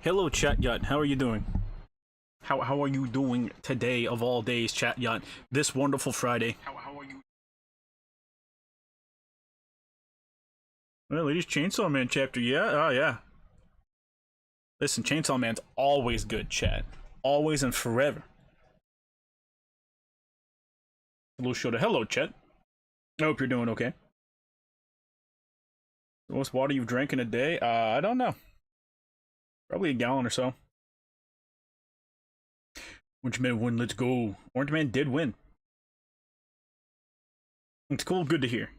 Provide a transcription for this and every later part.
Hello, Chat Yacht. How are you doing? How are you doing today of all days, Chat Yacht? This wonderful Friday. How are you? Well, Ladies Chainsaw Man chapter, yeah? Oh, yeah. Listen, Chainsaw Man's always good, chat. Always and forever. Hello, Shota. Hello, chat. I hope you're doing okay. The most water you've drank in a day? I don't know. Probably a gallon or so. Orange Man won, let's go. Orange Man did win. It's cool, good to hear.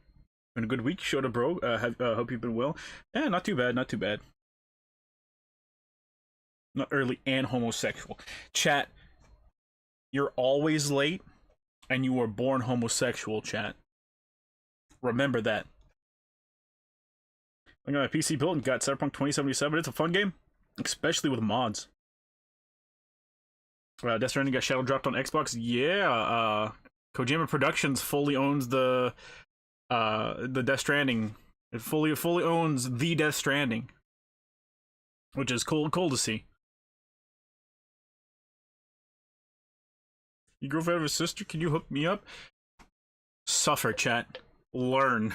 Been a good week, Shota bro. Hope you've been well. Yeah, not too bad, not too bad. Not early and homosexual. Chat, you're always late, and you were born homosexual, chat. Remember that. I got my PC built and got Cyberpunk 2077. It's a fun game, especially with mods. Death Stranding got shadow dropped on Xbox. Yeah, Kojima Productions fully owns the Death Stranding. It fully owns the Death Stranding, which is cool to see. You girlfriend have a sister? Can you hook me up? Suffer, chat. Learn.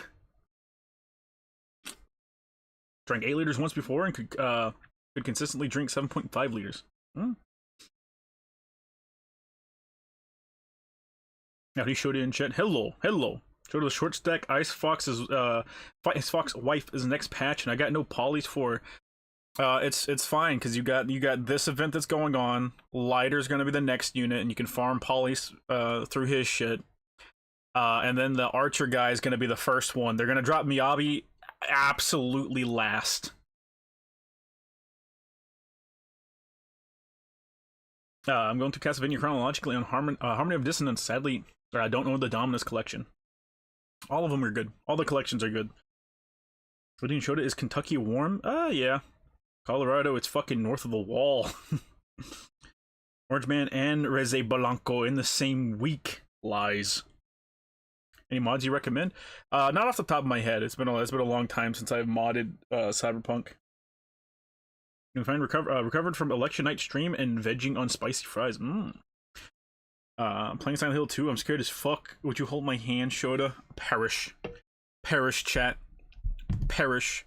Drank 8 liters once before and could consistently drink 7.5 liters. Now he showed it in chat. Hello. Showed the short stack Ice Fox's Ice Fox wife is next patch, and I got no polys for. It's fine because you got this event that's going on. Lighter's gonna be the next unit, and you can farm polys through his shit. And then the Archer guy is gonna be the first one. They're gonna drop Miyabi absolutely last. I'm going to Castlevania chronologically on Harmony of Dissonance. Sadly, I don't know the Dominus collection. All of them are good. All the collections are good. What didn't show it? Is Kentucky warm? Yeah. Colorado, it's fucking north of the wall. Orange Man and Reze Blanco in the same week. Lies. Any mods you recommend? Not off the top of my head. It's been a long time since I've modded Cyberpunk. You can find recovered from election night stream and vegging on spicy fries. Playing Silent Hill 2. I'm scared as fuck. Would you hold my hand, Shota? Perish. Perish, chat. Perish.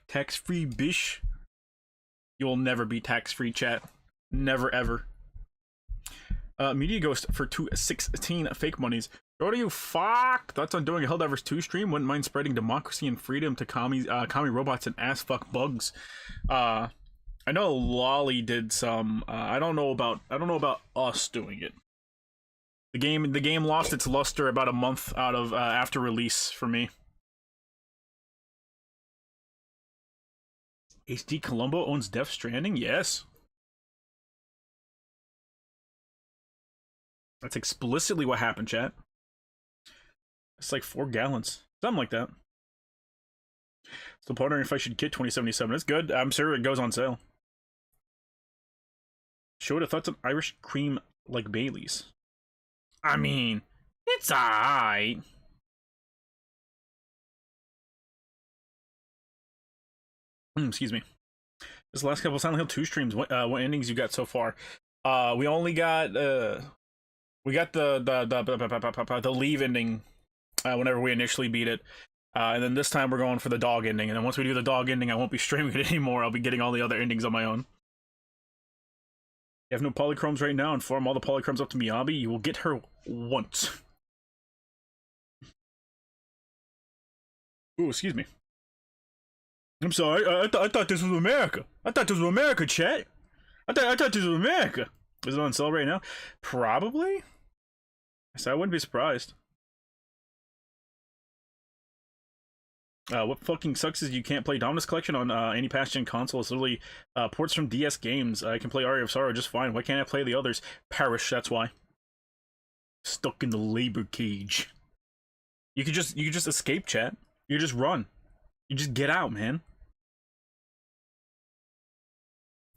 Tax-free bish. You will never be tax-free, chat. Never ever. Media Ghost for 216 fake monies. Shota, you fuck. Thoughts on doing a Helldivers 2 stream? Wouldn't mind spreading democracy and freedom to commie robots and ass fuck bugs. I know Lolly did some. I don't know about us doing it. The game lost its luster about a month out of after release for me. HD Colombo owns Death Stranding? Yes. That's explicitly what happened, chat. It's like 4 gallons. Something like that. Still wondering if I should get 2077. It's good. I'm sure it goes on sale. Showed thoughts on Irish cream like Bailey's. I mean, it's alright. Excuse me. This last couple of Silent Hill 2 streams, what endings you got so far? We only got we got the leave ending whenever we initially beat it. And then this time we're going for the dog ending. And then once we do the dog ending, I won't be streaming it anymore. I'll be getting all the other endings on my own. You have no polychromes right now and farm all the polychromes up to Miyabi. You will get her once. Ooh, excuse me. I'm sorry. I thought this was America. I thought this was America, chat. I thought this was America. Is it on sale right now? Probably. So I wouldn't be surprised. What fucking sucks is you can't play Dominus Collection on any past-gen console. It's literally ports from DS games. I can play Aria of Sorrow just fine. Why can't I play the others? Perish, that's why. Stuck in the labor cage. You could just escape, chat. You just run. You just get out, man.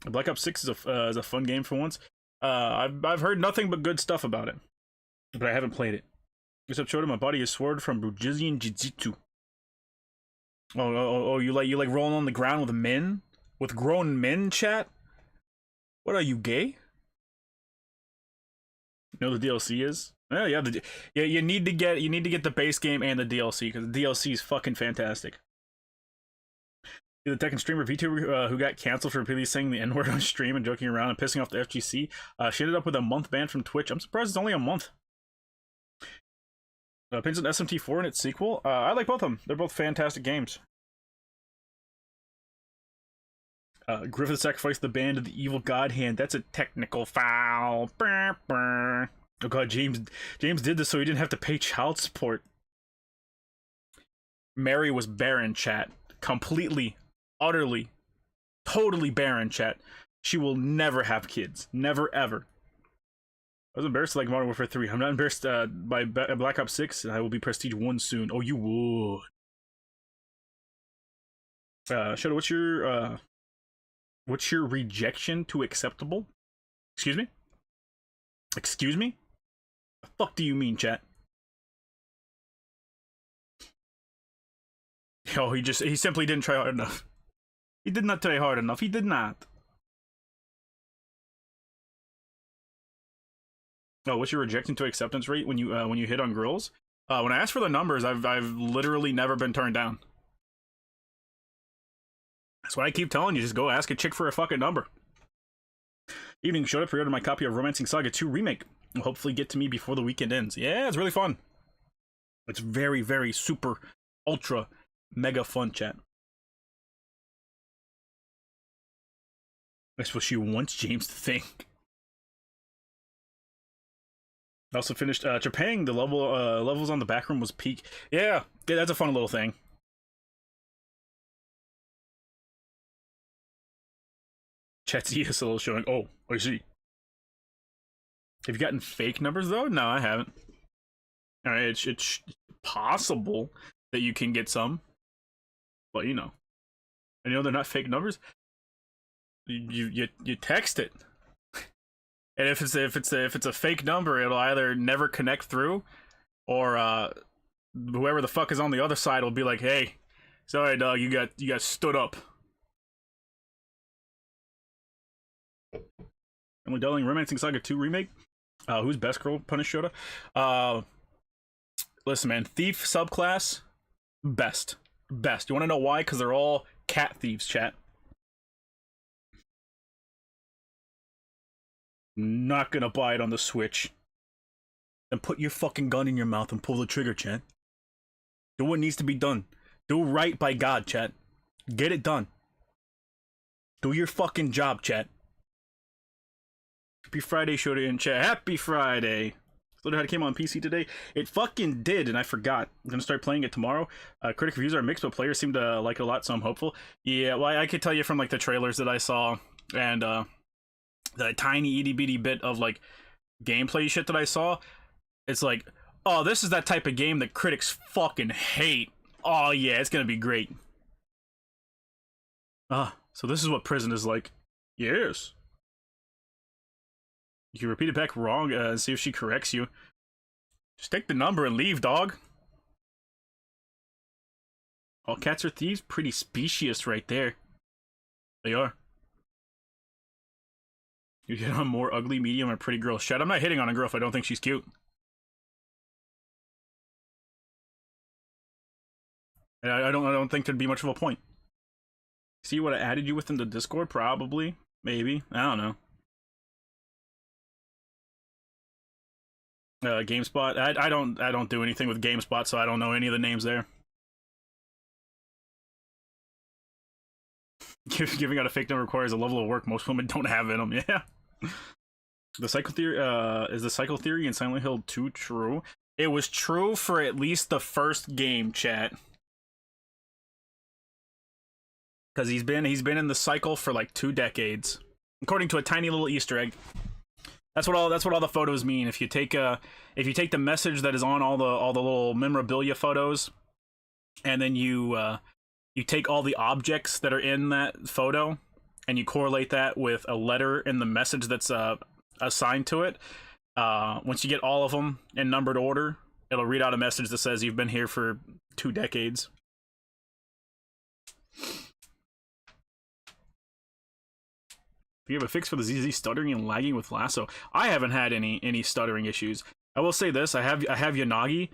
Black Ops 6 is a fun game for once. I've heard nothing but good stuff about it, but I haven't played it. Except showed him my body is sword from Brazilian Jiu-Jitsu. Oh, you like rolling on the ground with men? With grown men, chat? What are you, gay? You know the DLC is? Yeah, you need to get the base game and the DLC, because the DLC is fucking fantastic. The Tekken streamer VTuber who got canceled for repeatedly saying the N-word on stream and joking around and pissing off the FGC. She ended up with a month ban from Twitch. I'm surprised it's only a month. Opinions on SMT4 and its sequel. I like both of them. They're both fantastic games. Griffith sacrificed the band to the evil god hand. That's a technical foul. Brr, brr. Oh god, James did this so he didn't have to pay child support. Mary was barren, chat. Completely, utterly, totally barren, chat. She will never have kids. Never, ever. I was embarrassed like Modern Warfare 3. I'm not embarrassed by Black Ops 6, and I will be Prestige 1 soon. Oh, you would. Shadow, what's your rejection to acceptable? Excuse me? Excuse me? The fuck do you mean, chat? Oh, he simply didn't try hard enough. He did not try hard enough. He did not. Oh, what's your rejection to acceptance rate when you hit on girls? When I ask for the numbers, I've literally never been turned down. That's why I keep telling you, just go ask a chick for a fucking number. Evening showed up, pre-ordered my copy of Romancing Saga 2 Remake. Will hopefully get to me before the weekend ends. Yeah, it's really fun. It's very, very super, ultra, mega fun, chat. That's what she wants James to think. I also finished Japan. The levels on the back room was peak. Yeah, that's a fun little thing. Chat's ESL showing. Oh, I see. Have you gotten fake numbers though? No, I haven't. All right, it's possible. that you can get some, but you know, and you know they're not fake numbers. You text it, and if it's a fake number, it'll either never connect through, or whoever the fuck is on the other side will be like, "Hey, sorry, dog, you got stood up." Emily Delling, Romancing Saga 2 remake. Who's best girl? Punish Shota. Listen, man, thief subclass, best. You want to know why? Because they're all cat thieves, chat. Not gonna buy it on the Switch. Then put your fucking gun in your mouth and pull the trigger, chat. Do what needs to be done. Do right by God, chat. Get it done. Do your fucking job, chat. Happy Friday, Shota in chat. Happy Friday. So how it came on PC today. It fucking did, and I forgot. I'm gonna start playing it tomorrow. Critic reviews are mixed, but players seem to like it a lot, so I'm hopeful. Yeah, well, I could tell you from like the trailers that I saw, and the tiny itty bitty bit of like gameplay shit that I saw. It's like, oh, this is that type of game that critics fucking hate. Oh yeah, it's gonna be great. So this is what prison is like. Yes. You can repeat it back wrong and see if she corrects you. Just take the number and leave, dog. All cats are thieves? Pretty specious right there. They are. You hit on more ugly, medium, or pretty girl. Shit, I'm not hitting on a girl if I don't think she's cute. And I don't think there'd be much of a point. See what I added you with in the Discord? Probably. Maybe. I don't know. GameSpot. I don't do anything with GameSpot, so I don't know any of the names there. Giving out a fake number requires a level of work most women don't have in them. Yeah. The cycle theory. Is the cycle theory in Silent Hill 2 true? It was true for at least the first game, chat. Because he's been in the cycle for like 2 decades, according to a tiny little Easter egg. That's what all the photos mean. If you take the message that is on all the little memorabilia photos, and then you take all the objects that are in that photo, and you correlate that with a letter in the message that's assigned to it. Once you get all of them in numbered order, it'll read out a message that says you've been here for 2 decades. Do you have a fix for the ZZ stuttering and lagging with Lasso? I haven't had any stuttering issues. I will say this: I have Yanagi.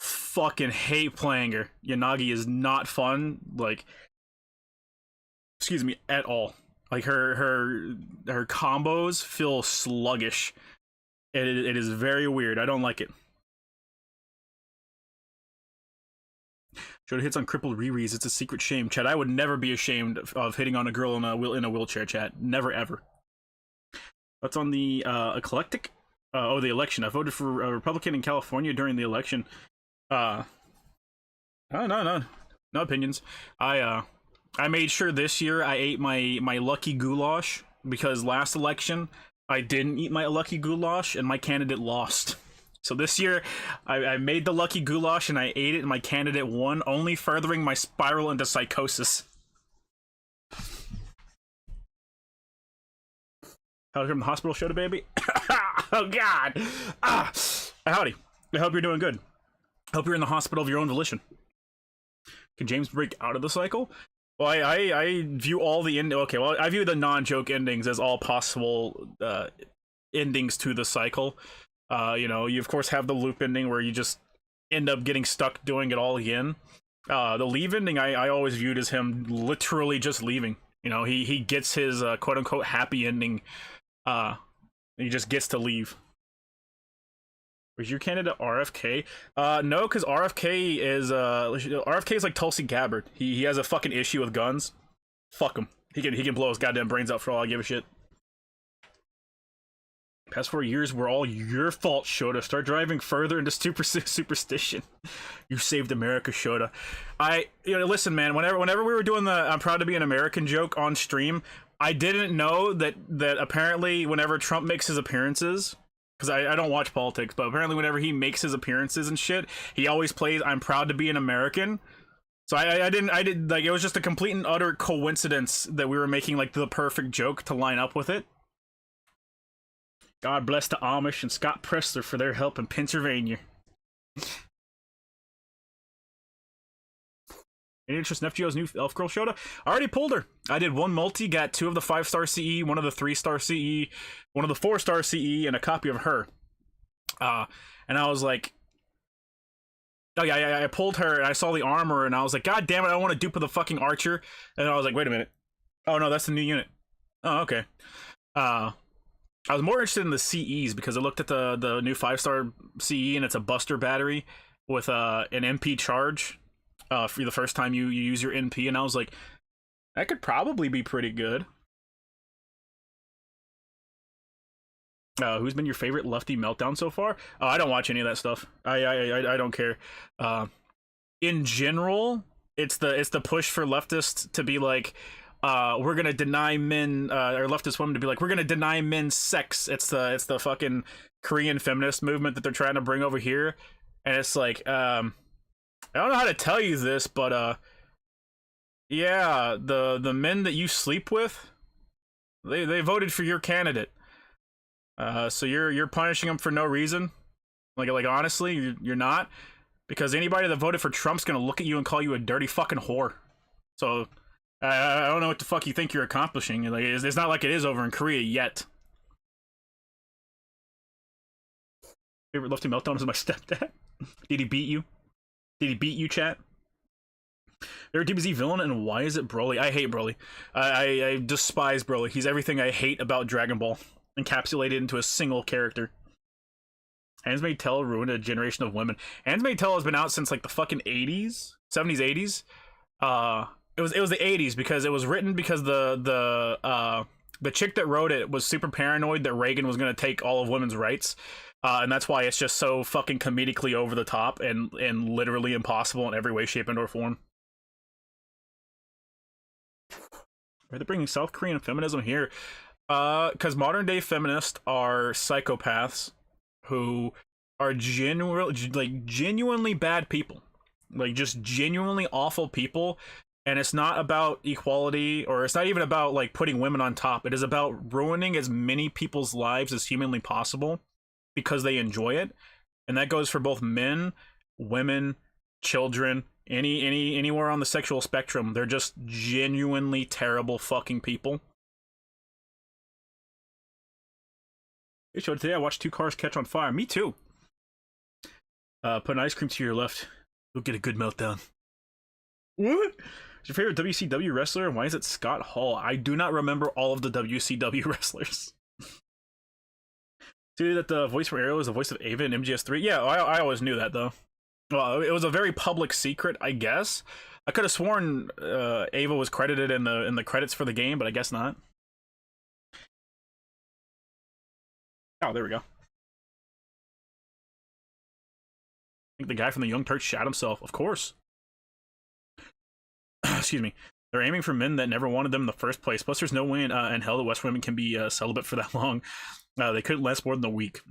Fucking hate playing her. Yanagi is not fun. Like, excuse me, at all. Like her combos feel sluggish. It is very weird. I don't like it. Shota hits on crippled Riri's. It's a secret shame, chat. I would never be ashamed of hitting on a girl in a wheelchair, chat. Never ever. What's on the eclectic? The election. I voted for a Republican in California during the election. No opinions. I made sure this year I ate my lucky goulash, because last election I didn't eat my lucky goulash and my candidate lost. So this year, I made the lucky goulash and I ate it and my candidate won, only furthering my spiral into psychosis. How's from the hospital, Shota baby? Oh God! Howdy. I hope you're doing good. Hope you're in the hospital of your own volition. Can James break out of the cycle? Well, I view all the I view the non-joke endings as all possible endings to the cycle. You of course have the loop ending where you just end up getting stuck doing it all again. The leave ending I always viewed as him literally just leaving. You know, he gets his quote unquote happy ending. He just gets to leave. Was your candidate RFK? No, because RFK is like Tulsi Gabbard. He has a fucking issue with guns. Fuck him. He can blow his goddamn brains out for all I give a shit. Past 4 years were all your fault, Shota. Start driving further into superstition. You saved America, Shota. Listen, man. Whenever we were doing the "I'm proud to be an American" joke on stream, I didn't know that apparently whenever Trump makes his appearances, because I don't watch politics, but apparently whenever he makes his appearances and shit, he always plays "I'm proud to be an American." So I didn't like, it was just a complete and utter coincidence that we were making like the perfect joke to line up with it. God bless the Amish and Scott Pressler for their help in Pennsylvania. Any interest in FGO's new Elf Girl Shota? I already pulled her. I did one multi, got 2 of the 5-star CE, 1 of the 3-star CE, 1 of the 4-star CE, and a copy of her. And I was like, oh yeah, I pulled her and I saw the armor and I was like, God damn it, I don't want to dupe of the fucking archer. And I was like, wait a minute. Oh no, that's the new unit. Oh, okay. I was more interested in the CEs because I looked at the new 5-star CE and it's a Buster battery with an MP charge for the first time you use your NP, and I was like, that could probably be pretty good. Who's been your favorite lefty meltdown so far? Oh, I don't watch any of that stuff. I don't care. In general, it's the push for leftists to be like, we're gonna deny men, or leftist women to be like, we're gonna deny men sex. It's the fucking Korean feminist movement that they're trying to bring over here, and it's like, I don't know how to tell you this, but yeah, the men that you sleep with, they voted for your candidate. So you're punishing them for no reason. Like honestly, you're not, because anybody that voted for Trump's gonna look at you and call you a dirty fucking whore. So I don't know what the fuck you think you're accomplishing. Like, it's not like it is over in Korea yet. Favorite lefty meltdown is my stepdad. Did he beat you? Did he beat you, chat? Favorite DBZ villain, and why is it Broly? I hate Broly. I despise Broly. He's everything I hate about Dragon Ball, encapsulated into a single character. Handmaid's Tale ruined a generation of women. Handmaid's Tale has been out since like the fucking 80s, 70s, 80s. It was the 80s because it was written because the chick that wrote it was super paranoid that Reagan was going to take all of women's rights. And that's why it's just so fucking comedically over the top and literally impossible in every way, shape, and or form. Are they bringing South Korean feminism here? Because modern day feminists are psychopaths who are genuinely bad people. Like, just genuinely awful people. And it's not about equality, or it's not even about like putting women on top. It is about ruining as many people's lives as humanly possible because they enjoy it. And that goes for both men, women, children, anywhere on the sexual spectrum. They're just genuinely terrible fucking people. Hey, so today I watched 2 cars catch on fire. Me too. Put an ice cream to your left. You'll get a good meltdown. What? Is your favorite WCW wrestler, and why is it Scott Hall? I do not remember all of the WCW wrestlers. See that the voice for Arrow is the voice of Ava in MGS3? Yeah, I always knew that, though. Well, it was a very public secret, I guess. I could have sworn Ava was credited in the credits for the game, but I guess not. Oh, there we go. I think the guy from the Young Turks shot himself. Of course. Excuse me. They're aiming for men that never wanted them in the first place. Plus, there's no way in hell that West women can be celibate for that long. They couldn't last more than a week.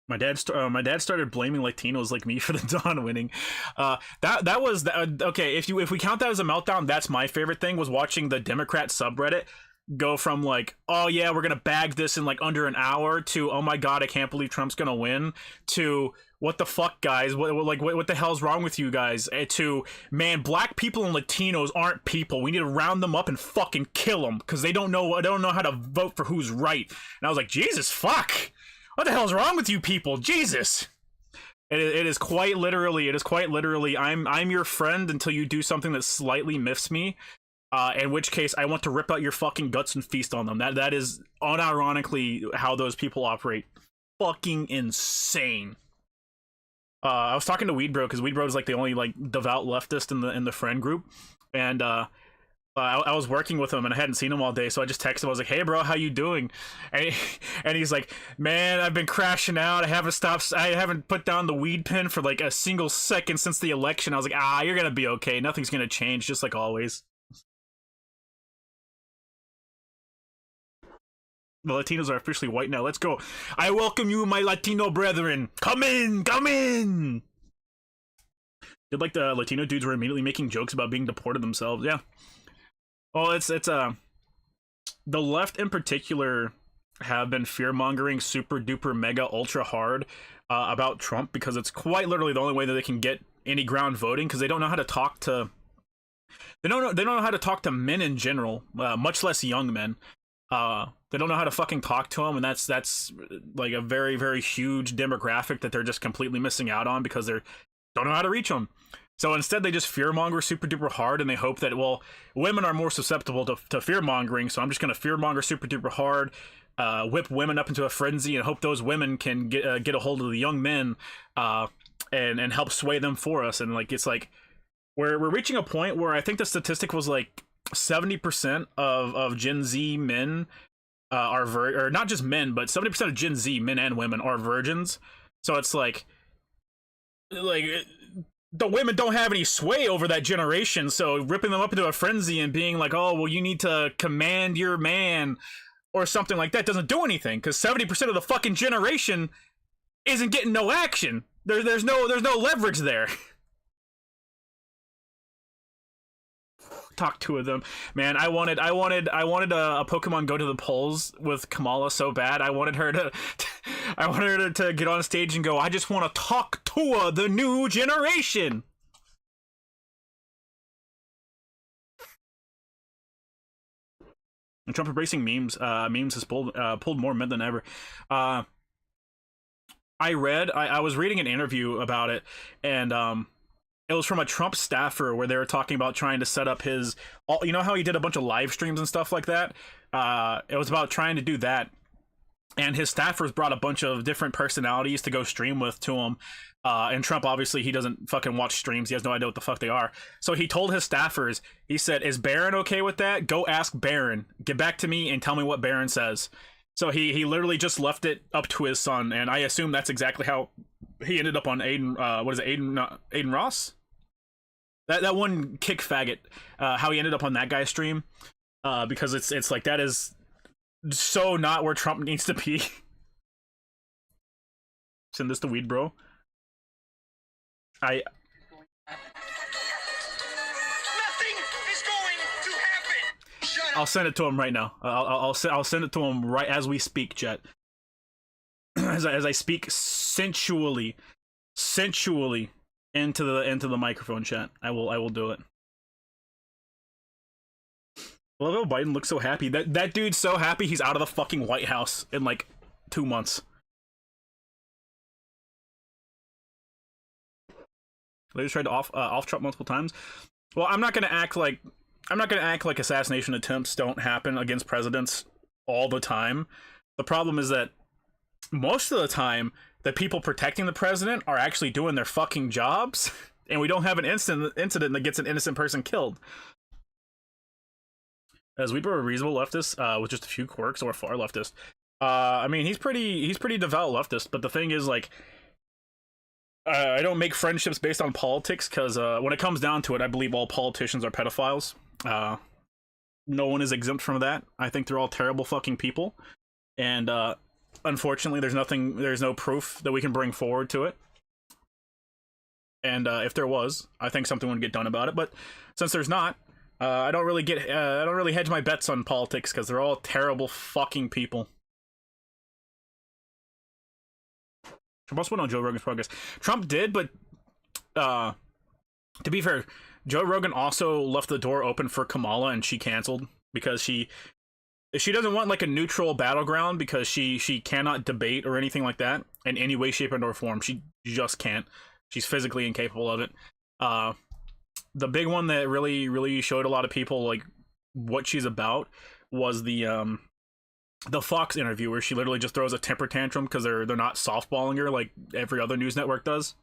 My dad started blaming Latinos like me for the Dawn winning. That was okay. If we count that as a meltdown, that's my favorite thing, was watching the Democrat subreddit go from like, oh yeah, we're gonna bag this in like under an hour, to oh my god, I can't believe Trump's gonna win, to what the fuck, guys, what the hell's wrong with you guys, to man, black people and Latinos aren't people, we need to round them up and fucking kill them because they don't know how to vote for who's right. And I was like, Jesus fuck, what the hell's wrong with you people? Jesus. It is quite literally I'm your friend until you do something that slightly miffs me. In which case, I want to rip out your fucking guts and feast on them. That is unironically how those people operate. Fucking insane. I was talking to Weed Bro, because Weed Bro is like the only like devout leftist in the friend group, and I was working with him and I hadn't seen him all day, so I just texted him. I was like, "Hey, bro, how you doing?" And he's like, "Man, I've been crashing out. I haven't put down the weed pen for like a single second since the election." I was like, "You're gonna be okay. Nothing's gonna change, just like always." The Latinos are officially white now. Let's go. I welcome you, my Latino brethren. Come in, come in. Did like the Latino dudes were immediately making jokes about being deported themselves. Yeah. Well, it's the left in particular have been fear mongering super duper mega ultra hard about Trump because it's quite literally the only way that they can get any ground voting because they don't know how to talk to. They don't know how to talk to men in general, much less young men. They don't know how to fucking talk to them, and that's like a very very huge demographic that they're just completely missing out on because they don't know how to reach them. So instead, they just fearmonger super duper hard, and they hope that, well, women are more susceptible to fear mongering, so I'm just gonna fearmonger super duper hard, whip women up into a frenzy, and hope those women can get a hold of the young men, and help sway them for us. And like it's like we're reaching a point where I think the statistic was like 70% of Gen Z men or not just men, but 70% of Gen Z men and women are virgins. So it's like the women don't have any sway over that generation, so ripping them up into a frenzy and being like, oh, well, you need to command your man or something like that doesn't do anything because 70% of the fucking generation isn't getting no action. There's no leverage there. Talk two of them, man. I wanted a Pokemon go to the polls with Kamala so bad. I wanted her to get on stage and go, I just want to talk to the new generation. And Trump embracing memes has pulled more men than ever. I was reading an interview about it, and it was from a Trump staffer where they were talking about trying to set up his, you know how he did a bunch of live streams and stuff like that? It was about trying to do that. And his staffers brought a bunch of different personalities to go stream with to him. And Trump, obviously, he doesn't fucking watch streams. He has no idea what the fuck they are. So he told his staffers, he said, is Barron okay with that? Go ask Barron. Get back to me and tell me what Barron says. So he literally just left it up to his son. And I assume that's exactly how he ended up on Aiden, Aiden Ross? That one kick faggot, how he ended up on that guy's stream, because it's like that is so not where Trump needs to be. Send this to Weed Bro. Nothing is going to happen. Shut up. I'll send it to him right now. I'll send it to him right as we speak, Jet. as I speak sensually into the microphone, chat. I will do it. I love how Biden looks so happy. That dude's so happy he's out of the fucking White House in like 2 months. They just tried to off Trump multiple times. Well, I'm not gonna act like assassination attempts don't happen against presidents all the time. The problem is that most of the time the people protecting the president are actually doing their fucking jobs, and we don't have an incident that gets an innocent person killed. As we were a reasonable leftist with just a few quirks, or a far leftist. I mean, he's pretty devout leftist, but the thing is, like, I don't make friendships based on politics, because when it comes down to it, I believe all politicians are pedophiles. No one is exempt from that. I think they're all terrible fucking people, and unfortunately, there's no proof that we can bring forward to it. And if there was, I think something would get done about it. But since there's not, I don't really hedge my bets on politics because they're all terrible fucking people. Trump also went on Joe Rogan's podcast. Trump did, but to be fair, Joe Rogan also left the door open for Kamala, and she canceled because she doesn't want like a neutral battleground, because she cannot debate or anything like that in any way, shape, or form. She just can't. She's physically incapable of it. The big one that really showed a lot of people like what she's about was the Fox interview, where she literally just throws a temper tantrum because they're not softballing her like every other news network does.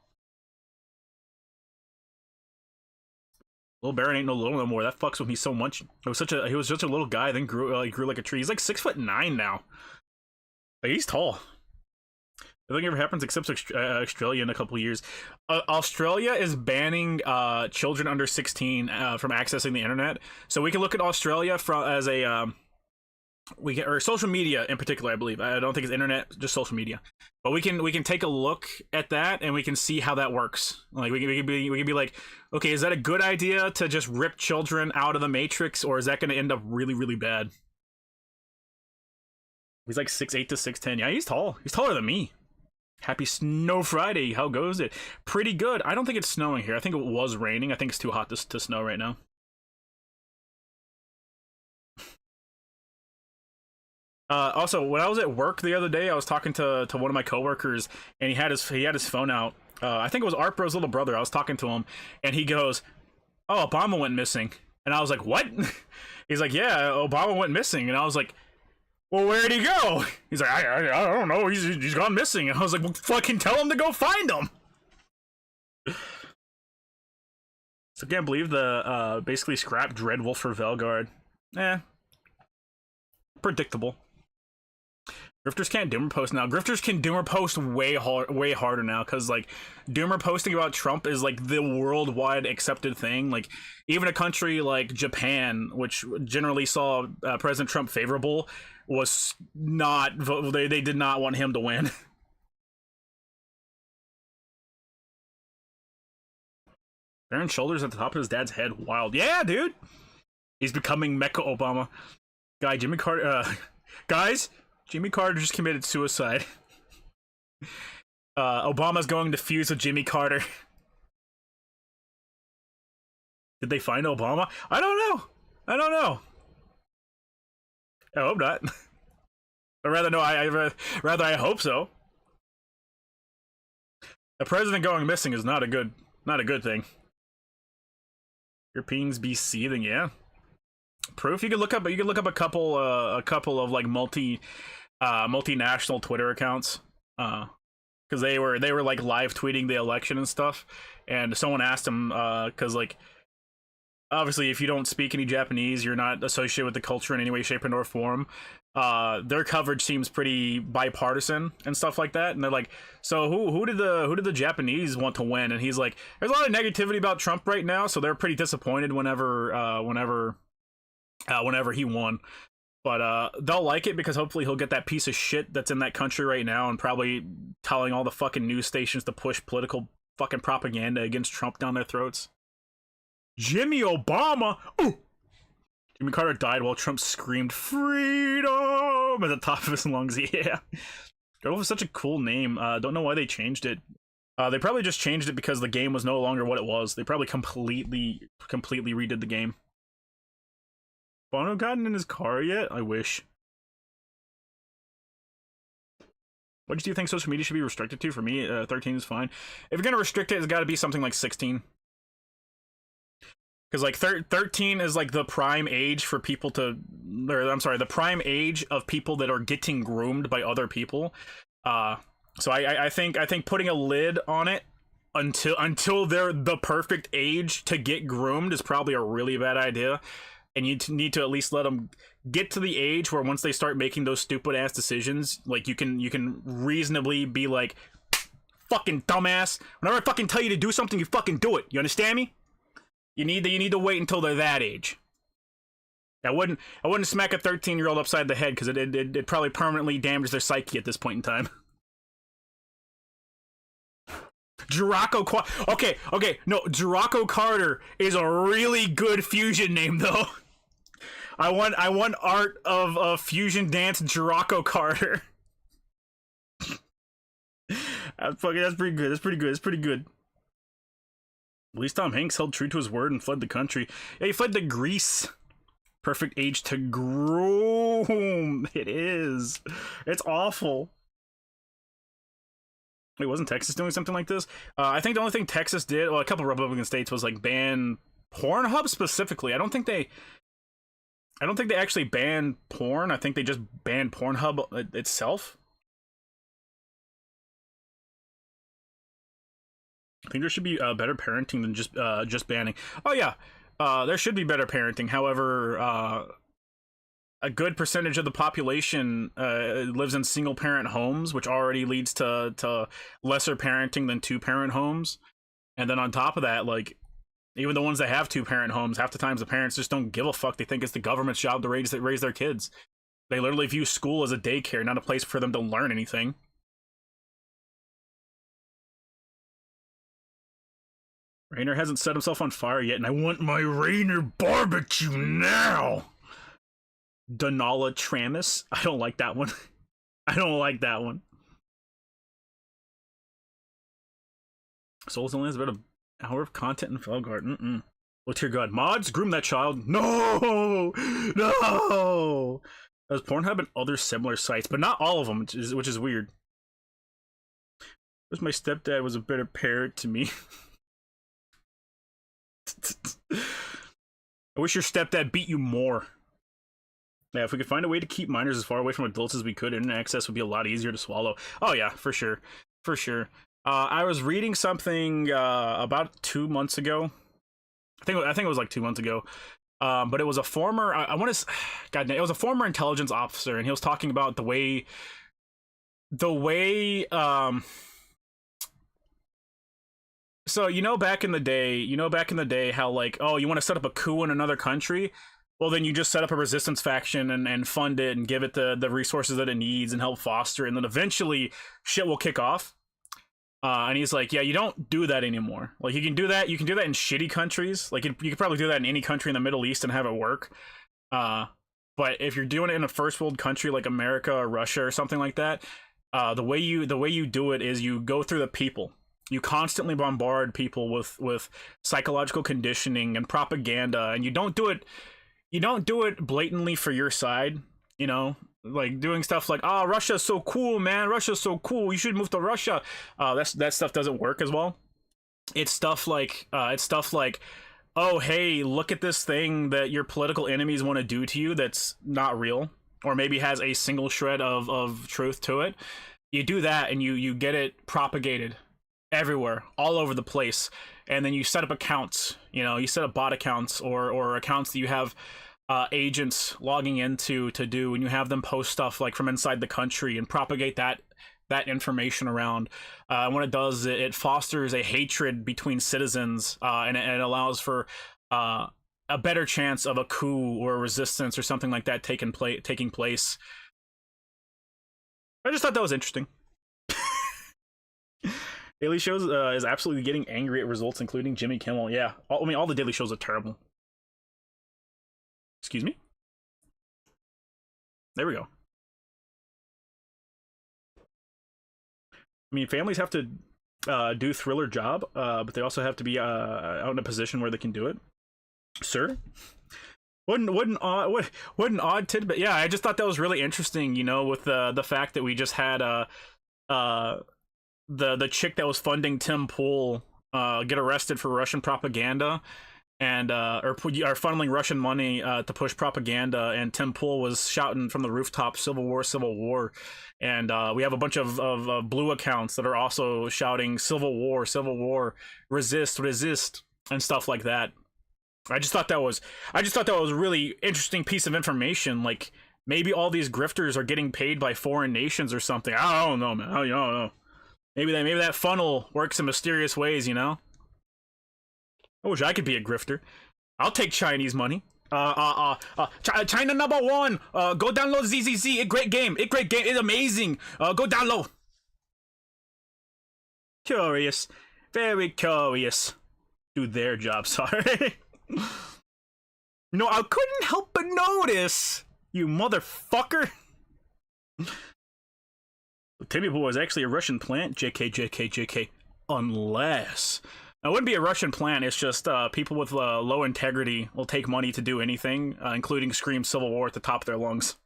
Little Baron ain't no little no more. That fucks with me so much. He was such a little guy, then grew like a tree. He's like 6'9" now. Like, he's tall. Nothing ever happens except Australia in a couple of years. Australia is banning children under 16 from accessing the internet. So we can look at Australia as a we get, or social media in particular, I believe. I don't think it's internet, just social media. But we can take a look at that and we can see how that works. Like we can be like, okay, is that a good idea to just rip children out of the Matrix, or is that going to end up really really bad? He's like 6'8" to 6'10". Yeah, he's tall. He's taller than me. Happy Snow Friday. How goes it? Pretty good. I don't think it's snowing here. I think it was raining. I think it's too hot to snow right now. Also, when I was at work the other day, I was talking to one of my coworkers, and he had his phone out. I think it was Art Bro's little brother. I was talking to him, and he goes, "Oh, Obama went missing," and I was like, "What?" He's like, "Yeah, Obama went missing," and I was like, "Well, where'd he go?" He's like, I don't know. He's gone missing," and I was like, "Well, fucking tell him to go find him." So I can't believe the basically scrap Dreadwolf for Velguard. Predictable. Grifters can't doomer post now. Grifters can doomer post way harder now, because like doomer posting about Trump is like the worldwide accepted thing. Like even a country like Japan, which generally saw President Trump favorable, was not. They did not want him to win. Baron shoulders at the top of his dad's head. Wild. Yeah, dude. He's becoming Mecha Obama. Jimmy Carter. Guys. Jimmy Carter just committed suicide. Obama's going to fuse with Jimmy Carter. Did they find Obama? I don't know. I hope not. Or rather, no. Rather, I hope so. The president going missing is not a good thing. Europeans be seething, yeah. Proof. You could look up a couple of like multinational Twitter accounts, because they were like live tweeting the election and stuff, and someone asked them, because like obviously if you don't speak any Japanese, you're not associated with the culture in any way, shape, or form. Their coverage seems pretty bipartisan and stuff like that, and they're like, so who did the Japanese want to win? And he's like, there's a lot of negativity about Trump right now, so they're pretty disappointed whenever he won. But they'll like it because hopefully he'll get that piece of shit that's in that country right now and probably telling all the fucking news stations to push political fucking propaganda against Trump down their throats. Jimmy Obama! Ooh! Jimmy Carter died while Trump screamed freedom at the top of his lungs. Yeah. Dreadwolf is such a cool name. Don't know why they changed it. They probably just changed it because the game was no longer what it was. They probably completely redid the game. Bono gotten in his car yet? I wish. What do you think social media should be restricted to? For me, 13 is fine. If you're gonna restrict it, it's got to be something like 16. Because like 13 is like the prime age for people to, or I'm sorry, the prime age of people that are getting groomed by other people. So I think putting a lid on it until they're the perfect age to get groomed is probably a really bad idea. And you need to at least let them get to the age where once they start making those stupid ass decisions, like you can reasonably be like, fucking dumbass. Whenever I fucking tell you to do something, you fucking do it. You understand me? You need to wait until they're that age. I wouldn't smack a 13-year-old upside the head because it probably permanently damages their psyche at this point in time. Jiraco Carter is a really good fusion name though. I want art of fusion dance Jiraco Carter. That's pretty good. At least Tom Hanks held true to his word and fled the country. Yeah, he fled to Greece. Perfect age to groom. It is. It's awful. Wait, wasn't Texas doing something like this? I think the only thing Texas did, well, a couple of Republican states, was like ban Pornhub specifically. I don't think they actually banned porn. I think they just banned Pornhub itself. I think there should be better parenting than just banning. Oh yeah, there should be better parenting. However, a good percentage of the population lives in single-parent homes, which already leads to lesser parenting than two-parent homes. And then on top of that, like, even the ones that have two-parent homes, half the times the parents just don't give a fuck. They think it's the government's job to raise their kids. They literally view school as a daycare, not a place for them to learn anything. Rainer hasn't set himself on fire yet, and I want my Rainer barbecue now! Donala Tramus? I don't like that one. I don't like that one. Souls only has about an hour of content in Felguard. Oh, dear God. Mods, groom that child. No! No! There's Pornhub and other similar sites, but not all of them, which is weird. Because my stepdad was a better parent to me. I wish your stepdad beat you more. Yeah, if we could find a way to keep minors as far away from adults as we could, internet access would be a lot easier to swallow. Oh yeah, for sure. For sure. I was reading something about 2 months ago. I think it was like 2 months ago. But it was a former, I want to, God, it was a former intelligence officer, and he was talking about the way, so back in the day, how like, oh, you want to set up a coup in another country? Well, then you just set up a resistance faction and fund it and give it the resources that it needs and help foster, and then eventually shit will kick off. And he's like, yeah, you don't do that anymore. Like, you can do that in shitty countries. Like, you could probably do that in any country in the Middle East and have it work. But if you're doing it in a first world country like America or Russia or something like that, the way you do it is you go through the people. You constantly bombard people with psychological conditioning and propaganda, and you don't do it blatantly for your side, like doing stuff like, oh, Russia's so cool, man, Russia's so cool, you should move to Russia. That stuff doesn't work as well. It's stuff like oh, hey, look at this thing that your political enemies want to do to you that's not real, or maybe has a single shred of truth to it. You do that and you get it propagated everywhere, all over the place, and then you set up accounts. You set up bot accounts or accounts that you have agents logging into to do, and you have them post stuff like from inside the country and propagate that information around. What it does, it fosters a hatred between citizens, and it allows for a better chance of a coup or a resistance or something like that taking place. I just thought that was interesting. Daily shows is absolutely getting angry at results, including Jimmy Kimmel. Yeah, all the daily shows are terrible. Excuse me? There we go. I mean, families have to do thriller job, but they also have to be out in a position where they can do it. Sir? What an odd tidbit. Yeah, I just thought that was really interesting, with the fact that we just had the chick that was funding Tim Pool get arrested for Russian propaganda, and are funneling Russian money to push propaganda, and Tim Pool was shouting from the rooftop, Civil War, and we have a bunch of blue accounts that are also shouting Civil War, resist, and stuff like that. I just thought that was a really interesting piece of information. Like, maybe all these grifters are getting paid by foreign nations or something. I don't know, man. I don't know. Maybe that funnel works in mysterious ways, I wish I could be a grifter. I'll take Chinese money. China number one. Go download ZZZ. It great game. It's amazing. Go download. Curious. Very curious. Do their job, sorry. I couldn't help but notice, you motherfucker. Timmy Boy is actually a Russian plant. JK. Unless. It wouldn't be a Russian plant, it's just people with low integrity will take money to do anything, including scream Civil War at the top of their lungs.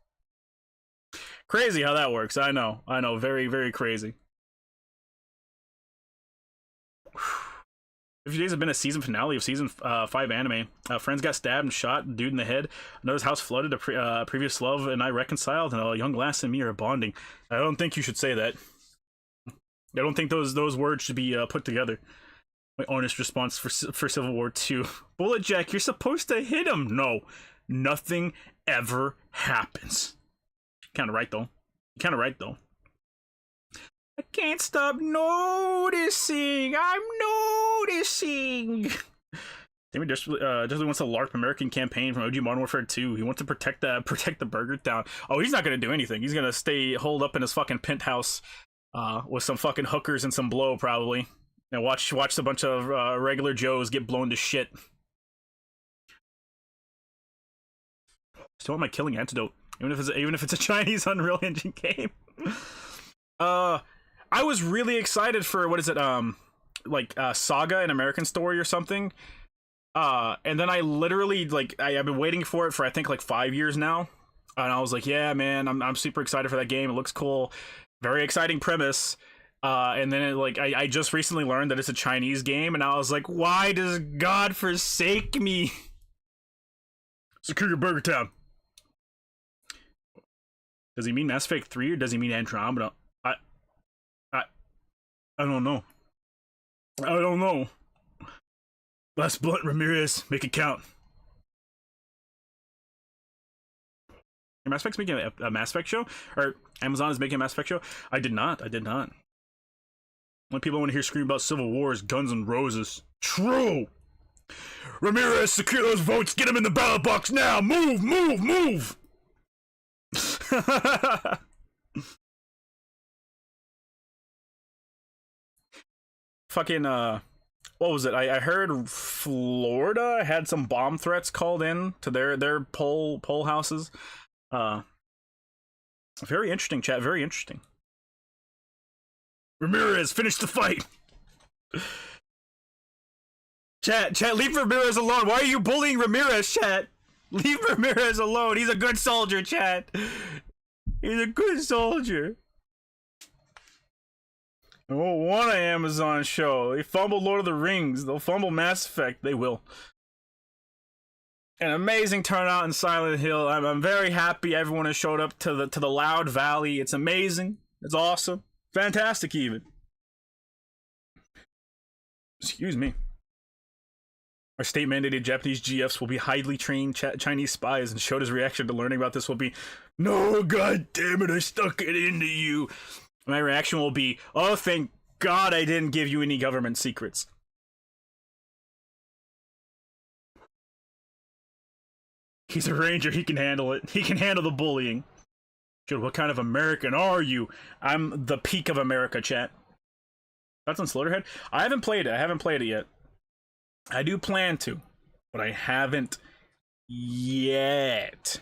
Crazy how that works. I know. Very, very crazy. A few days have been a season finale of season 5 anime. Friends got stabbed and shot, dude in the head. Another's house flooded, a previous love and I reconciled, and a young lass and me are bonding. I don't think you should say that. I don't think those words should be put together. My honest response for Civil War 2. Bullet Jack, you're supposed to hit him. No, nothing ever happens. Kinda right though. I can't stop noticing. I'm noticing. Damien just wants to LARP American campaign from OG Modern Warfare 2. He wants to protect the burger town. Oh, he's not gonna do anything. He's gonna stay holed up in his fucking penthouse, with some fucking hookers and some blow probably, and watch a bunch of regular Joes get blown to shit. Still want my killing antidote, even if it's a Chinese Unreal Engine game. I was really excited for what is it? Saga, an American Story or something. And then I literally I've been waiting for it for I think like 5 years now, and I was like, yeah, man, I'm super excited for that game. It looks cool, very exciting premise. And then I just recently learned that it's a Chinese game, and I was like, why does God forsake me? Secure your burger town. Does he mean Mass Effect 3 or does he mean Andromeda? I don't know. I don't know. Last blunt, Ramirez. Make it count. Mass Effect's making a Mass Effect show? Or Amazon is making a Mass Effect show? I did not. When people want to hear scream about Civil Wars, Guns N' Roses. True! Ramirez, secure those votes! Get them in the ballot box now! Move, move, move! Fucking, what was it? I heard Florida had some bomb threats called in to their poll houses. Very interesting, chat. Very interesting. Ramirez, finish the fight. Chat, leave Ramirez alone. Why are you bullying Ramirez, chat? Leave Ramirez alone. He's a good soldier, chat. He's a good soldier. They won't want an Amazon show. They fumbled Lord of the Rings. They'll fumble Mass Effect. They will. An amazing turnout in Silent Hill. I'm very happy everyone has showed up to the Loud Valley. It's amazing. It's awesome. Fantastic, even. Excuse me. Our state-mandated Japanese GFs will be highly trained Chinese spies, and Shota's reaction to learning about this will be, "No, god damn it, I stuck it into you." My reaction will be, "Oh, thank God I didn't give you any government secrets." He's a ranger, he can handle it. He can handle the bullying. Dude, what kind of American are you? I'm the peak of America, chat. That's on Slaughterhead? I haven't played it yet. I do plan to, but I haven't yet.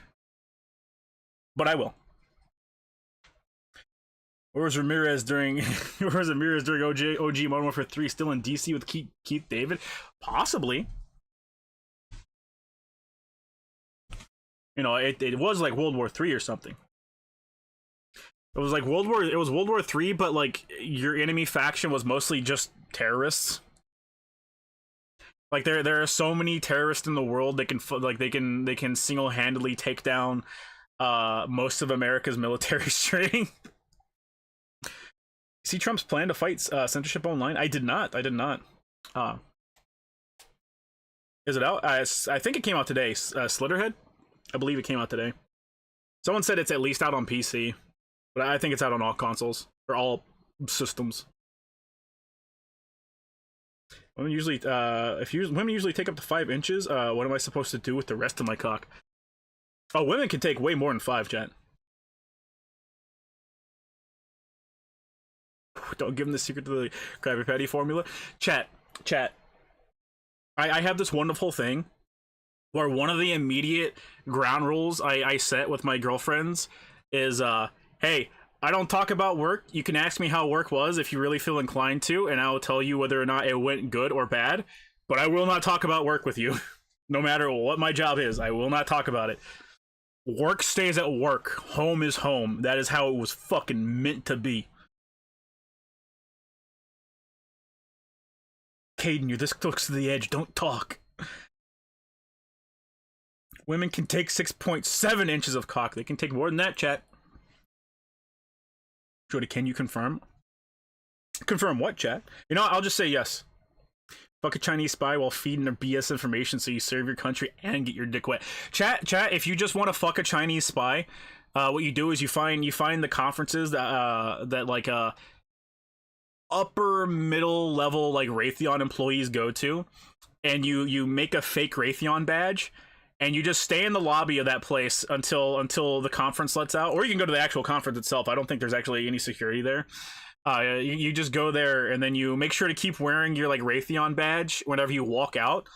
But I will. Where was Ramirez during OG Modern Warfare 3? Still in DC with Keith David? Possibly. You know, it was like World War 3 or something. It was like World War 3, but like your enemy faction was mostly just terrorists. Like there are so many terrorists in the world they can single-handedly take down most of America's military strength. See Trump's plan to fight censorship online? I did not. Is it out? I think it came out today. Slitterhead? I believe it came out today. Someone said it's at least out on PC, but I think it's out on all consoles or all systems. Women usually, women usually take up to 5 inches, what am I supposed to do with the rest of my cock? Oh, women can take way more than 5, chat. Don't give them the secret to the Krabby Patty formula. Chat. I have this wonderful thing where one of the immediate ground rules I set with my girlfriends is, hey, I don't talk about work. You can ask me how work was if you really feel inclined to, and I will tell you whether or not it went good or bad. But I will not talk about work with you. No matter what my job is, I will not talk about it. Work stays at work. Home is home. That is how it was fucking meant to be. Caden, you're this close to the edge. Don't talk. Women can take 6.7 inches of cock. They can take more than that, chat. Jody, can you confirm? Confirm what, chat? You know what? I'll just say yes. Fuck a Chinese spy while feeding their BS information so you serve your country and get your dick wet. Chat, if you just want to fuck a Chinese spy, what you do is you find the conferences that like upper middle level like Raytheon employees go to, and you make a fake Raytheon badge, and you just stay in the lobby of that place until the conference lets out, or you can go to the actual conference itself. I don't think there's actually any security there. You just go there, and then you make sure to keep wearing your like Raytheon badge whenever you walk out.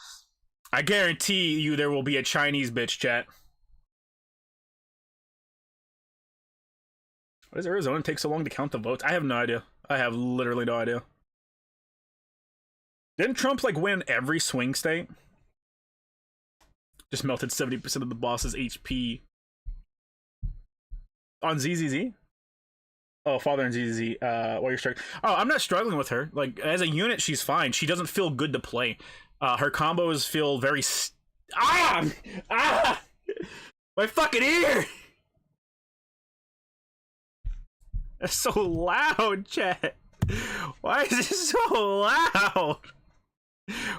I guarantee you there will be a Chinese bitch, chat. Why does Arizona take so long to count the votes? I have no idea. I have literally no idea. Didn't Trump like win every swing state? Just melted 70% of the boss's HP. On ZZZ? Oh, father and ZZZ. While you're struggling. Oh, I'm not struggling with her. Like, as a unit, she's fine. She doesn't feel good to play. Her combos feel very... Ah! My fucking ear! That's so loud, chat. Why is it so loud?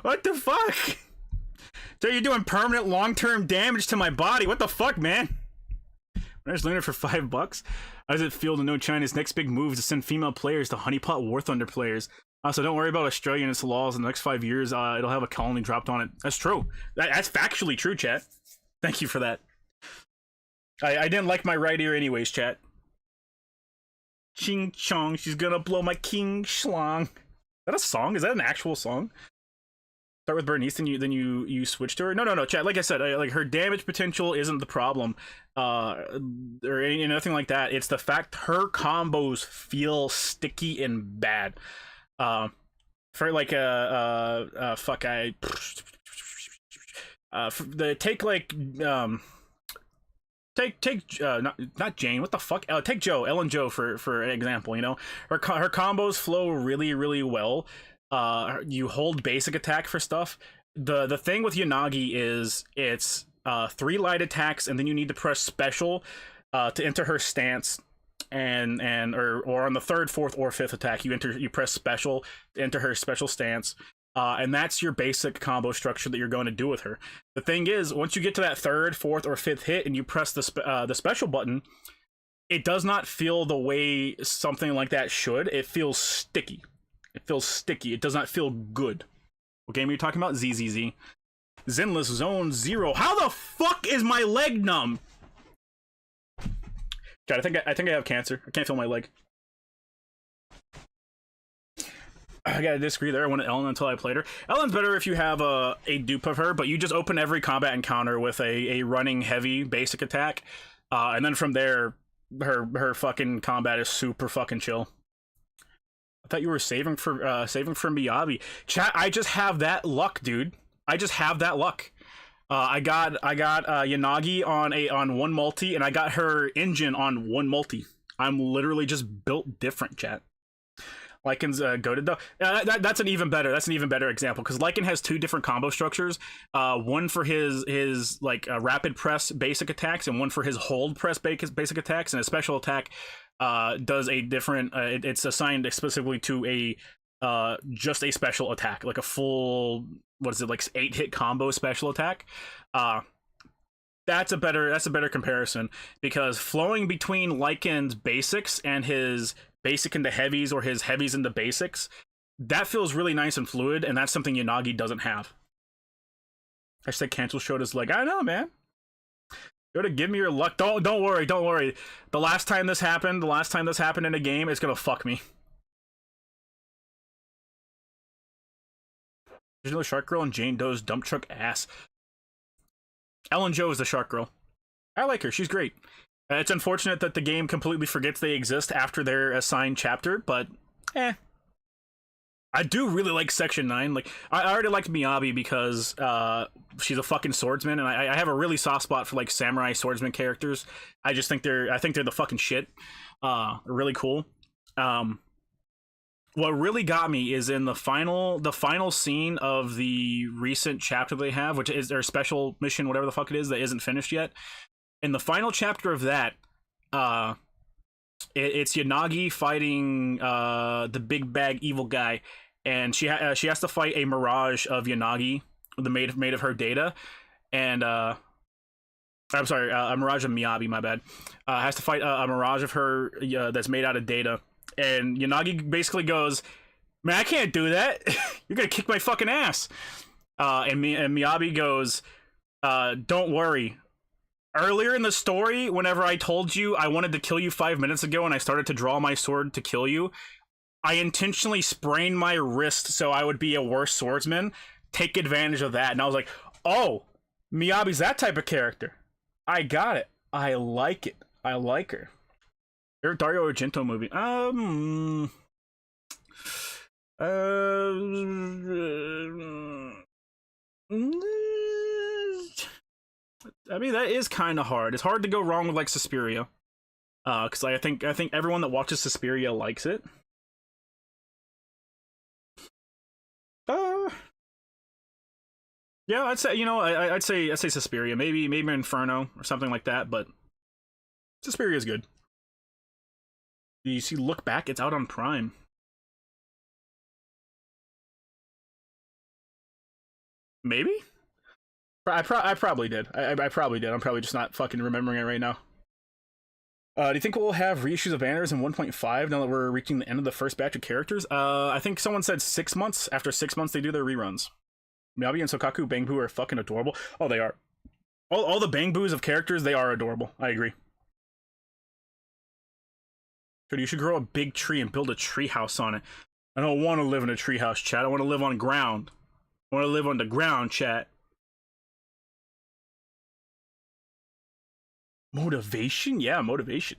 What the fuck? So you're doing permanent long-term damage to my body. What the fuck, man? When I just learned it for $5. How does it feel to know China's next big move is to send female players to Honeypot War Thunder players? So don't worry about Australia and its laws. In the next 5 years, it'll have a colony dropped on it. That's true. That's factually true, chat. Thank you for that. I didn't like my right ear anyways, chat. Ching chong, she's gonna blow my king schlong. Is that a song? Is that an actual song? Start with Bernice, then you switch to her. No, chat. Like I said, like her damage potential isn't the problem, or nothing like that. It's the fact her combos feel sticky and bad. For like fuck take like take not Jane. What the fuck? Take Joe, Ellen Joe for example. You know, her combos flow really well. You hold basic attack for stuff. The thing with Yanagi is it's 3 light attacks, and then you need to press special to enter her stance, or on the 3rd, 4th, or 5th attack you press special to enter her special stance. And that's your basic combo structure that you're going to do with her. The thing is, once you get to that 3rd, 4th, or 5th hit and you press the special button, it does not feel the way something like that should. It feels sticky. It feels sticky. It does not feel good. What game are you talking about? ZZZ. Zenless Zone 0. How the fuck is my leg numb? God, I think I have cancer. I can't feel my leg. I gotta disagree there. I wanted Ellen until I played her. Ellen's better if you have a dupe of her, but you just open every combat encounter with a running heavy basic attack, and then from there, her fucking combat is super fucking chill. I thought you were saving for Miyabi. Chat, I just have that luck, dude. I just have that luck. I got Yanagi on 1 multi, and I got her engine on 1 multi. I'm literally just built different, chat. Lycan's goated though. That's an even better example, because Lycan has 2 different combo structures. One for his like rapid press basic attacks, and one for his hold press basic attacks, and a special attack does a different. It's assigned specifically to a just a special attack, like a full, what is it, like 8-hit combo special attack. That's a better comparison, because flowing between Lycan's basics and his basic into heavies, or his heavies into basics, that feels really nice and fluid, and that's something Yanagi doesn't have. Hashtag cancel showed his leg. I know, man. Go to give me your luck. Don't worry. The last time this happened in a game, it's gonna fuck me. There's another Shark Girl and Jane Doe's dump truck ass. Ellen Joe is the Shark Girl. I like her. She's great. It's unfortunate that the game completely forgets they exist after their assigned chapter, but I do really like Section 9. Like, I already liked Miyabi because she's a fucking swordsman, and I have a really soft spot for like samurai swordsman characters. I think they're the fucking shit. They're really cool. What really got me is in the final scene of the recent chapter they have, which is their special mission, whatever the fuck it is, that isn't finished yet. In the final chapter of that, it's Yanagi fighting the big bag evil guy, and she has to fight a mirage of Yanagi, made of her data, and I'm sorry, a mirage of Miyabi, my bad. Has to fight a mirage of her that's made out of data, and Yanagi basically goes, "Man, I can't do that. You're gonna kick my fucking ass." And Miyabi goes, "Don't worry. Earlier in the story, whenever I told you I wanted to kill you 5 minutes ago, and I started to draw my sword to kill you, I intentionally sprained my wrist so I would be a worse swordsman. Take advantage of that." And I was like, "Oh, Miyabi's that type of character. I got it. I like it. I like her." Favorite Dario Argento movie? I mean, that is kind of hard. It's hard to go wrong with like Suspiria, because I think everyone that watches Suspiria likes it. Yeah, I'd say, I'd say Suspiria, maybe Inferno or something like that, but Suspiria is good. You see, Look Back, it's out on Prime. Maybe? I probably did. I probably did. I'm probably just not fucking remembering it right now. Do you think we'll have reissues of banners in 1.5 now that we're reaching the end of the first batch of characters? I think someone said 6 months. After 6 months, they do their reruns. Miyabi and Sokaku Bangbu are fucking adorable. Oh, they are. All the Bangbus of characters, they are adorable. I agree. You should grow a big tree and build a tree house on it. I don't want to live in a tree house, chat. I want to live on ground. I want to live on the ground, chat. Motivation? Yeah, motivation.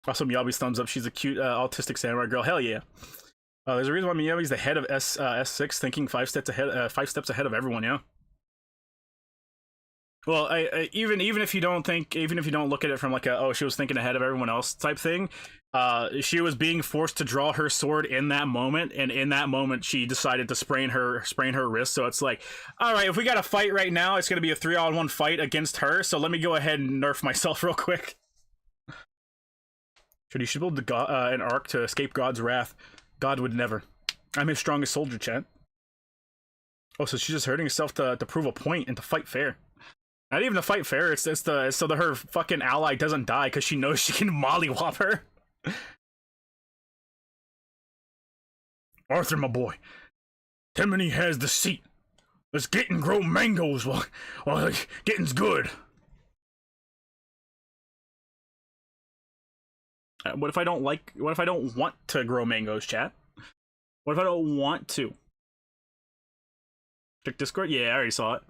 Also, Miyabi's thumbs up. She's a cute autistic samurai girl. Hell yeah. There's a reason why Miyabi's the head of S6, thinking 5 steps ahead of everyone. Yeah. Well, even if you don't look at it from like she was thinking ahead of everyone else type thing, she was being forced to draw her sword in that moment, and in that moment she decided to sprain her wrist. So it's like, all right, if we got a fight right now, it's gonna be a 3-on-1 fight against her. So let me go ahead and nerf myself real quick. You should build an arc to escape God's wrath. God would never. I'm his strongest soldier, chat. Oh, so she's just hurting herself to prove a point and to fight fair. Not even to fight fair, it's so that her fucking ally doesn't die because she knows she can mollywop her. Arthur, my boy. Timony has the seat. Let's get and grow mangoes while getting's good. What if I don't want to grow mangoes, chat? What if I don't want to? Check Discord? Yeah, I already saw it.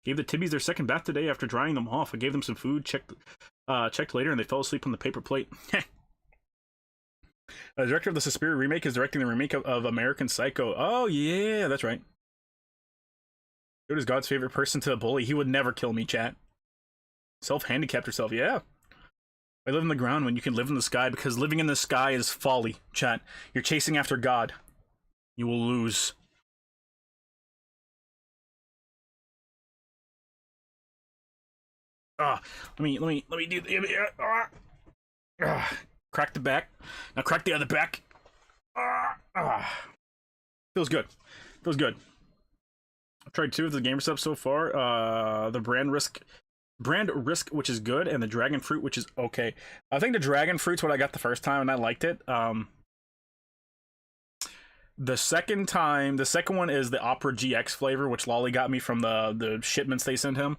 Gave the Tibbies their second bath today after drying them off. I gave them some food, checked later, and they fell asleep on the paper plate. The director of the Suspiria remake is directing the remake of American Psycho. Oh, yeah, that's right. Dude is God's favorite person to bully. He would never kill me, chat. Self-handicapped herself, yeah. I live in the ground when you can live in the sky, because living in the sky is folly, chat. You're chasing after God. You will lose. Let me do crack the back. Now crack the other back. Feels good. Feels good. I've tried 2 of the gamer subs so far. The brand risk, which is good, and the dragon fruit, which is okay. I think the dragon fruit's what I got the first time, and I liked it. The second one is the Opera GX flavor, which Lolly got me from the shipments they sent him.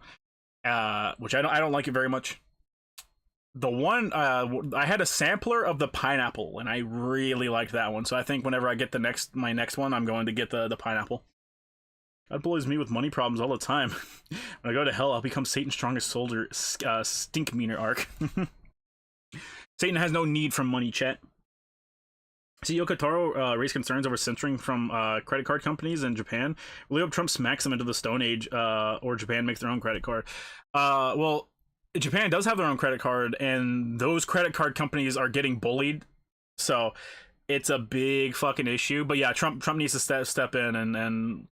Which I don't like it very much. The one I had a sampler of the pineapple, and I really liked that one. So I think whenever I get my next one, I'm going to get the pineapple. God bullies me with money problems all the time. When I go to hell, I'll become Satan's strongest soldier. Stink meaner arc. Satan has no need for money, chat. CEO Kotaro raised concerns over censoring from credit card companies in Japan. Really hope Trump smacks them into the Stone Age, or Japan makes their own credit card. Well, Japan does have their own credit card, and those credit card companies are getting bullied. So it's a big fucking issue. But yeah, Trump needs to step in and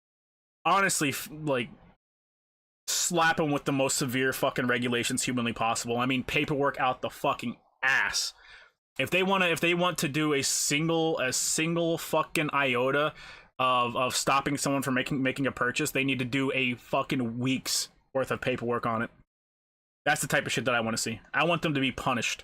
honestly, like, slap him with the most severe fucking regulations humanly possible. I mean, paperwork out the fucking ass. If they want to do a single fucking iota of stopping someone from making a purchase, they need to do a fucking week's worth of paperwork on it. That's the type of shit that I want to see. I want them to be punished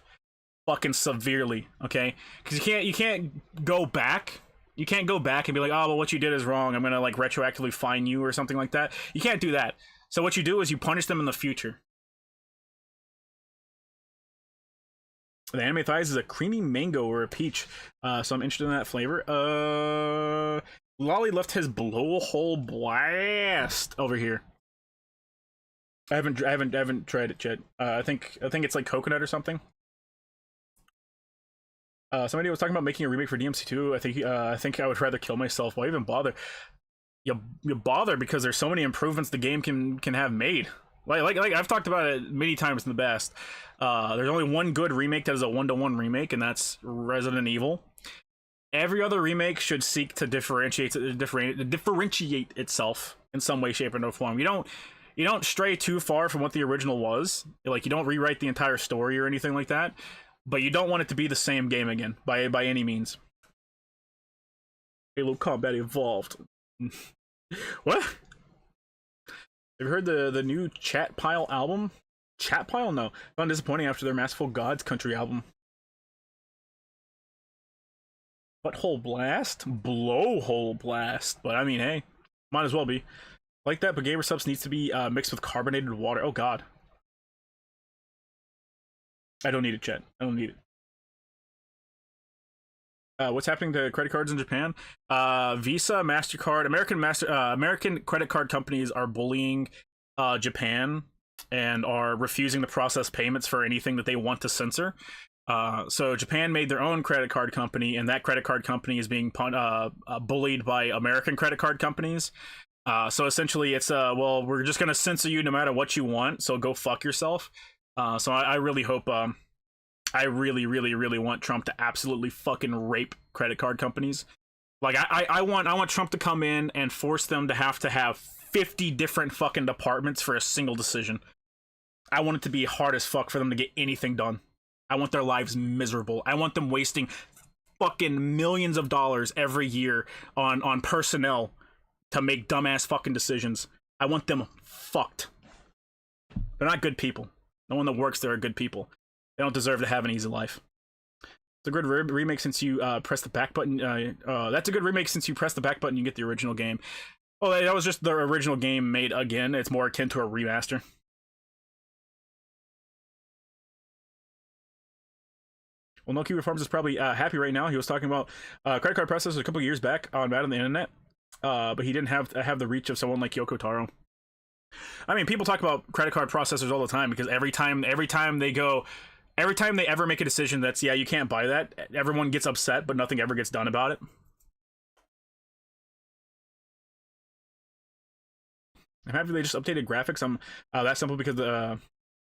fucking severely, okay? Because you can't go back You can't go back and be like, oh, well, what you did is wrong. I'm gonna like retroactively fine you or something like that. You can't do that. So what you do is you punish them in the future. The anime thighs is a creamy mango or a peach, so I'm interested in that flavor. Lolly left his blowhole blast over here. I haven't tried it yet. I think it's like coconut or something. Somebody was talking about making a remake for DMC2. I think I would rather kill myself. Why even bother? You bother because there's so many improvements the game can have made. Like I've talked about it many times in the past. There's only one good remake that is a 1-to-1 remake, and that's Resident Evil. Every other remake should seek to differentiate itself in some way, shape, or no form. You don't stray too far from what the original was. Like, you don't rewrite the entire story or anything like that, but you don't want it to be the same game again by any means. Halo Combat Evolved. What? Have you heard the new Chat Pile album? Chat Pile? No. Found disappointing after their Masterful Gods Country album. Butthole Blast? Blowhole Blast. But I mean, hey, might as well be. Like that, but gamer subs needs to be mixed with carbonated water. Oh god. I don't need it, chat. I don't need it. What's happening to credit cards in Japan? Visa, MasterCard, American credit card companies are bullying Japan and are refusing to process payments for anything that they want to censor. So Japan made their own credit card company, and that credit card company is being bullied by American credit card companies. So essentially it's well, we're just gonna censor you no matter what you want, so go fuck yourself. So I really hope I really want Trump to absolutely fucking rape credit card companies. Like I want Trump to come in and force them to have 50 different fucking departments for a single decision. I want it to be hard as fuck for them to get anything done. I want their lives miserable. I want them wasting fucking millions of dollars every year on personnel to make dumbass fucking decisions. I want them fucked. They're not good people. No one that works there are good people. They don't deserve to have an easy life. It's a good remake since you press the back button. That's a good remake since you press the back button, you get the original game. Oh, that was just the original game made again. It's more akin to a remaster. Well, No Keeper Farms is probably happy right now. He was talking about credit card processors a couple of years back on Bad on the Internet, but he didn't have the reach of someone like Yoko Taro. I mean, people talk about credit card processors all the time because every time they ever make a decision that's, yeah, you can't buy that, everyone gets upset, but nothing ever gets done about it. I'm happy they just updated graphics. I'm that simple because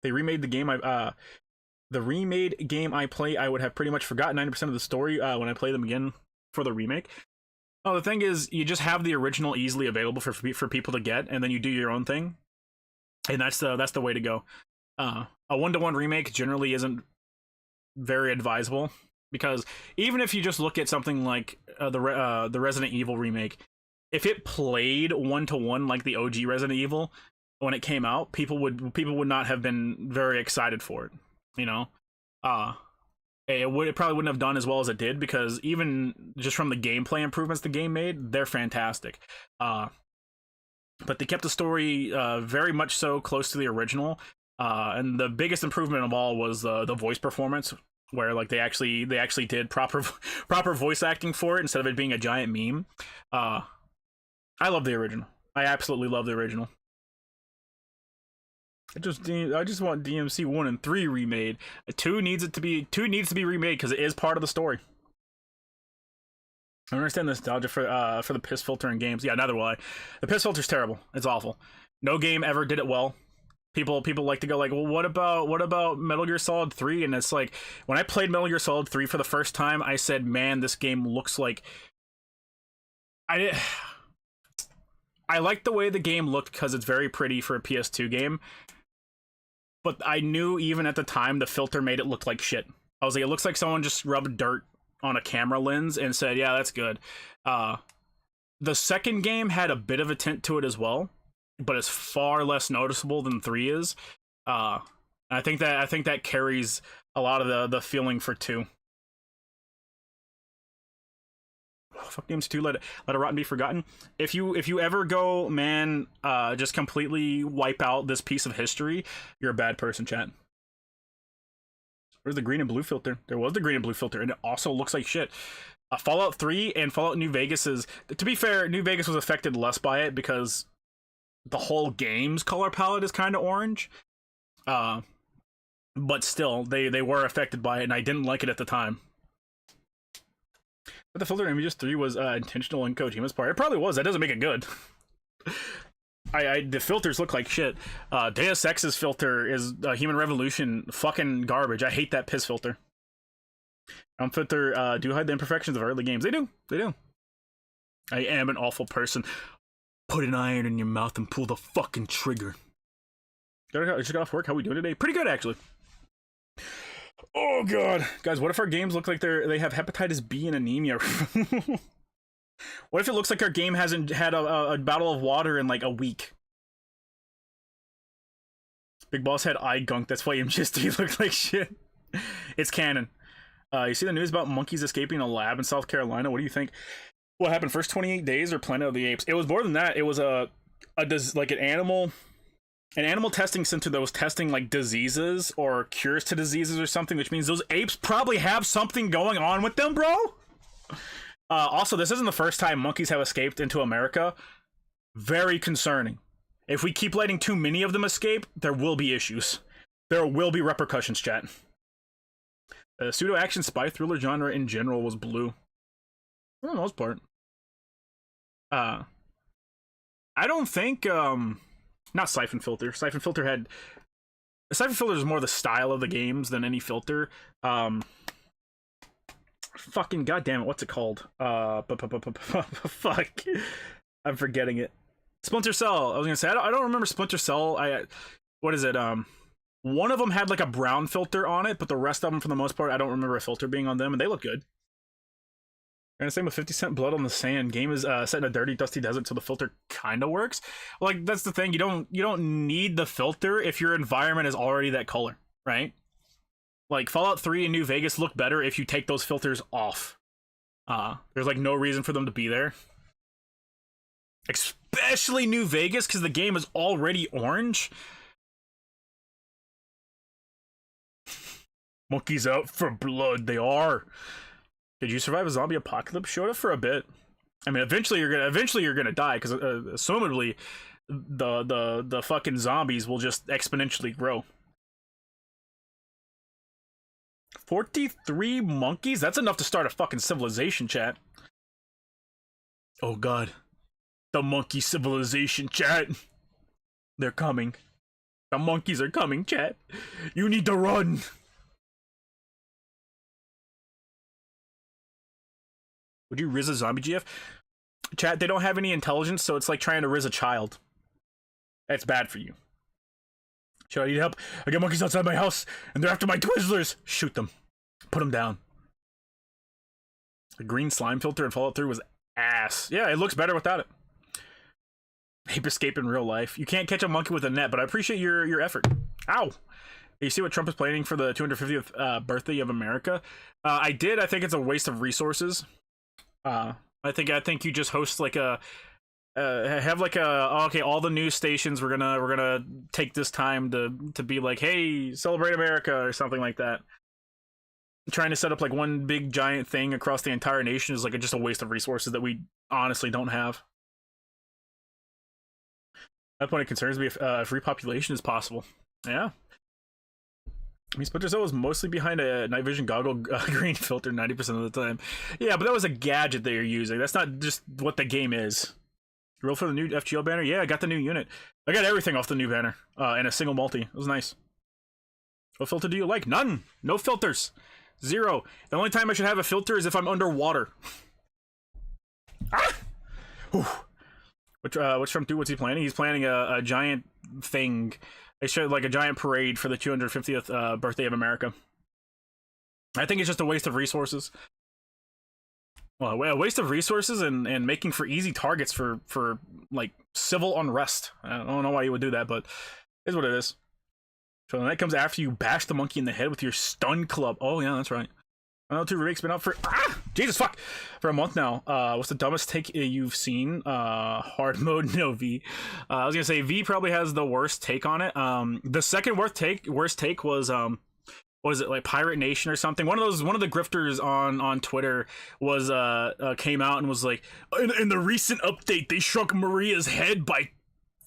they remade the game. The remade game I play, I would have pretty much forgotten 90% of the story when I play them again for the remake. Oh, the thing is, you just have the original easily available for people to get, and then you do your own thing, and that's the way to go. A 1-to-1 remake generally isn't very advisable because even if you just look at something like the Resident Evil remake, if it played 1-to-1 like the OG Resident Evil when it came out, people would not have been very excited for it. You know, it probably wouldn't have done as well as it did because even just from the gameplay improvements the game made, they're fantastic. But they kept the story very much so close to the original. And the biggest improvement of all was the voice performance, where like they actually did proper voice acting for it instead of it being a giant meme. I love the original. I absolutely love the original. I just want DMC 1 and 3 remade. 2 needs to be remade because it is part of the story. I understand the nostalgia for the piss filter in games. Yeah, neither will I. The piss filter's terrible. It's awful. No game ever did it well. People like to go like, well, what about Metal Gear Solid 3? And it's like, when I played Metal Gear Solid 3 for the first time, I said, man, this game looks like... I like the way the game looked because it's very pretty for a PS2 game. But I knew even at the time the filter made it look like shit. I was like, it looks like someone just rubbed dirt on a camera lens and said, yeah, that's good. The second game had a bit of a tint to it as well, but it's far less noticeable than 3 is. I think that carries a lot of the feeling for 2. Fuck Games 2, let it rot and be forgotten. If you ever go, man, just completely wipe out this piece of history, you're a bad person, chat. Where's the green and blue filter? There was the green and blue filter, and it also looks like shit. Fallout 3 and Fallout New Vegas is... To be fair, New Vegas was affected less by it because the whole game's color palette is kind of orange. But still, they were affected by it, and I didn't like it at the time. But the filter in Images 3 was intentional on Kojima's part. It probably was. That doesn't make it good. The filters look like shit. Deus Ex's filter is Human Revolution fucking garbage. I hate that piss filter. Filter do hide the imperfections of early games. They do. They do. I am an awful person. Put an iron in your mouth and pull the fucking trigger. Just got off work. How we doing today? Pretty good, actually. Oh god, guys, what if our games look like they have hepatitis B and anemia? What if it looks like our game hasn't had a bottle of water in like a week? Big Boss had eye gunk. That's why MGS3 looked like shit. It's canon. You see the news about monkeys escaping a lab in South Carolina? What do you think? What happened? First 28 days or Planet of the Apes? It was more than that. It was like an animal testing center that was testing like diseases or cures to diseases or something, which means those apes probably have something going on with them, bro. Also, this isn't the first time monkeys have escaped into America. Very concerning. If we keep letting too many of them escape, there will be issues. There will be repercussions, chat. The pseudo-action spy thriller genre in general was blue. For the most part. I don't think, not Siphon Filter. Siphon Filter is more the style of the games than any filter. Fucking goddamn it, what's it called? Fuck. I'm forgetting it. Splinter Cell. I was gonna say, I don't remember Splinter Cell. What is it? One of them had like a brown filter on it, but the rest of them, for the most part, I don't remember a filter being on them, and they look good. And same with 50 Cent Blood on the Sand. Game is set in a dirty, dusty desert, so the filter kind of works. Like, that's the thing. You don't need the filter if your environment is already that color, right? Like, Fallout 3 and New Vegas look better if you take those filters off. There's, like, no reason for them to be there. Especially New Vegas, because the game is already orange. Monkeys out for blood, they are. Did you survive a zombie apocalypse? Showed up for a bit. I mean, eventually you're gonna die, because assumably the fucking zombies will just exponentially grow. 43 monkeys? That's enough to start a fucking civilization, chat. Oh god. The monkey civilization, chat. They're coming. The monkeys are coming, chat. You need to run. Would you riz a zombie, GF? Chat, they don't have any intelligence, so it's like trying to riz a child. That's bad for you. Should I need help? I got monkeys outside my house, and they're after my Twizzlers! Shoot them. Put them down. The green slime filter in Fallout 3 was ass. Yeah, it looks better without it. Ape escape in real life. You can't catch a monkey with a net, but I appreciate your effort. Ow! You see what Trump is planning for the 250th birthday of America? I did. I think it's a waste of resources. I think you just host like a have like a okay, all the news stations we're gonna take this time to be like, hey, celebrate America or something like that. Trying to set up like one big giant thing across the entire nation is like just a waste of resources that we honestly don't have. That point, it concerns me if repopulation is possible. Yeah. I mean, Splinter Cell was mostly behind a night vision goggle green filter 90% of the time. Yeah, but that was a gadget they were using. That's not just what the game is. You roll for the new FGL banner? Yeah, I got the new unit. I got everything off the new banner and a single multi. It was nice. What filter do you like? None. No filters. Zero. The only time I should have a filter is if I'm underwater. Ah! Whew. What's Trump do? What's he planning? He's planning a giant thing. They showed like a giant parade for the 250th birthday of America. I think it's just a waste of resources. Well, a waste of resources and making for easy targets for like civil unrest. I don't know why you would do that, but it's what it is. So the night comes after you bash the monkey in the head with your stun club. Oh yeah, that's right. I know 2 Remake's been out for Jesus fuck for a month now. What's the dumbest take you've seen? Hard mode, no V. I was gonna say V probably has the worst take on it. The second worst take was what is it, like Pirate Nation or something? One of the grifters on Twitter was came out and was like, in the recent update they shrunk Maria's head by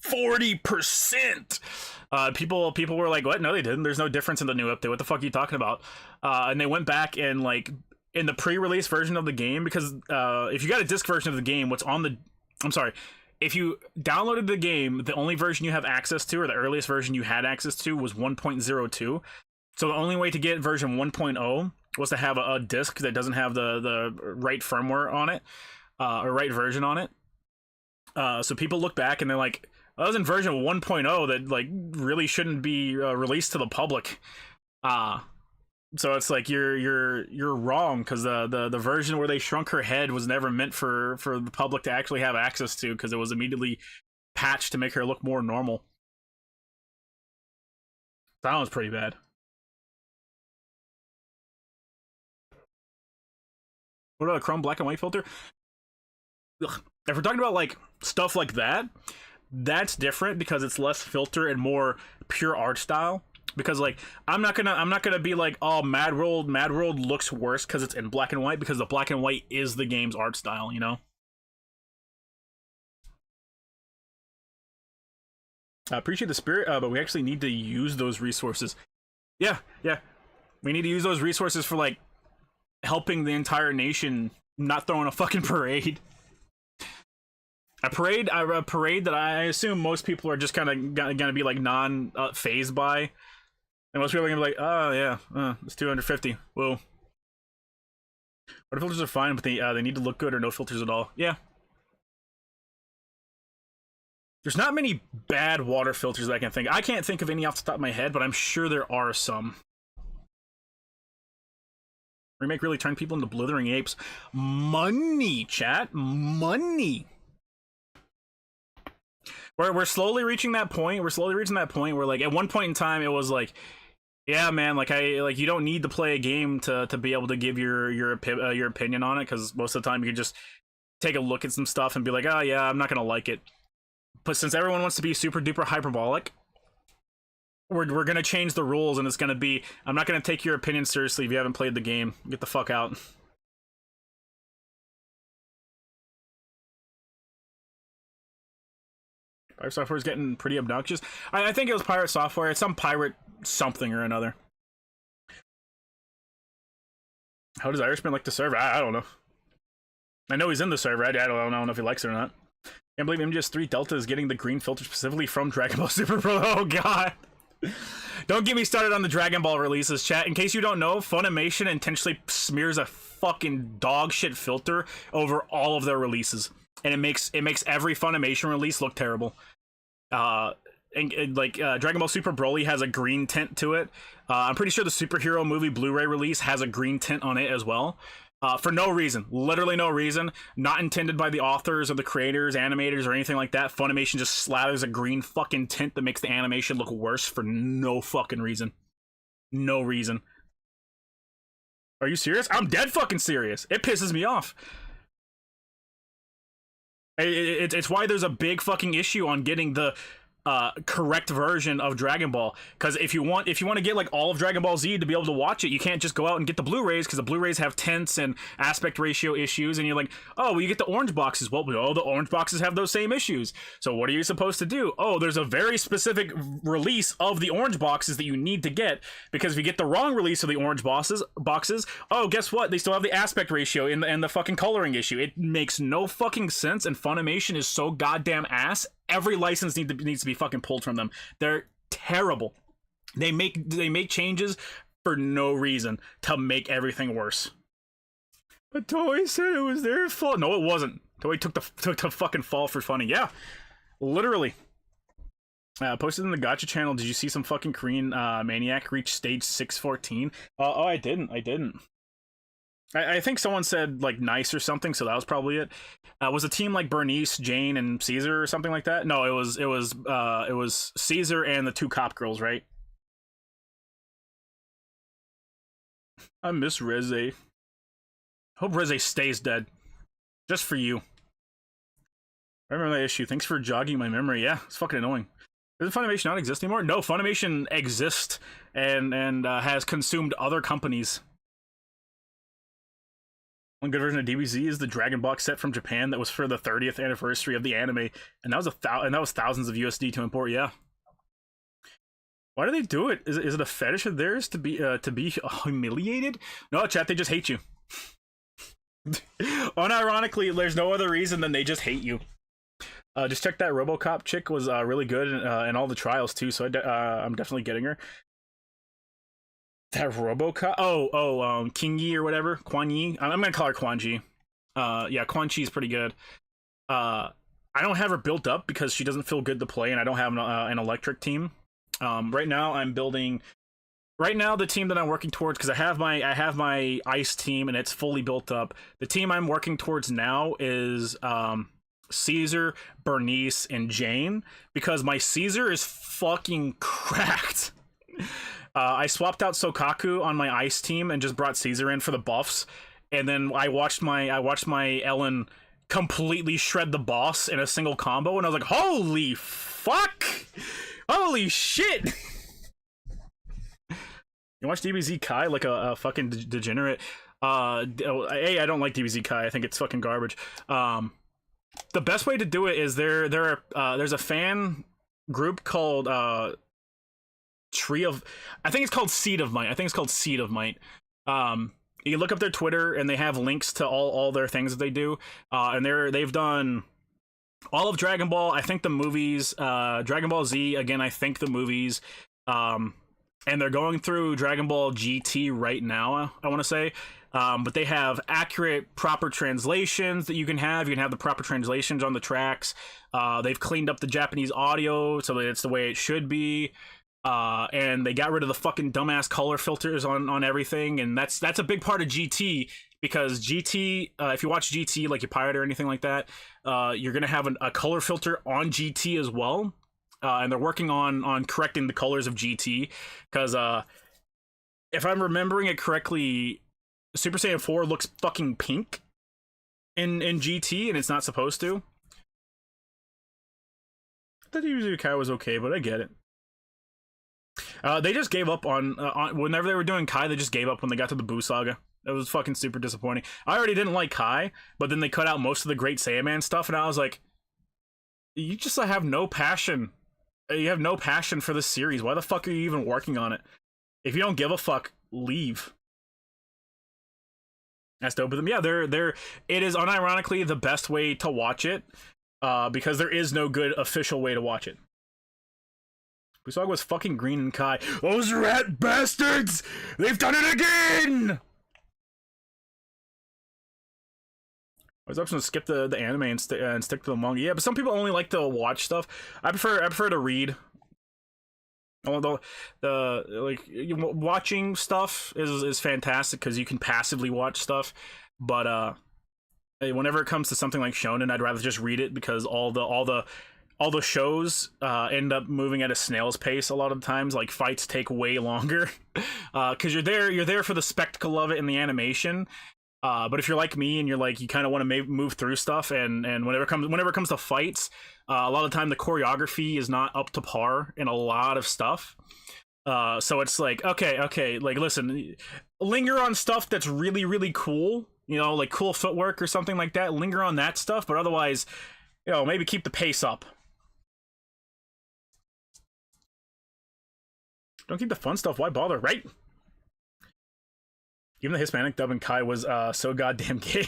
40%. People were like, what? No, they didn't. There's no difference in the new update. What the fuck are you talking about? And they went back and like in the pre-release version of the game, because if you got a disc version of the game, if you downloaded the game, the only version you have access to, or the earliest version you had access to, was 1.02. So the only way to get version 1.0 was to have a disc that doesn't have the right firmware on it, or right version on it. So people look back and they're like, that was in version 1.0 that like really shouldn't be released to the public. So it's like you're wrong, because the version where they shrunk her head was never meant for the public to actually have access to, because it was immediately patched to make her look more normal. That one's pretty bad. What about a Chrome black and white filter? Ugh. If we're talking about like stuff like that, that's different because it's less filter and more pure art style. Because like I'm not gonna be like, oh, Mad World looks worse because it's in black and white, because the black and white is the game's art style, you know. I appreciate the spirit, but we actually need to use those resources. Yeah, we need to use those resources for like helping the entire nation, not throwing a fucking parade. A parade that I assume most people are just kind of gonna be like non-phased by, and most people are gonna be like, oh yeah, it's 250. Whoa. Water filters are fine, but they need to look good, or no filters at all. Yeah. There's not many bad water filters that I can think. I can't think of any off the top of my head, but I'm sure there are some. Remake really turned people into blithering apes. Money, chat. Money. We're slowly reaching that point. We're slowly reaching that point where, like, at one point in time, it was like, yeah, man, like you don't need to play a game to be able to give your opinion on it, because most of the time you can just take a look at some stuff and be like, oh yeah, I'm not gonna like it. But since everyone wants to be super duper hyperbolic, we're gonna change the rules, and it's gonna be, I'm not gonna take your opinion seriously if you haven't played the game. Get the fuck out. Pirate software is getting pretty obnoxious. I think it was pirate software. It's some pirate something or another. How does Irishman like the server? I don't know. I know he's in the server. I don't know if he likes it or not. Can't believe MGS3 Delta is getting the green filter specifically from Dragon Ball Super Pro. Oh god. Don't get me started on the Dragon Ball releases, chat. In case you don't know, Funimation intentionally smears a fucking dog shit filter over all of their releases, and it makes every Funimation release look terrible. Dragon Ball Super Broly has a green tint to it. I'm pretty sure the superhero movie Blu-ray release has a green tint on it as well. For no reason, literally no reason, not intended by the authors or the creators, animators, or anything like that. Funimation just slathers a green fucking tint that makes the animation look worse for no fucking reason. No reason. Are you serious? I'm dead fucking serious. It pisses me off. It's why there's a big fucking issue on getting the correct version of Dragon Ball, because if you want to get like all of Dragon Ball Z to be able to watch it, you can't just go out and get the Blu-rays, because the Blu-rays have tints and aspect ratio issues, and you're like, oh, well, you get the orange boxes. Well, the orange boxes have those same issues, so what are you supposed to do? Oh, there's a very specific release of the orange boxes that you need to get, because if you get the wrong release of the orange boxes, oh, guess what, they still have the aspect ratio and the fucking coloring issue. It makes no fucking sense, and Funimation is so goddamn ass. Every license needs to be fucking pulled from them. They're terrible. They make changes for no reason to make everything worse. But Toei said it was their fault. No, it wasn't. Toei took the fucking fall for funny. Yeah, literally. Posted in the Gacha channel. Did you see some fucking Korean maniac reach stage 614? Oh, I didn't. I think someone said like nice or something, so that was probably it. Was a team like Bernice, Jane, and Caesar or something like that? No, it was Caesar and the two cop girls, right? I miss Reze. Hope Reze stays dead. Just for you. I remember that issue. Thanks for jogging my memory. Yeah, it's fucking annoying. Does Funimation not exist anymore? No, Funimation exists and has consumed other companies. One good version of DBZ is the Dragon box set from Japan that was for the 30th anniversary of the anime, and that was thousands of USD to import. Yeah. Why do they do it? Is it a fetish of theirs to be humiliated? No, chat. They just hate you. Unironically, there's no other reason than they just hate you. Just check that RoboCop chick was really good in all the trials too. So I'm definitely getting her. That RoboCop. King Yi or whatever, Quan Yi. I'm gonna call her Quan Ji. Yeah, Quan Chi's pretty good. I don't have her built up because she doesn't feel good to play, and I don't have an electric team. Right now I'm building. Right now, the team that I'm working towards, because I have my ice team and it's fully built up. The team I'm working towards now is Caesar, Bernice, and Jane, because my Caesar is fucking cracked. I swapped out Sokaku on my ice team and just brought Caesar in for the buffs, and then I watched my Ellen completely shred the boss in a single combo, and I was like, holy fuck, holy shit. You watch DBZ Kai like a fucking degenerate. I don't like DBZ Kai. I think it's fucking garbage. The best way to do it is there's a fan group called Tree of, I think it's called Seed of Might. You can look up their Twitter and they have links to all their things that they do. And they've done all of Dragon Ball. I think the movies. Dragon Ball Z again. I think the movies. And they're going through Dragon Ball GT right now, I want to say. But they have accurate, proper translations that you can have. You can have the proper translations on the tracks. They've cleaned up the Japanese audio so that it's the way it should be. And they got rid of the fucking dumbass color filters on everything. And that's a big part of GT, because GT, if you watch GT, like you pirate or anything like that, you're going to have a color filter on GT as well. And they're working on correcting the colors of GT, because if I'm remembering it correctly, Super Saiyan 4 looks fucking pink in GT, and it's not supposed to. I thought Yuzu Kai was okay, but I get it. They just gave up on whenever they were doing Kai, they just gave up when they got to the Buu Saga. That was fucking super disappointing. I already didn't like Kai, but then they cut out most of the Great Saiyaman stuff, and I was like, you just have no passion. You have no passion for this series. Why the fuck are you even working on it? If you don't give a fuck, leave. That's dope with them. Yeah, it is unironically the best way to watch it, because there is no good official way to watch it. Busog was fucking green and Kai. Those rat bastards! They've done it again! I was option to skip the anime and stick to the manga. Yeah, but some people only like to watch stuff. I prefer to read. Although watching stuff is fantastic because you can passively watch stuff, but whenever it comes to something like shonen, I'd rather just read it, because all the shows end up moving at a snail's pace a lot of the times. Like, fights take way longer because you're there for the spectacle of it and the animation. But if you're like me and you're like, you kind of want to move through stuff, and whenever it comes to fights, a lot of the time the choreography is not up to par in a lot of stuff. So it's like, okay, like, listen, linger on stuff that's really, really cool, like cool footwork or something like that. Linger on that stuff, but otherwise, maybe keep the pace up. Don't keep the fun stuff. Why bother, right? Even the Hispanic dub in Kai was so goddamn gay.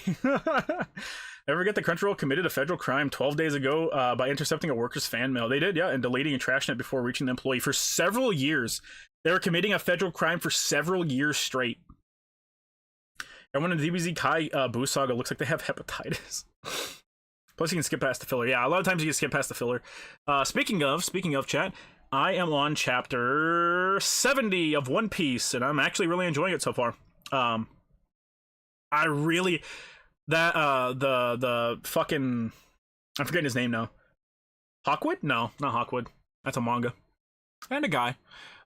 Ever get the Crunchyroll committed a federal crime 12 days ago by intercepting a worker's fan mail? They did, yeah, and deleting and trashing it before reaching the employee for several years. They were committing a federal crime for several years straight. Everyone in the DBZ Kai Buu Saga looks like they have hepatitis. Plus, you can skip past the filler. Yeah, a lot of times you can skip past the filler. Speaking of chat, I am on chapter 70 of One Piece, and I'm actually really enjoying it so far. I really, the fucking, I'm forgetting his name now. Hawkwood? No, not Hawkwood. That's a manga. And a guy.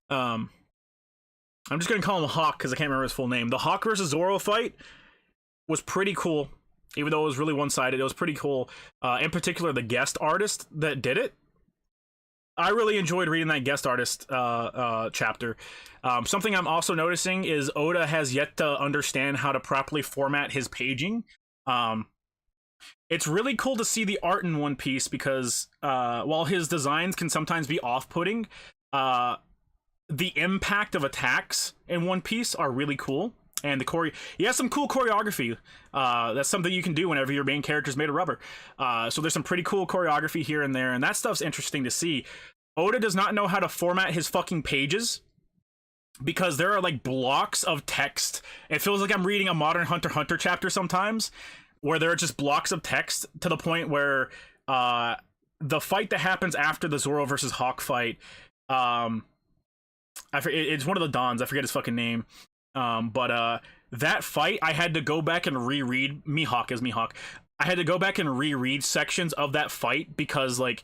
I'm just gonna call him Hawk because I can't remember his full name. The Hawk versus Zoro fight was pretty cool, even though it was really one-sided. It was pretty cool. In particular, the guest artist that did it. I really enjoyed reading that guest artist chapter. Something I'm also noticing is Oda has yet to understand how to properly format his paging. It's really cool to see the art in One Piece because while his designs can sometimes be off-putting, the impact of attacks in One Piece are really cool. And he has some cool choreography. That's something you can do whenever your main character's made of rubber. So there's some pretty cool choreography here and there, and that stuff's interesting to see. Oda does not know how to format his fucking pages because there are like blocks of text. It feels like I'm reading a modern Hunter x Hunter chapter sometimes, where there are just blocks of text to the point where the fight that happens after the Zoro versus Hawk fight, it's one of the Dons. I forget his fucking name. But that fight, I had to go back and reread. Mihawk is Mihawk. I had to go back and reread sections of that fight because, like,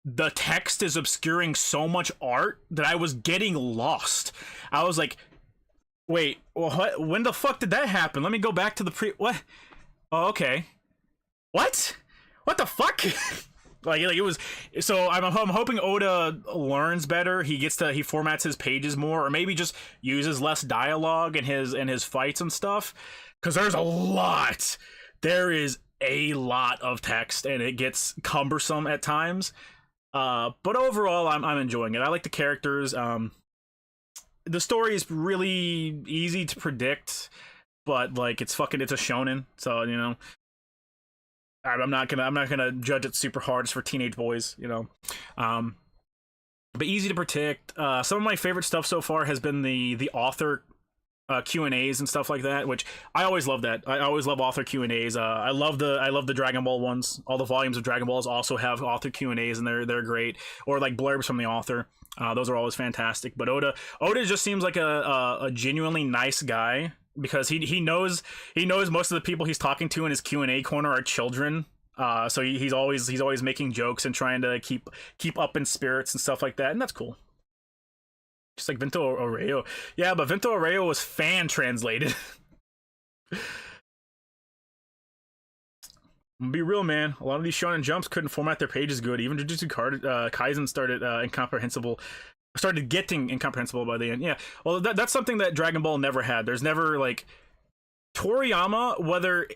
the text is obscuring so much art that I was getting lost. I was like, wait, what? When the fuck did that happen? Let me go back to the what? Oh, okay. What? What the fuck? Like it was. So I'm hoping Oda learns better. He formats his pages more, or maybe just uses less dialogue in his fights and stuff. Because there's a lot. There is a lot of text, and it gets cumbersome at times. But overall, I'm enjoying it. I like the characters. The story is really easy to predict, but like it's a shonen, so you know. I'm not gonna judge it super hard. It's for teenage boys, you know. But easy to predict. Some of my favorite stuff so far has been the author Q&As and stuff like that, which I always love that. I always love author Q&As. I love the Dragon Ball ones. All the volumes of Dragon Balls also have author Q&As, and they're great. Or like blurbs from the author. Those are always fantastic. But Oda just seems like a genuinely nice guy, because he knows most of the people he's talking to in his Q&A corner are children. So he's always making jokes and trying to keep up in spirits and stuff like that, and that's cool. Just like Vento Oreo. Yeah, but Vento Oreo was fan translated. I'm gonna be real, man. A lot of these Shonen Jumps couldn't format their pages good. Even Jujutsu Kaisen started getting incomprehensible by the end. Yeah, well, that's something that Dragon Ball never had. There's never, like, Toriyama, whether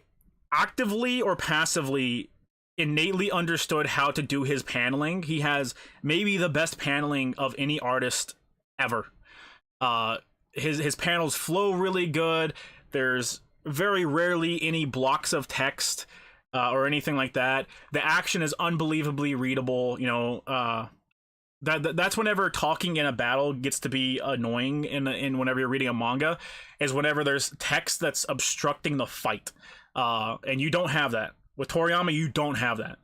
actively or passively, innately understood how to do his paneling. He has maybe the best paneling of any artist ever. His panels flow really good. There's very rarely any blocks of text or anything like that. The action is unbelievably readable. You know, that's whenever talking in a battle gets to be annoying in whenever you're reading a manga, is whenever there's text that's obstructing the fight. And you don't have that. With Toriyama, you don't have that.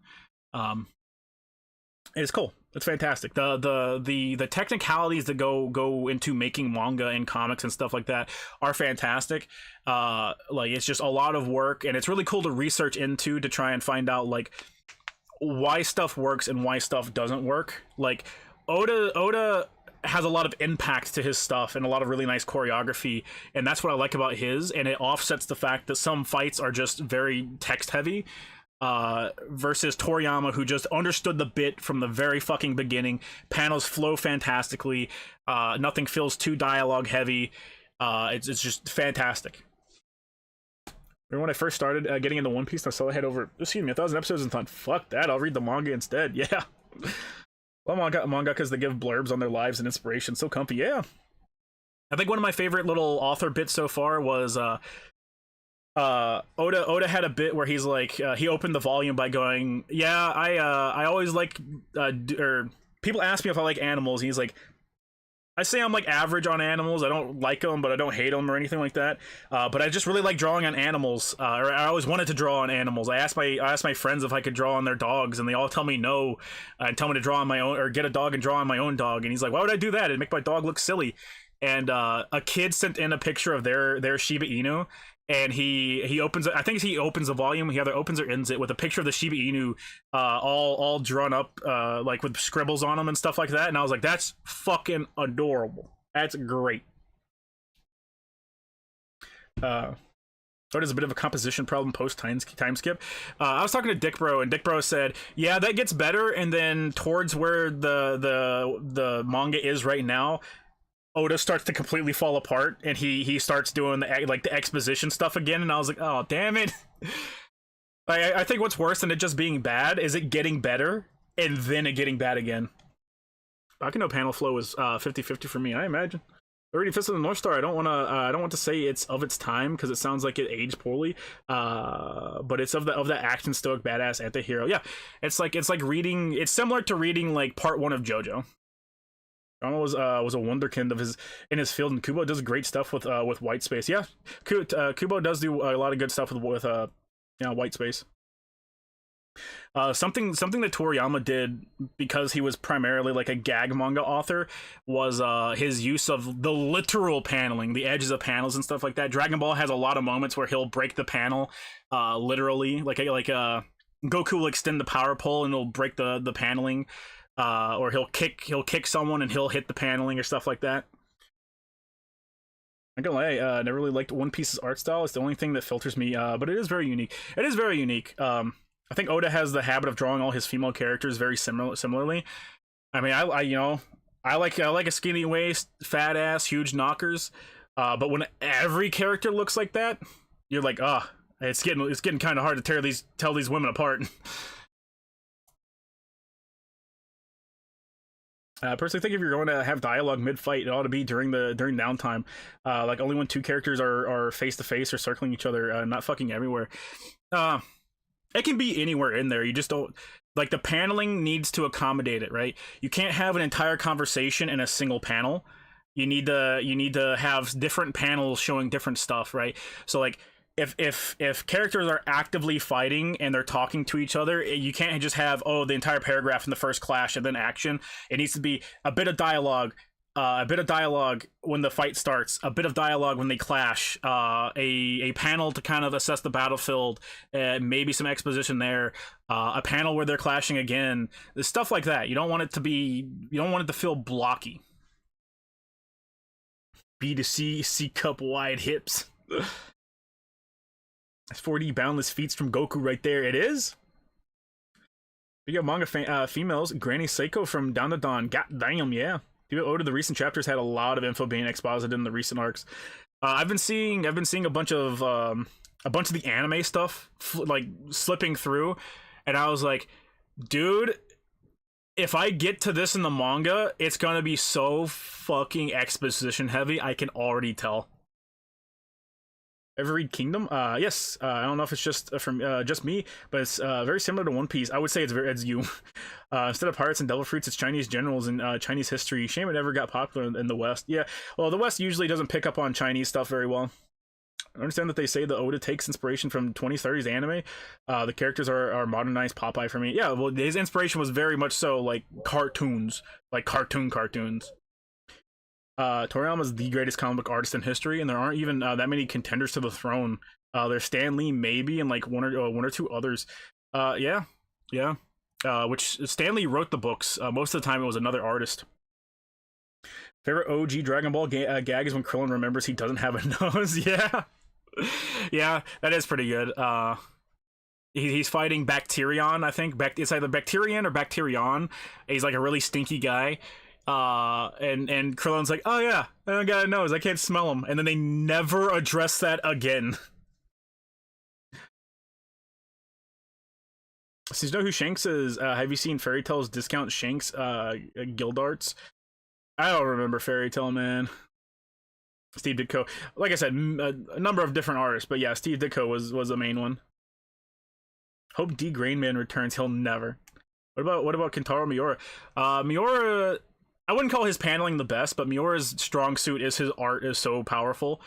It's cool. It's fantastic. The technicalities that go into making manga and comics and stuff like that are fantastic. Like, it's just a lot of work, and it's really cool to research into to try and find out, like, why stuff works and why stuff doesn't work. Like, Oda has a lot of impact to his stuff and a lot of really nice choreography, and that's what I like about his, and it offsets the fact that some fights are just very text heavy. Versus Toriyama, who just understood the bit from the very fucking beginning. Panels flow fantastically. Nothing feels too dialogue heavy. It's just fantastic. Remember when I first started getting into One Piece, I saw I had over 1,000 episodes and thought, fuck that, I'll read the manga instead. Yeah. Well, mangakas that give blurbs on their lives and inspiration. So comfy. Yeah. I think one of my favorite little author bits so far was Oda had a bit where he's like, he opened the volume by going, yeah, I always like, or people ask me if I like animals, and he's like, I say I'm like average on animals. I don't like them, but I don't hate them or anything like that. But I just really like drawing on animals. Or I always wanted to draw on animals. I asked my friends if I could draw on their dogs, and they all tell me no, and tell me to draw on my own, or get a dog and draw on my own dog. And he's like, why would I do that? It'd make my dog look silly. And a kid sent in a picture of their Shiba Inu. And he opens it. I think he opens the volume. He either opens or ends it with a picture of the Shiba Inu, all drawn up, like with scribbles on them and stuff like that. And I was like, that's fucking adorable. That's great. So it is a bit of a composition problem post time skip. I was talking to Dick Bro, and Dick Bro said, "Yeah, that gets better, and then towards where the manga is right now, Oda starts to completely fall apart, and he starts doing the exposition stuff again." And I was like, "Oh, damn it!" I think what's worse than it just being bad is it getting better and then it getting bad again. Akino panel flow is 50-50 for me, I imagine. Already Fist of the North Star. I don't want to say it's of its time because it sounds like it aged poorly. But it's of the action stoic badass anti-hero. Yeah, it's like reading. It's similar to reading like part 1 of JoJo. Rama was a wonderkind in his field, and Kubo does great stuff with white space. Yeah, Kubo does do a lot of good stuff with white space. Something that Toriyama did, because he was primarily like a gag manga author, was his use of the literal paneling, the edges of panels and stuff like that. Dragon Ball has a lot of moments where he'll break the panel literally, like Goku will extend the power pole and he'll break the paneling, or he'll kick someone and he'll hit the paneling or stuff like that. I'm gonna lie, I never really liked One Piece's art style. It's the only thing that filters me, but it is very unique. It is very unique. I think Oda has the habit of drawing all his female characters very similarly. I mean, I like a skinny waist, fat ass, huge knockers. But when every character looks like that, you're like, it's getting kind of hard to tell these women apart. Personally, think if you're going to have dialogue mid-fight, it ought to be during downtime. Like only when 2 characters are face to face or circling each other, not fucking everywhere. It can be anywhere in there. You just don't, like, the paneling needs to accommodate it, right? You can't have an entire conversation in a single panel. You need to have different panels showing different stuff, right? So like if characters are actively fighting and they're talking to each other, you can't just have the entire paragraph in the first clash and then action. It needs to be a bit of dialogue when the fight starts, a bit of dialogue when they clash, a panel to kind of assess the battlefield, maybe some exposition there, a panel where they're clashing again, stuff like that. You don't want it to feel blocky. B2C C cup wide hips. That's 4D boundless feats from Goku right there. It is. We got manga females. Granny Seiko from Down to Dawn. God damn, yeah. Oda, the recent chapters had a lot of info being exposited in the recent arcs. I've been seeing a bunch of the anime stuff like slipping through, and I was like, dude, if I get to this in the manga, it's gonna be so fucking exposition heavy. I can already tell. Ever read Kingdom? Yes. I don't know if it's just from just me, but it's very similar to One Piece. I would say it's you. Instead of pirates and devil fruits, it's Chinese generals and Chinese history. Shame it never got popular in the West. Yeah, well, the West usually doesn't pick up on Chinese stuff very well. I understand that they say that Oda takes inspiration from 2030s anime. The characters are modernized Popeye for me. Yeah, well, his inspiration was very much so like cartoons, like cartoons. Toriyama is the greatest comic book artist in history, and there aren't even that many contenders to the throne. There's Stan Lee maybe, and like one or two others. Yeah. Which Stan Lee wrote the books. Most of the time, it was another artist. Favorite OG Dragon Ball gag is when Krillin remembers he doesn't have a nose. Yeah, that is pretty good. He's fighting Bacterion, I think. It's either Bacterian or Bacterion. He's like a really stinky guy. And Krillin's like, oh yeah, I don't got a nose, I can't smell him. And then they never address that again. So you know who Shanks is? Have you seen Fairy Tail's discount Shanks guild arts? I don't remember Fairy Tail, man. Steve Ditko. Like I said, a number of different artists, but yeah, Steve Ditko was the main one. Hope D Grainman returns. He'll never. What about Kentaro Miura? Miura, I wouldn't call his paneling the best, but Miura's strong suit is his art is so powerful.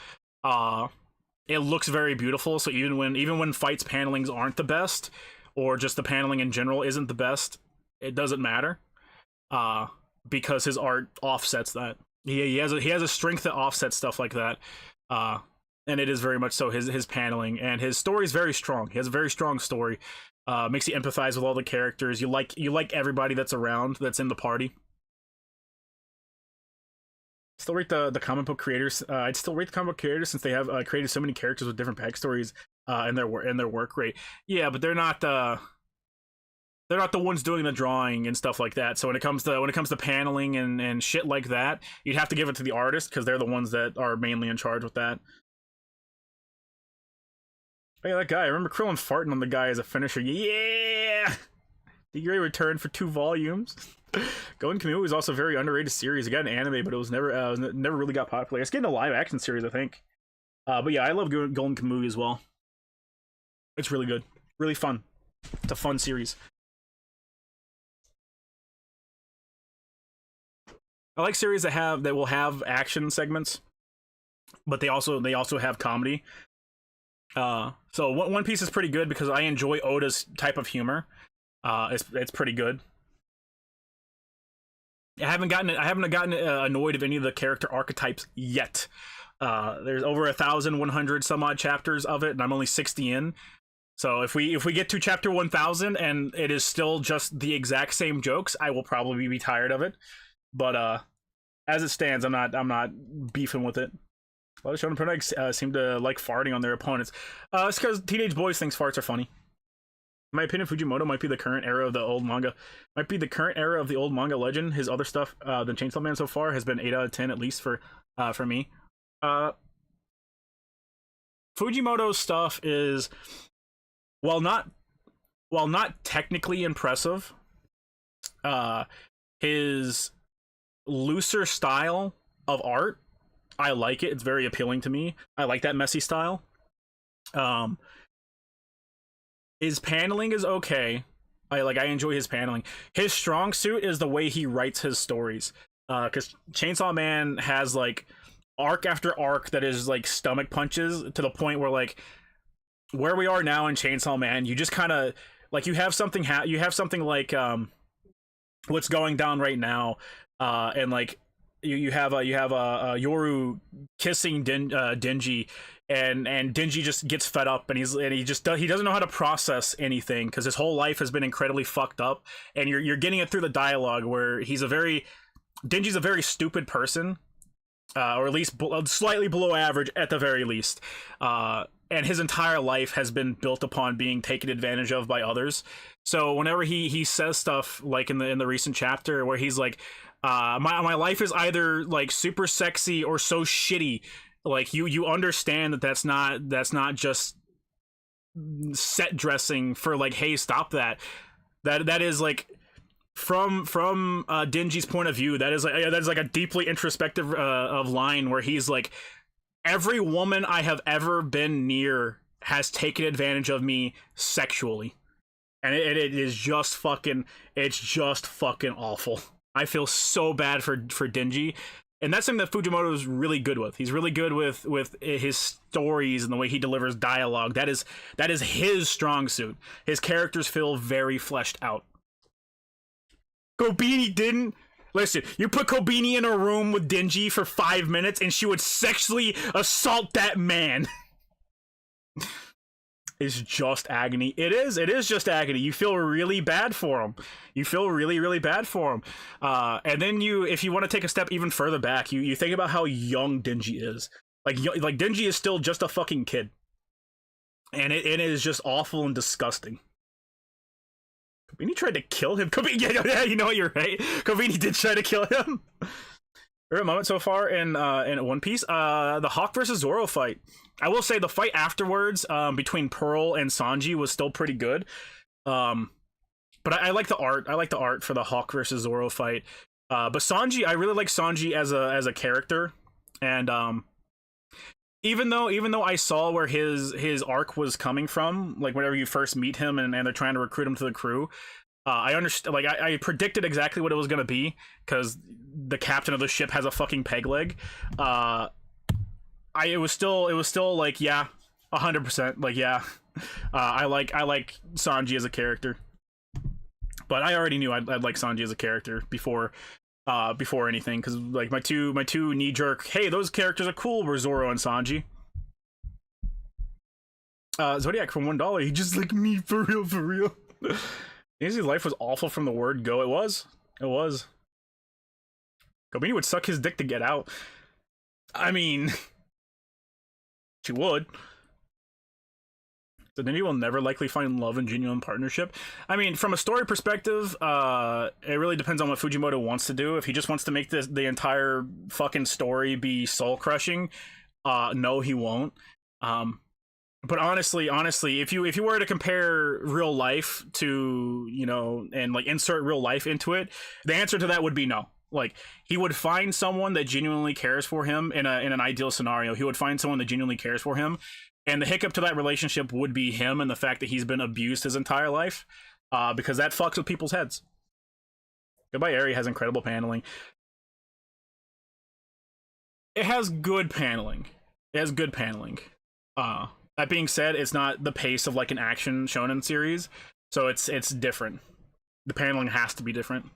It looks very beautiful. So even when fights panelings aren't the best, or just the paneling in general isn't the best, it doesn't matter. Because his art offsets that. He has a strength that offsets stuff like that. And it is very much so his paneling, and his story is very strong. He has a very strong story. Makes you empathize with all the characters. You like everybody that's around, that's in the party. Still rate the comic book creators. I'd still rate the comic book creators since they have created so many characters with different backstories in their work rate. Yeah, but they're not the ones doing the drawing and stuff like that. So when it comes to paneling and shit like that, you'd have to give it to the artist because they're the ones that are mainly in charge with that. Hey, that guy! I remember Krillin farting on the guy as a finisher. Yeah, the great return for 2 volumes. Golden Kamuy is also a very underrated series. It got an anime, but it was never really got popular. It's getting a live action series, I think. But yeah, I love Golden Kamuy as well. It's really good, really fun. It's a fun series. I like series that will have action segments, but they also have comedy. So One Piece is pretty good because I enjoy Oda's type of humor. It's pretty good. I haven't gotten annoyed of any of the character archetypes yet. There's over 1,100 some odd chapters of it, and I'm only 60 in. So if we get to chapter 1,000 and it is still just the exact same jokes, I will probably be tired of it. But as it stands, I'm not beefing with it. A lot of shonen products seem to like farting on their opponents. It's because teenage boys think farts are funny. In my opinion, Fujimoto might be the current era of the old manga. Might be the current era of the old manga legend. His other stuff than Chainsaw Man so far has been 8 out of 10 at least for me. Fujimoto's stuff is while not technically impressive, his looser style of art, I like it. It's very appealing to me. I like that messy style. His paneling is okay. I enjoy his paneling. His strong suit is the way he writes his stories. Because Chainsaw Man has like arc after arc that is like stomach punches to the point where like where we are now in Chainsaw Man, you just kind of like you have something like what's going down right now, and like you have a Yoru kissing Denji, and Denji just gets fed up, and he doesn't know how to process anything because his whole life has been incredibly fucked up, and you're getting it through the dialogue where Denji's a very stupid person, or at least slightly below average at the very least, and his entire life has been built upon being taken advantage of by others. So whenever he says stuff like in the recent chapter where he's like, my life is either like super sexy or so shitty, like you understand that's not just set dressing for like, hey, stop that is like from Denji's point of view, that is like a deeply introspective of line where he's like, every woman I have ever been near has taken advantage of me sexually, and it is just fucking awful. I feel so bad for Denji, and that's something that Fujimoto is really good with. He's really good with his stories and the way he delivers dialogue. That is his strong suit. His characters feel very fleshed out. Kobeni didn't. Listen, you put Kobeni in a room with Denji for 5 minutes and she would sexually assault that man. It's just agony. It is just agony. You feel really bad for him. You feel really, really bad for him. And then if you want to take a step even further back, you think about how young Denji is. Like Denji is still just a fucking kid. And it is just awful and disgusting. Kobeni tried to kill him. Yeah, you know what, you're right. Kobeni did try to kill him. Favorite moment so far in One Piece? The Hawk versus Zoro fight. I will say the fight afterwards between Pearl and Sanji was still pretty good. But I like the art. I like the art for the Hawk versus Zoro fight. But Sanji, I really like Sanji as a character. And even though I saw where his arc was coming from, like whenever you first meet him and they're trying to recruit him to the crew, I understand. Like I predicted exactly what it was gonna be because the captain of the ship has a fucking peg leg. It was still like, yeah, 100%. Like, yeah, I like Sanji as a character, but I already knew I'd like Sanji as a character before anything, because like my two knee jerk, hey, those characters are cool, were Zoro and Sanji. Zodiac from $1. He just like me for real. His life was awful from the word go. It was. Komini would suck his dick to get out. I mean, she would. So Denji will never likely find love and genuine partnership. I mean, from a story perspective, it really depends on what Fujimoto wants to do. If he just wants to make the entire fucking story be soul crushing, no, he won't. But honestly, if you were to compare real life to, you know, and like insert real life into it, the answer to that would be no. Like, he would find someone that genuinely cares for him in an ideal scenario. He would find someone that genuinely cares for him. And the hiccup to that relationship would be him and the fact that he's been abused his entire life, because that fucks with people's heads. Goodbye Eri has incredible paneling. It has good paneling. That being said, it's not the pace of like an action shonen series, so it's different. The paneling has to be different.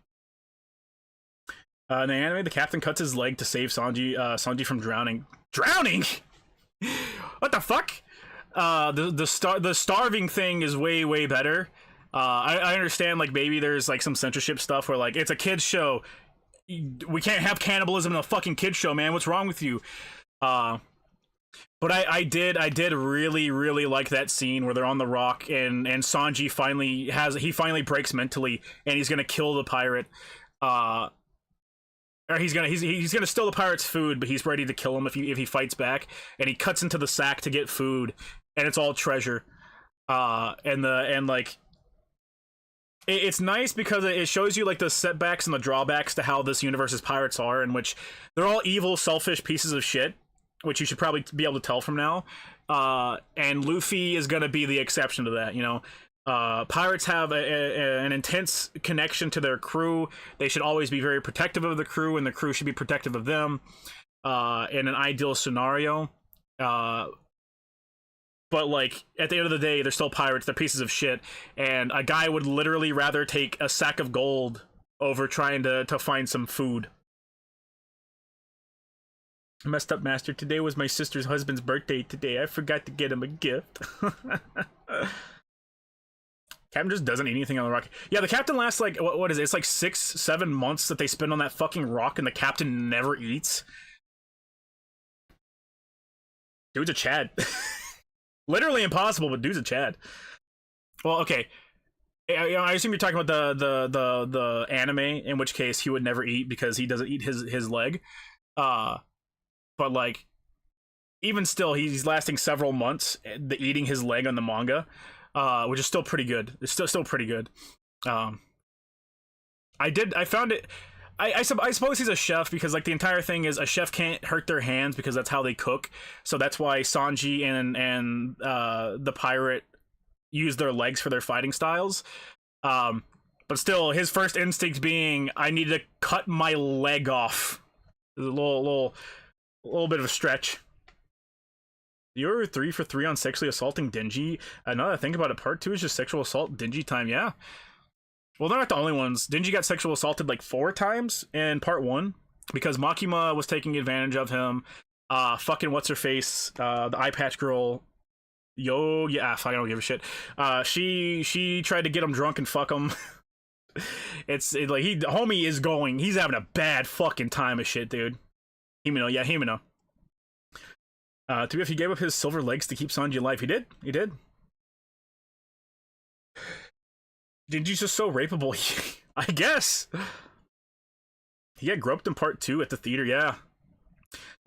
In the anime, the captain cuts his leg to save Sanji from drowning. Drowning? What the fuck? The starving thing is way better. I understand, like, maybe there's like some censorship stuff where like it's a kids show. We can't have cannibalism in a fucking kids show, man. What's wrong with you? But I did really like that scene where they're on the rock and Sanji finally breaks mentally and he's gonna kill the pirate. Or he's gonna steal the pirate's food, but he's ready to kill him if he fights back. And he cuts into the sack to get food, and it's all treasure. It's nice because it shows you like the setbacks and the drawbacks to how this universe's pirates are, in which they're all evil, selfish pieces of shit, which you should probably be able to tell from now. And Luffy is gonna be the exception to that, you know. Pirates have an intense connection to their crew. They should always be very protective of the crew, and the crew should be protective of them in an ideal scenario. But like at the end of the day, they're still pirates. They're pieces of shit, and a guy would literally rather take a sack of gold over trying to find some food. Messed up, master. Today was my sister's husband's birthday today. I forgot to get him a gift. Captain just doesn't eat anything on the rock. Yeah, the captain lasts like, what is it? It's like 6-7 months that they spend on that fucking rock, and the captain never eats. Dude's a Chad. Literally impossible, but dude's a Chad. Well, okay. I assume you're talking about the anime, in which case he would never eat because he doesn't eat his leg. But like, even still, he's lasting several months, eating his leg on the manga. Which is still pretty good. It's still pretty good. I found it. I suppose he's a chef because like the entire thing is a chef can't hurt their hands because that's how they cook. So that's why Sanji and the pirate use their legs for their fighting styles. But still, his first instinct being, I need to cut my leg off. There's a little bit of a stretch. You're 3 for 3 on sexually assaulting Denji. Now that I think about it, part 2 is just sexual assault Denji time. Yeah. Well, they're not the only ones. Denji got sexual assaulted like 4 times in part 1 because Makima was taking advantage of him. Fucking what's her face? The eye patch girl. Yo, yeah, fuck, I don't give a shit. She tried to get him drunk and fuck him. It's like homie is going. He's having a bad fucking time of shit, dude. Himeno, yeah, Himeno. If he gave up his silver legs to keep Sanji alive, he did. Denji's just so rapeable. I guess. He got groped in part 2 at the theater. Yeah.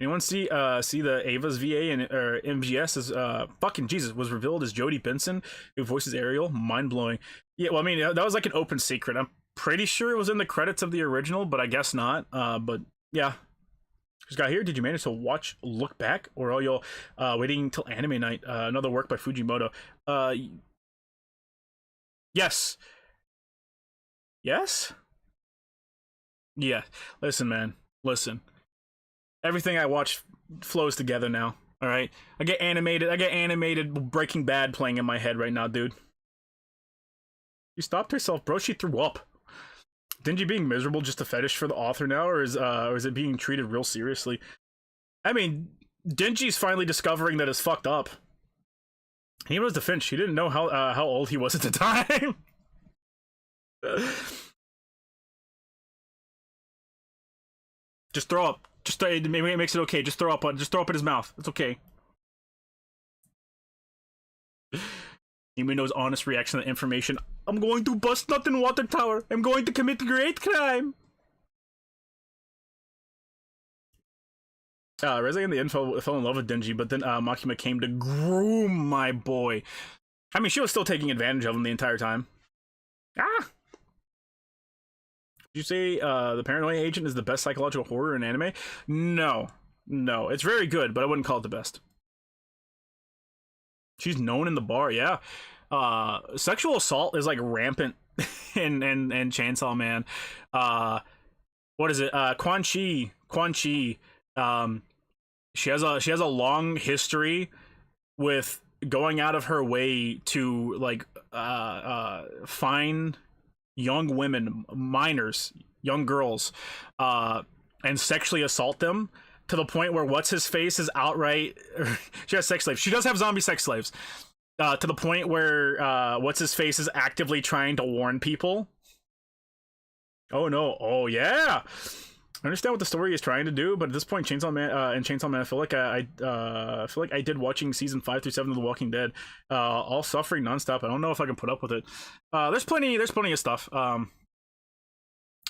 Anyone see the Ava's VA and MGS is fucking Jesus was revealed as Jodie Benson, who voices Ariel. Mind blowing. Yeah. Well, I mean that was like an open secret. I'm pretty sure it was in the credits of the original, but I guess not. But yeah. Who's got here? Did you manage to watch Look Back, or are you waiting till anime night? Another work by Fujimoto. Yes. Yes? Yeah. Listen, man. Listen. Everything I watch flows together now. All right. I get animated Breaking Bad playing in my head right now, dude. She stopped herself, bro. She threw up. Denji being miserable just a fetish for the author now, or is it being treated real seriously? I mean, Denji's finally discovering that it's fucked up. He was the Finch. He didn't know how old he was at the time. Just throw up. It makes it okay. Just throw up in his mouth. It's okay. Even knows honest reaction to the information. I'm going to bust nut in water tower. I'm going to commit great crime. Reze in the end fell in love with Denji, but then Makima came to groom my boy. I mean, she was still taking advantage of him the entire time. Ah! Did you say the Paranoia Agent is the best psychological horror in anime? No. No. It's very good, but I wouldn't call it the best. She's known in the bar, yeah. Sexual assault is like rampant in Chainsaw Man. What is it? Quan Chi. She has a long history with going out of her way to like find young women, minors, young girls, and sexually assault them to the point where what's his face is outright. She has sex slaves. She does have zombie sex slaves. To the point where what's his face is actively trying to warn people. Oh no! Oh yeah! I understand what the story is trying to do, but at this point, Chainsaw Man, I feel like I feel like I did watching season 5 through 7 of The Walking Dead, all suffering nonstop. I don't know if I can put up with it. There's plenty of stuff.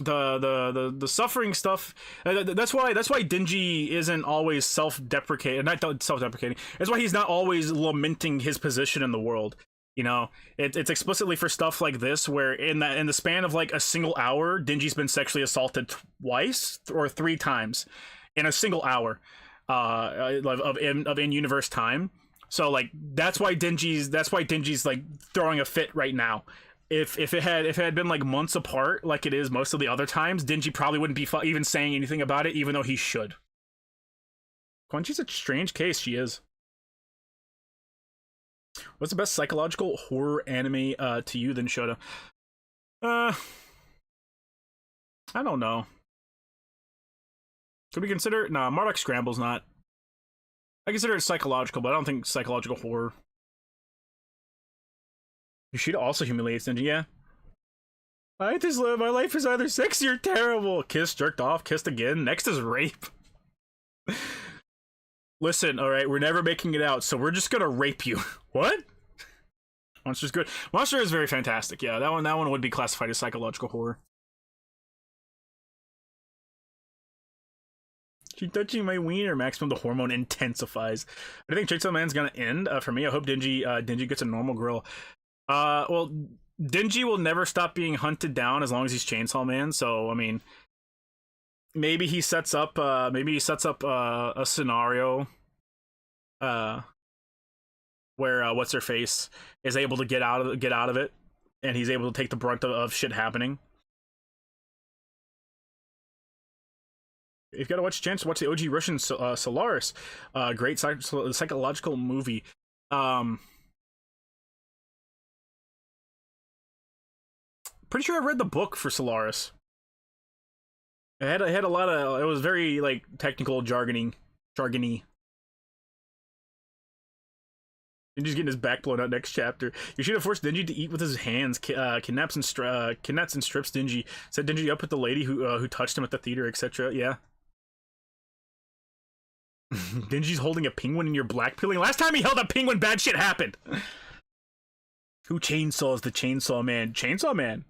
The suffering stuff. That's why Denji isn't always self-deprecating. Not self-deprecating. That's why he's not always lamenting his position in the world. You know, it's explicitly for stuff like this, where in the span of like a single hour, Denji's been sexually assaulted twice or 3 times in a single hour of in-universe time. So like that's why Denji's like throwing a fit right now. If it had been like months apart, like it is most of the other times, Denji probably wouldn't be even saying anything about it, even though he should. Quan Chi's a strange case. She is. What's the best psychological horror anime to you then, Shota? I don't know. Could we consider? Nah, Marduk Scramble's not. I consider it psychological, but I don't think psychological horror. Yoshida also humiliates Denji, yeah. I just live. My life is either sexy or terrible. Kissed, jerked off, kissed again. Next is rape. Listen, all right, we're never making it out, so we're just gonna rape you. What? Monster's good. Monster is very fantastic. Yeah, that one would be classified as psychological horror. She touching my wiener. Maximum the hormone intensifies. I think Chainsaw Man's gonna end. For me, I hope Denji gets a normal girl. Well, Denji will never stop being hunted down as long as he's Chainsaw Man. So I mean, maybe he sets up a scenario where what's her face is able to get out of it, and he's able to take the brunt of shit happening. If you gotta watch a chance, watch the OG Russian Solaris. Great psychological movie. Pretty sure I read the book for Solaris. It had a lot of. It was very like technical, jargony. Denji's getting his back blown out next chapter. You should have forced Denji to eat with his hands. Kidnaps and strips Denji. Set Denji up with the lady who touched him at the theater, etc. Yeah. Denji's holding a penguin and you're blackpilling. Last time he held a penguin, bad shit happened. Who chainsaws the Chainsaw Man? Chainsaw Man.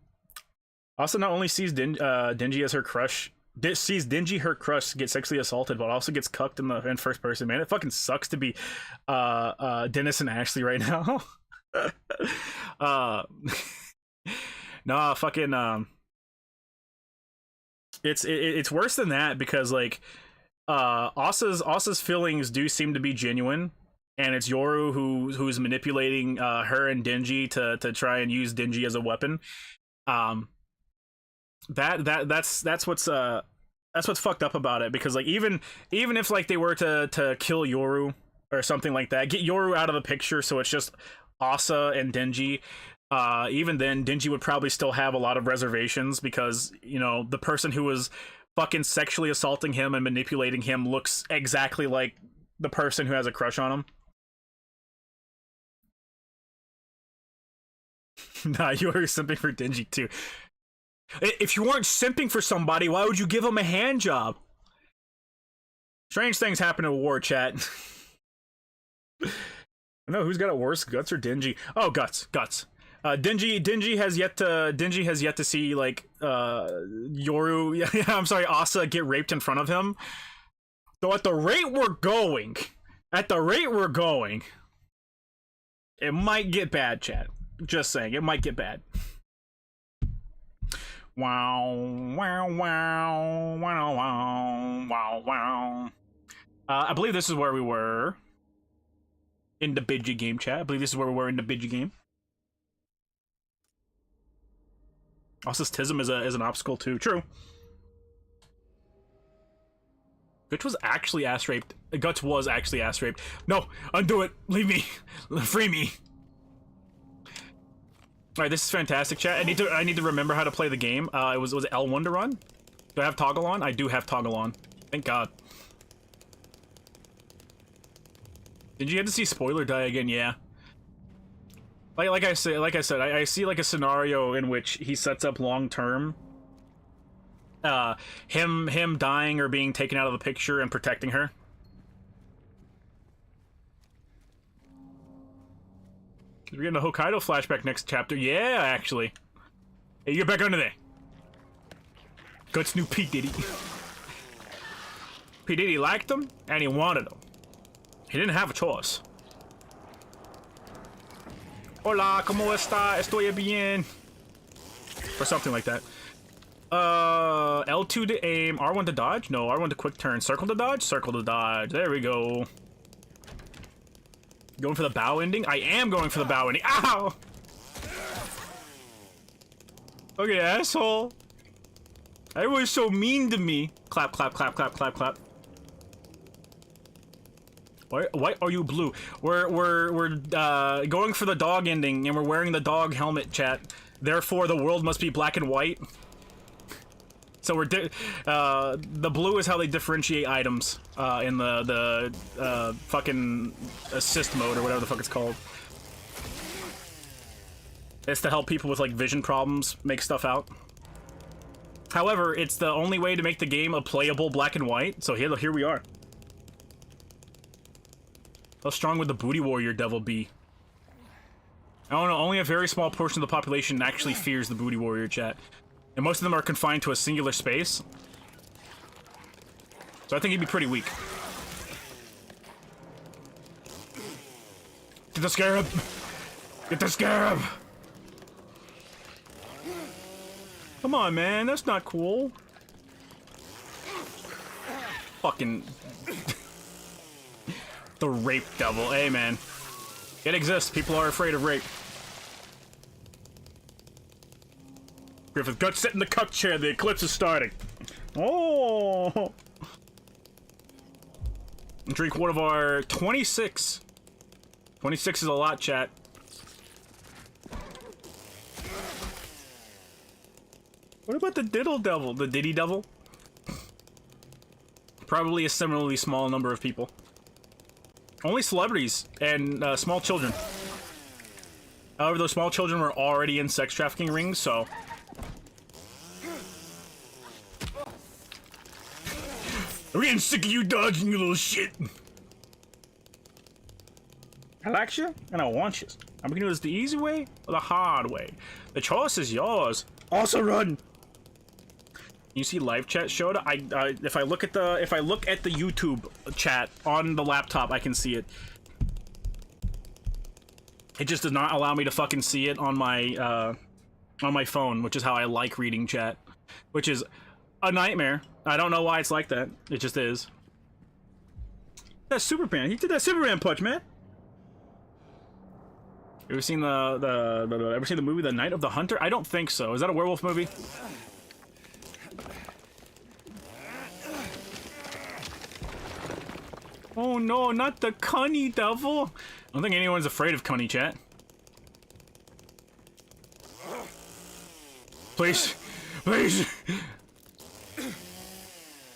Also, not only sees Denji as her crush. Sees Denji, her crush, get sexually assaulted, but also gets cucked in first person. Man, it fucking sucks to be Dennis and Ashley right now. Nah, fucking it's worse than that, because like Asa's feelings do seem to be genuine, and it's Yoru who's manipulating her and Denji to try and use Denji as a weapon. That's what's fucked up about it, because like even if like they were to kill Yoru or something like that, get Yoru out of the picture so it's just Asa and Denji, even then Denji would probably still have a lot of reservations, because you know the person who was fucking sexually assaulting him and manipulating him looks exactly like the person who has a crush on him. Nah, you are simping for Denji too. If you weren't simping for somebody, why would you give him a hand job? Strange things happen in war, chat. No, who's got it worse, Guts or Dingy? Oh, Guts. Dingy has yet to see like Yoru. Yeah, I'm sorry, Asa get raped in front of him. So at the rate we're going, it might get bad, chat. Just saying, it might get bad. Wow, wow, wow, wow, wow, wow, wow. I believe this is where we were in the Bidgy game, chat. I believe this is where we were in the Bidgy game. Also, Tism is an obstacle too. True. Guts was actually ass raped. Guts was actually ass raped. No, undo it. Leave me. Free me. All right, this is fantastic, chat. I need to remember how to play the game. Was it L1 to run? Do I have toggle on? I do have toggle on. Thank God. Did you get to see spoiler die again? Yeah. Like I said, I see like a scenario in which he sets up long term. Him dying or being taken out of the picture and protecting her. We're getting a Hokkaido flashback next chapter. Yeah, actually. Hey, get back under there. Guts knew P. Diddy. P. Diddy liked him, and he wanted him. He didn't have a choice. Hola, ¿cómo está? Estoy bien. Or something like that. L2 to aim, R1 to dodge? No, R1 to quick turn. Circle to dodge? Circle to dodge. There we go. Going for the bow ending? I am going for the bow ending. Ow! Okay, asshole. Everyone's so mean to me. Clap, clap, clap, clap, clap, clap. Why are you blue? We're going for the dog ending, and we're wearing the dog helmet, chat. Therefore, the world must be black and white. So we're the blue is how they differentiate items in the fucking assist mode or whatever the fuck it's called. It's to help people with like vision problems make stuff out. However, it's the only way to make the game a playable black and white. So here we are. How strong would the booty warrior devil be? I don't know. Only a very small portion of the population actually fears the booty warrior, chat. And most of them are confined to a singular space. So I think he'd be pretty weak. Get the scarab! Get the scarab! Come on, man. That's not cool. Fucking... the rape devil. Hey, man. It exists. People are afraid of rape. Griffith, Guts, sit in the cuck chair. The eclipse is starting. Oh! Drink one of our 26. 26 is a lot, chat. What about the diddle devil? The diddy devil? Probably a similarly small number of people. Only celebrities and small children. However, those small children were already in sex trafficking rings, so... I'm getting sick of you dodging, you little shit. I like you, and I want you. I'm gonna do this the easy way or the hard way. The choice is yours. Also run. You see live chat showed? If I look at the YouTube chat on the laptop, I can see it. It just does not allow me to fucking see it on my phone, which is how I like reading chat, which is a nightmare. I don't know why it's like that. It just is. That's Superman. He did that Superman punch, man. Ever seen the movie The Night of the Hunter? I don't think so. Is that a werewolf movie? Oh no, not the cunny devil! I don't think anyone's afraid of cunny, chat. Please, please.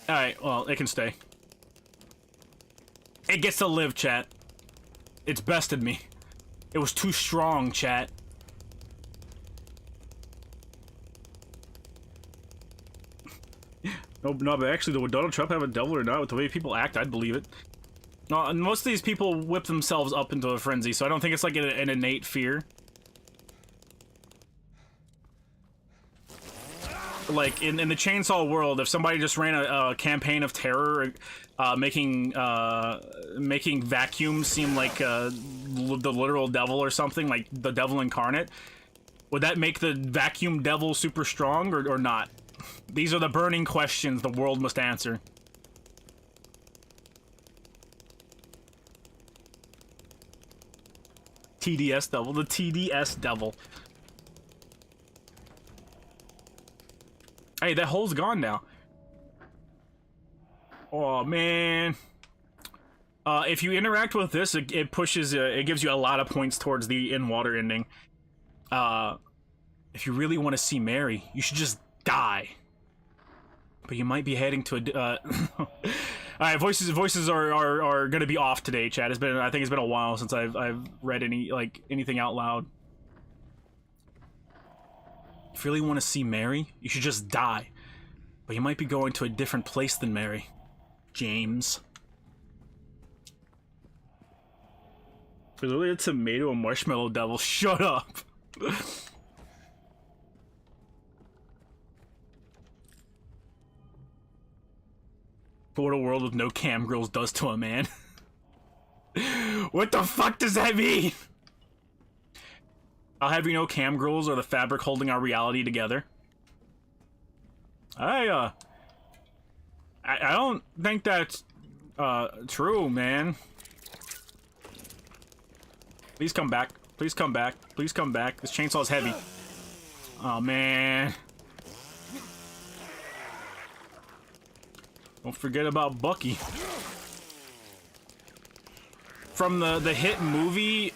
All right, well, it can stay. It gets to live, chat. It's bested me. It was too strong, chat. No, but actually, would Donald Trump have a devil or not? With the way people act, I'd believe it. No, and most of these people whip themselves up into a frenzy, so I don't think it's like an innate fear. Like in the chainsaw world, if somebody just ran a campaign of terror, making vacuum seem like the literal devil or something, like the devil incarnate, would that make the vacuum devil super strong or not? These are the burning questions the world must answer. TDS devil, the TDS devil. Hey, that hole's gone now. Oh man. If you interact with this, it pushes, it gives you a lot of points towards the in-water ending. If you really want to see Mary, you should just die. But you might be heading to a, Alright, voices are gonna be off today, chat. I think it's been a while since I've read anything out loud. If you really want to see Mary, you should just die. But you might be going to a different place than Mary, James. Literally a tomato and marshmallow devil. Shut up. What a world with no cam girls does to a man. What the fuck does that mean? I'll have you know, cam girls are the fabric holding our reality together. I don't think that's true, man. Please come back. Please come back. Please come back. This chainsaw is heavy. Oh man. Don't forget about Bucky. From the hit movie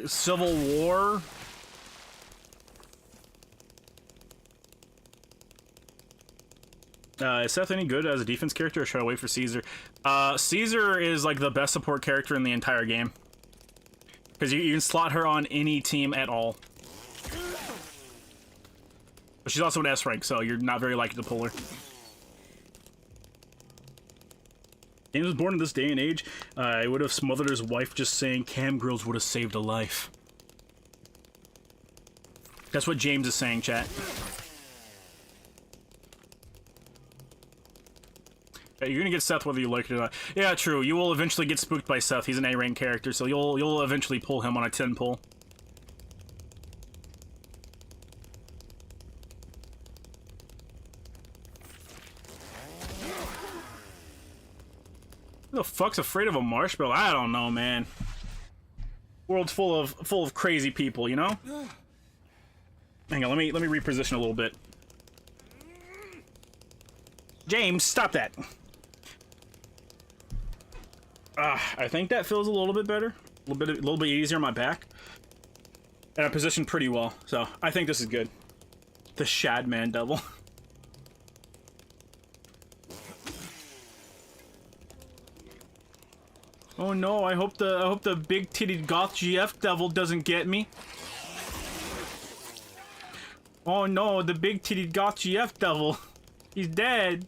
Civil War. Is Seth any good as a defense character, or should I wait for Caesar? Caesar is like the best support character in the entire game. Because you can slot her on any team at all. But she's also an S rank, so you're not very likely to pull her. James was born in this day and age. I would have smothered his wife just saying cam girls would have saved a life. That's what James is saying, chat. Yeah, you're gonna get Seth whether you like it or not. Yeah, true. You will eventually get spooked by Seth. He's an A-rank character, so you'll eventually pull him on a 10 pull. Who the fuck's afraid of a marshmallow? I don't know, man. World's full of crazy people, you know? Hang on, let me reposition a little bit. James, stop that. I think that feels a little bit better. A little bit easier on my back. And I positioned pretty well, so I think this is good. The Shadman Devil. Oh no, I hope the big-titted goth GF devil doesn't get me. Oh no, the big-titted goth GF devil. He's dead.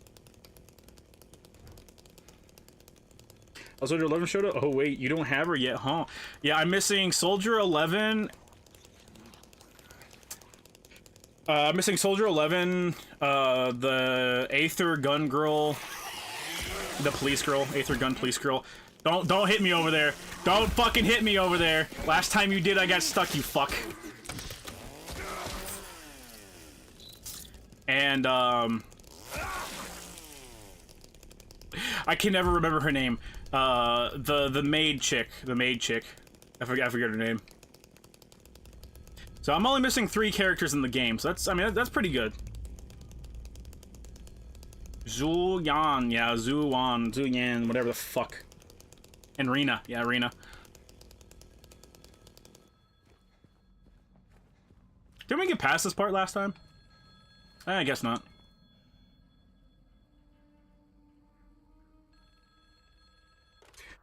Oh, Soldier 11 showed up? Oh wait, you don't have her yet, huh? Yeah, I'm missing Soldier 11. I'm missing Soldier 11, the Aether Gun Girl, the Police Girl, Aether Gun Police Girl. Don't hit me over there. Don't fucking hit me over there. Last time you did, I got stuck, you fuck. And, I can never remember her name. The maid chick. The maid chick. I forget her name. So I'm only missing 3 characters in the game, so that's pretty good. Zhu Yan, yeah, Zhu Yan, whatever the fuck. And Rena, yeah, Rena. Didn't we get past this part last time? I guess not.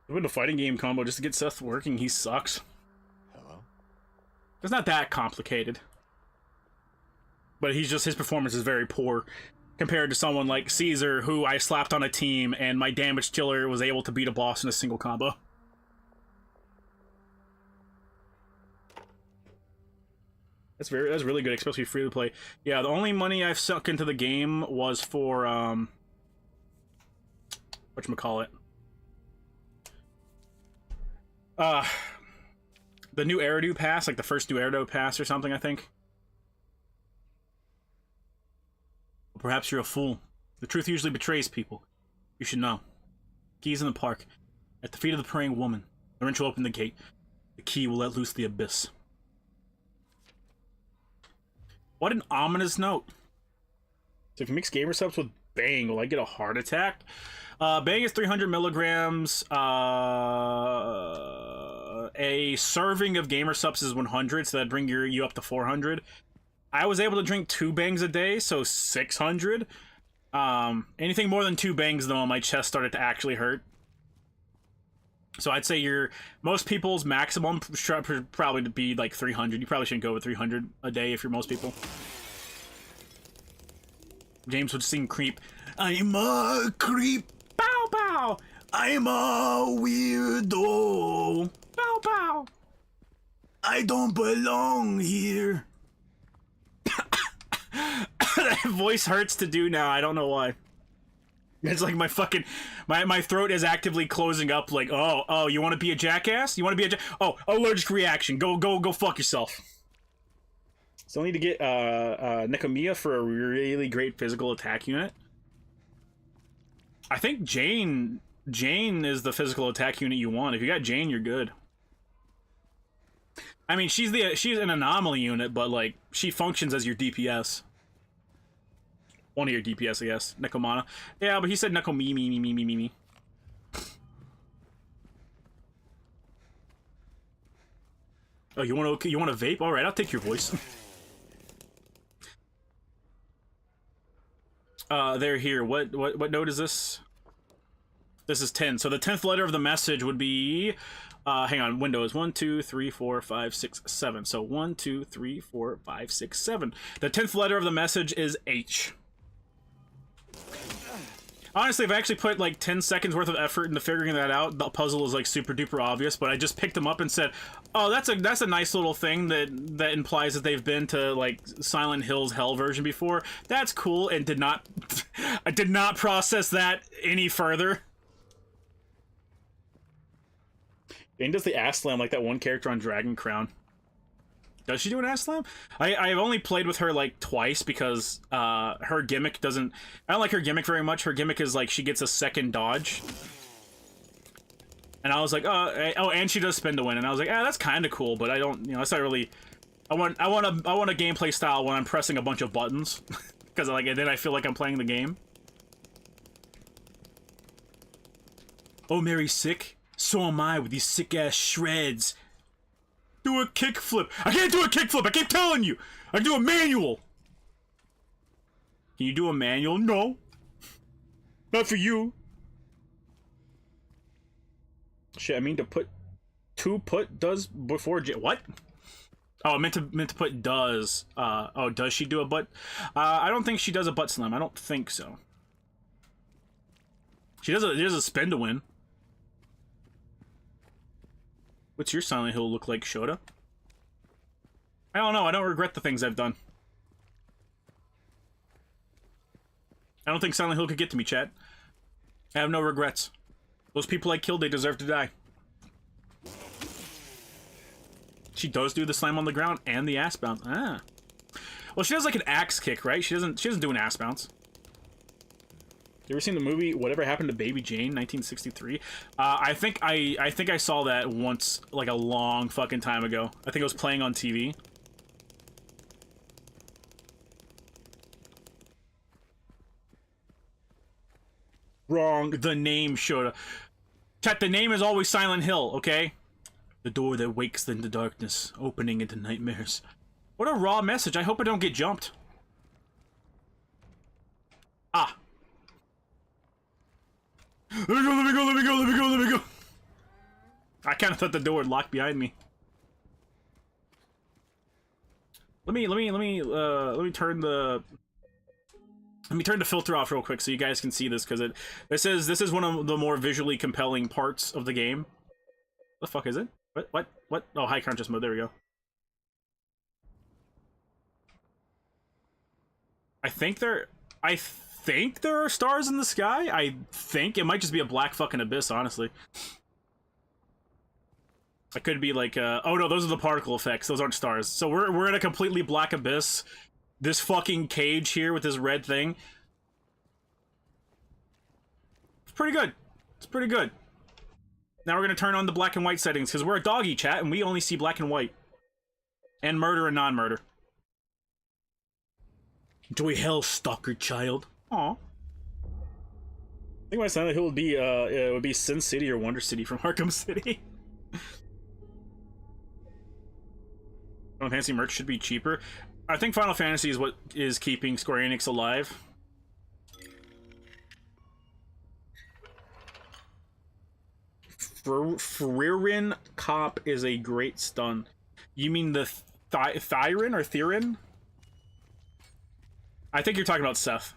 With a fighting game combo just to get Seth working, he sucks. Hello? It's not that complicated. But his performance is very poor. compared to someone like Caesar, who I slapped on a team and my damage killer was able to beat a boss in a single combo. That's really good, especially free to play. Yeah, the only money I've sunk into the game was for whatchamacallit? The new Eridu pass, like the first new Eridu pass or something, I think. Perhaps you're a fool. The truth usually betrays people. You should know. Key's in the park. At the feet of the praying woman. The wrench will open the gate. The key will let loose the abyss. What an ominous note. So if you mix gamer subs with Bang, will I get a heart attack? Bang is 300 milligrams. A serving of gamer subs is 100, so that'd bring you up to 400. I was able to drink 2 bangs a day, so 600. Anything more than 2 bangs, though, my chest started to actually hurt. So I'd say most people's maximum should probably be like 300. You probably shouldn't go with 300 a day if you're most people. James would sing creep. I'm a creep. Bow bow. I'm a weirdo. Bow bow. I don't belong here. That voice hurts to do now. I don't know why. It's like my fucking my throat is actively closing up. Like, oh, you want to be a jackass? You want to be allergic reaction. Go fuck yourself. Still need to get Nekomiya for a really great physical attack unit. I think Jane is the physical attack unit you want. If you got Jane, you're good. I mean, she's an anomaly unit, but like she functions as your DPS. One of your DPS, I guess. Nekomana. Yeah, but he said me. Oh, you want to vape? All right, I'll take your voice. They're here. What note is this? This is 10. So the 10th letter of the message would be hang on, Windows 1 2 3 4 5 6 7. So 1 2 3 4 5 6 7. The 10th letter of the message is H. Honestly, I've actually put like 10 seconds worth of effort into figuring that out. The puzzle is like super duper obvious, but I just picked them up and said, "Oh, that's a nice little thing that implies that they've been to like Silent Hill's Hell version before. That's cool," and I did not process that any further. Jane does the ass slam like that one character on Dragon Crown. Does she do an ass slam? I've only played with her like twice because her gimmick doesn't... I don't like her gimmick very much. Her gimmick is like she gets a second dodge. And I was like, oh, and she does spin to win. And I was like, that's kind of cool, but I don't, that's not really... I want a gameplay style when I'm pressing a bunch of buttons. Because like then I feel like I'm playing the game. Oh, Mary's sick? So am I with these sick-ass shreds. Do a kickflip. I can't do a kickflip. I keep telling you. I can do a manual. Can you do a manual? No. Not for you. Shit, I mean to put does before what? Oh, I meant to put does. Oh, does she do a butt? I don't think she does a butt slam. I don't think so. She does a spin to win. What's your Silent Hill look like, Shota? I don't know. I don't regret the things I've done. I don't think Silent Hill could get to me, chat. I have no regrets. Those people I killed, they deserve to die. She does do the slam on the ground and the ass bounce. Ah. Well, she does like an axe kick, right? She doesn't do an ass bounce. You ever seen the movie Whatever Happened to Baby Jane, 1963? I think I saw that once, like a long fucking time ago. I think it was playing on TV. Wrong. The name showed up. Chat, the name is always Silent Hill, okay? The door that wakes into darkness, opening into nightmares. What a raw message. I hope I don't get jumped. Ah. Let me go. I kind of thought the door would lock behind me. Let me turn the... Let me turn the filter off real quick so you guys can see this, because this is one of the more visually compelling parts of the game. The fuck is it? What? Oh, high contrast mode. There we go. I think there are stars in the sky. I think it might just be a black fucking abyss, honestly. It could be like oh no, those are the particle effects. Those aren't stars. So we're in a completely black abyss. This fucking cage here with this red thing. It's pretty good. It's pretty good. Now we're gonna turn on the black and white settings because we're a doggy chat and we only see black and white. And murder and non-murder. Enjoy hell, stalker child. Aw. I think my Silent Hill would be Sin City or Wonder City from Arkham City. Final Fantasy merch should be cheaper. I think Final Fantasy is what is keeping Square Enix alive. Fririn Cop is a great stun. You mean the Thyrin or Thirin? I think you're talking about Seth.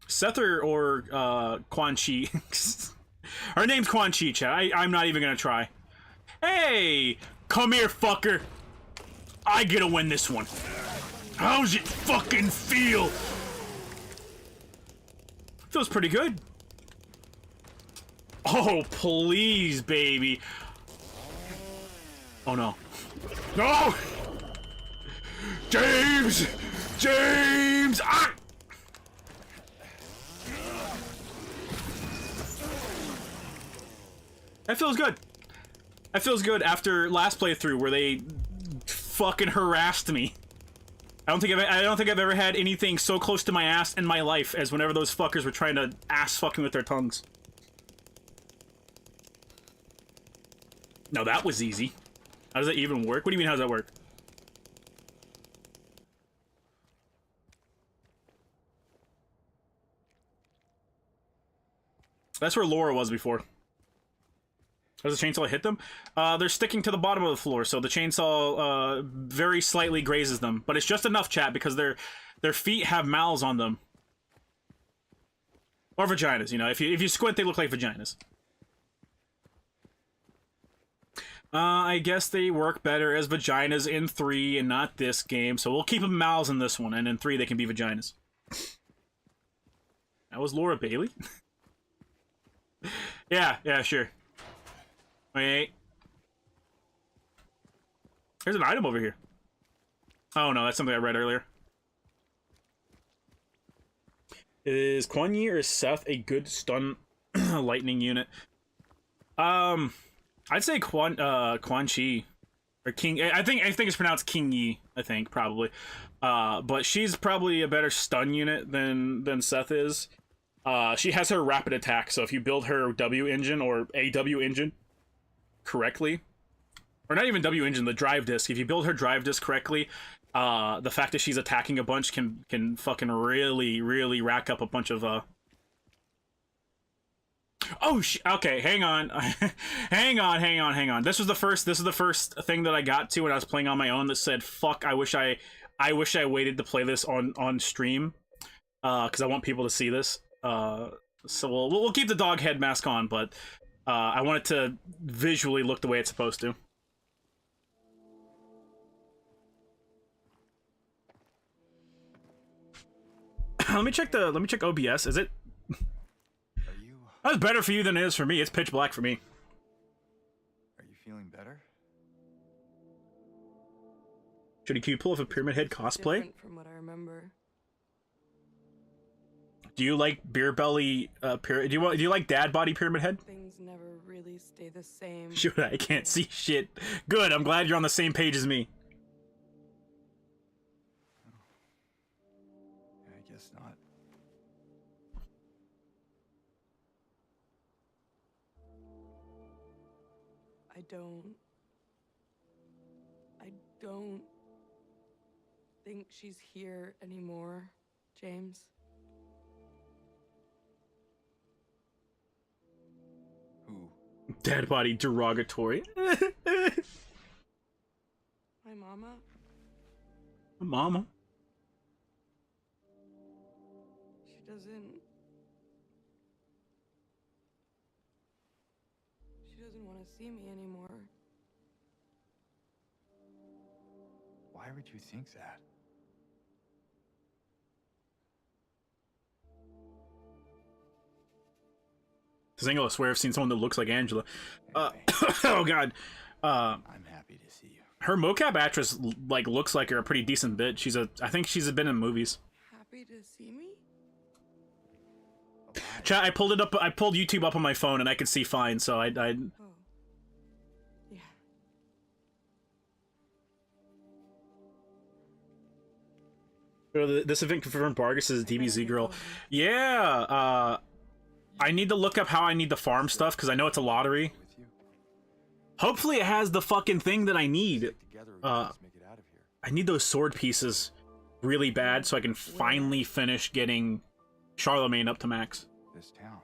Seth or Quan Chi. Her name's Quan Chi, chat. I'm not even gonna try. Hey! Come here, fucker! I get to win this one. How's it fucking feel? Feels pretty good. Oh, please, baby. Oh, no. No! James! James! Ah! That feels good. That feels good after last playthrough where they fucking harassed me. I don't think I've ever had anything so close to my ass in my life as whenever those fuckers were trying to ass fucking with their tongues. No, that was easy. How does that even work? What do you mean, how does that work? That's where Laura was before. Does the chainsaw hit them? They're sticking to the bottom of the floor, so the chainsaw very slightly grazes them. But it's just enough, chat, because their feet have mouths on them. Or vaginas, you know. If you squint, they look like vaginas. I guess they work better as vaginas in 3 and not this game, so we'll keep them mouths in this one, and in 3 they can be vaginas. That was Laura Bailey? Yeah, sure. Wait. There's an item over here. Oh no, that's something I read earlier. Is Quan Yi or Seth a good stun lightning unit? I'd say Quan Chi or King. I think it's pronounced King Yi. I think probably, but she's probably a better stun unit than Seth is. She has her rapid attack, so if you build her W engine or a W engine correctly, or not even W engine, the drive disc. If you build her drive disc correctly, the fact that she's attacking a bunch can fucking really rack up a bunch of Oh, okay, hang on. hang on. This is the first thing that I got to when I was playing on my own that said, fuck, I wish I waited to play this on stream, because I want people to see this. So we'll keep the dog head mask on, but I want it to visually look the way it's supposed to. let me check OBS. Is it? That's better for you than it is for me. It's pitch black for me. Are you feeling better? Can you pull off a Pyramid Head cosplay? Different from what I remember. Do you like beer belly? Do you like dad body Pyramid Head? Things never really stay the same. Shoot, I can't see shit. Good. I'm glad you're on the same page as me. I guess not. I don't think she's here anymore, James. Who? Dad body derogatory. My mama? Mama. doesn't want to see me anymore. Why would you think that? Zingle, I swear I've seen someone that looks like Angela. Anyway, Oh god. I'm happy to see you. Her mocap actress like looks like her a pretty decent bit. I think she's been in movies. Happy to see me? Alive. Chat, I pulled YouTube up on my phone and I could see fine, so I Oh. Yeah. this event confirmed Bargus is a DBZ girl. Yeah, I need to look up how I need to farm stuff because I know it's a lottery. With you. Hopefully it has the fucking thing that I need. Stick together, we can just make it out of here. I need those sword pieces really bad so I can finally finish getting Charlemagne up to max. This town.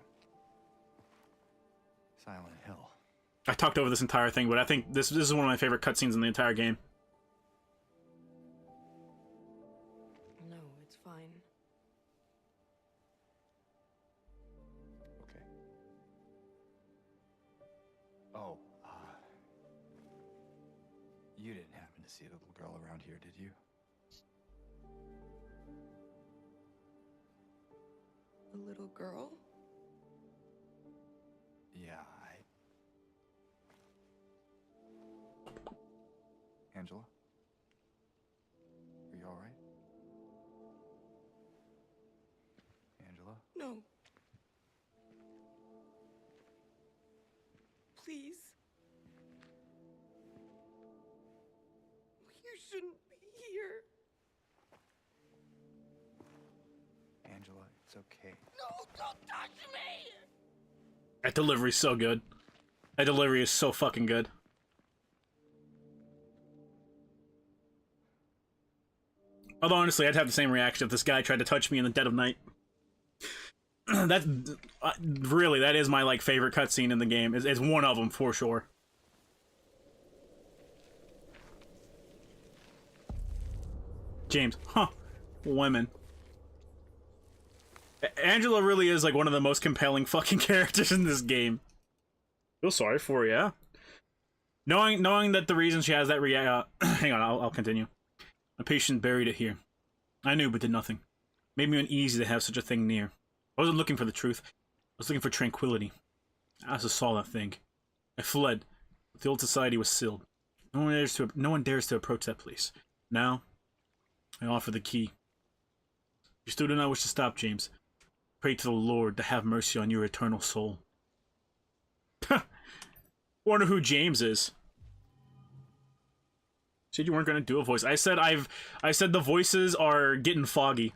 Silent Hill. I talked over this entire thing, but I think this is one of my favorite cutscenes in the entire game. No, it's fine. Okay. Oh, you didn't happen to see a little girl around here, did you? A little girl? Yeah, Angela? Are you alright? Angela? No. Please. You shouldn't be here. Angela, it's okay. No, don't touch me! That delivery's so good. That delivery is so fucking good. Although honestly, I'd have the same reaction if this guy tried to touch me in the dead of night. That's really, that is my like favorite cutscene in the game. It's one of them for sure. James, huh? Women. Angela really is like one of the most compelling fucking characters in this game. Feel sorry for her, yeah. Knowing that the reason she has that hang on, I'll continue. My patient buried it here. I knew, but did nothing. Made me uneasy to have such a thing near. I wasn't looking for the truth. I was looking for tranquility. I also saw that thing. I fled, but the old society was sealed. No one dares to approach that place. Now, I offer the key. You still do not wish to stop, James. Pray to the Lord to have mercy on your eternal soul. Wonder who James is. Said you weren't gonna do a voice. I said the voices are getting foggy.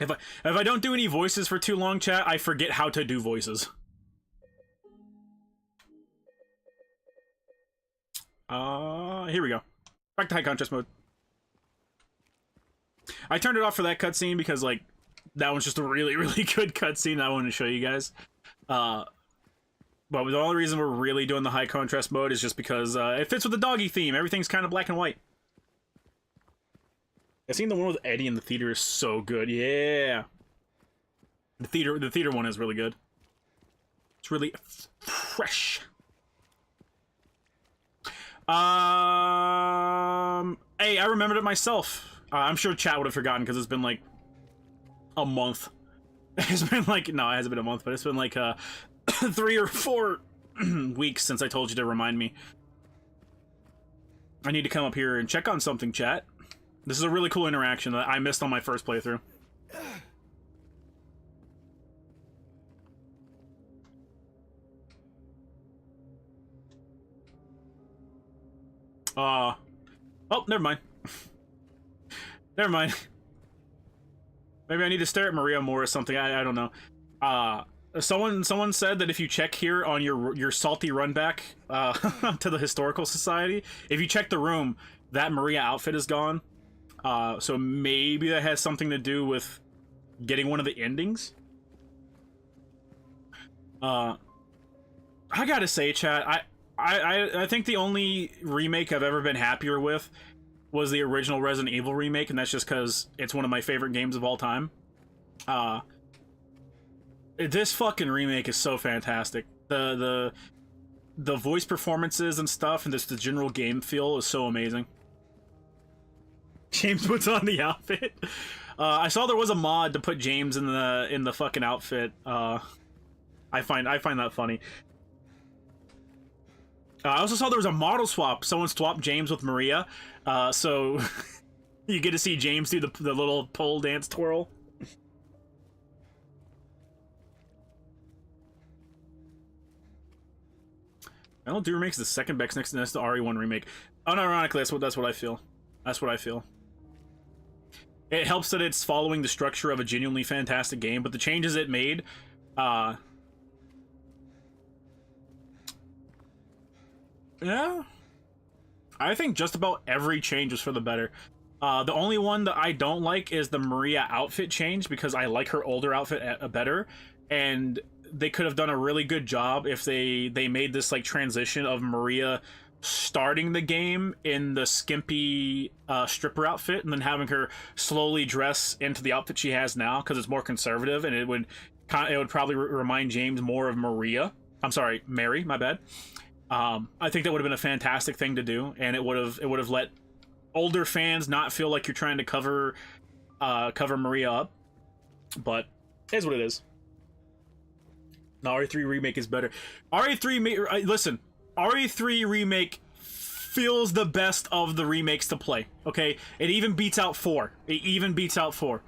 If I don't do any voices for too long, chat, I forget how to do voices. Here we go. Back to high contrast mode. I turned it off for that cutscene because like that one's just a really, really good cutscene I wanted to show you guys. But the only reason we're really doing the high contrast mode is just because it fits with the doggy theme. Everything's kind of black and white. I seen the one with Eddie in the theater is so good. Yeah. The theater one is really good. It's really fresh. Hey, I remembered it myself. I'm sure chat would have forgotten because it's been like a month. It's been like, no, it hasn't been a month, but it's been like 3 or 4 weeks since I told you to remind me. I need to come up here and check on something, chat. This is a really cool interaction that I missed on my first playthrough. Oh, never mind. Never mind. Maybe I need to stare at Maria more or something. I don't know. Someone said that if you check here on your salty run back to the Historical Society, if you check the room, that Maria outfit is gone. So maybe that has something to do with getting one of the endings. I gotta say, chat, I think the only remake I've ever been happier with was the original Resident Evil remake, and that's just because it's one of my favorite games of all time. Uh, this fucking remake is so fantastic. The voice performances and stuff, and just the general game feel is so amazing. James puts on the outfit. I saw there was a mod to put James in the fucking outfit. I find that funny. I also saw there was a model swap. Someone swapped James with Maria, so you get to see James do the little pole dance twirl. LD remake is the second best next to the RE1 remake. Unironically, that's what I feel. That's what I feel. It helps that it's following the structure of a genuinely fantastic game, but the changes it made, yeah, I think just about every change was for the better. The only one that I don't like is the Maria outfit change, because I like her older outfit better, and they could have done a really good job if they made this like transition of Maria starting the game in the skimpy stripper outfit and then having her slowly dress into the outfit she has now, because it's more conservative, and it would probably remind James more of Maria. I'm sorry, Mary, my bad. I think that would have been a fantastic thing to do, and it would have let older fans not feel like you're trying to cover Maria up. But it is what it is. The RE3 remake is better. Listen, RE3 remake feels the best of the remakes to play. Okay, it even beats out 4. It even beats out 4.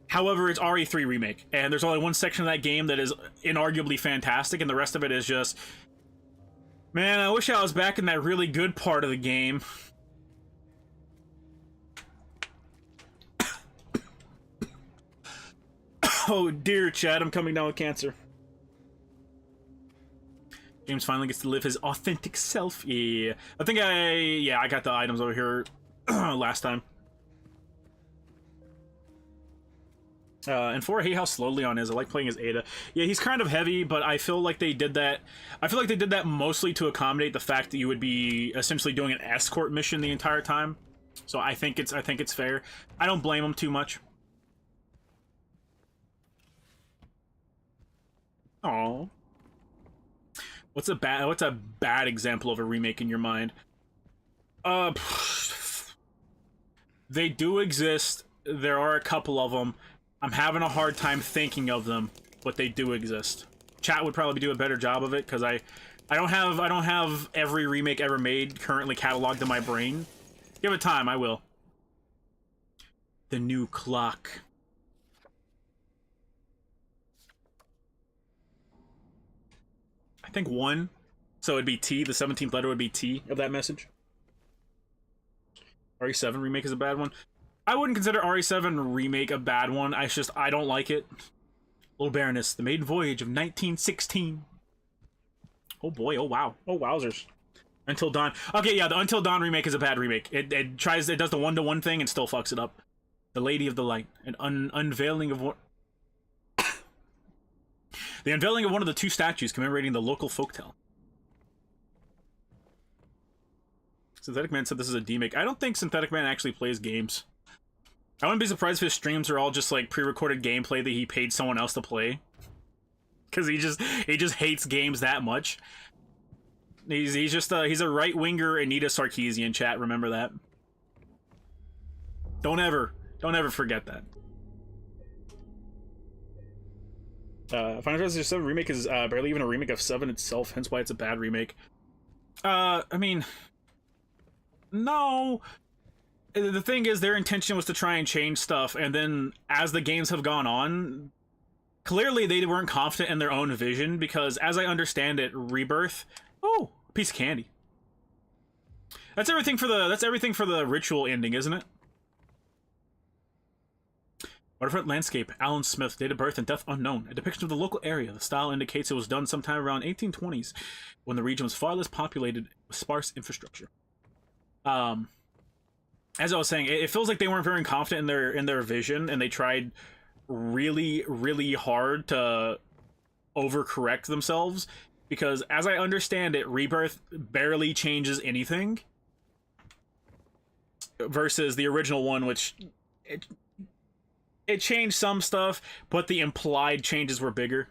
However, it's RE3 remake, and there's only one section of that game that is inarguably fantastic, and the rest of it is just, man, I wish I was back in that really good part of the game. Oh dear, Chad, I'm coming down with cancer. James finally gets to live his authentic self. Yeah, I think I got the items over here last time. And 4, I hate how slow Leon is. I like playing as Ada. Yeah, he's kind of heavy, but I feel like they did that. I feel like they did that mostly to accommodate the fact that you would be essentially doing an escort mission the entire time. So I think it's fair. I don't blame them too much. Oh. What's a bad example of a remake in your mind? They do exist. There are a couple of them. I'm having a hard time thinking of them, but they do exist. Chat would probably do a better job of it, because I don't have every remake ever made currently cataloged in my brain. Give it time, I will. The new clock. I think 1. So it'd be T. The 17th letter would be T of that message. RE7 remake is a bad one. I wouldn't consider RE7 remake a bad one. I don't like it. Little Baroness, the maiden voyage of 1916. Oh boy, oh wow. Oh wowzers. Until Dawn. Okay, yeah, the Until Dawn remake is a bad remake. It does the one-to-one thing and still fucks it up. The Lady of the Light. An unveiling of what... The unveiling of one of the 2 statues commemorating the local folktale. Synthetic Man said this is a demake. I don't think Synthetic Man actually plays games. I wouldn't be surprised if his streams are all just like pre-recorded gameplay that he paid someone else to play. Because he just hates games that much. He's a right-winger Anita Sarkeesian, chat, remember that. Don't ever forget that. Final Fantasy VII Remake is barely even a remake of 7 itself, hence why it's a bad remake. I mean, no. The thing is, their intention was to try and change stuff, and then as the games have gone on, clearly they weren't confident in their own vision, because as I understand it, Rebirth... Oh, a piece of candy. That's everything for the ritual ending, isn't it? Waterfront landscape, Alan Smith, date of birth and death unknown. A depiction of the local area. The style indicates it was done sometime around 1820s, when the region was far less populated with sparse infrastructure. As I was saying, it feels like they weren't very confident in their vision, and they tried really, really hard to overcorrect themselves, because as I understand it, Rebirth barely changes anything versus the original one, which it changed some stuff, but the implied changes were bigger.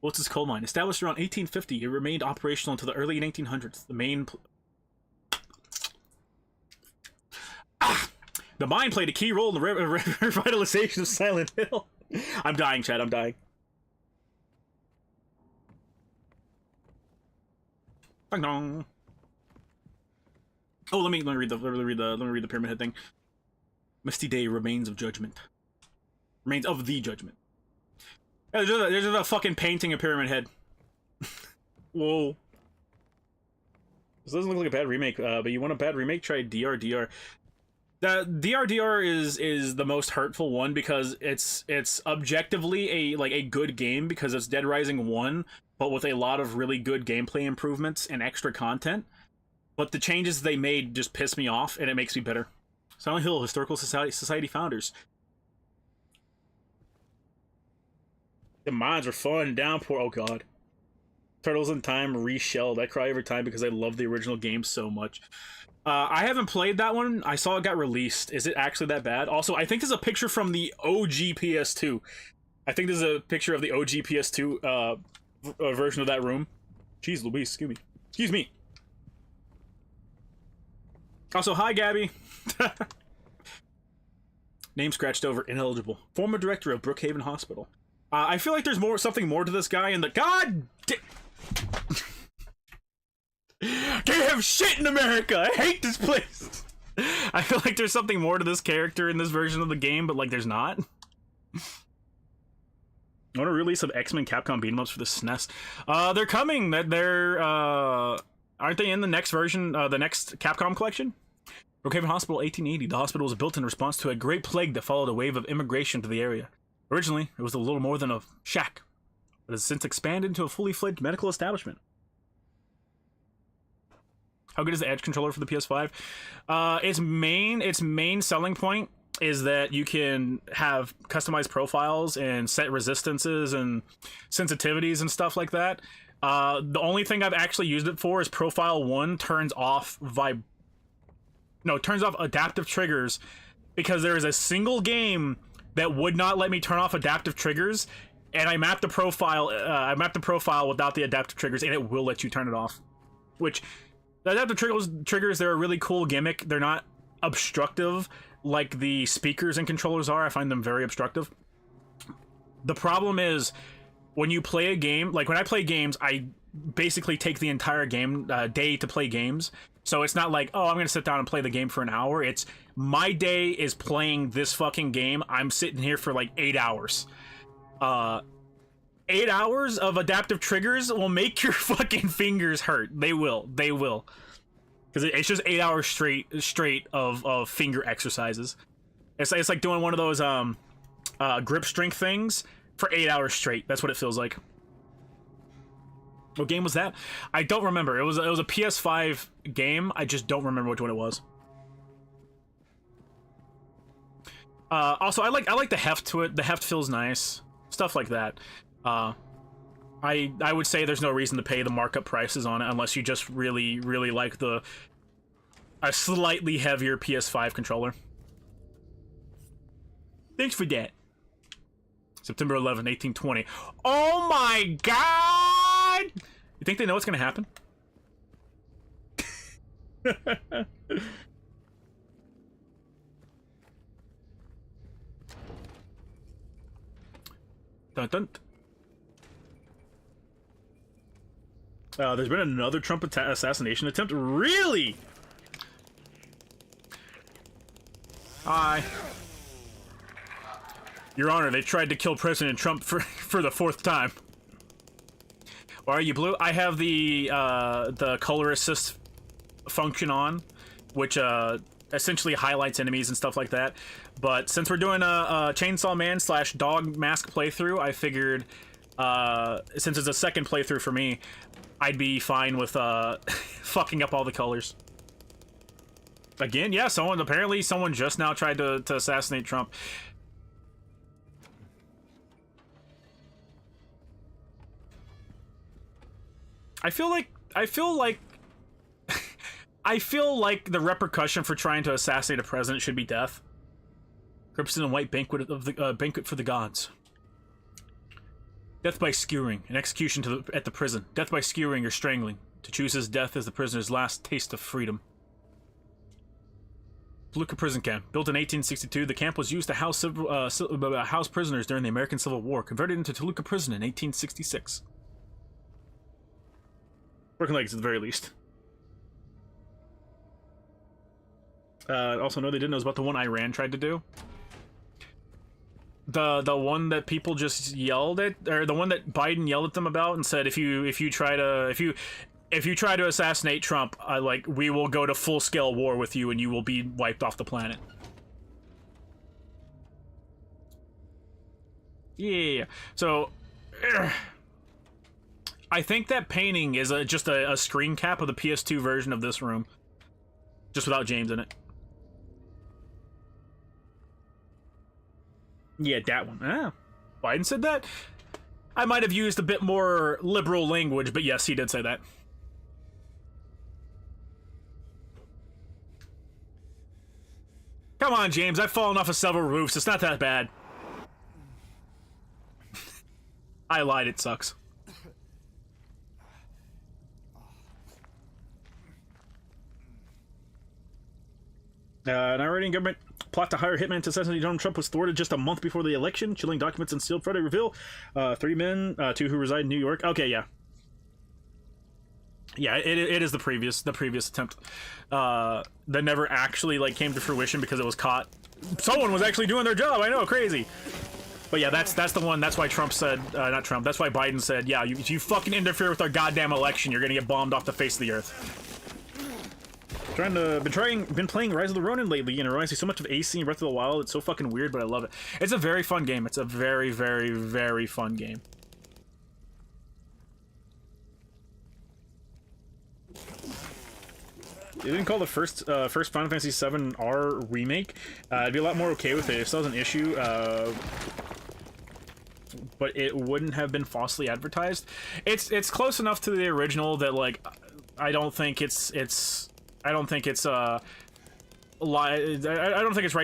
What's this coal mine? Established around 1850, it remained operational until the early 1900s. The mine played a key role in the revitalization of Silent Hill. I'm dying, Chad. I'm dying. Dong dong. Oh, let me read the Pyramid Head thing. Misty Day, remains of judgment. Remains of the judgment. Yeah, there's a fucking painting of Pyramid Head. Whoa. This doesn't look like a bad remake, but you want a bad remake? Try DRDR. The DRDR is the most hurtful one because it's objectively a good game because it's Dead Rising 1, but with a lot of really good gameplay improvements and extra content. But the changes they made just piss me off, and it makes me bitter. Silent Hill Historical Society founders. The mods were fun. Downpour. Oh god. Turtles in Time reshelled. I cry every time because I love the original game so much. I haven't played that one. I saw it got released. Is it actually that bad? Also, I think there's a picture from the OG PS2. I think there's a picture of the OG PS2 version of that room. Jeez Louise, excuse me. Excuse me. Also, hi, Gabby. Name scratched over, ineligible. Former director of Brookhaven Hospital. I feel like there's something more to this guy in the... God! Can't have shit in America! I hate this place! I feel like there's something more to this character in this version of the game, but, like, there's not. I want a release of X-Men Capcom beat-em-ups for the SNES. They're coming! They're, aren't they in the next version, the next Capcom collection? Brookhaven Hospital, 1880. The hospital was built in response to a great plague that followed a wave of immigration to the area. Originally, it was a little more than a shack, but has since expanded into a fully fledged medical establishment. How good is the Edge controller for the PS5? Its main selling point is that you can have customized profiles and set resistances and sensitivities and stuff like that. The only thing I've actually used it for is Profile 1 turns off adaptive triggers, because there is a single game that would not let me turn off adaptive triggers, and I mapped the profile without the adaptive triggers, and it will let you turn it off. Which, the adaptive triggers, they're a really cool gimmick. They're not obstructive like the speakers and controllers are. I find them very obstructive. The problem is, when you play a game, like when I play games, I basically take the entire game day to play games. So it's not like, oh, I'm gonna sit down and play the game for an hour. It's my day is playing this fucking game. I'm sitting here for like 8 hours. 8 hours of adaptive triggers will make your fucking fingers hurt. They will. Because it's just 8 hours straight of finger exercises. It's like doing one of those grip strength things for 8 hours straight. That's what it feels like. What game was that? I don't remember. It was a PS5 game. I just don't remember which one it was. Also, I like the heft to it. The heft feels nice. Stuff like that. I would say there's no reason to pay the markup prices on it unless you just really like a slightly heavier PS5 controller. Thanks for that. September 11, 1820. Oh my god! You think they know what's gonna happen? Dun dun. There's been another Trump assassination attempt. Really? Hi. Your Honor, they tried to kill President Trump for the 4th time. Why are you blue? I have the color assist function on, which essentially highlights enemies and stuff like that. But since we're doing a Chainsaw Man / Dog Mask playthrough, I figured since it's a second playthrough for me, I'd be fine with fucking up all the colors. Again, yeah, apparently someone just now tried to assassinate Trump. I feel like I feel like the repercussion for trying to assassinate a president should be death. Crimson and white banquet of the banquet for the gods. Death by skewering, an execution at the prison. Death by skewering or strangling. To choose his death as the prisoner's last taste of freedom. Toluca Prison Camp. Built in 1862, the camp was used to house house prisoners during the American Civil War. Converted into Toluca Prison in 1866. Broken legs at the very least. Also, no, they didn't know about the one Iran tried to do. The one that people just yelled at, or the one that Biden yelled at them about and said, if you try to assassinate Trump, we will go to full scale war with you and you will be wiped off the planet. Yeah. So, I think that painting is just a screen cap of the PS2 version of this room, just without James in it. Yeah, that one. Ah, Biden said that? I might have used a bit more liberal language, but yes, he did say that. Come on, James, I've fallen off of several roofs. It's not that bad. I lied, it sucks. Narrating government plot to hire hitman to assassinate Donald Trump was thwarted just a month before the election. Chilling documents and sealed Friday reveal. 3 men, 2 who reside in New York. Okay, yeah. Yeah, it is the previous attempt. That never actually came to fruition because it was caught. Someone was actually doing their job. I know, crazy. But yeah, that's the one. That's why Trump said, not Trump. That's why Biden said, yeah, if you fucking interfere with our goddamn election, you're gonna get bombed off the face of the earth. Been playing Rise of the Ronin lately, and it reminds me so much of AC and Breath of the Wild. It's so fucking weird, but I love it. It's a very fun game. It's a very, very, very fun game. They didn't call the first Final Fantasy VII R remake. I'd be a lot more okay with it if that was an issue. But it wouldn't have been falsely advertised. It's close enough to the original that I don't think it's I don't think it's right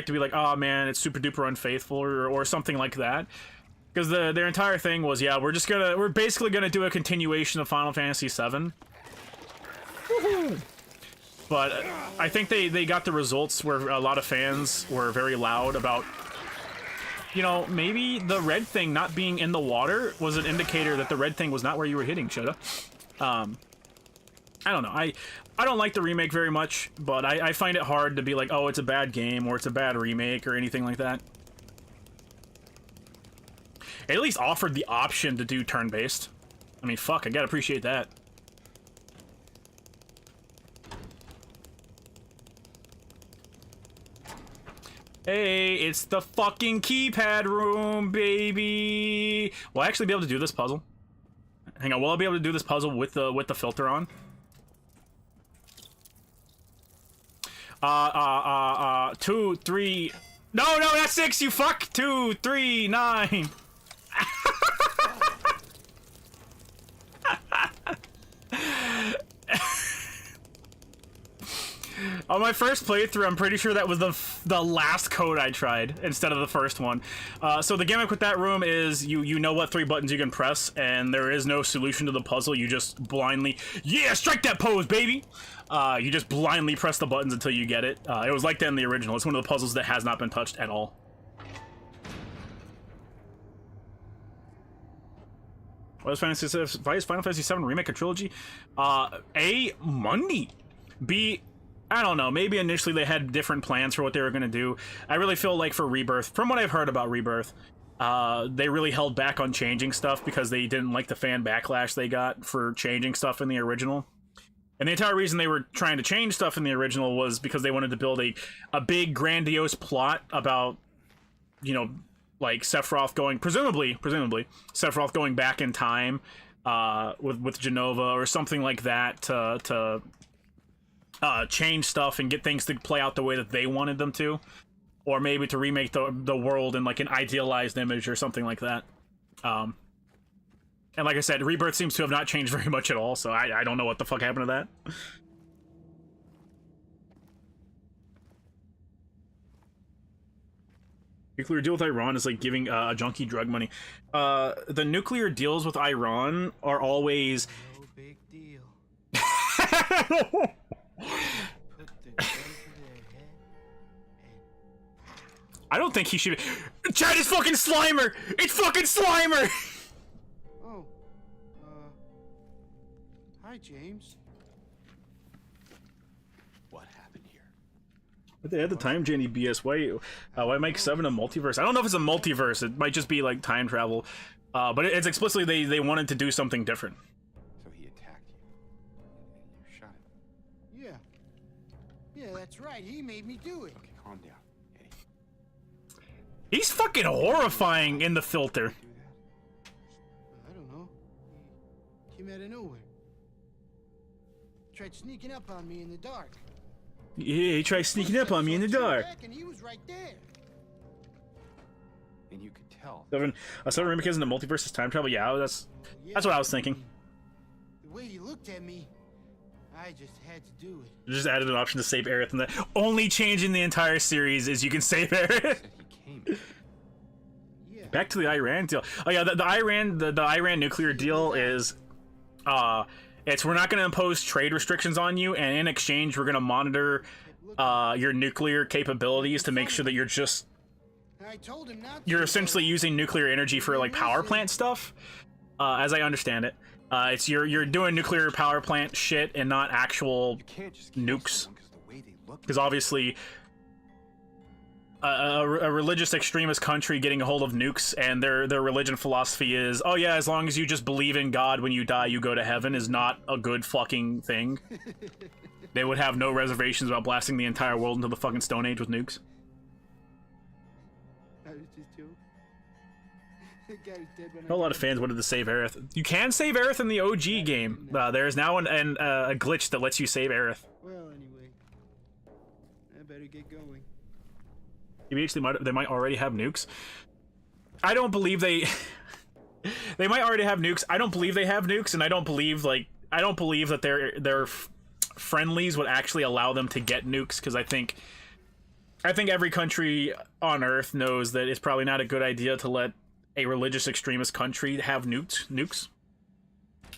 to be like, oh man, it's super duper unfaithful or something like that. Because their entire thing was, yeah, we're basically gonna do a continuation of Final Fantasy VII. Woohoo! But I think they got the results where a lot of fans were very loud about, maybe the red thing not being in the water was an indicator that the red thing was not where you were hitting, shoulda. I don't know. I don't like the remake very much, but I find it hard to be like, oh, it's a bad game or it's a bad remake or anything like that. It at least offered the option to do turn-based. I mean, fuck, I gotta appreciate that. Hey, it's the fucking keypad room, baby! Will I actually be able to do this puzzle? Hang on, will I be able to do this puzzle with the filter on? 2, 3... No, that's 6, you fuck! 2, 3, 9! On my first playthrough, I'm pretty sure that was the last code I tried instead of the first one. So the gimmick with that room is you know what 3 buttons you can press, and there is no solution to the puzzle. You just blindly, yeah, strike that pose, baby! You just blindly press the buttons until you get it. It was like that in the original. It's one of the puzzles that has not been touched at all. Why is Final Fantasy VII Remake a trilogy? A, money. B, I don't know, maybe initially they had different plans for what they were going to do. I really feel like for Rebirth, from what I've heard about Rebirth, they really held back on changing stuff because they didn't like the fan backlash they got for changing stuff in the original. And the entire reason they were trying to change stuff in the original was because they wanted to build a big, grandiose plot about, Sephiroth going, presumably, Sephiroth going back in time with Jenova or something like that to change stuff and get things to play out the way that they wanted them to, or maybe to remake the world in an idealized image or something like that. And like I said, Rebirth seems to have not changed very much at all, so I don't know what the fuck happened to that. Nuclear deal with Iran is like giving a junkie drug money. The nuclear deals with Iran are always. No big deal. Put the gun to their head and I don't think he should. Chad is fucking Slimer. It's fucking Slimer. oh, hi James. What happened here? But they had the time journey BS. Why make 7 a multiverse? I don't know if it's a multiverse. It might just be like time travel. But it's explicitly they wanted to do something different. So he attacked you. You shot him. Yeah, that's right. He made me do it. Okay, calm down, Eddie. He's fucking horrifying in the filter. Do that? I don't know. He came out of nowhere. Tried sneaking up on me in the dark. Yeah, he tried sneaking up on me in the dark. And he was right there. And you could tell. Seven remake isn't a multiverse, is time travel. Yeah, that's what I was thinking. The way he looked at me, I just had to do it. You just added an option to save Aerith, and the only change in the entire series is you can save Aerith. Said he came. Yeah. Back to the Iran deal. Oh yeah, the Iran nuclear deal is, it's we're not going to impose trade restrictions on you, and in exchange we're going to monitor your nuclear capabilities to make sure that I told him not to. you're essentially using nuclear energy for like power plant stuff, as I understand it. It's you're doing nuclear power plant shit and not actual You can't just kill nukes, someone 'cause the way they look. because obviously a religious extremist country getting a hold of nukes and their religion philosophy is, oh yeah, as long as you just believe in God, when you die you go to heaven, is not a good fucking thing. They would have no reservations about blasting the entire world into the fucking Stone Age with nukes. I was just joking. The guy was dead when A lot of fans wanted to save Aerith. You can save Aerith in the OG game. There is now a glitch that lets you save Aerith. Well, anyway, I better get going. They might already have nukes. I don't believe they. They might already have nukes. I don't believe they have nukes, and I don't believe that their friendlies would actually allow them to get nukes, because I think every country on Earth knows that it's probably not a good idea to let a religious extremist country have nukes.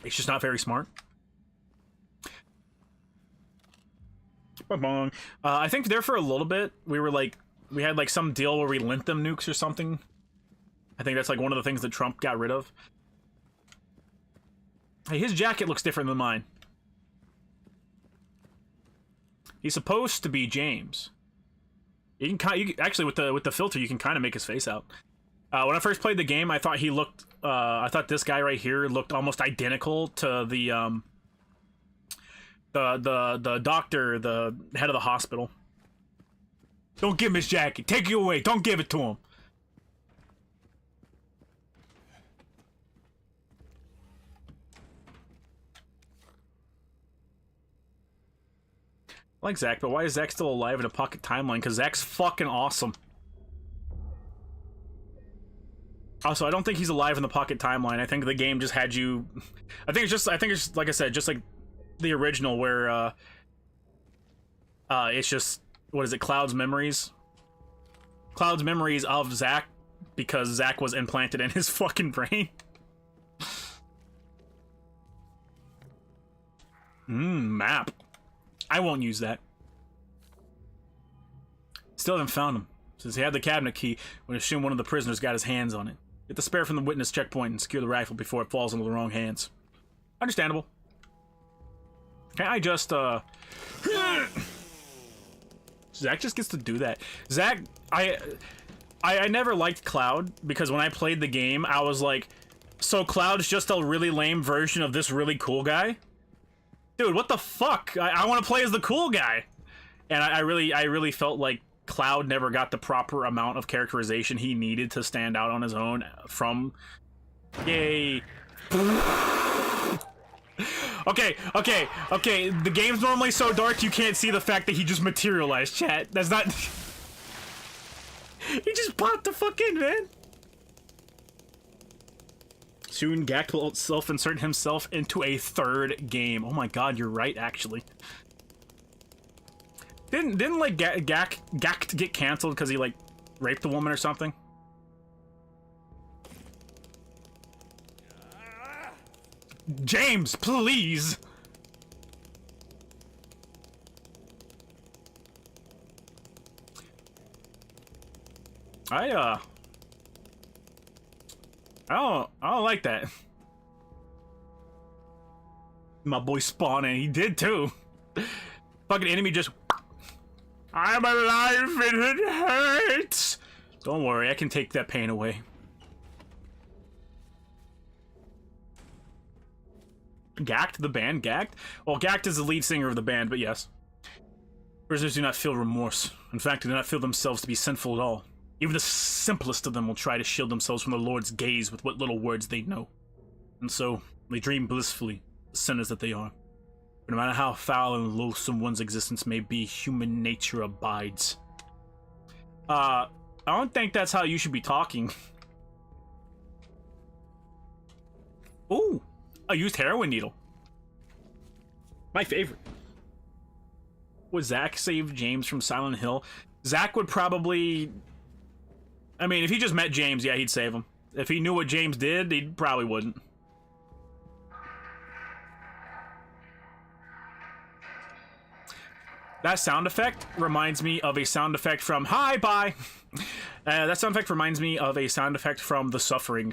It's just not very smart. Bong. I think there for a little bit we had like some deal where we lent them nukes or something. I think that's like one of the things that Trump got rid of. Hey, his jacket looks different than mine. He's supposed to be James. You can actually with the filter you can kind of make his face out. When I first played the game, I thought I thought this guy right here looked almost identical to the doctor, the head of the hospital. Don't give him his jacket. Take it away. Don't give it to him. I like Zach, but why is Zach still alive in a pocket timeline? Because Zach's fucking awesome. Also, I don't think he's alive in the pocket timeline. I think the game just had you. I think it's just like I said, just like the original, where it's just, what is it? Cloud's memories of Zach, because Zach was implanted in his fucking brain. Map. I won't use that. Still haven't found him. Since he had the cabinet key, we assume one of the prisoners got his hands on it. Get the spare from the witness checkpoint and secure the rifle before it falls into the wrong hands. Understandable. Can I just, Zach just gets to do that. Zach, I never liked Cloud, because when I played the game, I was like, so Cloud's just a really lame version of this really cool guy? Dude, what the fuck? I want to play as the cool guy. And I really felt like Cloud never got the proper amount of characterization he needed to stand out on his own from... Yay. Okay. The game's normally so dark you can't see the fact that he just materialized, chat. That's not... He just popped the fuck in, man. Soon, Gak will self-insert himself into a third game. Oh my god, you're right, actually. Didn't like Gak get canceled because he like raped the woman or something. James, please. I don't like that. My boy spawning, he did too. Fucking enemy just. I'm alive and it hurts. Don't worry, I can take that pain away. Gacked the band? Gacked? Well, Gacked is the lead singer of the band, but yes. Prisoners do not feel remorse. In fact, they do not feel themselves to be sinful at all. Even the simplest of them will try to shield themselves from the Lord's gaze with what little words they know. And so, they dream blissfully, the sinners that they are. But no matter how foul and loathsome one's existence may be, human nature abides. I don't think that's how you should be talking. Ooh, a used heroin needle. My favorite. Would Zach save James from Silent Hill? Zach would probably... I mean, if he just met James, yeah, he'd save him. If he knew what James did, he probably wouldn't. That sound effect reminds me of a sound effect from... Hi, bye! That sound effect reminds me of a sound effect from The Suffering.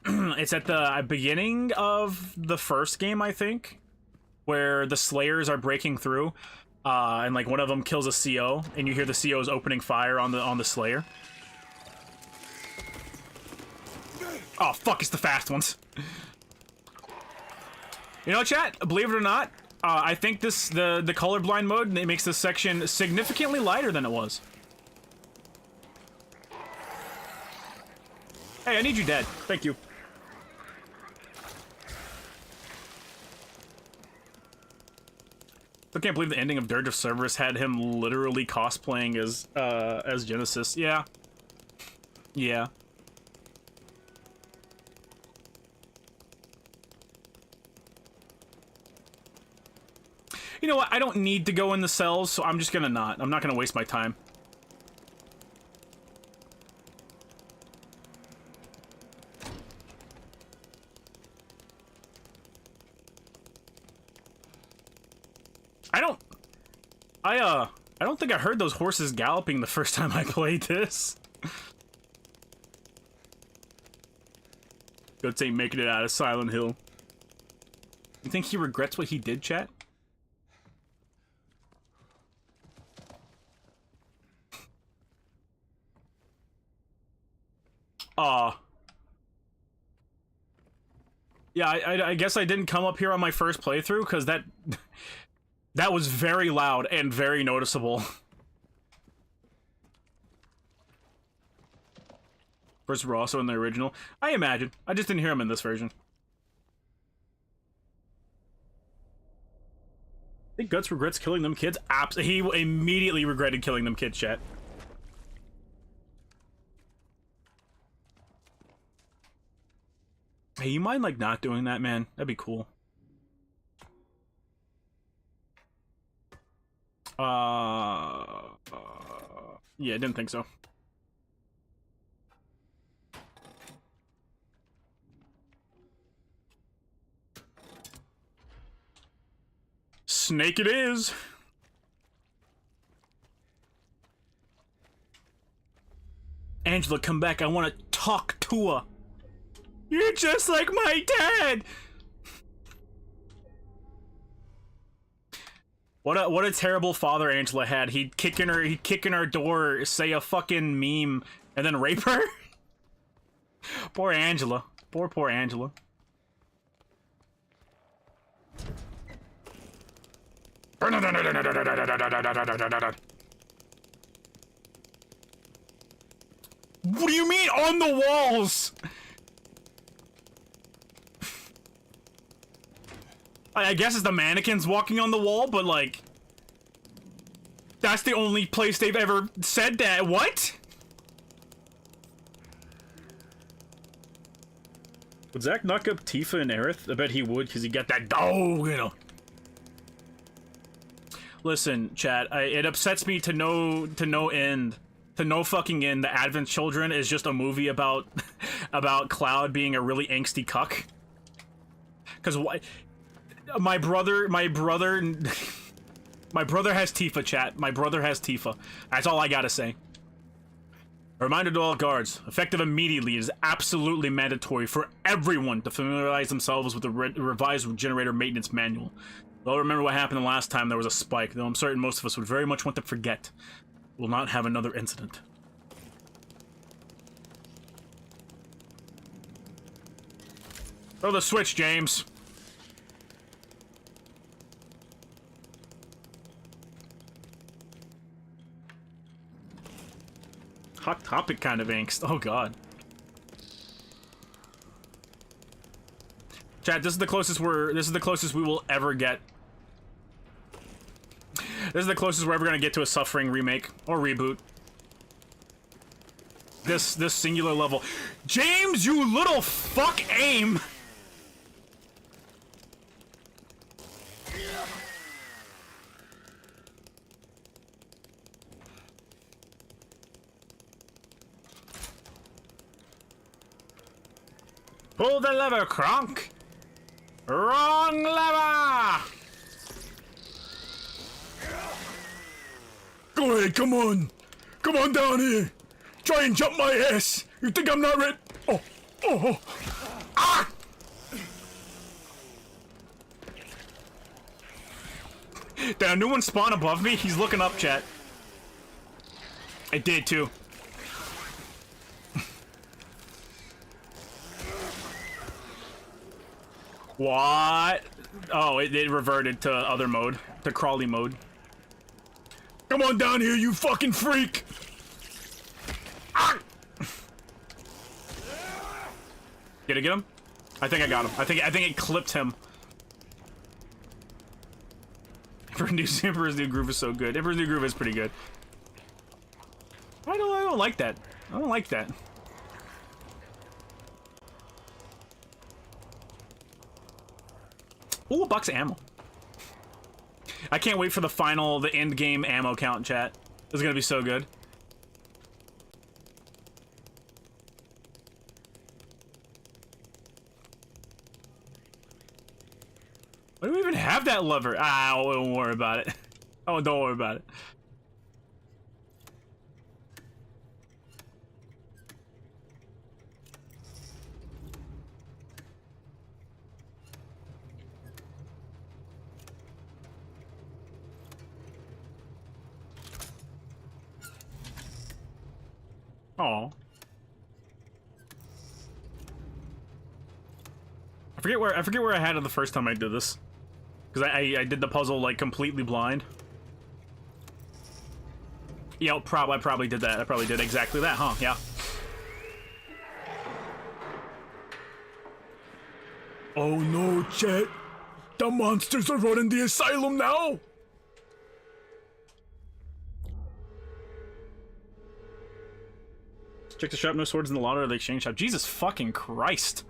It's at the beginning of the first game, I think, where the Slayers are breaking through, and like one of them kills a CO, and you hear the COs opening fire on the Slayer. Oh fuck! It's the fast ones. You know, chat. Believe it or not, I think the colorblind mode makes this section significantly lighter than it was. Hey, I need you dead. Thank you. I can't believe the ending of Dirge of Cerberus had him literally cosplaying as Genesis. Yeah. Yeah. You know what? I don't need to go in the cells, so I'm just gonna not. I'm not gonna waste my time. I don't think I heard those horses galloping the first time I played this. Goats ain't making it out of Silent Hill. You think he regrets what he did, chat? Yeah, I guess I didn't come up here on my first playthrough, because that was very loud and very noticeable. First were also in the original. I imagine. I just didn't hear him in this version. I think Guts regrets killing them kids. He immediately regretted killing them kids, chat. Hey, you mind, like, not doing that, man? That'd be cool. Yeah, I didn't think so. Snake it is! Angela, come back. I want to talk to her. You're just like my dad! What a terrible father Angela had. He'd kick in her door, say a fucking meme, and then rape her? Poor Angela. Poor Angela. What do you mean on the walls? I guess it's the mannequins walking on the wall, but like, that's the only place they've ever said that. What? Would Zach knock up Tifa and Aerith? I bet he would, because he got that dough, you know. Listen, chat, it upsets me to no end to no fucking end, the Advent Children is just a movie about about Cloud being a really angsty cuck. Because why? My brother has Tifa, chat. My brother has Tifa. That's all I gotta say. A reminder to all guards, effective immediately, it is absolutely mandatory for everyone to familiarize themselves with the revised generator maintenance manual. Well, remember what happened the last time there was a spike, though I'm certain most of us would very much want to forget. We'll not have another incident. Throw the switch, James. Hot topic kind of angst. Oh god. Chat, this is the closest we will ever get. This is the closest we're ever gonna get to a Suffering remake or reboot. This singular level. James, you little fuck, aim! Pull the lever, Kronk! Wrong lever! Go ahead, come on! Come on down here! Try and jump my ass! You think I'm not ready? Oh! Oh! Ah! Did a new one spawn above me? He's looking up, chat. I did too. What? Oh, it reverted to other mode, to crawly mode. Come on down here, you fucking freak! Ah! Did I get him? I think I got him. I think it clipped him. Emperor's New Groove is so good. Emperor's New Groove is pretty good. I don't like that. I don't like that. Ooh, a box of ammo. I can't wait for the end game ammo count, chat. This is gonna be so good. Why do we even have that lever? Ah, don't worry about it. Oh, don't worry about it. Oh. I forget where I had it the first time I did this. Because I did the puzzle like completely blind. Yeah, I probably did that. I probably did exactly that, huh? Yeah. Oh no, Chet! The monsters are running the asylum now! Check the shop, no swords in the lot or the exchange shop. Jesus fucking Christ.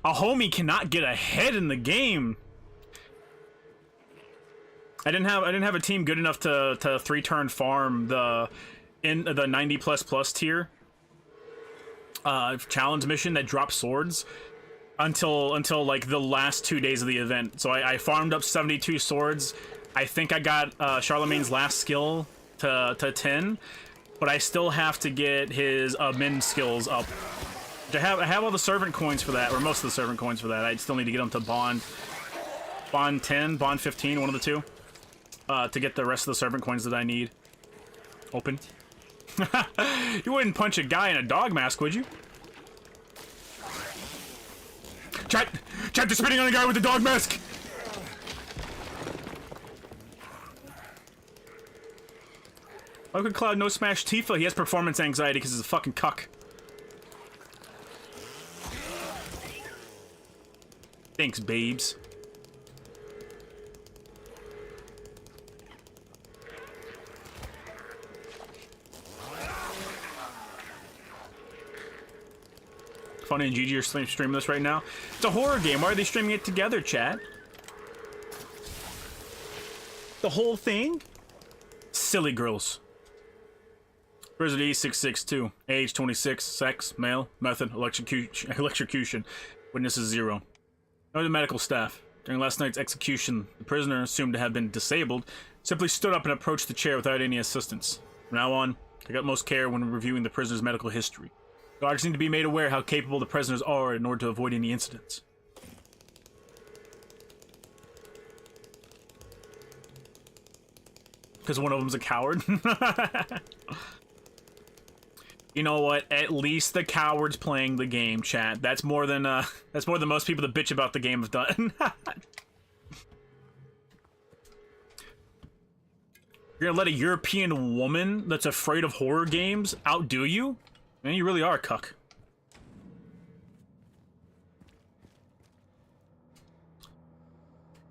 A homie cannot get ahead in the game. I didn't have a team good enough to 3-turn farm the 90++ tier challenge mission that drops swords until like the last 2 days of the event. So I farmed up 72 swords. I think I got Charlemagne's last skill to 10, but I still have to get his min skills up. I have all the servant coins for that, or most of the servant coins for that. I still need to get them to bond 10, bond 15, one of the two, to get the rest of the servant coins that I need. Open. You wouldn't punch a guy in a dog mask, would you? Chat, they're spitting on a guy with a dog mask. How could Cloud no smash Tifa? He has performance anxiety because he's a fucking cuck. Thanks, babes. Funny and Gigi are streaming this right now. It's a horror game. Why are they streaming it together, chat? The whole thing? silly girls. Prisoner E662, age 26, sex, male, method, electrocution. Witnesses 0. No to medical staff. During last night's execution, the prisoner, assumed to have been disabled, simply stood up and approached the chair without any assistance. From now on, take utmost care when reviewing the prisoner's medical history. Guards need to be made aware how capable the prisoners are in order to avoid any incidents. Because one of them's a coward. You know what? At least the coward's playing the game, chat. That's more than most people that bitch about the game have done. You're gonna let a European woman that's afraid of horror games outdo you? Man, you really are a cuck.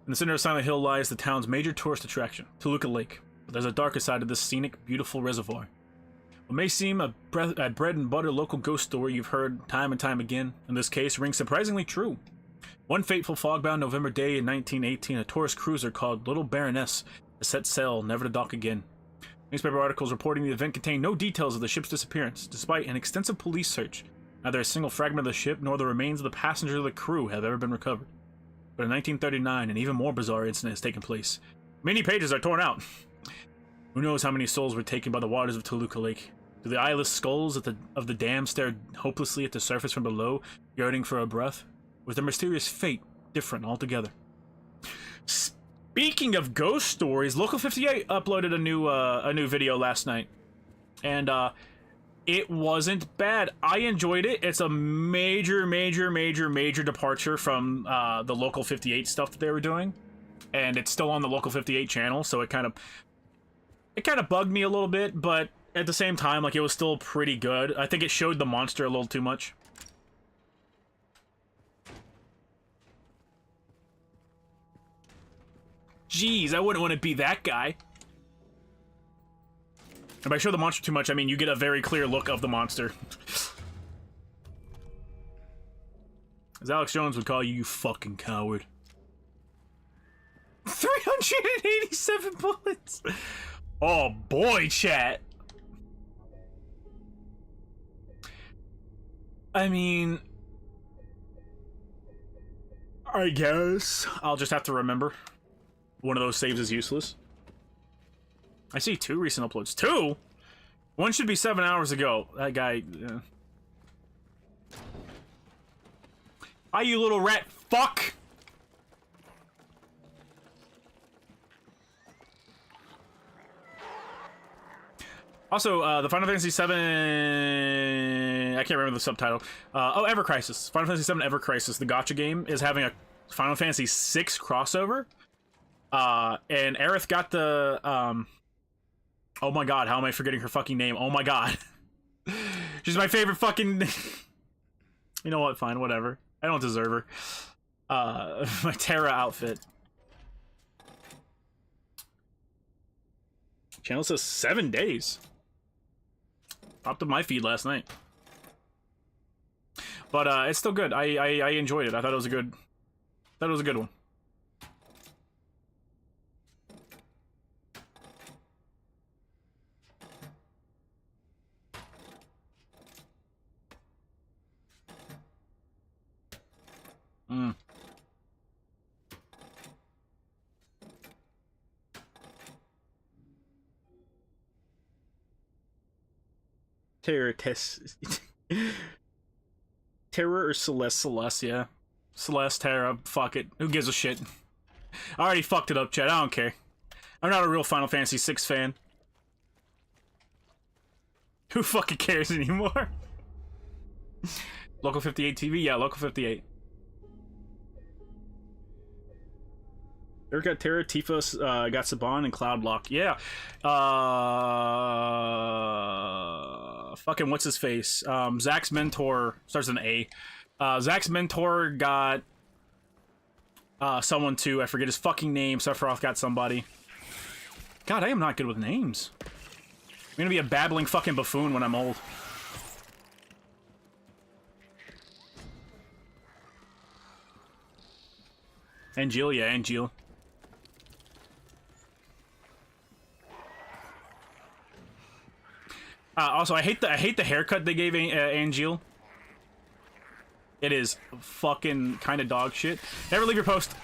In the center of Silent Hill lies the town's major tourist attraction, Toluca Lake. But there's a darker side to this scenic, beautiful reservoir. What may seem a bread and butter local ghost story you've heard time and time again, in this case rings surprisingly true. One fateful fog-bound November day in 1918, a tourist cruiser called Little Baroness set sail, never to dock again. Newspaper articles reporting the event contained no details of the ship's disappearance, despite an extensive police search. Neither a single fragment of the ship nor the remains of the passengers of the crew have ever been recovered. But in 1939, an even more bizarre incident has taken place. Many pages are torn out. Who knows how many souls were taken by the waters of Toluca Lake? Do the eyeless skulls of the dam stare hopelessly at the surface from below, yearning for a breath? Was their mysterious fate different altogether? Speaking of ghost stories, Local 58 uploaded a new video last night, and it wasn't bad. I enjoyed it. It's a major departure from the Local 58 stuff that they were doing, and it's still on the Local 58 channel, so it kind of bugged me a little bit, but at the same time, like, it was still pretty good. I think it showed the monster a little too much. Jeez, I wouldn't want to be that guy. And by show the monster too much, I mean you get a very clear look of the monster. As Alex Jones would call you, you fucking coward. 387 bullets! Oh boy, chat. I mean, I guess I'll just have to remember. One of those saves is useless. I see 2 recent uploads. 2? One should be 7 hours ago. That guy... Hi, you little rat fuck! Also, the Final Fantasy VII... I can't remember the subtitle. Ever Crisis. Final Fantasy VII Ever Crisis, the gacha game, is having a Final Fantasy VI crossover. And Aerith got the, oh my god, how am I forgetting her fucking name? Oh my god. She's my favorite fucking... You know what, fine, whatever. I don't deserve her. My Terra outfit. Channel says 7 days. Popped up my feed last night. But, it's still good. I enjoyed it. I thought it was a good... one. Terror or Celeste, yeah. Celeste, Terra, fuck it. Who gives a shit? I already fucked it up, Chad. I don't care. I'm not a real Final Fantasy VI fan. Who fucking cares anymore? Local 58 TV? Yeah, Local 58. Ever got Terra, Tifa, got Saban, and Cloudblock. Yeah. Fucking what's his face? Zach's mentor starts with an A. Zach's mentor got someone too. I forget his fucking name. Sephiroth got somebody. God, I am not good with names. I'm gonna be a babbling fucking buffoon when I'm old. Angeal, yeah, Angeal. Also, I hate the haircut they gave Angel. It is fucking kind of dog shit. Never leave your post.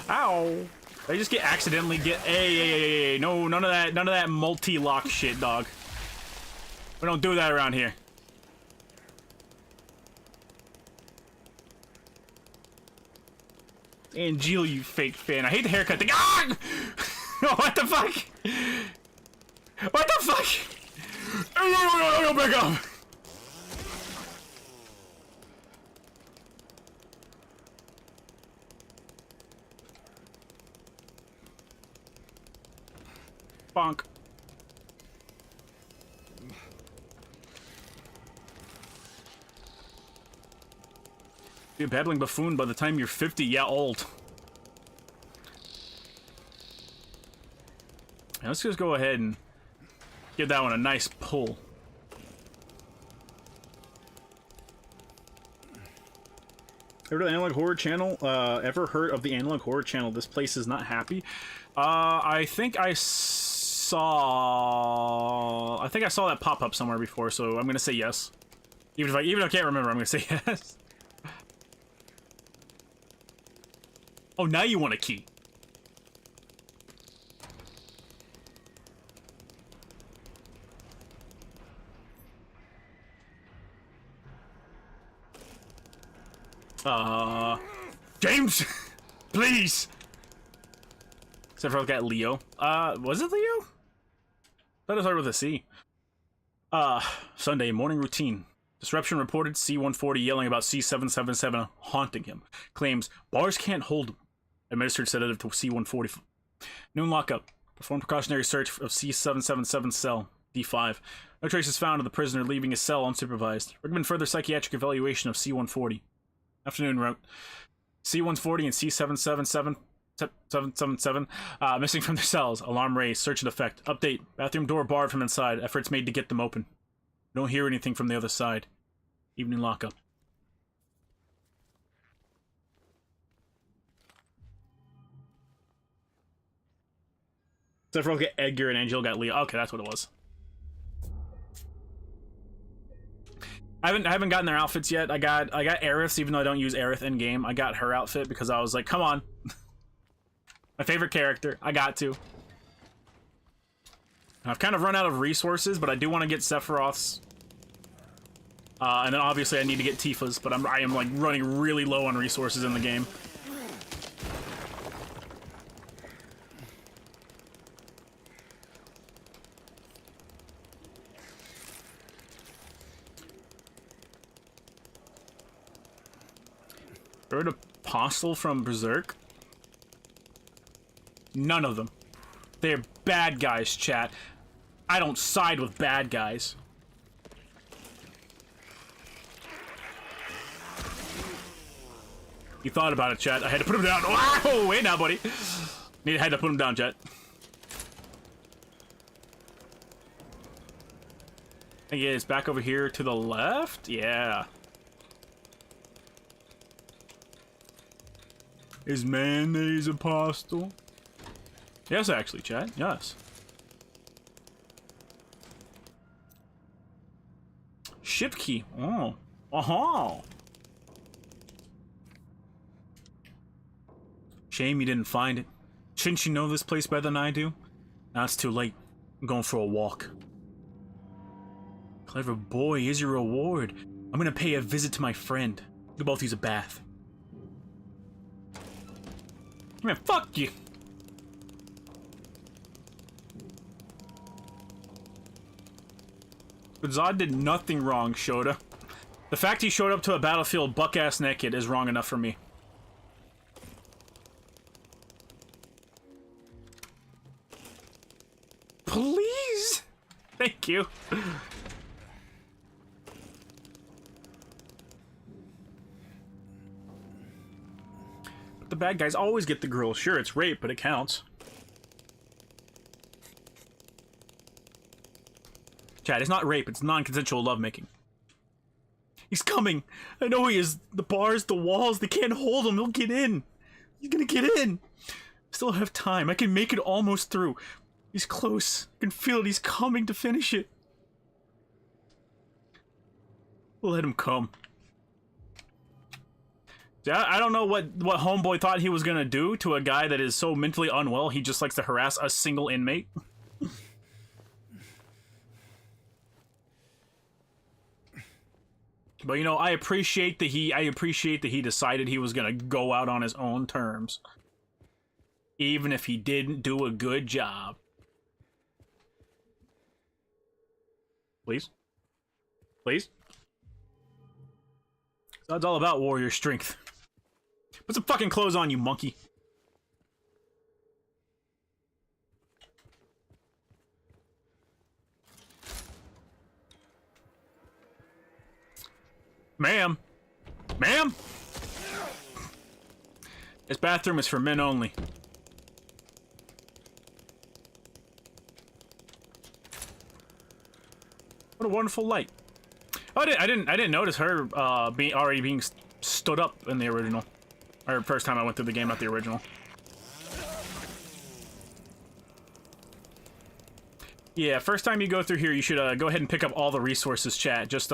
Ow! They just get accidentally get. Hey, no, none of that multi-lock shit, dog. We don't do that around here. Angel, you fake fan. I hate the haircut thing. Ah! What the fuck? What the fuck? No, back up. Bonk. Be a babbling buffoon by the time you're 50. Yeah, old. Now let's just go ahead and give that one a nice pull. Heard of the Analog Horror Channel? Ever heard of the Analog Horror Channel? This place is not happy. I think I saw that pop up somewhere before, so I'm gonna say yes. Even if I can't remember, I'm gonna say yes. Oh, now you want a key. James, please. Except for I got Leo. Was it Leo? That is hard with a C. Sunday morning routine. Disruption reported. C-140 yelling about C-777 haunting him. Claims bars can't hold him. Administered sedative to C-140. Noon lockup. Performed precautionary search of C-777 cell. D5. No traces found of the prisoner leaving his cell unsupervised. Recommend further psychiatric evaluation of C-140. Afternoon route. C-140 and C-777 missing from their cells. Alarm raised. Search in effect. Update. Bathroom door barred from inside. Efforts made to get them open. Don't hear anything from the other side. Evening lockup. Except for get Edgar and Angel got Leo. Okay, that's what it was. I haven't gotten their outfits yet. I got Aerith's, even though I don't use Aerith in game. I got her outfit because I was like, come on. My favorite character. I got to. I've kind of run out of resources, but I do want to get Sephiroth's. And then obviously I need to get Tifa's, but I am like running really low on resources in the game. Heard Apostle from Berserk? None of them. They're bad guys, chat. I don't side with bad guys. You thought about it, chat. I had to put him down. Oh, wait now, buddy. Had to put him down, chat. I think it's back over here to the left? Yeah. Is mayonnaise apostle? Yes, actually, chat. Yes. Ship key. Oh. Uh-huh. Shame you didn't find it. Shouldn't you know this place better than I do? Now it's too late. I'm going for a walk. Clever boy, here's your reward. I'm gonna pay a visit to my friend. You both use a bath. Man, fuck you. But Zod did nothing wrong, Shota. The fact he showed up to a battlefield buck-ass naked is wrong enough for me. Please? Thank you. The bad guys always get the girl. Sure, it's rape, but it counts. Chad, it's not rape, it's non-consensual lovemaking. He's coming! I know he is. The bars, the walls, they can't hold him. He'll get in. He's gonna get in. Still have time. I can make it almost through. He's close. I can feel it. He's coming to finish it. Let him come. See, I don't know what Homeboy thought he was gonna do to a guy that is so mentally unwell he just likes to harass a single inmate. But you know, I appreciate that he decided he was gonna go out on his own terms. Even if he didn't do a good job. Please? Please? So it's all about warrior strength. Put some fucking clothes on, you monkey. Ma'am. Ma'am? This bathroom is for men only. What a wonderful light. Oh, I didn't notice her being stood up in the original. Or first time I went through the game, not the original. Yeah, first time you go through here, you should go ahead and pick up all the resources, chat. Just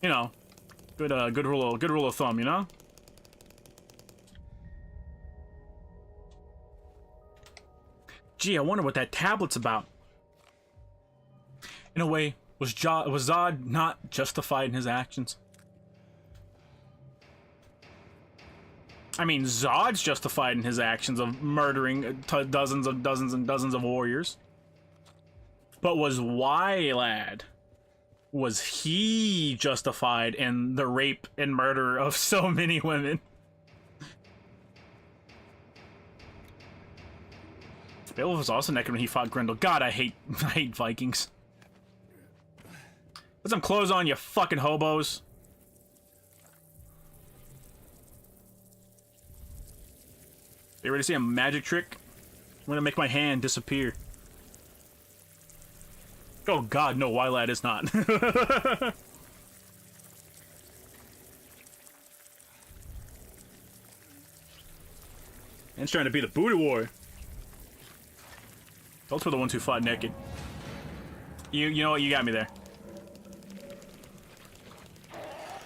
you know, good rule of thumb, you know. Gee, I wonder what that tablet's about. In a way, was Zod not justified in his actions? I mean, Zod's justified in his actions of murdering dozens and dozens of warriors. But was Wylad? Was he justified in the rape and murder of so many women? Beowulf was also naked when he fought Grendel. God, I hate Vikings. Put some clothes on, you fucking hobos. You ready to see a magic trick? I'm gonna make my hand disappear. Oh god, no, Wylad is not. Man's trying to be the Buddha warrior. Those were the ones who fought naked. You know what? You got me there.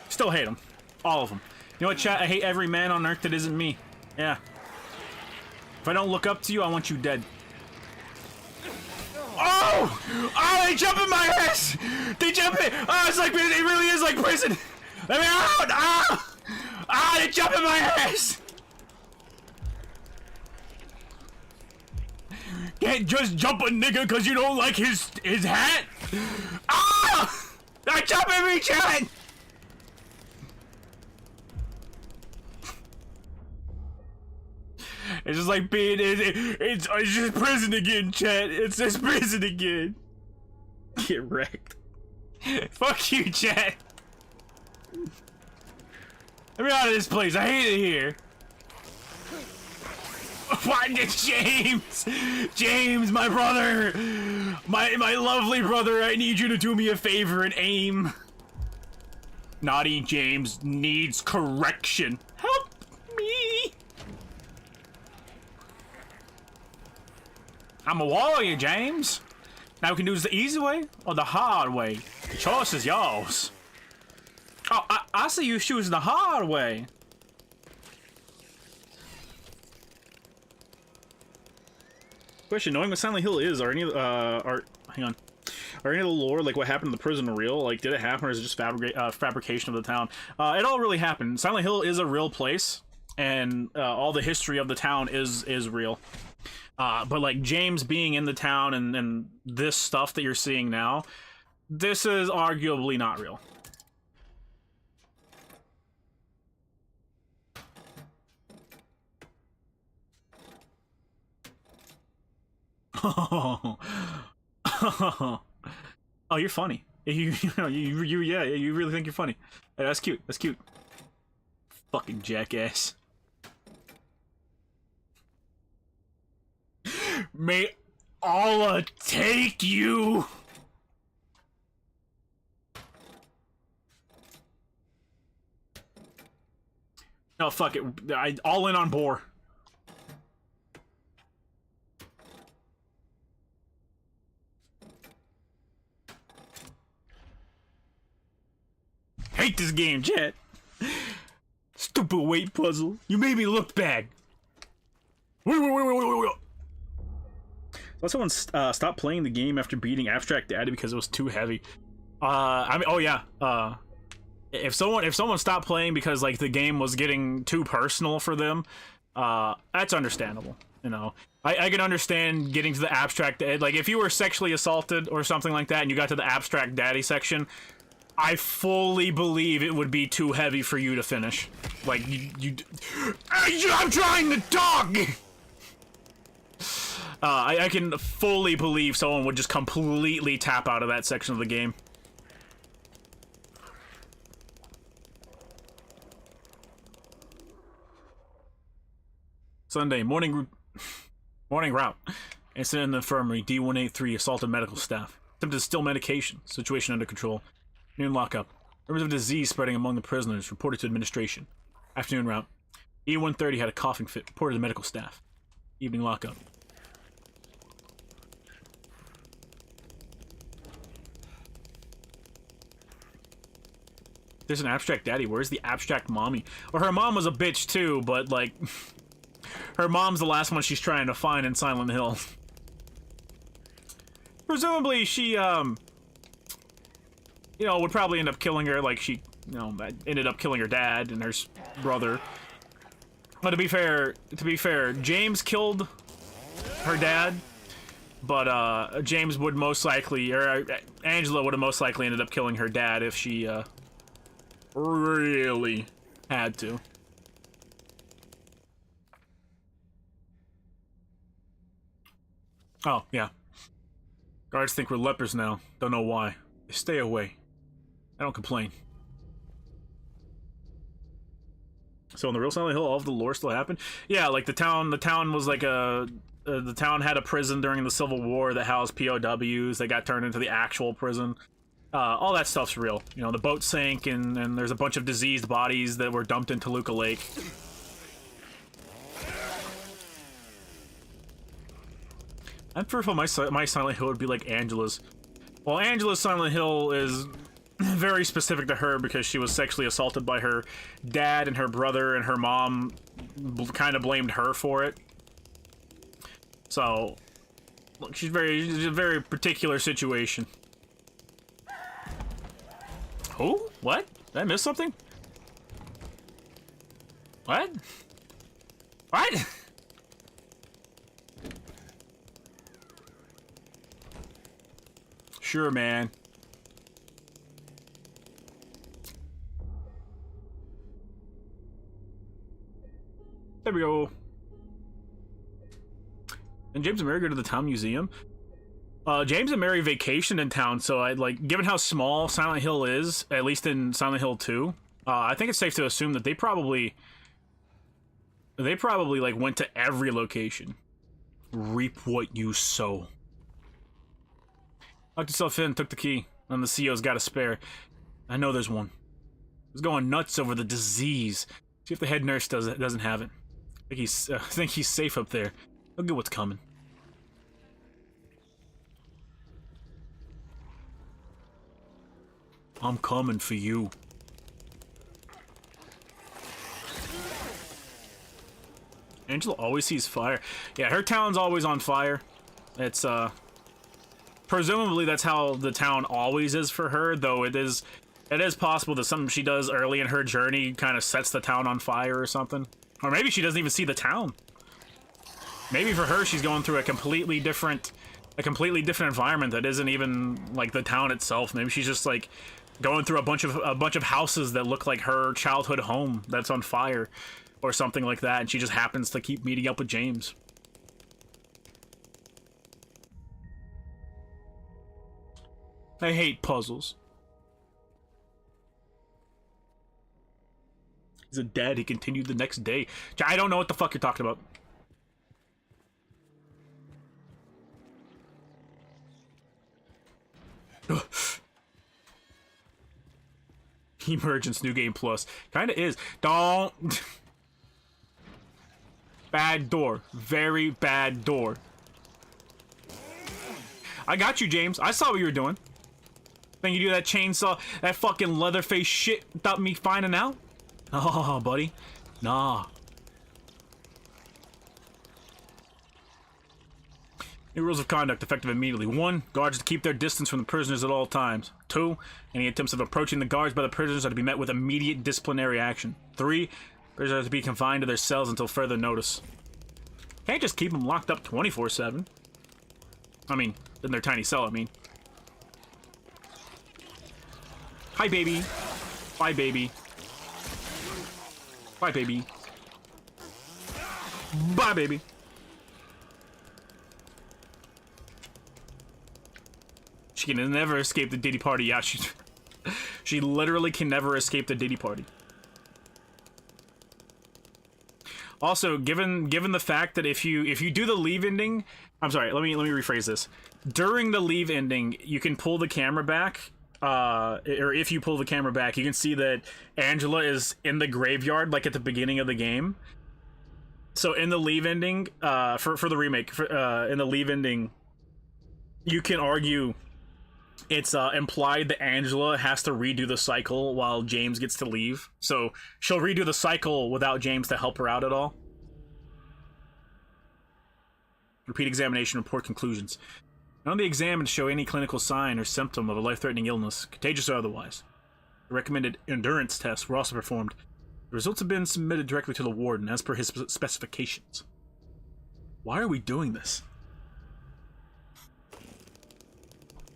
Still hate them. All of them. You know what, chat? I hate every man on earth that isn't me. Yeah. If I don't look up to you, I want you dead. Oh! Oh, they jump in my ass! They jump in! Oh, it's like, it really is like prison! Let me out! Ah! Ah, they jump in my ass! Can't just jump a nigga because you don't like his hat! Ah! I jump every chat! It's just like being it's just prison again, chat. It's just prison again. Get wrecked. Fuck you, chat. Let me out of this place. I hate it here. Why did James? James, my brother, my lovely brother. I need you to do me a favor and aim. Naughty James needs correction. Help me. I'm a warrior, James. Now we can do this the easy way or the hard way. The choice is yours. Oh, I see you choosing the hard way. Question: knowing what Silent Hill is, are any are hang on, are any of the lore like what happened in the prison real? Like, did it happen, or is it just fabrication of the town? It all really happened. Silent Hill is a real place, and all the history of the town is real. But like James being in the town and this stuff that you're seeing now, this is arguably not real. Oh, oh, you're funny. You really think you're funny. Hey, that's cute. That's cute. Fucking jackass. May Allah take you. No, fuck it. All in on Boar. hate this game, chat. Stupid weight puzzle. You made me look bad. Let someone stop playing the game after beating Abstract Daddy because it was too heavy. I mean, oh yeah. If someone stopped playing because like the game was getting too personal for them, that's understandable. You know, I can understand getting to the Abstract, like if you were sexually assaulted or something like that and you got to the Abstract Daddy section, I fully believe it would be too heavy for you to finish. Like I'm trying to talk. I can fully believe someone would just completely tap out of that section of the game. Sunday, morning route. Incident in the infirmary, D183, assaulted medical staff. Attempted to steal medication. Situation under control. Noon lockup. Rumors of disease spreading among the prisoners, reported to administration. Afternoon route. E130 had a coughing fit, reported to medical staff. Evening lockup. There's an Abstract Daddy. Where's the Abstract Mommy? Well, her mom was a bitch too, but like... her mom's the last one she's trying to find in Silent Hill. Presumably she, you know, would probably end up killing her like she, you know, ended up killing her dad and her brother. But to be fair, James killed her dad, but James would most likely, or Angela would have most likely ended up killing her dad if she really had to. Oh, yeah. Guards think we're lepers now. Don't know why. They stay away. I don't complain. So in the real Silent Hill, all of the lore still happened? Yeah, like the town was like a... the town had a prison during the Civil War that housed POWs. They got turned into the actual prison. All that stuff's real. You know, the boat sank and there's a bunch of diseased bodies that were dumped into Toluca Lake. I'm fearful my Silent Hill would be like Angela's. Well, Angela's Silent Hill is very specific to her because she was sexually assaulted by her dad and her brother, and her mom kind of blamed her for it. So, look, she's a very particular situation. Who? What? Did I miss something? What? What? Sure, man. There we go. And James and Mary go to the town museum. James and Mary vacationed in town, so I like, given how small Silent Hill is, at least in Silent Hill 2, I think it's safe to assume that they probably like went to every location. Reap what you sow. Locked yourself in, took the key, and the CO's got a spare. I know there's one. He's going nuts over the disease. See if the head nurse doesn't have it. I think he's safe up there. Look at what's coming. I'm coming for you. Angela always sees fire. Yeah, her town's always on fire. It's, presumably that's how the town always is for her, though it is possible that something she does early in her journey kind of sets the town on fire or something. Or maybe she doesn't even see the town. Maybe for her she's going through a completely different environment that isn't even like the town itself. Maybe she's just like going through a bunch of houses that look like her childhood home that's on fire or something like that, and she just happens to keep meeting up with James. I hate puzzles. He's a dad. He continued the next day. I don't know what the fuck you're talking about. Emergence New Game Plus. Kinda is. Don't. Bad door. Very bad door. I got you, James. I saw what you were doing. Think you do that chainsaw, that fucking Leatherface shit without me finding out? Oh, buddy. Nah. New rules of conduct effective immediately. 1. Guards to keep their distance from the prisoners at all times. 2. Any attempts of approaching the guards by the prisoners are to be met with immediate disciplinary action. 3. Prisoners are to be confined to their cells until further notice. Can't just keep them locked up 24/7. I mean, in their tiny cell, I mean. Hi, baby. Bye, baby. Bye, baby. Bye, baby. She can never escape the Diddy party. Yeah, she literally can never escape the Diddy party. Also, given the fact that if you do the leave ending, I'm sorry, let me rephrase this. During the leave ending, you can pull the camera back. Or if you pull the camera back, you can see that Angela is in the graveyard, like at the beginning of the game. So in the leave ending, for the remake, in the leave ending, you can argue it's implied that Angela has to redo the cycle while James gets to leave. So she'll redo the cycle without James to help her out at all. Repeat examination, report conclusions. None of the examined show any clinical sign or symptom of a life-threatening illness, contagious or otherwise. The recommended endurance tests were also performed. The results have been submitted directly to the warden as per his specifications. Why are we doing this?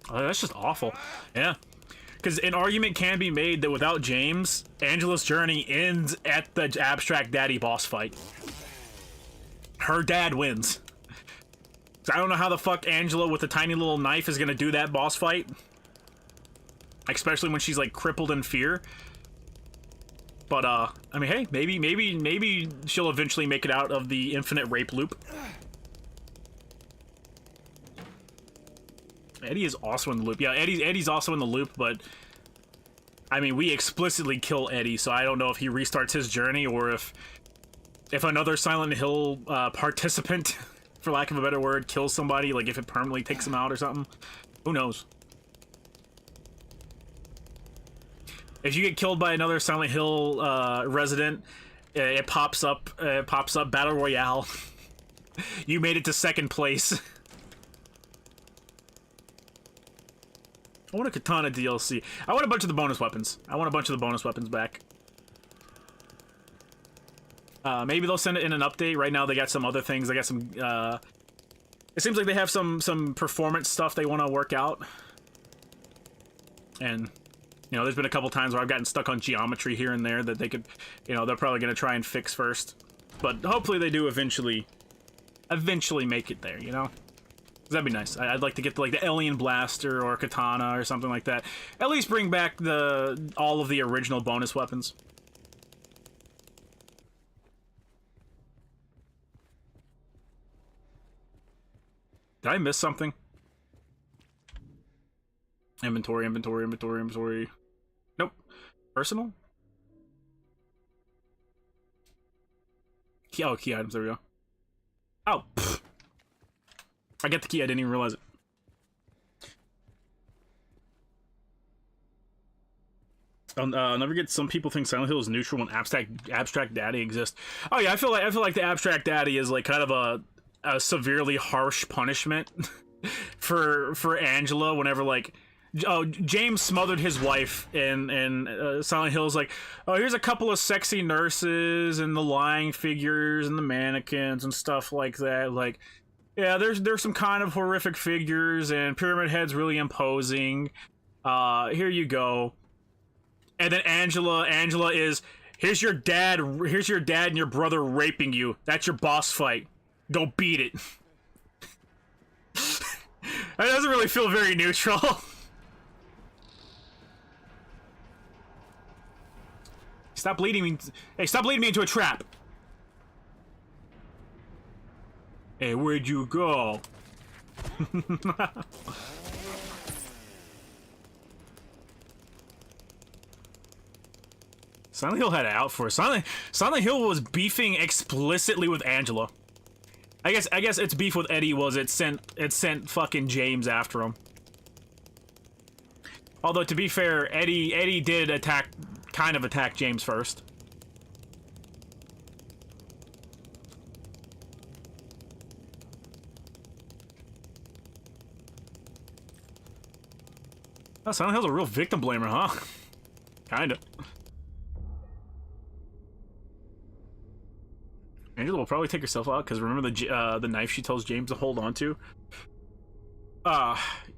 Oh, that's just awful. Yeah. Because an argument can be made that without James, Angela's journey ends at the Abstract Daddy boss fight. Her dad wins. I don't know how the fuck Angela with a tiny little knife is gonna do that boss fight. Especially when she's like crippled in fear. But I mean, hey, maybe she'll eventually make it out of the infinite rape loop. Eddie is also in the loop. Yeah, Eddie's also in the loop, but I mean, we explicitly kill Eddie, so I don't know if he restarts his journey or if another Silent Hill participant, for lack of a better word, kills somebody, like if it permanently takes them out or something. Who knows? If you get killed by another Silent Hill resident, it pops up Battle Royale. You made it to second place. I want a katana DLC. I want a bunch of the bonus weapons. I want a bunch of the bonus weapons back. Maybe they'll send it in an update. Right now they got some other things. They got some, it seems like they have some performance stuff they want to work out. And, you know, there's been a couple times where I've gotten stuck on geometry here and there that they could, you know, they're probably going to try and fix first. But hopefully they do eventually make it there, you know? That'd be nice. I'd like to get like the Alien Blaster or Katana or something like that. At least bring back all of the original bonus weapons. Did I miss something? Inventory. Nope. Personal? Key items. There we go. Oh, pfft. I get the key, I didn't even realize it. I'll never get. Some people think Silent Hill is neutral when Abstract Daddy exists. Oh yeah, I feel like the Abstract Daddy is like kind of a severely harsh punishment for Angela whenever like James smothered his wife in Silent Hill's like, oh, here's a couple of sexy nurses and the lying figures and the mannequins and stuff like that. Like, yeah, there's some kind of horrific figures and Pyramid Head's really imposing. Here you go. And then Angela is, here's your dad and your brother raping you. That's your boss fight. Go beat it. That doesn't really feel very neutral. Stop leading me. Hey, stop leading me into a trap. Hey, where'd you go? Silent Hill had it out for us. Silent Hill was beefing explicitly with Angela. I guess its beef with Eddie was it sent fucking James after him. Although, to be fair, Eddie did kind of attack James first. Oh, Silent Hill's a real victim blamer, huh? Kinda. Angela will probably take herself out, because remember the knife she tells James to hold on to?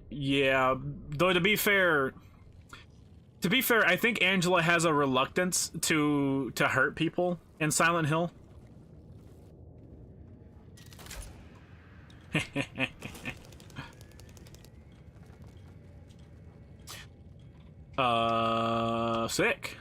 Yeah. Though to be fair, I think Angela has a reluctance to hurt people in Silent Hill. Sick.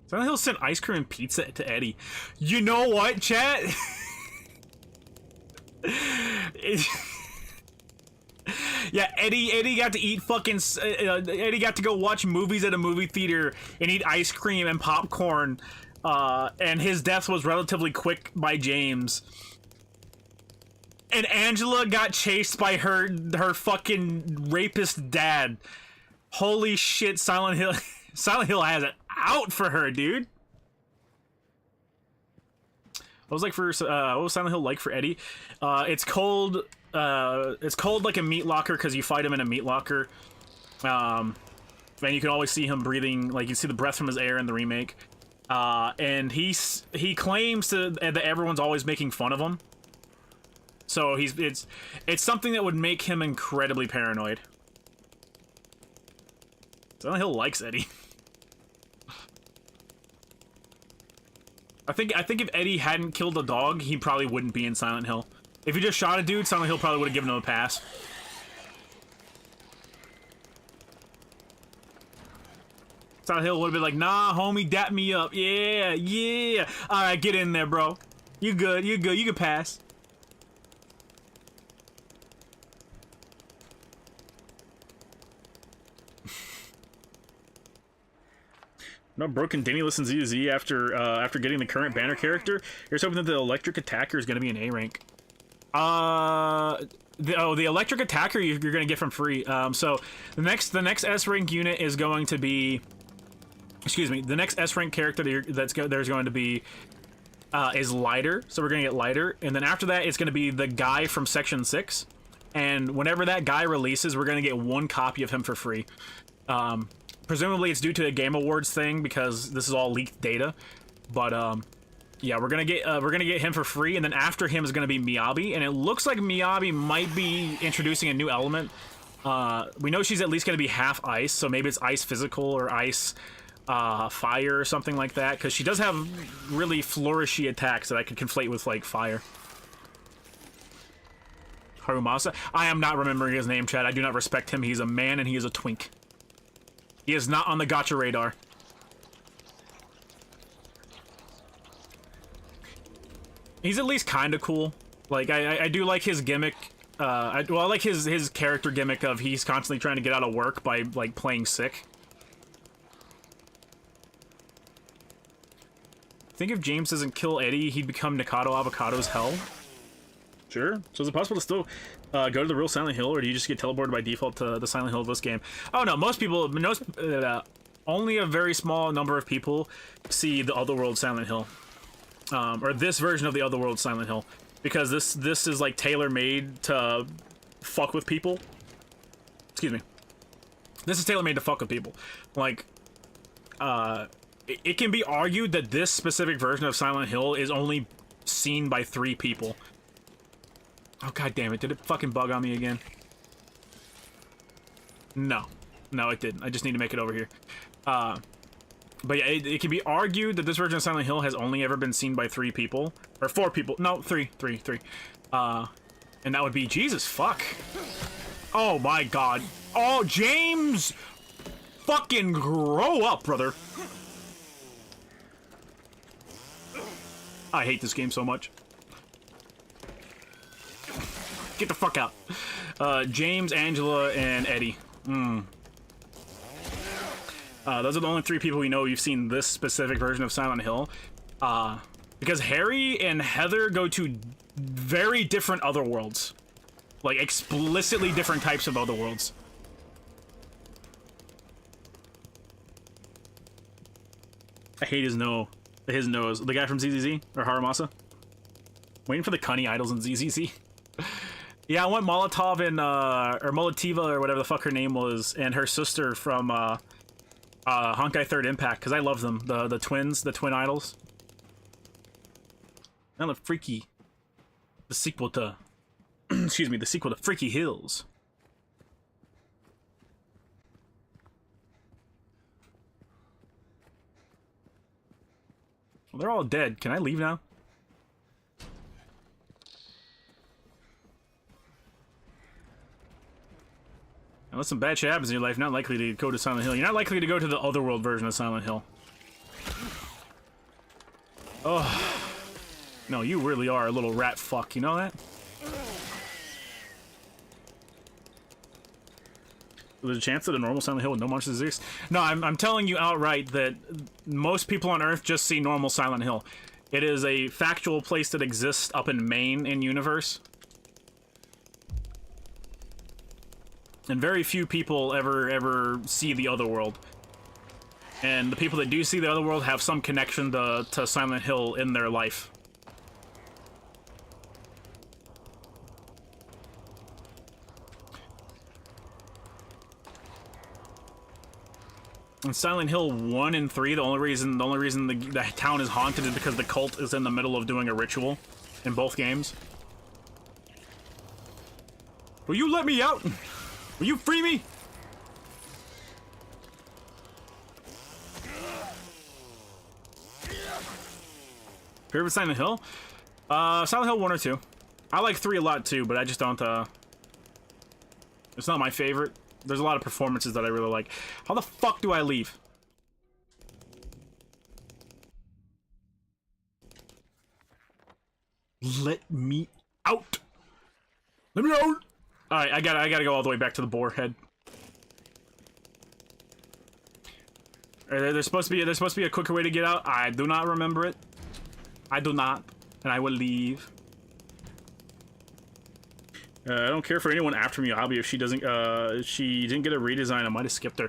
Silent Hill sent ice cream and pizza to Eddie. You know what, chat? Yeah, Eddie got to eat fucking. Eddie got to go watch movies at a movie theater and eat ice cream and popcorn. And his death was relatively quick by James. And Angela got chased by her fucking rapist dad. Holy shit, Silent Hill. Silent Hill has it out for her, dude. What was Silent Hill like for Eddie? It's cold. It's cold like a meat locker because you fight him in a meat locker. And you can always see him breathing, like you see the breath from his air in the remake. And he claims that everyone's always making fun of him. So it's something that would make him incredibly paranoid. Silent Hill likes Eddie. I think if Eddie hadn't killed a dog, he probably wouldn't be in Silent Hill. If he just shot a dude, Silent Hill probably would have given him a pass. Silent Hill would have been like, nah, homie, dap me up. Yeah, yeah. Alright, get in there, bro. You good, you good, you can pass. No, Broken Denny listens to Z after getting the current banner character. Here's hoping that the electric attacker is going to be an A rank. The electric attacker you're going to get from free. So the next S rank unit is going to be, excuse me, the next S rank character there's going to be is Lighter. So we're going to get Lighter, and then after that it's going to be the guy from Section 6. And whenever that guy releases, we're going to get one copy of him for free. Presumably it's due to a Game Awards thing because this is all leaked data, but yeah, we're gonna get him for free, and then after him is gonna be Miyabi, and it looks like Miyabi might be introducing a new element. We know she's at least gonna be half ice, so maybe it's ice physical or ice fire or something like that, because she does have really flourishy attacks that I could conflate with like fire. Harumasa? I am not remembering his name, Chad. I do not respect him. He's a man and he is a twink. He is not on the gacha radar. He's at least kind of cool. Like, I do like his gimmick. I like his character gimmick of he's constantly trying to get out of work by, like, playing sick. I think if James doesn't kill Eddie, he'd become Nikado Avocado's hell. Sure. So is it possible to still go to the real Silent Hill, or do you just get teleported by default to the Silent Hill of this game? Oh no, most people, only a very small number of people see the Otherworld Silent Hill, or this version of the Otherworld Silent Hill, because this is like tailor-made to fuck with people. Excuse me. This is tailor-made to fuck with people. Like, it can be argued that this specific version of Silent Hill is only seen by 3 people. Oh, god damn it. Did it fucking bug on me again? No. No, it didn't. I just need to make it over here. But yeah, it can be argued that this version of Silent Hill has only ever been seen by 3 people. Or 4 people. No, 3. And that would be... Jesus, fuck. Oh my god. Oh, James! Fucking grow up, brother. I hate this game so much. Get the fuck out. James, Angela, and Eddie. Those are the only 3 people we know you've seen this specific version of Silent Hill. Because Harry and Heather go to very different other worlds. Like, explicitly different types of other worlds. I hate his nose. The guy from ZZZ? Or Haramasa? Waiting for the Cunny idols in ZZZ. Yeah, I want Molotov and, or Molotiva, or whatever the fuck her name was, and her sister from, Honkai Third Impact, because I love them. The twins, the twin idols. Now the Freaky. The sequel to... excuse me, the sequel to Freaky Hills. Well, they're all dead. Can I leave now? Unless some bad shit happens in your life, you're not likely to go to Silent Hill. You're not likely to go to the Otherworld version of Silent Hill. Oh. No, you really are a little rat fuck, you know that? There's a chance that a normal Silent Hill with no monsters exists? No, I'm telling you outright that most people on Earth just see normal Silent Hill. It is a factual place that exists up in Maine in universe. And very few people ever see the Otherworld. And the people that do see the Otherworld have some connection to Silent Hill in their life. In Silent Hill 1 and 3, the only reason the town is haunted is because the cult is in the middle of doing a ritual in both games. Will you let me out? Will you free me? Favorite Silent Hill? Silent Hill 1 or 2. I like 3 a lot too, but I just don't, it's not my favorite. There's a lot of performances that I really like. How the fuck do I leave? Let me out! Let me out! Alright, I gotta go all the way back to the boar head. There's supposed to be a quicker way to get out. I do not remember it. I do not, and I will leave. I don't care for anyone after me, Abby, if she doesn't, she didn't get a redesign. I might have skipped her.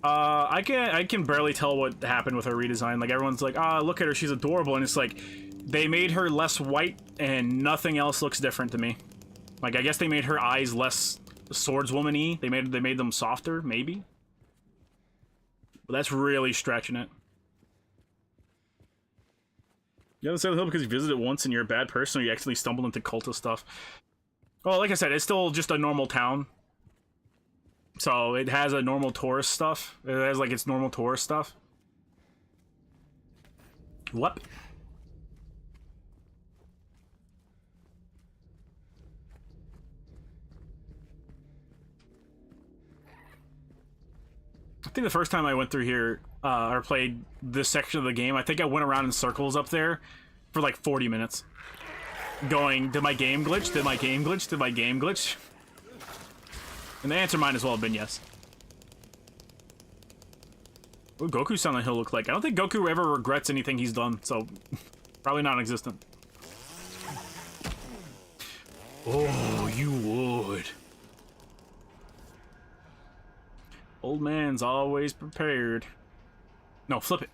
I can barely tell what happened with her redesign. Like, everyone's like, ah, look at her, she's adorable, and it's like, they made her less white, and nothing else looks different to me. Like, I guess they made her eyes less swordswoman-y. They made them softer, maybe. But that's really stretching it. You haven't Silent Hill because you visited once and you're a bad person, or you actually stumbled into cultist stuff. Well, like I said, it's still just a normal town. So it has a normal tourist stuff. It has like its normal tourist stuff. What? I think the first time I went through here, or played this section of the game, I think I went around in circles up there for like 40 minutes. Going, did my game glitch? Did my game glitch? Did my game glitch? And the answer might as well have been yes. What would Goku's Silent Hill look like? I don't think Goku ever regrets anything he's done, so probably non-existent. Oh, you would. Old man's always prepared. No, flip it.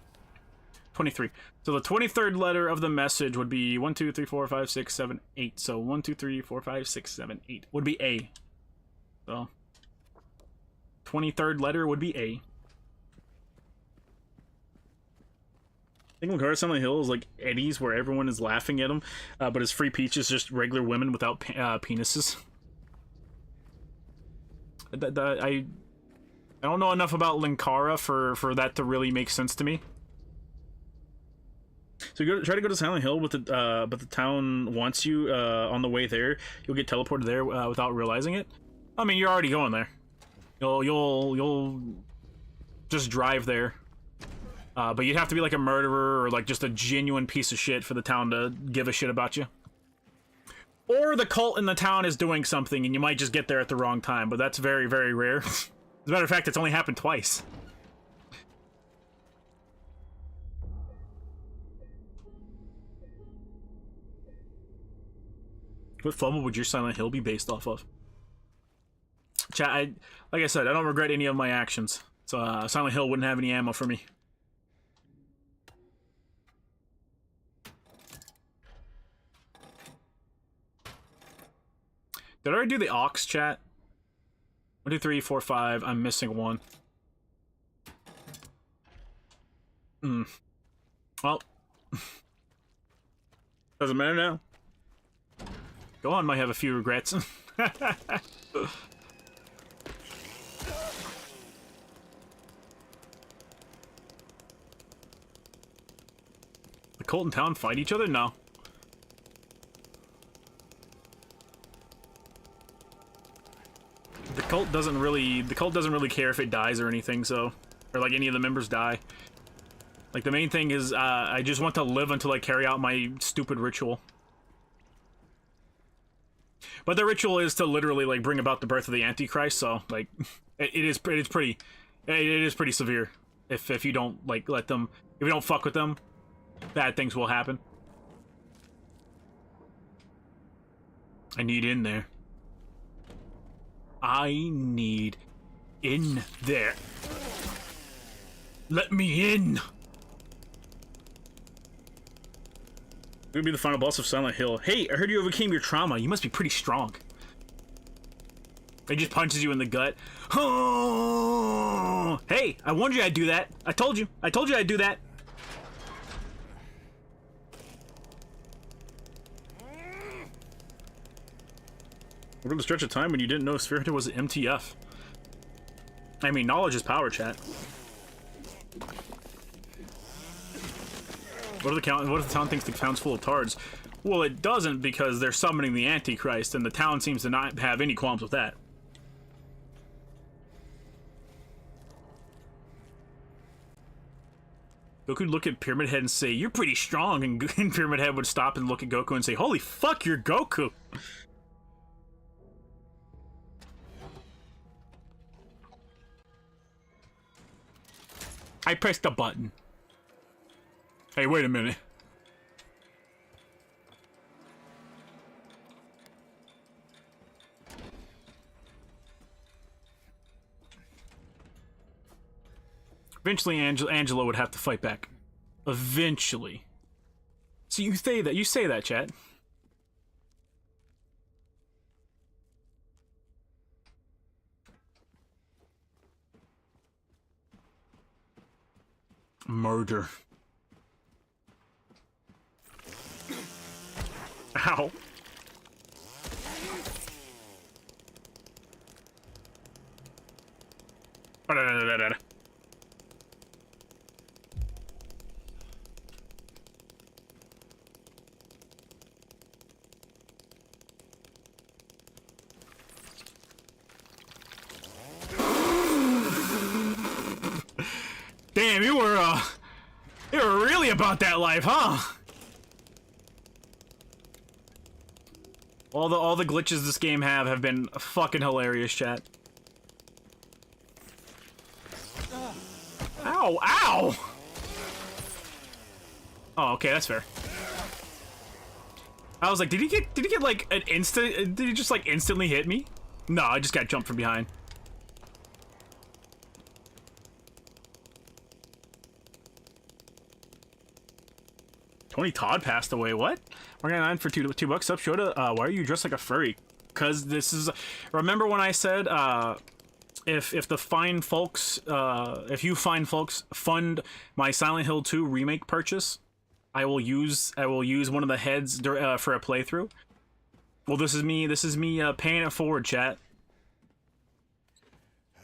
23. So the 23rd letter of the message would be 1, 2, 3, 4, 5, 6, 7, 8. So 1, 2, 3, 4, 5, 6, 7, 8 would be A. So 23rd letter would be A. I think Lucario Silent Hill is like Eddie's, where everyone is laughing at him, but his Free Peach is just regular women without penises. I don't know enough about Linkara for that to really make sense to me. So you try to go to Silent Hill, but the town wants you on the way there. You'll get teleported there without realizing it. I mean, you're already going there. You'll just drive there. But you'd have to be like a murderer or like just a genuine piece of shit for the town to give a shit about you. Or the cult in the town is doing something and you might just get there at the wrong time, but that's very, very rare. As a matter of fact, it's only happened twice. What fumble would your Silent Hill be based off of? Chat, like I said, I don't regret any of my actions. So Silent Hill wouldn't have any ammo for me. Did I already do the aux, chat? 1, 2, 3, 4, 5. I'm missing one. Well. Doesn't matter now. Go on, might have a few regrets. The Colt and Town fight each other? No. The cult doesn't really care if it dies or anything, so, or like any of the members die. Like the main thing is I just want to live until I carry out my stupid ritual. But the ritual is to literally like bring about the birth of the Antichrist, so like it is pretty severe. If you don't like let them, if you don't fuck with them, bad things will happen. I need in there. I need in there. Let me in. Gonna be the final boss of Silent Hill. Hey, I heard you overcame your trauma. You must be pretty strong. He just punches you in the gut. Oh! Hey, I warned you I'd do that. I told you. I told you I'd do that. We're gonna stretch a time when you didn't know Spirited was an MTF. I mean, knowledge is power, chat. What if the town thinks the town's full of tards? Well, it doesn't, because they're summoning the Antichrist, and the town seems to not have any qualms with that. Goku would look at Pyramid Head and say, "You're pretty strong," and Pyramid Head would stop and look at Goku and say, "Holy fuck, you're Goku!" I pressed the button. Hey, wait a minute. Eventually, Angelo would have to fight back. Eventually. So you say that. You say that, chat. Murder. Ow. Damn, you were really about that life, huh? All the glitches this game have been fucking hilarious, chat. Ow, ow! Oh, okay, that's fair. I was like, did he get like an instant? Did he just like instantly hit me? No, I just got jumped from behind. Tony Todd passed away. What? We're gonna 9 for $2 up. Shota, why are you dressed like a furry? Cause this is. Remember when I said if the fine folks, if you fine folks fund my Silent Hill 2 remake purchase, I will use one of the heads for a playthrough. Well, this is me paying it forward, chat.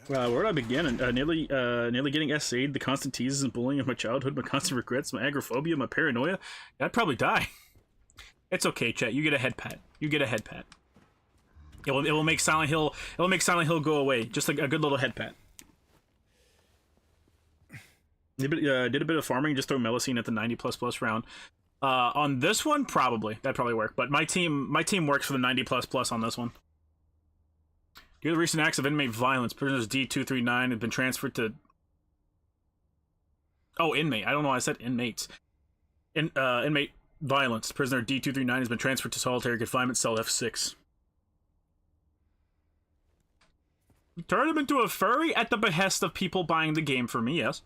Where did I begin? Nearly getting SA'd, the constant teases and bullying of my childhood, my constant regrets, my agoraphobia, my paranoia. I'd probably die. It's okay, chat. You get a head pat. You get a head pat. It will make Silent Hill. It will make Silent Hill go away. Just like a good little head pat. Did a bit of farming. Just throw Melusine at the 90++ round. On this one, probably that'd probably work. But my team works for the 90++ on this one. Due to the recent acts of inmate violence, prisoners D239 have been transferred to. Oh, inmate. I don't know why I said inmates. Inmate Violence. Prisoner D239 has been transferred to solitary confinement cell F6. Turn him into a furry at the behest of people buying the game for me, yes.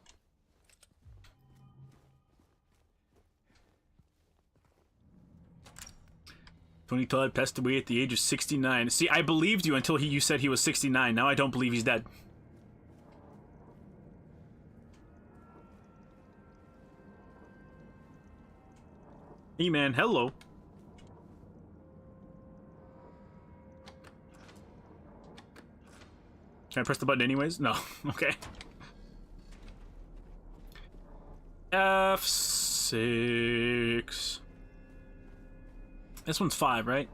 Tony Todd passed away at the age of 69. See, I believed you until you said he was 69. Now I don't believe he's dead. Hey man, hello. Can I press the button anyways? No. Okay. F6. This one's 5, right?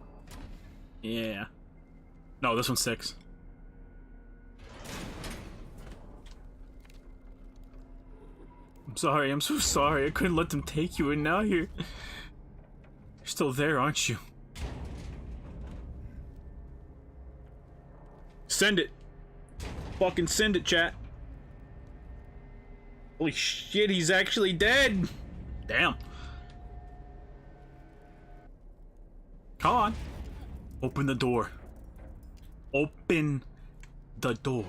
Yeah. No, this one's 6. I'm sorry, I'm so sorry. I couldn't let them take you, and now you're still there, aren't you? Send it. Fucking send it, chat. Holy shit, he's actually dead. Damn. Come on. Open the door. Open the door.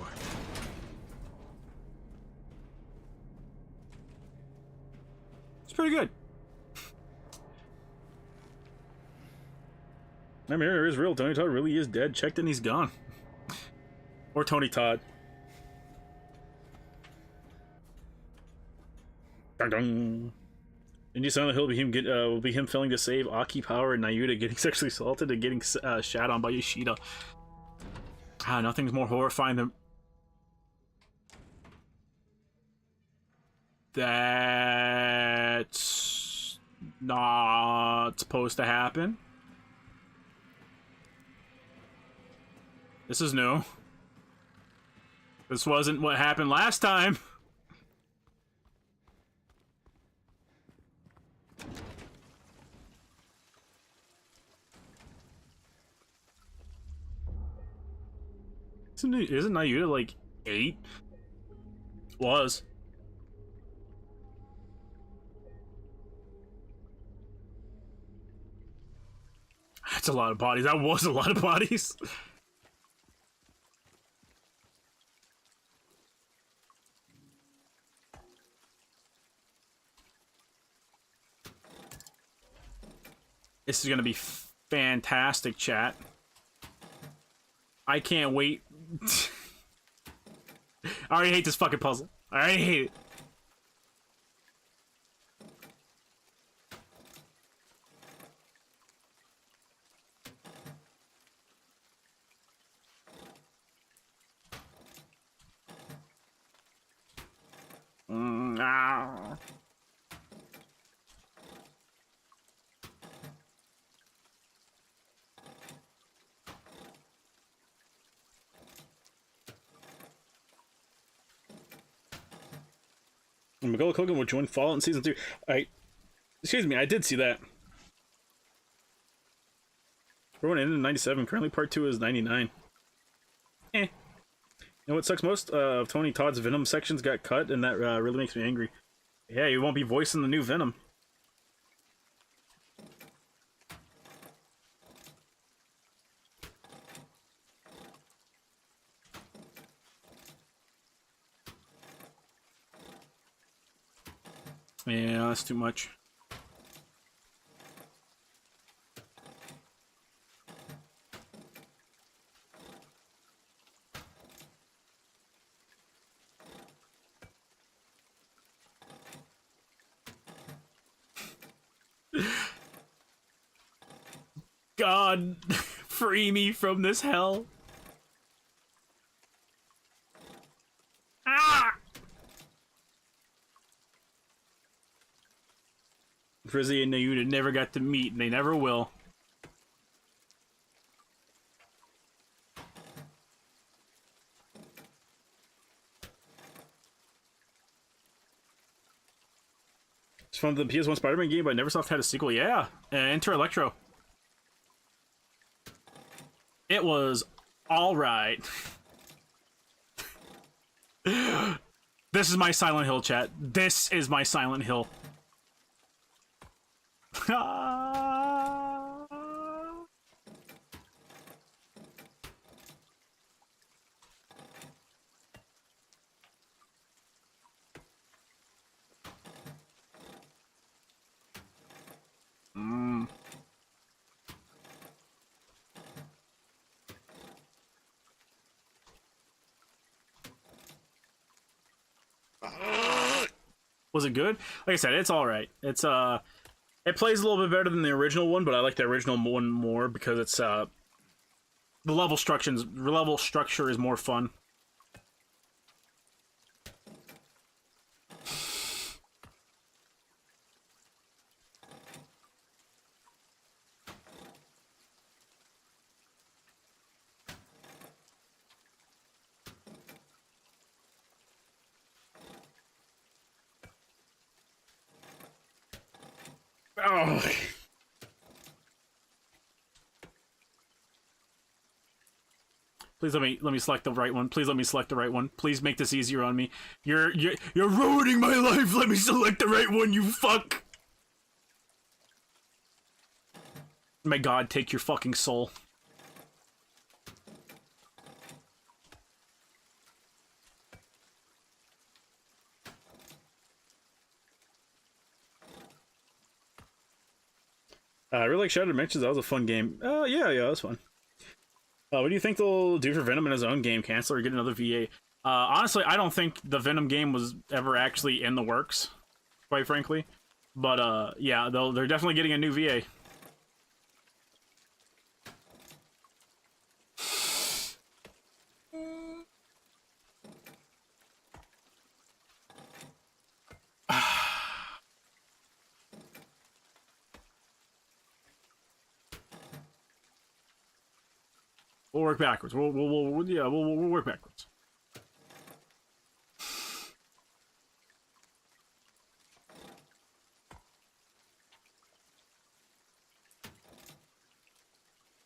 It's pretty good. That mirror is real. Tony Todd really is dead. Checked and he's gone. Or Tony Todd. Dun dun. Indie Silent Hill will be him failing to save Aki Power and Nayuta getting sexually assaulted and getting shat on by Yoshida. Ah, nothing's more horrifying than... That's not supposed to happen. This is new. This wasn't what happened last time. Isn't Nayuta like 8? Was. That's a lot of bodies. That was a lot of bodies. This is gonna be fantastic, chat. I can't wait. I already hate this fucking puzzle. I already hate it. Ah. Macaulay Culkin will join Fallout in Season 2. Excuse me, I did see that. Everyone ended in 97. Currently, Part 2 is 99. Eh. You know what sucks most? Tony Todd's Venom sections got cut, and that really makes me angry. Yeah, you won't be voicing the new Venom. Yeah, that's too much. God, free me from this hell. Ah! Frizzy and Nayuta never got to meet, and they never will. It's from the PS1 Spider-Man game, but Neversoft had a sequel. Yeah, Enter Electro. It was alright. This is my Silent Hill, chat. This is my Silent Hill. Mm. Was it good? Like I said, it's all right. It's it plays a little bit better than the original one, but I like the original one more because it's the level structure is more fun. Oh. Please let me select the right one. Please let me select the right one. Please make this easier on me. You're ruining my life. Let me select the right one, you fuck. May God take your fucking soul. I really like Shattered Dimensions. That was a fun game. Yeah, that was fun. What do you think they'll do for Venom in his own game? Cancel or get another VA? Honestly, I don't think the Venom game was ever actually in the works, quite frankly. But yeah, they're definitely getting a new VA. We'll work backwards. We'll work backwards.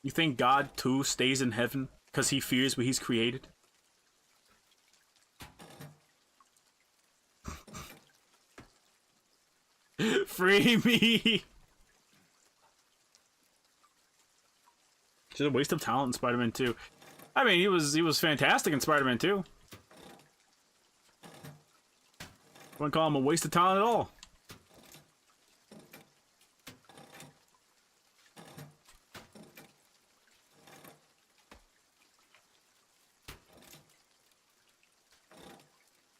You think God too stays in heaven because he fears what he's created? Free me! Just a waste of talent in Spider-Man 2. I mean, he was fantastic in Spider-Man 2. Wouldn't call him a waste of talent at all.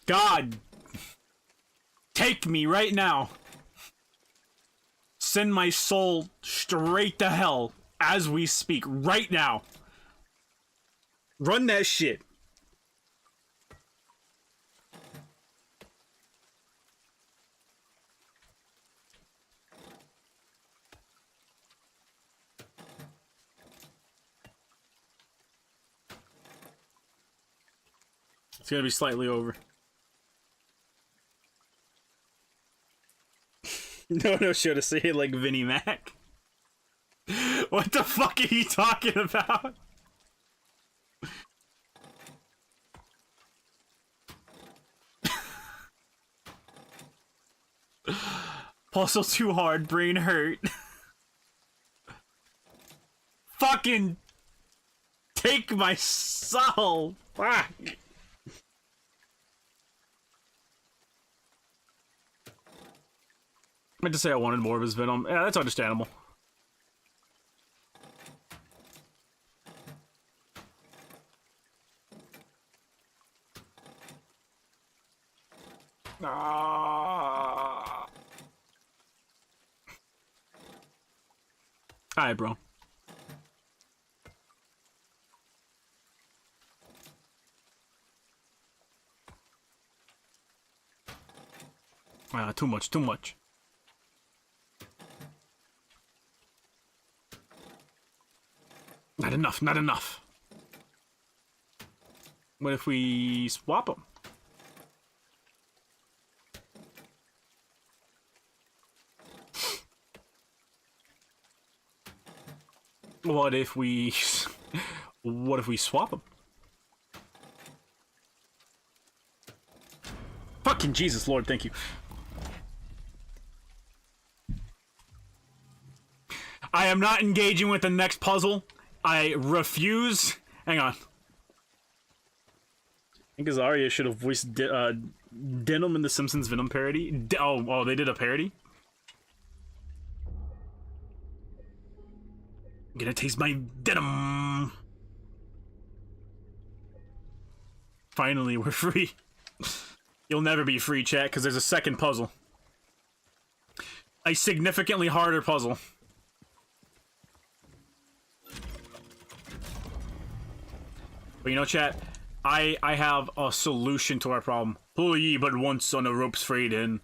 God, take me right now. Send my soul straight to hell as we speak right now. Run that shit. It's gonna be slightly over. No, should have said it like Vinnie Mac. What the fuck are you talking about? Puzzle too hard, brain hurt. Fucking take my soul. Fuck. I meant to say I wanted more of his Venom. Yeah, that's understandable. Alright, bro. Too much, too much. Not enough, not enough. What if we swap them? What if we... What if we swap them? Fucking Jesus Lord, thank you. I am not engaging with the next puzzle. I refuse. Hang on. I think Azaria should have voiced Denim in the Simpsons Venom parody. Oh, they did a parody? I'm gonna taste my denim. Finally, we're free. You'll never be free, chat, because there's a second puzzle. A significantly harder puzzle. But you know, chat, I have a solution to our problem. Pull ye but once on a rope's frayed in.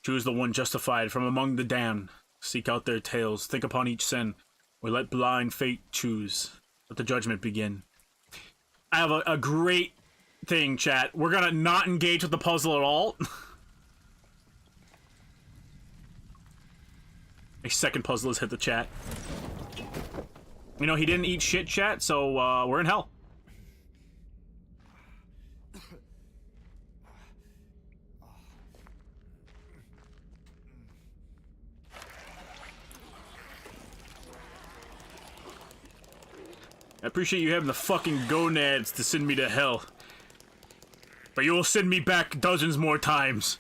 Choose the one justified from among the damned. Seek out their tales, think upon each sin. Or let blind fate choose. Let the judgment begin. I have a great thing, chat. We're gonna not engage with the puzzle at all. A second puzzle has hit the chat. You know, he didn't eat shit, chat, so we're in hell. I appreciate you having the fucking gonads to send me to hell. But you'll send me back dozens more times.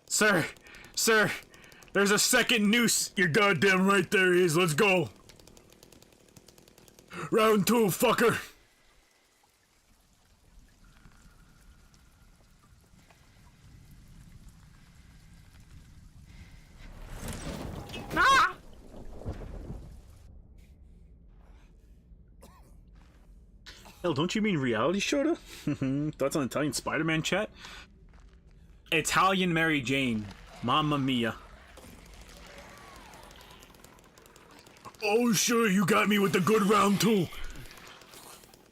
Sir, there's a second noose. You're goddamn right there is. Let's go. Round 2, fucker. Ah! Hell, don't you mean reality shoulder? Thoughts on Italian Spider-Man, chat? Italian Mary Jane. Mamma mia. Oh, sure, you got me with the good round 2.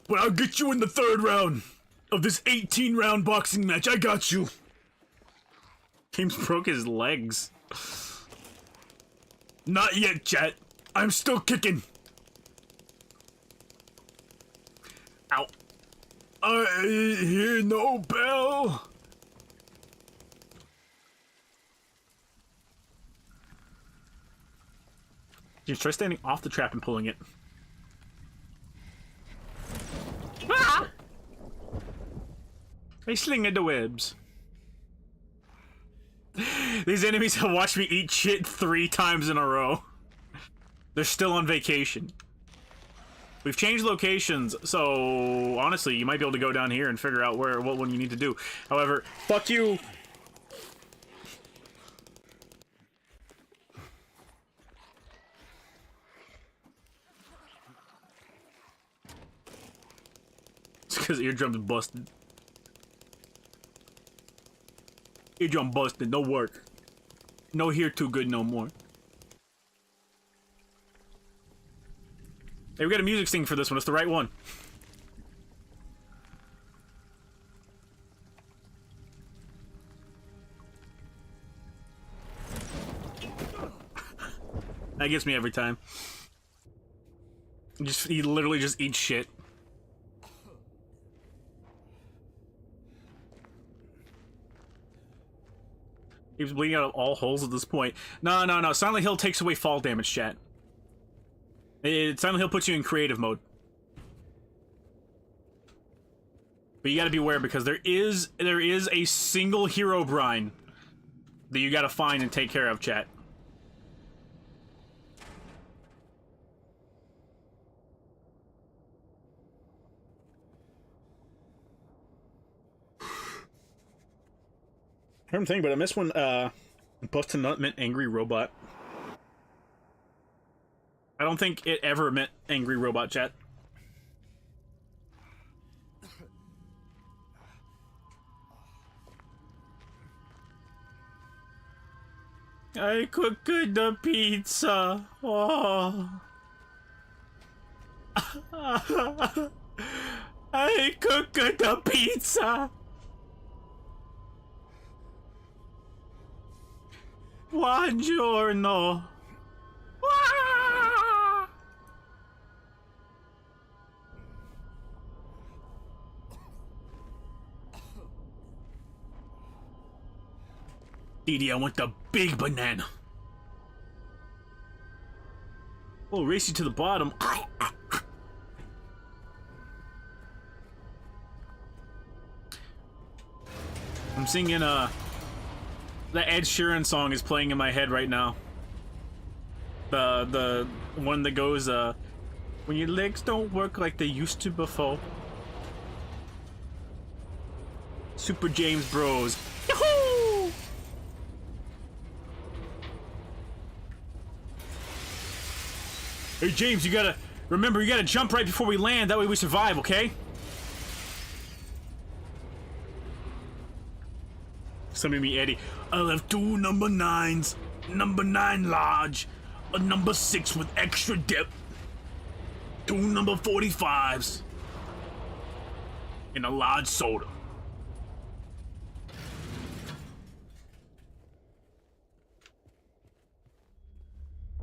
But I'll get you in the 3rd round of this 18-round boxing match. I got you. James broke his legs. Not yet, chat. I'm still kicking. Ow. I hear no bell. Just try standing off the trap and pulling it. Ah! I sling at the webs. These enemies have watched me eat shit 3 times in a row. They're still on vacation. We've changed locations, so honestly, you might be able to go down here and figure out what one you need to do. However, fuck you. It's because eardrum's busted. Eardrum busted, no work. No here too good no more. Hey, we got a music sting for this one. It's the right one. That gets me every time. He literally just eats shit. He's bleeding out of all holes at this point. No. Silent Hill takes away fall damage, chat. Silent Hill puts you in creative mode. But you gotta be aware because there is a single hero brine that you gotta find and take care of, chat. I'm thinking, but I missed when Bust a Nut meant angry robot. I don't think it ever meant angry robot, chat. I cooked the pizza. Oh. I cooked the pizza. Buongiorno. Ah! Edie, I want the big banana. Oh, race you to the bottom. I'm singing, the Ed Sheeran song is playing in my head right now. The one that goes, when your legs don't work like they used to before. Super James Bros. Yahoo! Hey James, you gotta remember, you gotta jump right before we land, that way we survive, okay? Somebody meet Eddie. I'll have 2 number 9s, number 9 large, a number 6 with extra dip, 2 number 45s, and a large soda.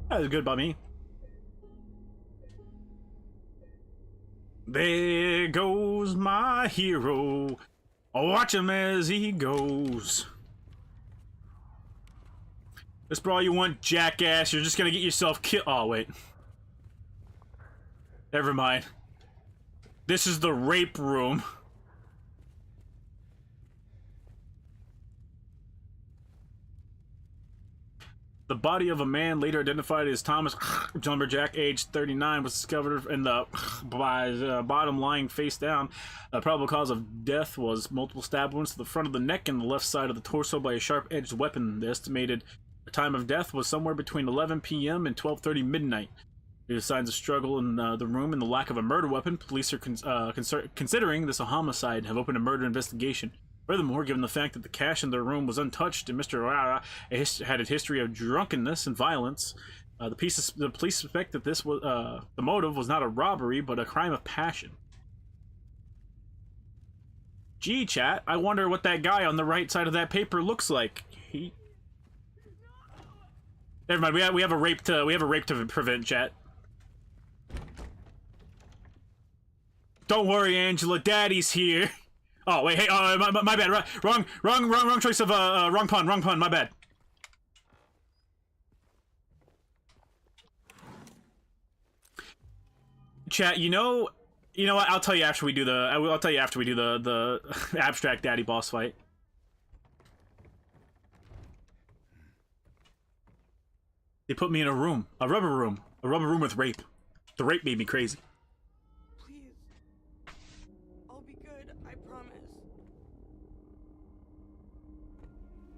That was good by me. There goes my hero. Watch him as he goes. That's all you want, jackass. You're just gonna get yourself killed. Oh, wait. Never mind. This is the rape room. The body of a man later identified as Thomas Lumberjack, age 39, was discovered in the by his bottom lying face down. The probable cause of death was multiple stab wounds to the front of the neck and the left side of the torso by a sharp-edged weapon. The estimated time of death was somewhere between 11 p.m. and 12:30 midnight. Due to signs of struggle in the room and the lack of a murder weapon, police are considering this a homicide and have opened a murder investigation. Furthermore, given the fact that the cash in their room was untouched and Mr. O'Hara had a history of drunkenness and violence, the police suspect that this was the motive was not a robbery but a crime of passion. Gee, chat, I wonder what that guy on the right side of that paper looks like. Never mind. We have a rape to prevent, chat. Don't worry, Angela. Daddy's here. Oh wait, hey, my bad. Wrong choice of wrong pun. My bad. Chat, you know what? I'll tell you after we do the abstract daddy boss fight. They put me in a rubber room with rape. The rape made me crazy. Please. I'll be good, I promise.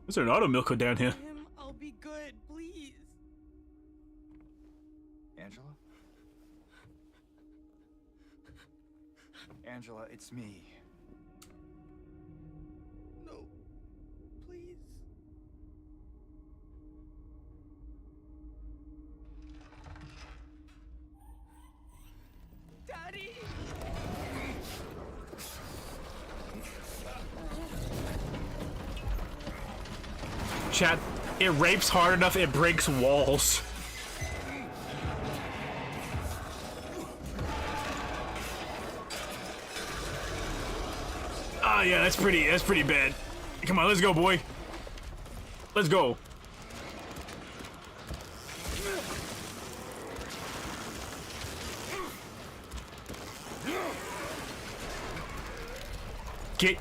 Is there an auto milker down here? Him, I'll be good, please. Angela? Angela, it's me. No. Please. Daddy! Chat, it rapes hard enough, it breaks walls. Ah, yeah, that's pretty bad. Come on, let's go, boy. Let's go. Get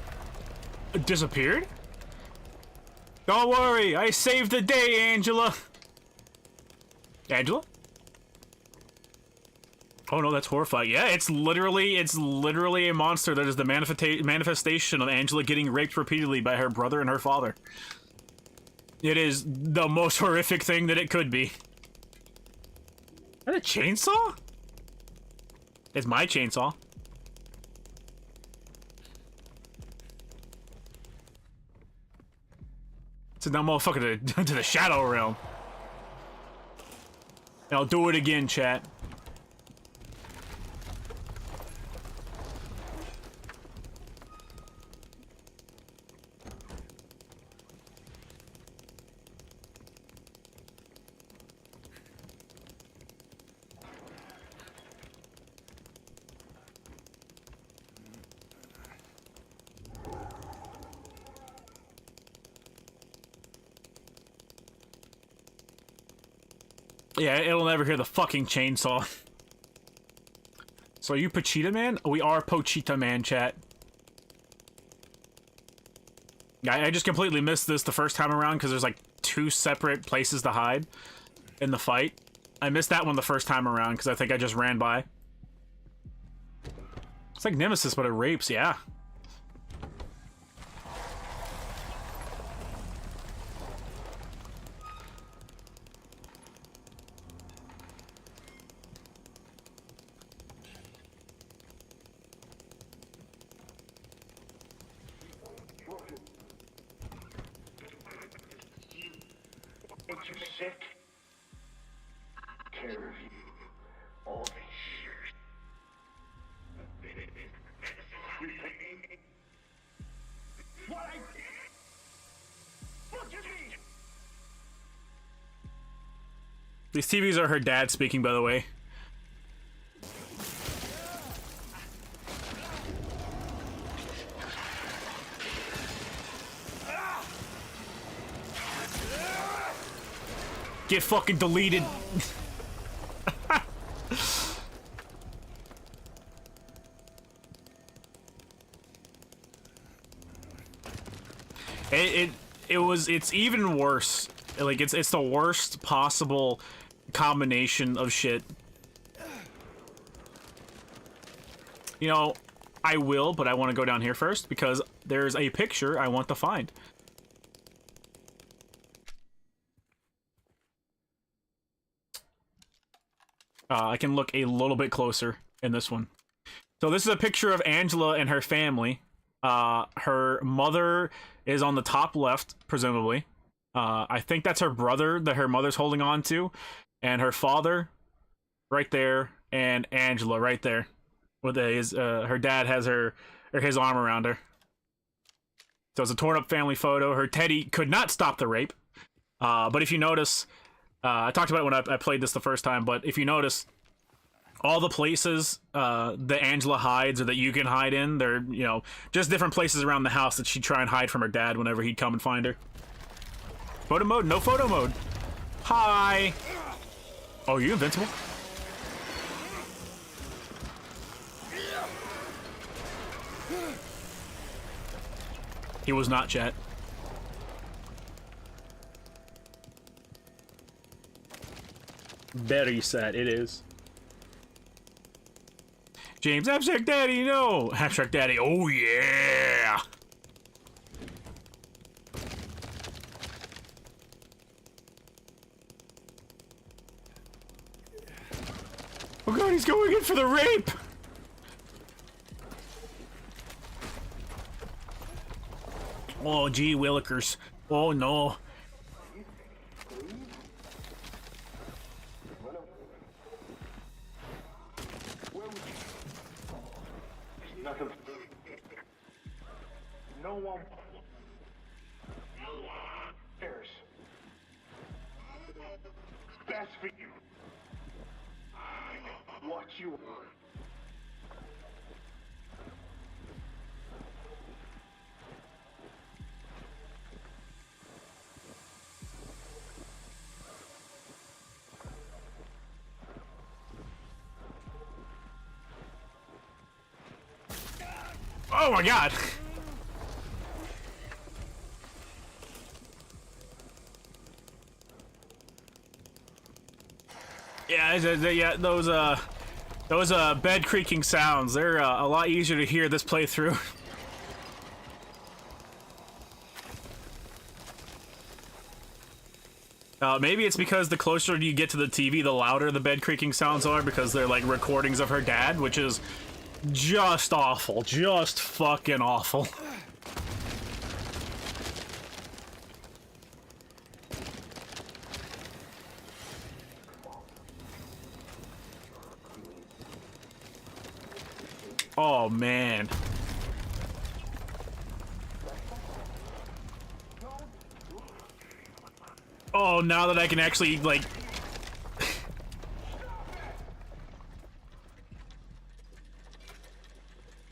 disappeared? Don't worry, I saved the day, Angela. Angela? Oh no, that's horrifying. Yeah, it's literally a monster that is the manifestation of Angela getting raped repeatedly by her brother and her father. It is the most horrific thing that it could be. Is that a chainsaw? It's my chainsaw. Send that motherfucker to the shadow realm. And I'll do it again, chat. Yeah, it'll never hear the fucking chainsaw. So are you Pochita Man? We are Pochita Man, chat. I just completely missed this the first time around because there's like 2 separate places to hide in the fight. I missed that one the first time around because I think I just ran by. It's like Nemesis, but it rapes, yeah. Ain't you sick? Care of you all these years. What I did? Look at me! These TVs are her dad speaking, by the way. Get fucking deleted. It's even worse. Like it's the worst possible combination of shit. You know, I will, but I want to go down here first because there's a picture I want to find. I can look a little bit closer in this one. So this is a picture of Angela and her family. Her mother is on the top left, presumably. I think that's her brother that her mother's holding on to. And her father, right there, and Angela right there. With her dad has his arm around her. So it's a torn up family photo. Her teddy could not stop the rape. But if you notice, I talked about it when I played this the first time, but if you notice, all the places that Angela hides or that you can hide in, they're, you know, just different places around the house that she'd try and hide from her dad whenever he'd come and find her. Photo mode? No photo mode. Hi! Oh, are you invincible? He was not, chat. Very sad, it is. James, Abstract Daddy, no! Abstract Daddy, oh yeah! Oh god, he's going in for the rape! Oh gee willikers. Oh no. Nothing. No one cares. Best for you. What you want. Oh my god! Yeah, those bed creaking sounds, they're a lot easier to hear this playthrough. Maybe it's because the closer you get to the TV, the louder the bed creaking sounds are, because they're like recordings of her dad, which is just awful. Just fucking awful. Oh, man. Oh, now that I can actually, like...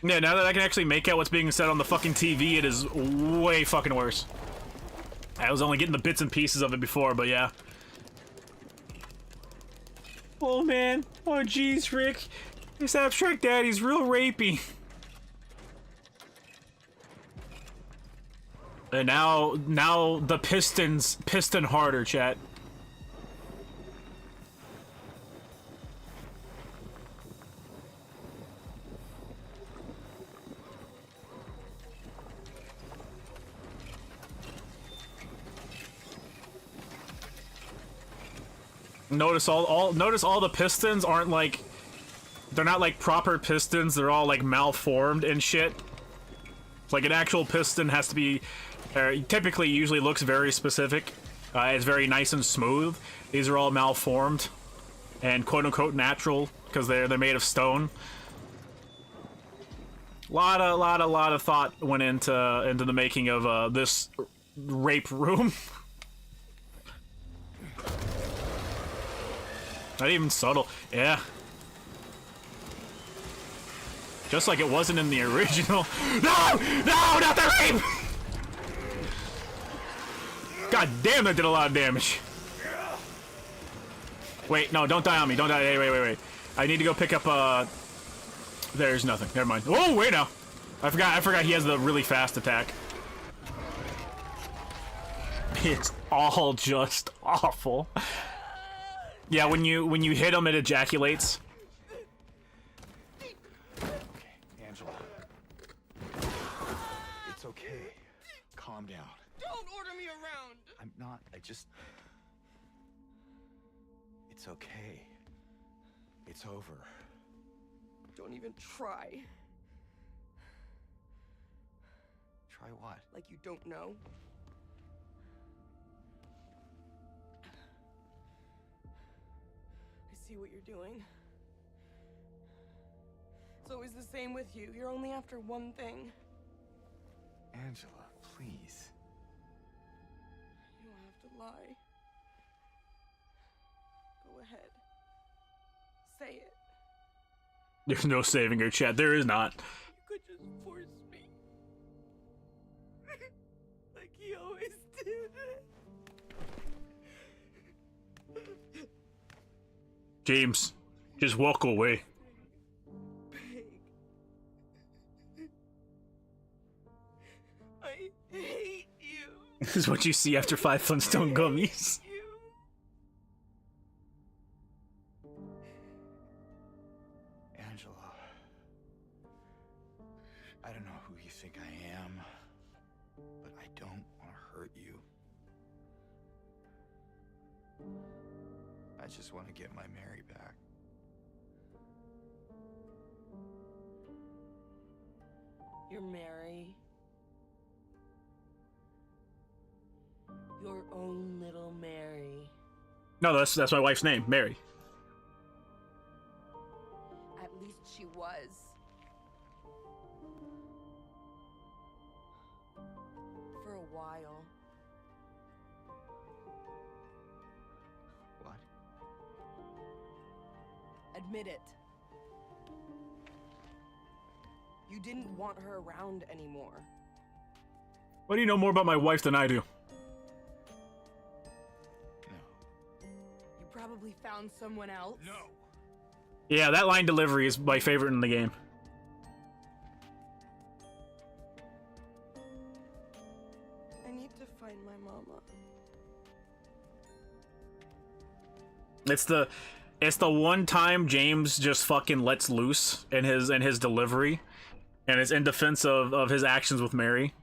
Yeah, now that I can actually make out what's being said on the fucking TV, it is way fucking worse. I was only getting the bits and pieces of it before, but yeah. Oh man. Oh jeez, Rick. This abstract daddy's real rapey. And now the piston harder, chat. Notice all the pistons aren't like, they're not like proper pistons, they're all like malformed and shit. Like an actual piston has to be typically usually looks very specific. It's very nice and smooth. These are all malformed and quote unquote natural because they're made of stone. Lot of thought went into the making of this rape room. Not even subtle. Yeah. Just like it wasn't in the original. No! No! Not the rape! God damn, that did a lot of damage. Wait, no, don't die on me. Don't die. Hey, wait. I need to go pick up, there's nothing. Never mind. Oh, wait now. I forgot he has the really fast attack. It's all just awful. Yeah, when you hit him, it ejaculates. Okay, Angela. It's okay. Calm down. Don't order me around. I'm not. It's okay. It's over. Don't even try. Try what? Like you don't know. I see what you're doing. It's always the same with you. You're only after one thing. Angela, please. You don't have to lie. Go ahead. Say it. There's no saving her, chat. There is not. You could just force me. Like he always did. James, just walk away. Pig. I hate you. This is what you see after 5 Flintstone gummies. You. Angela. I don't know who you think I am, but I don't want to hurt you. I just want to get my Mary back. You're Mary. Your own little Mary. No, that's my wife's name, Mary. At least she was. For a while. What? Admit it. You didn't want her around anymore. Why do you know more about my wife than I do? No. You probably found someone else. No. Yeah, that line delivery is my favorite in the game. I need to find my mama. It's the one time James just fucking lets loose in his delivery, and it's in defense of his actions with Mary.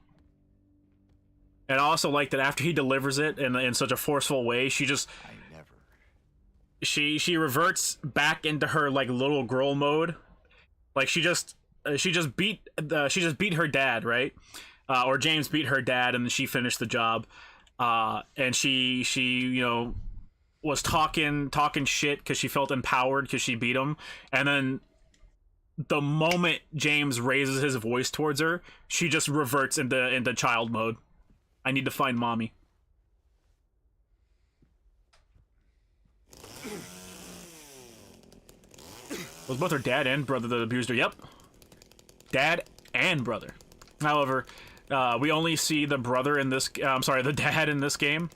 And I also like that after he delivers it in such a forceful way, she just I never. she reverts back into her like little girl mode. Like she just beat her dad, right? Or James beat her dad, and then she finished the job. And she was talking shit because she felt empowered because she beat him, and then the moment James raises his voice towards her, she just reverts into child mode. I need to find mommy. Was both her dad and brother that abused her? Yep. Dad and brother. However, we only see the brother in this. I'm sorry, the dad in this game.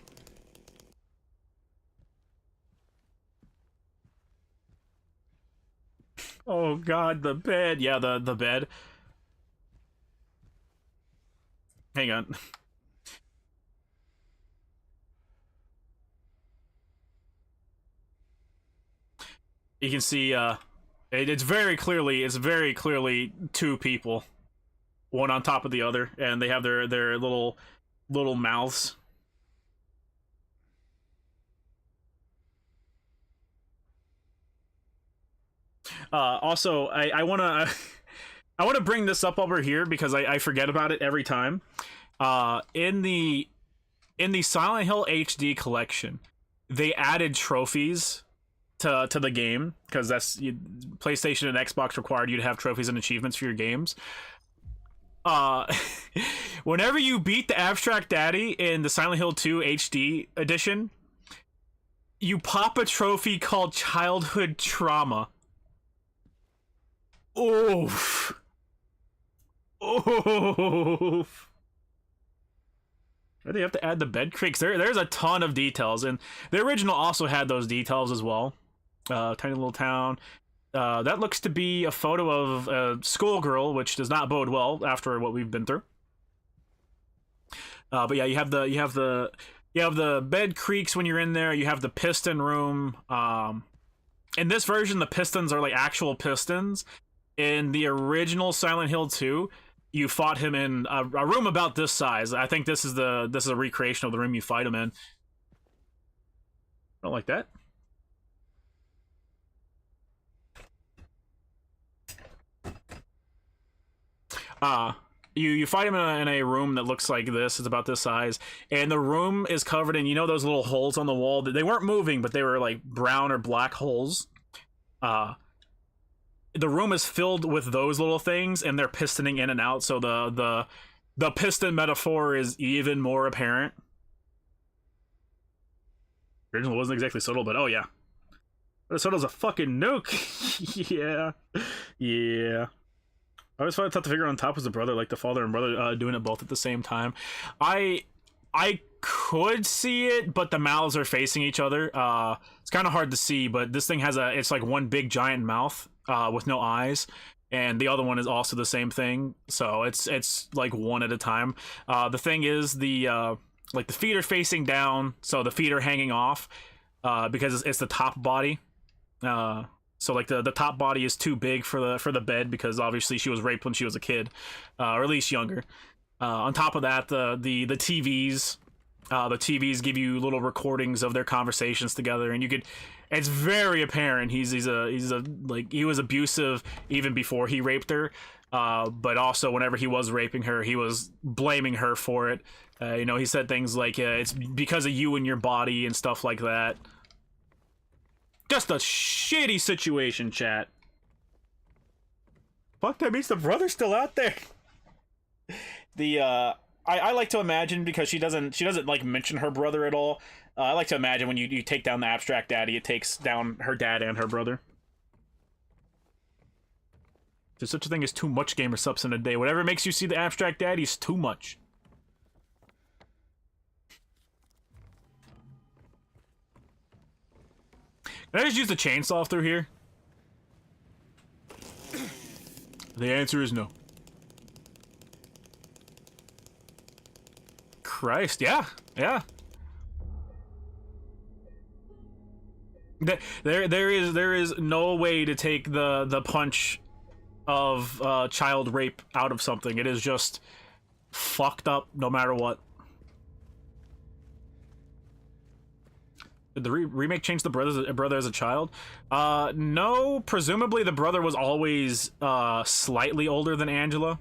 God, the bed. Yeah, the bed. Hang on. You can see it's very clearly two people, one on top of the other, and they have their little mouths. Also, I want to I want to bring this up over here because I forget about it every time. In the Silent Hill HD collection, they added trophies to the game because PlayStation and Xbox required you to have trophies and achievements for your games. Whenever you beat the Abstract Daddy in the Silent Hill 2 HD edition, you pop a trophy called Childhood Trauma. Oof. Oof. Why do you have to add the bed creaks? There's a ton of details, and the original also had those details as well. Tiny little town. That looks to be a photo of a schoolgirl, which does not bode well after what we've been through. But yeah, you have the bed creaks when you're in there. You have the piston room. In this version, the pistons are like actual pistons. In the original Silent Hill 2, you fought him in a room about this size. I think this is a recreation of the room you fight him in. Don't like that. You fight him in a room that looks like this. It's about this size, and the room is covered in, you know, those little holes on the wall that they weren't moving, but they were like brown or black holes. The room is filled with those little things, and they're pistoning in and out, so the piston metaphor is even more apparent. The original wasn't exactly subtle, but oh yeah, Minnesota's a fucking nuke. yeah. I always thought the figure on top was the brother, like the father and brother doing it both at the same time. I could see it, but the mouths are facing each other. It's kind of hard to see, but this thing has it's like one big giant mouth with no eyes, and the other one is also the same thing. So it's like one at a time. The thing is the feet are facing down, so the feet are hanging off because it's the top body. So like the top body is too big for the bed because obviously she was raped when she was a kid, or at least younger. On top of that, the TVs, give you little recordings of their conversations together, and it's very apparent he was abusive even before he raped her, but also whenever he was raping her, he was blaming her for it. He said things like it's because of you and your body and stuff like that. Just a shitty situation, chat. Fuck, that means the brother's still out there. I like to imagine, because she doesn't like mention her brother at all. I like to imagine when you take down the Abstract Daddy, it takes down her dad and her brother. There's such a thing as too much gamer subs in a day. Whatever makes you see the Abstract Daddy is too much. Can I just use the chainsaw through here? The answer is no. Christ, yeah. There is no way to take the punch of child rape out of something. It is just fucked up no matter what. Did the remake change the brother as a child? No, presumably the brother was always slightly older than Angela.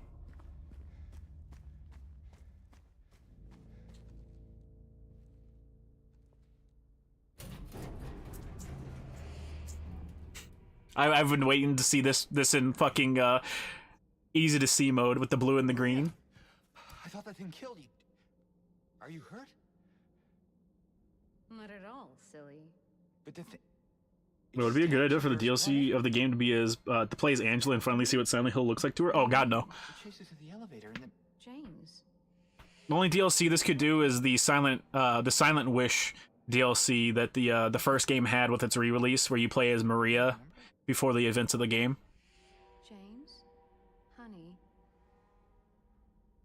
I've been waiting to see this in fucking easy to see mode with the blue and the green. I thought that thing killed you. Are you hurt? Not at all, silly. But the It would be a good idea for the DLC of the game to be to play as Angela and finally see what Silent Hill looks like to her. Oh god, no. chases to the elevator and then... James. The only DLC this could do is the Silent Wish DLC that the first game had with its re-release, where you play as Maria before the events of the game.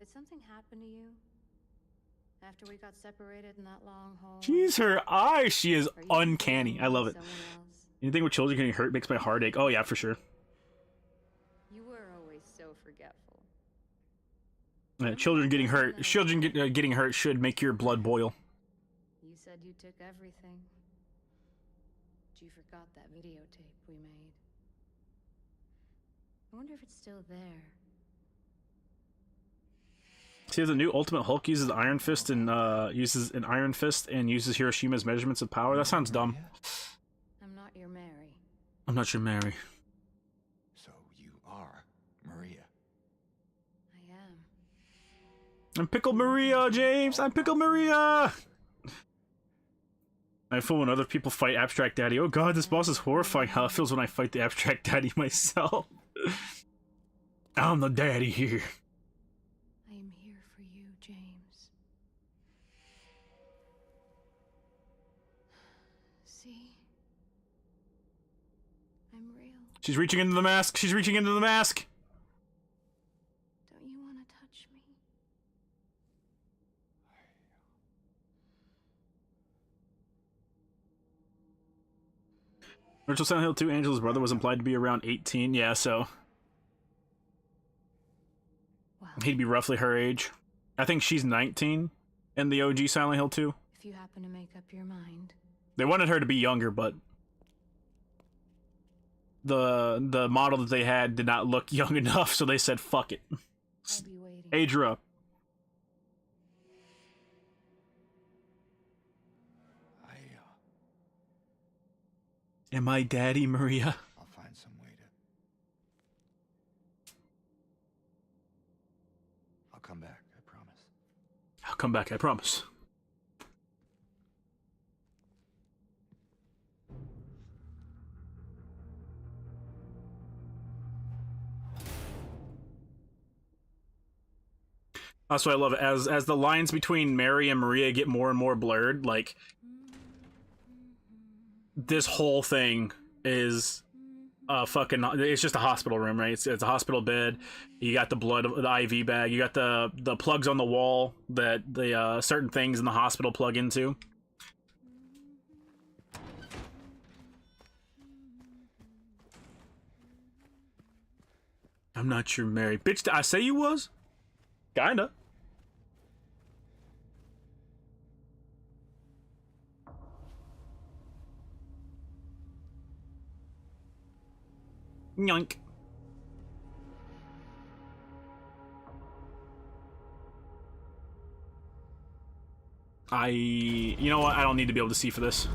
Did something happen to you? After we got separated in that long hallway? Jeez, her eyes. She is Are you uncanny. I love it. someone else? Anything with children getting hurt makes my heart ache. Oh yeah, for sure. You were always so forgetful. Children getting hurt. Getting hurt should make your blood boil. You said you took everything. But you forgot that videotape we made. I wonder if it's still there. See, the new Ultimate Hulk uses Iron Fist and uses an Iron Fist and uses Hiroshima's measurements of power. That sounds dumb. I'm not your Mary. I'm not your Mary. So you are Maria. I am. I'm Pickle Maria, James. I'm Pickle Maria. I feel when other people fight Abstract Daddy. Oh god, this boss is horrifying. How it feels when I fight the Abstract Daddy myself. I'm the daddy here. I am here for you, James. See? I'm real. She's reaching into the mask. She's reaching into the mask. Don't you want to touch me? Virtual Silent Hill 2, Angela's brother was implied to be around 18. Yeah, so Well, he'd be roughly her age. I think she's 19 in the OG Silent Hill 2. if you happen to make up your mind, They wanted her to be younger, but the model that they had did not look young enough, so they said fuck it. I'll be waiting. Age her up. Am I daddy, Maria? I'll find some way to... I'll come back, I promise. I'll come back, I promise. Also, I love it as the lines between Mary and Maria get more and more blurred. Like, this whole thing is fucking. It's just a hospital room, right? It's a hospital bed. You got the blood, the IV bag. You got the plugs on the wall that the certain things in the hospital plug into. I'm not your Mary, bitch. Did I say you was? Kinda. Yoink. You know what? I don't need to be able to see for this.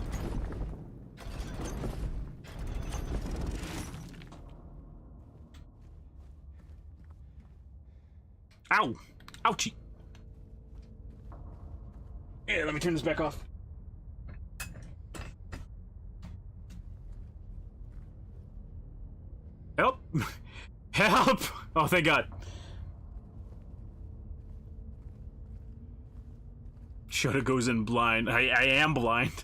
Ow! Ouchie! Here, let me turn this back off. Help! Help! Oh, thank God. Shudder goes in blind. I am blind.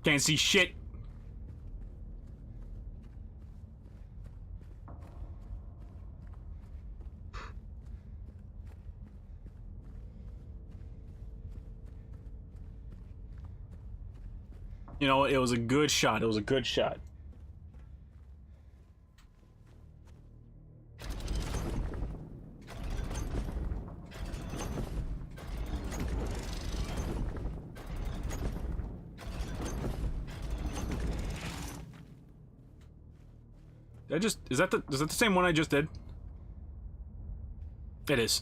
Can't see shit. You know, it was a good shot. It was a good shot. Is that the same one I just did? It is.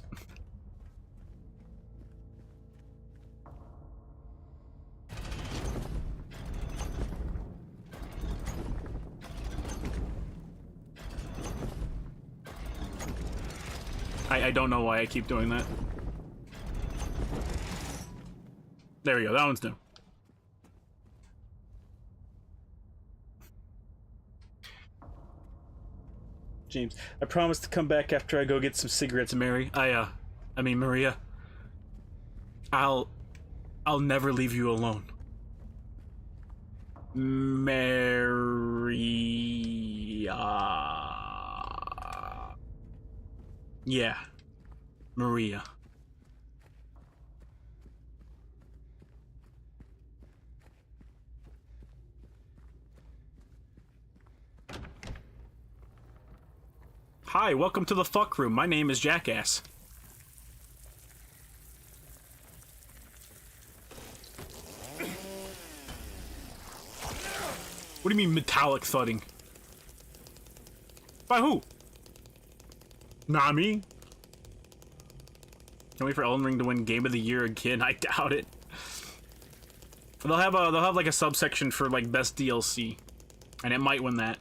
I don't know why I keep doing that. There we go, that one's new. James, I promise to come back after I go get some cigarettes, Mary. I mean Maria. I'll never leave you alone. Maria. Yeah. Maria. Hi, welcome to the fuck room. My name is Jackass. What do you mean metallic thudding? By who? Not me. Can't wait for Elden Ring to win Game of the Year again. I doubt it. They'll have like a subsection for like best DLC, and it might win that.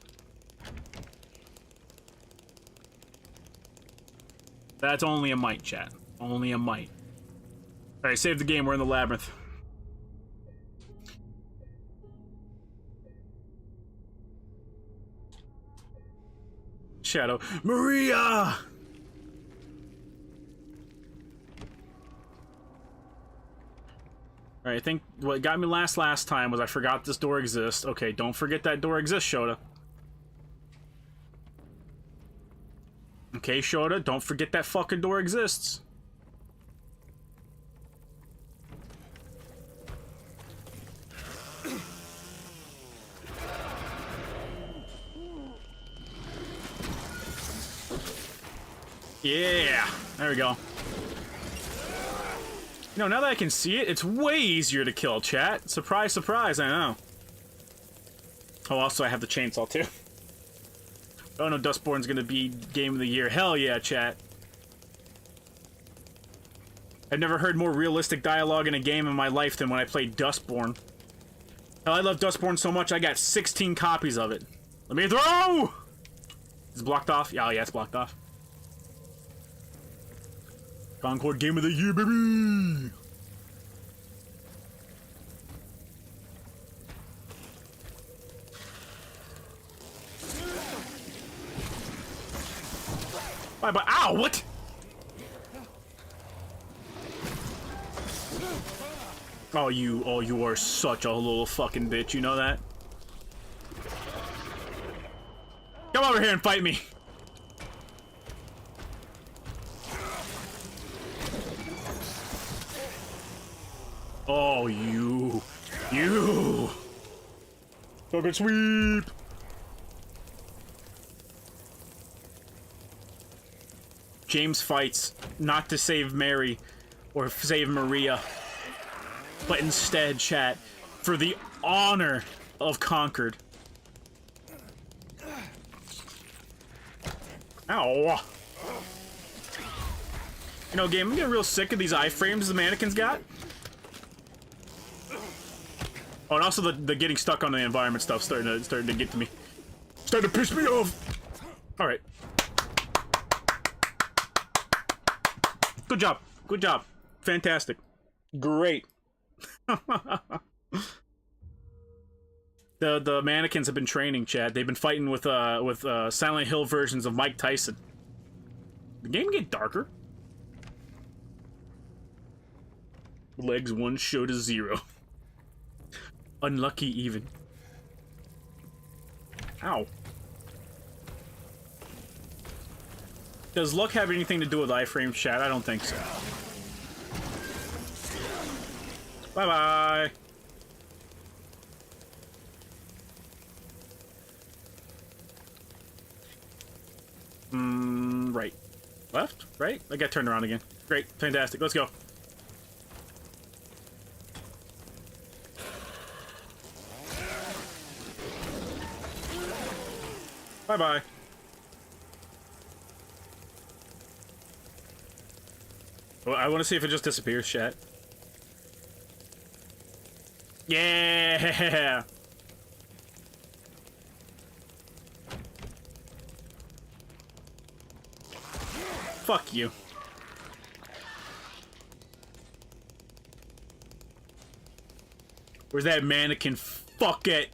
That's only a might, chat. Only a might. Alright, save the game. We're in the labyrinth. Shadow. Maria! Alright, I think what got me last time was I forgot this door exists. Okay, don't forget that door exists, Shota. Okay, Shota, don't forget that fucking door exists. Yeah, there we go. You know, now that I can see it, it's way easier to kill, chat. Surprise, surprise, I know. Oh, also I have the chainsaw too. Oh no, Dustborn's gonna be Game of the Year. Hell yeah, chat. I've never heard more realistic dialogue in a game in my life than when I played Dustborn. Hell, I love Dustborn so much I got 16 copies of it. Let me throw! Is it blocked off? Yeah, oh, yeah, it's blocked off. Concord Game of the Year, baby! Bye bye. Ow! What? Oh, you are such a little fucking bitch. You know that? Come over here and fight me. Oh, you. Fucking sweep. James fights not to save Mary or save Maria, but instead, chat, for the honor of Concord. Ow. You know, game, I'm getting real sick of these iframes the mannequins got. Oh, and also the getting stuck on the environment stuff starting to get to me. Starting to piss me off. All right. Good job. Good job. Fantastic. Great. The mannequins have been training, Chad. They've been fighting with Silent Hill versions of Mike Tyson. The game get darker. Legs 1 show to 0. Unlucky even. Ow. Does luck have anything to do with iframe, chat? I don't think so. Bye-bye. Right. Left? Right? I got turned around again. Great. Fantastic. Let's go. Bye-bye. Well, I want to see if it just disappears, chat. Yeah! Fuck you. Where's that mannequin? Fuck it.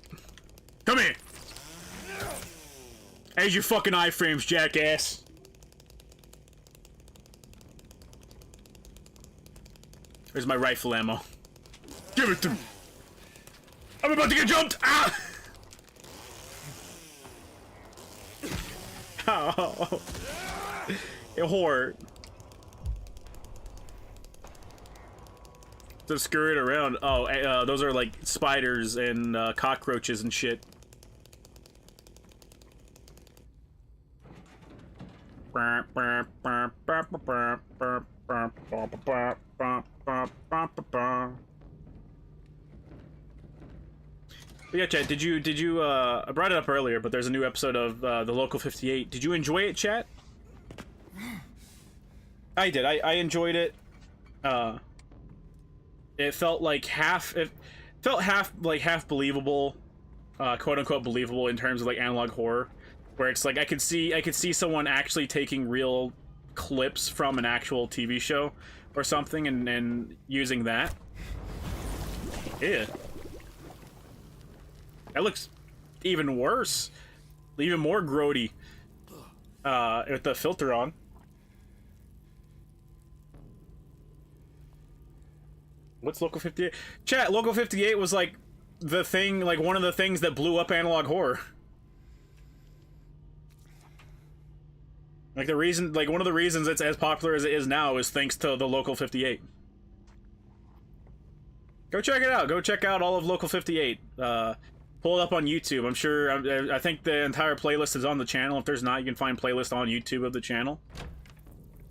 Come here. There's your fucking iframes, jackass. Where's my rifle ammo? Give it to me. I'm about to get jumped. Ah! Oh. It hurt. Just scurrying around. Oh, those are like spiders and cockroaches and shit. But yeah, chat. Did you? I brought it up earlier, but there's a new episode of the Local 58. Did you enjoy it, chat? I did. I enjoyed it. It felt like half. It felt half believable, quote unquote believable in terms of like analog horror, where it's like I could see someone actually taking real clips from an actual TV show or something and using that. Yeah. That looks even worse. Even more grody. With the filter on. What's Local 58? Chat, Local 58 was like the thing, like one of the things that blew up analog horror. Like the reason, like one of the reasons it's as popular as it is now is thanks to the Local 58. Go check it out. Go check out all of Local 58. Pull it up on YouTube. I'm sure. I think the entire playlist is on the channel. If there's not, you can find playlist on YouTube of the channel.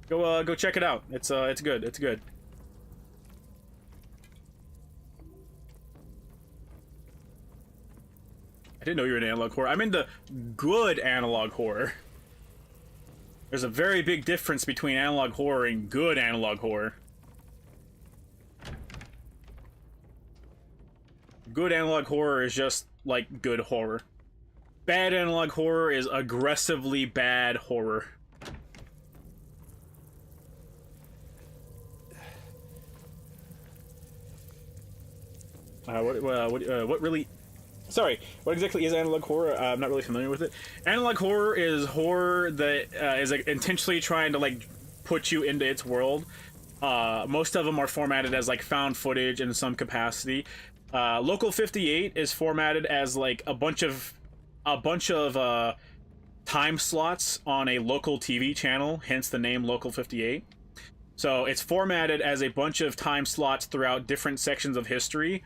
Go check it out. It's good. It's good. I didn't know you were in analog horror. I'm into good analog horror. There's a very big difference between analog horror and good analog horror. Good analog horror is just like good horror. Bad analog horror is aggressively bad horror. What really? Sorry, what exactly is analog horror? I'm not really familiar with it. Analog horror is horror that is like, intentionally trying to like put you into its world. Most of them are formatted as like found footage in some capacity. Local 58 is formatted as like a bunch of time slots on a local TV channel, hence the name Local 58. So it's formatted as a bunch of time slots throughout different sections of history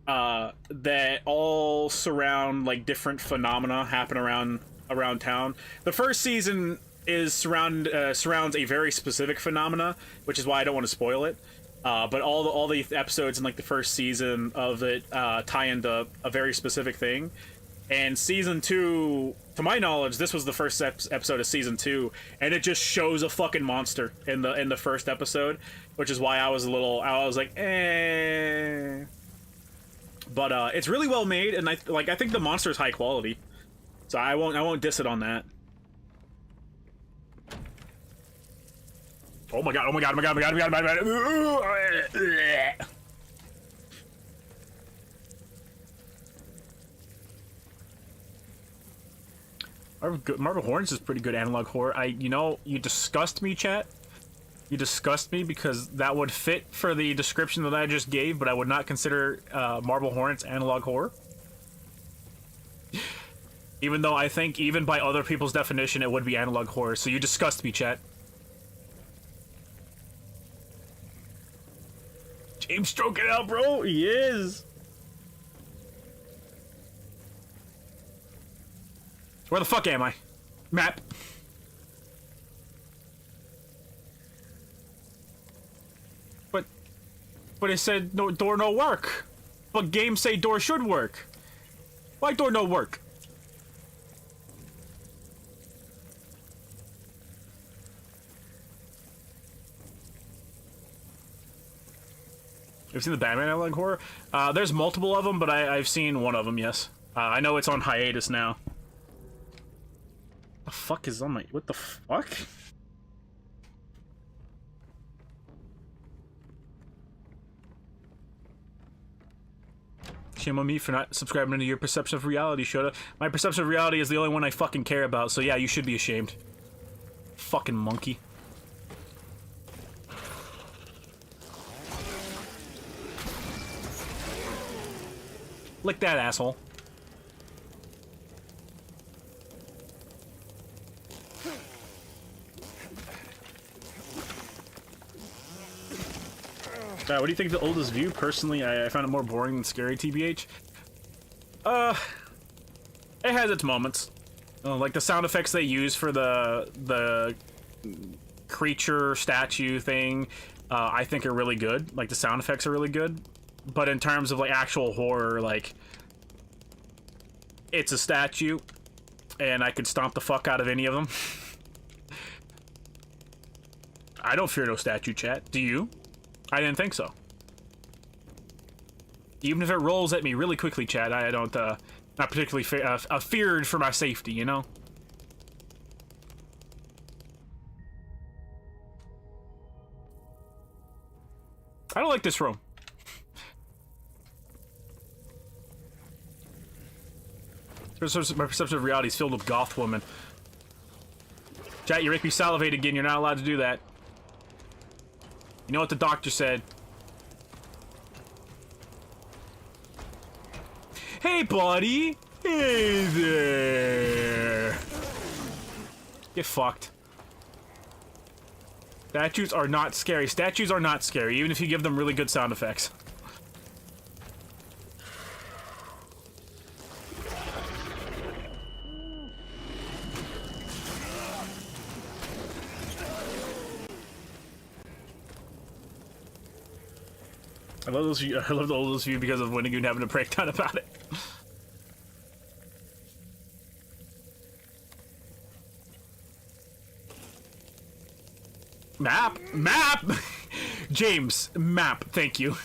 that all surround like different phenomena happen around town. The first season is surrounds a very specific phenomena, which is why I don't want to spoil it. But all the episodes in like the first season of it tie into a very specific thing. And season 2, to my knowledge, this was the first episode of season 2, and it just shows a fucking monster in the first episode, which is why I was like, eh. But it's really well made, and I think the monster is high quality, so I won't diss it on that. Oh my god! Oh my god! Oh my god! Oh my god! Oh my god! Marble Horns is pretty good analog horror. You disgust me, chat. You disgust me because that would fit for the description that I just gave, but I would not consider Marble Hornets analog horror. Even though I think, even by other people's definition, it would be analog horror. So you disgust me, chat. James stroking out, bro. He is. Where the fuck am I? Map. But it said no door no work. But games say door should work. Why door no work? You've seen the Batman analog horror? There's multiple of them, but I've seen one of them, yes. I know it's on hiatus now. The fuck is on my... What the fuck? Shame on me for not subscribing to your perception of reality, Shota. My perception of reality is the only one I fucking care about, so yeah, you should be ashamed. Fucking monkey. Lick that, asshole. What do you think of the oldest view? Personally, I found it more boring than scary, TBH. It has its moments. Like the sound effects they use for the creature statue thing, I think are really good. Like the sound effects are really good. But in terms of like actual horror, like it's a statue, and I could stomp the fuck out of any of them. I don't fear no statue, chat. Do you? I didn't think so. Even if it rolls at me really quickly, chat, I don't, not particularly feared for my safety, you know? I don't like this room. My perception of reality is filled with goth women. Chat, you make me salivate again. You're not allowed to do that. You know what the doctor said. Hey, buddy! Hey there! Get fucked. Statues are not scary. Statues are not scary, even if you give them really good sound effects. I love those. I love the oldest view because of Winnigoon having a breakdown about it. Map, map, James, map. Thank you.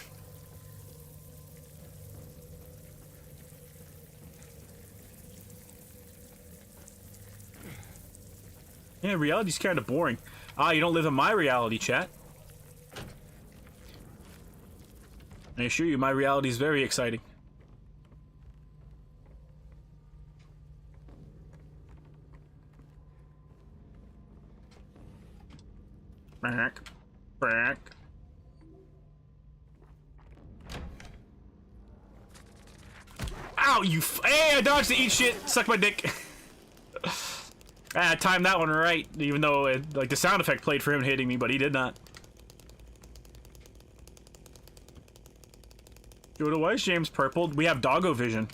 Yeah, reality's kind of boring. Ah, you don't live in my reality, chat. I assure you, my reality is very exciting. Back. Ow, you hey, I dodged to eat shit. Suck my dick. I timed that one right, even though like the sound effect played for him hitting me, but he did not. Yoda, why is James purple? We have doggo vision.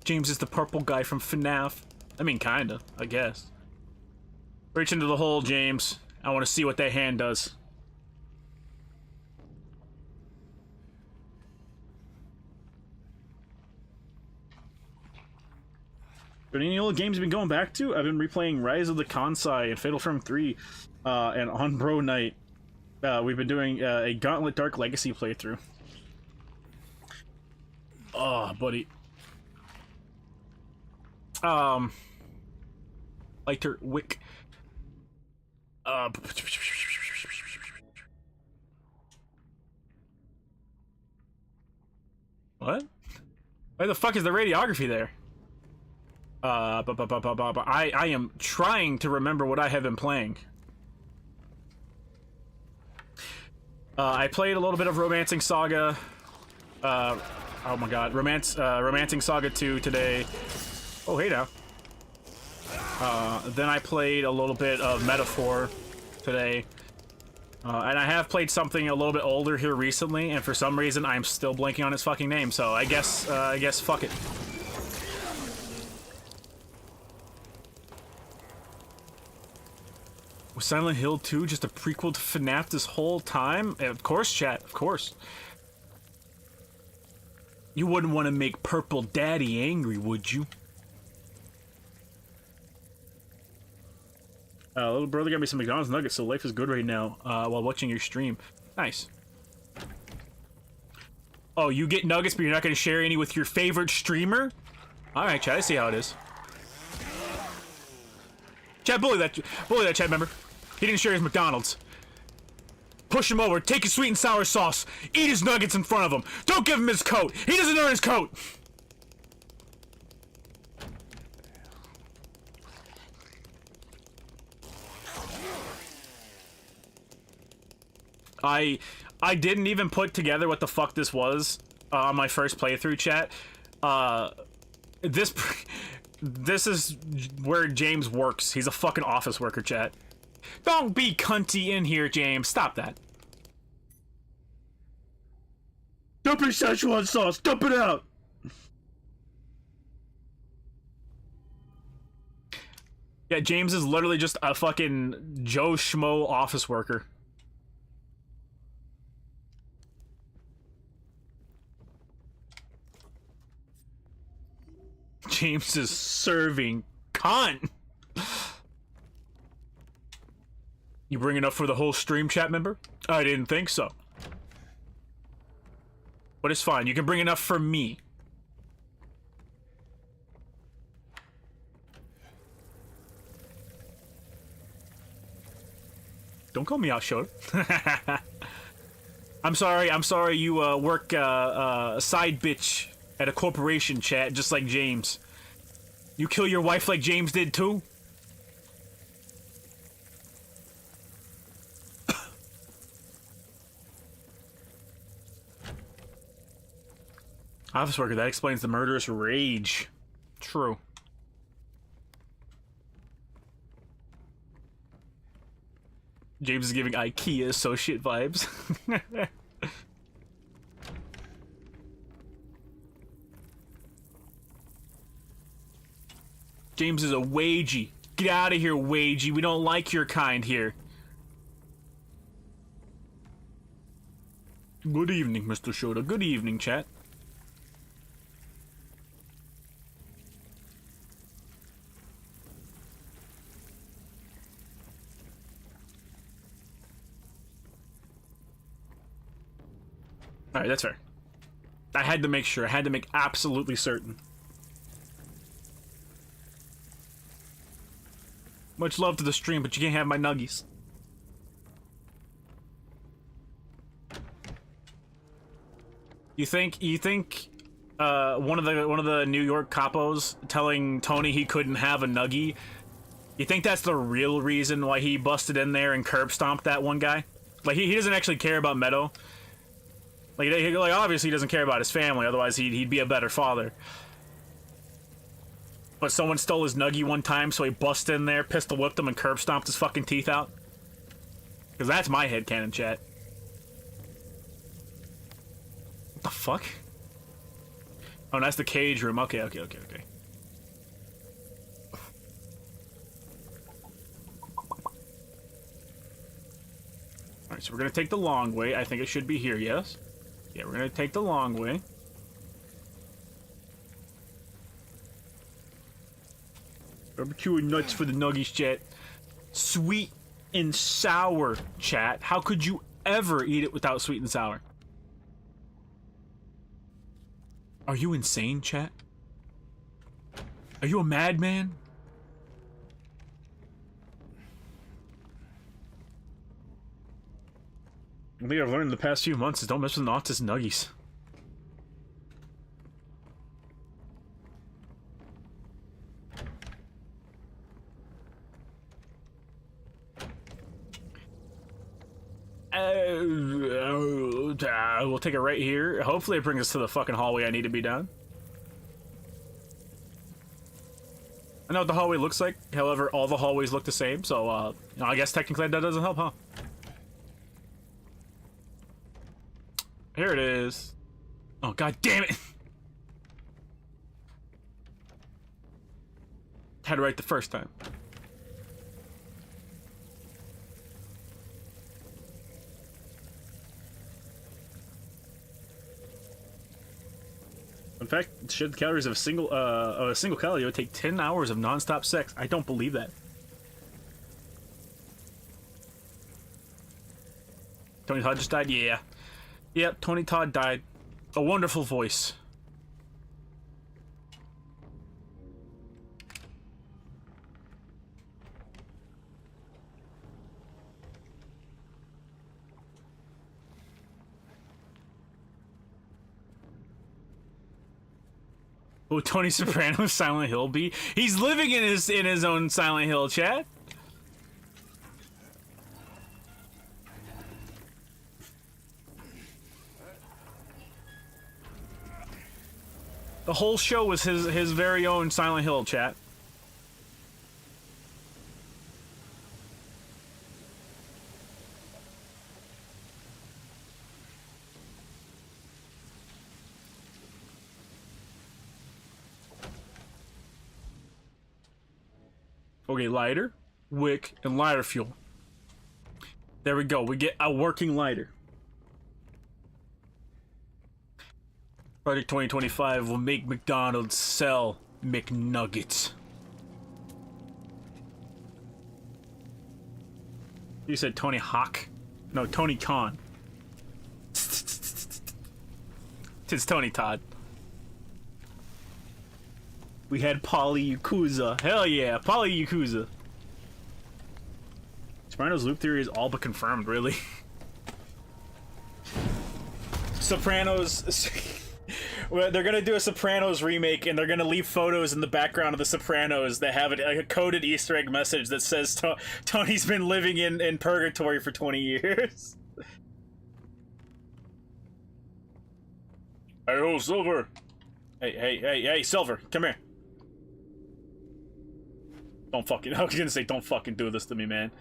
James is the purple guy from FNAF. I mean, kinda, I guess. Reach into the hole, James. I want to see what that hand does. But any old games you've been going back to? I've been replaying Rise of the Kansai and Fatal Frame 3, and on Bro Night, we've been doing a Gauntlet Dark Legacy playthrough. Oh, buddy. Lighter wick. What? Why the fuck is the radiography there? I am trying to remember what I have been playing. I played a little bit of Romancing Saga. Oh my god, Romancing Saga 2 today. Oh, hey now. Then I played a little bit of Metaphor today. And I have played something a little bit older here recently, and for some reason I'm still blanking on its fucking name, so I guess fuck it. Was Silent Hill 2 just a prequel to FNAF this whole time? Of course, chat, of course. You wouldn't want to make Purple Daddy angry, would you? Little brother got me some McDonald's nuggets, so life is good right now, while watching your stream. Nice. Oh, you get nuggets, but you're not going to share any with your favorite streamer? Alright, chat, I see how it is. Chat, bully that chat member. He didn't share his McDonald's. Push him over, take his sweet and sour sauce, eat his nuggets in front of him. Don't give him his coat. He doesn't earn his coat. I didn't even put together what the fuck this was on my first playthrough, chat. This is where James works. He's a fucking office worker, chat. Don't be cunty in here, James. Stop that. Dump your Szechuan sauce. Dump it out. Yeah, James is literally just a fucking Joe Schmo office worker. James is serving cunt. You bring enough for the whole stream, chat member? I didn't think so. But it's fine. You can bring enough for me. Don't call me out, Shota. I'm sorry you work a side bitch at a corporation, chat, just like James. You kill your wife like James did too? Office worker, that explains the murderous rage. True. James is giving IKEA associate vibes. James is a wagey. Get out of here, wagey. We don't like your kind here. Good evening, Mr. Shota. Good evening, chat. Alright, that's fair. I had to make sure. I had to make absolutely certain. Much love to the stream, but you can't have my nuggies. You think one of the New York capos telling Tony he couldn't have a nuggie, you think that's the real reason why he busted in there and curb stomped that one guy? Like he doesn't actually care about Meadow. Like obviously he doesn't care about his family, otherwise he'd be a better father. But someone stole his nuggie one time, so he busted in there, pistol whipped him, and curb stomped his fucking teeth out. Because that's my headcanon, chat. What the fuck? Oh, that's the cage room. Okay. Alright, so we're gonna take the long way. I think it should be here, yes? Yeah, we're gonna take the long way. Barbecue and nuts for the nuggies, chat. Sweet and sour, chat. How could you ever eat it without sweet and sour? Are you insane, chat? Are you a madman? One thing I've learned in the past few months is don't mess with Noctis nuggies. We'll take it right here. Hopefully it brings us to the fucking hallway I need to be down. I know what the hallway looks like, however, all the hallways look the same, so, I guess technically that doesn't help, huh? Here it is. Oh, god damn it! Had it right the first time. In fact, shed the calories of a single calorie would take 10 hours of non-stop sex. I don't believe that. Tony Todd just died? Yeah. Yep, Tony Todd died. A wonderful voice. Oh, Tony Soprano's Silent Hill be? He's living in his own Silent Hill, chat. The whole show was his very own Silent Hill, chat. Okay, lighter, wick, and lighter fuel. There we go. We get a working lighter. Project 2025 will make McDonald's sell McNuggets. You said Tony Hawk? No, Tony Khan. It's Tony Todd. We had Poly Yakuza. Hell yeah, Poly Yakuza. Sopranos loop theory is all but confirmed, really. Sopranos... Well, they're gonna do a Sopranos remake, and they're gonna leave photos in the background of the Sopranos that have a coded Easter egg message that says Tony's been living in purgatory for 20 years. Hey, oh, Silver! Hey, Silver, come here. Don't fucking... I was gonna say, don't fucking do this to me, man.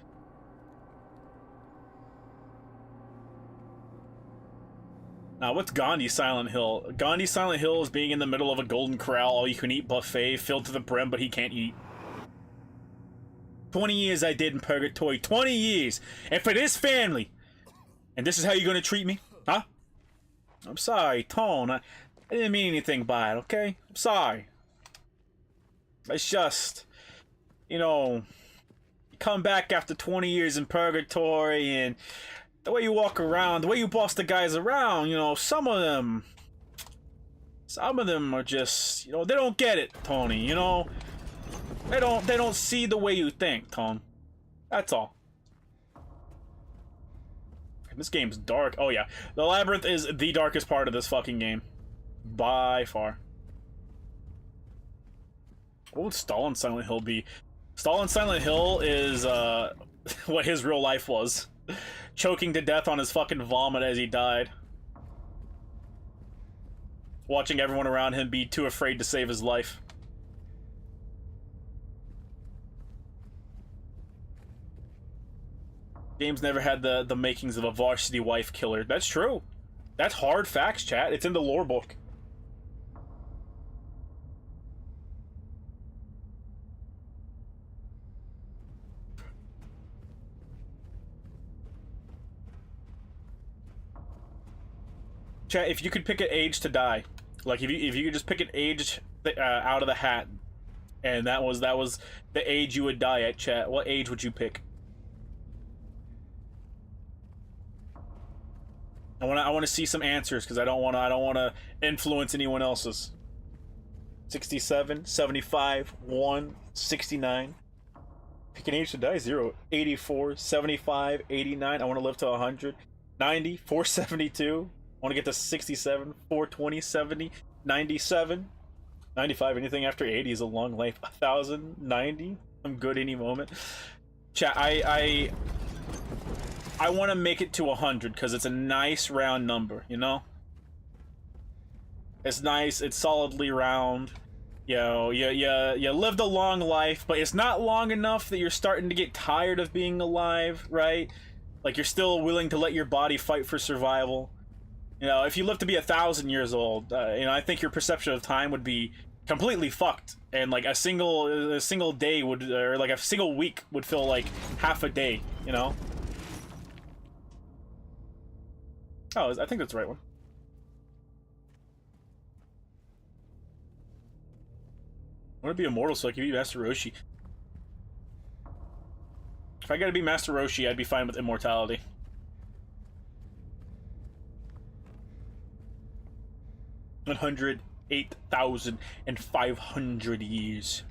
What's Gandhi Silent Hill? Gandhi Silent Hill is being in the middle of a Golden Corral all-you-can-eat buffet filled to the brim, but he can't eat. 20 years I did in purgatory. 20 years! And for this family! And this is how you're gonna treat me? Huh? I'm sorry, Tone. I didn't mean anything by it, okay? I'm sorry. It's just... You know... You come back after 20 years in purgatory and... The way you walk around, the way you boss the guys around, you know, some of them are just, you know, they don't get it, Tony, you know? They don't see the way you think, Tone. That's all. This game's dark. Oh yeah, the labyrinth is the darkest part of this fucking game. By far. What would Stalin Silent Hill be? Stalin Silent Hill is, what his real life was. Choking to death on his fucking vomit as he died. Watching everyone around him be too afraid to save his life. Game's never had the makings of a varsity wife killer. That's true. That's hard facts, chat. It's in the lore book. Chat, if you could pick an age to die, like if you could just pick an age out of the hat, and that was the age you would die at, chat, what age would you pick? I want to see some answers because I don't want to influence anyone else's. 67, 75, 1, 69. Pick an age to die. 0, 84, 75, 89. I want to live to 100. 90, 472. I want to get to 67, 420, 70, 97, 95. Anything after 80 is a long life. 1,000, 90. I'm good any moment. Chat, I want to make it to 100 because it's a nice round number, you know? It's nice, it's solidly round. You know, you lived a long life, but it's not long enough that you're starting to get tired of being alive, right? Like, you're still willing to let your body fight for survival. You know, if you live to be 1,000 years old, you know, I think your perception of time would be completely fucked, and like a single day would, or like a single week would feel like half a day, you know? Oh, I think that's the right one. I want to be immortal so I can be Master Roshi. If I gotta be Master Roshi, I'd be fine with immortality. 108,500 years.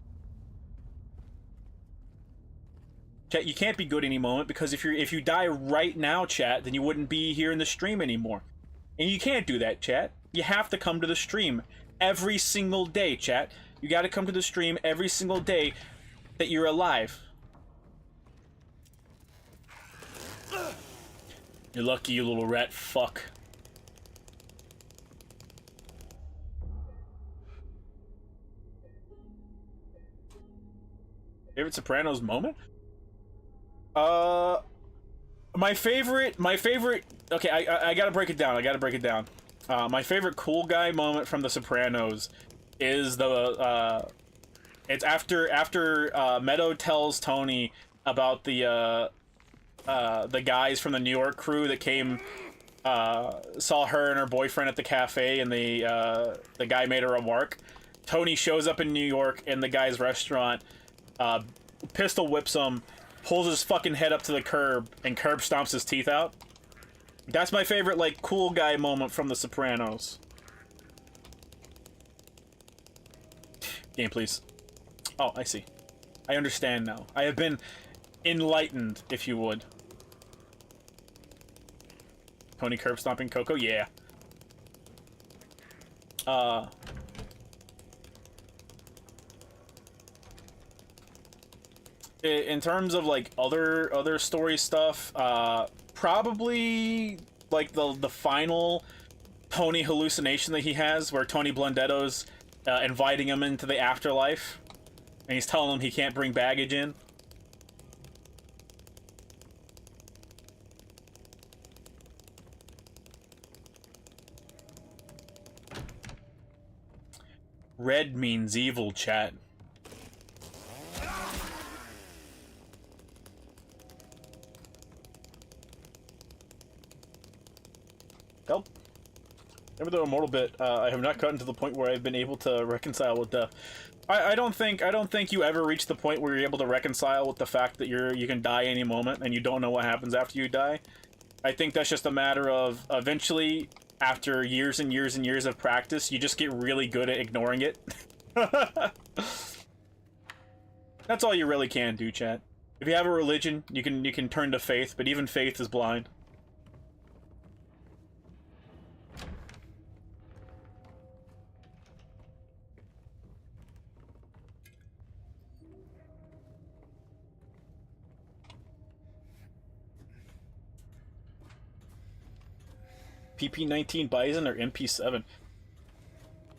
Chat, you can't be good any moment because if you die right now, chat, then you wouldn't be here in the stream anymore. And you can't do that, chat. You have to come to the stream every single day, chat. You gotta come to the stream every single day that you're alive. You're lucky, you little rat fuck. Favorite Sopranos moment? My favorite. Okay, I gotta break it down. My favorite cool guy moment from The Sopranos is it's after Meadow tells Tony about the guys from the New York crew that came, saw her and her boyfriend at the cafe, and the guy made a remark. Tony shows up in New York in the guy's restaurant, pistol whips him, pulls his fucking head up to the curb, and curb stomps his teeth out. That's my favorite, like, cool guy moment from The Sopranos. Game, please. Oh, I see. I understand now. I have been enlightened, if you would. Tony curb stomping Coco? Yeah. In terms of, like, other story stuff, probably, like, the final Tony hallucination that he has, where Tony Blundetto's inviting him into the afterlife, and he's telling him he can't bring baggage in. Red means evil, chat. Nope. Never the immortal bit. I have not gotten to the point where I've been able to reconcile with death. I don't think you ever reach the point where you're able to reconcile with the fact that you can die any moment and you don't know what happens after you die. I think that's just a matter of eventually, after years and years and years of practice, you just get really good at ignoring it. That's all you really can do, chat. If you have a religion, you can turn to faith, but even faith is blind. PP-19 Bison or MP7?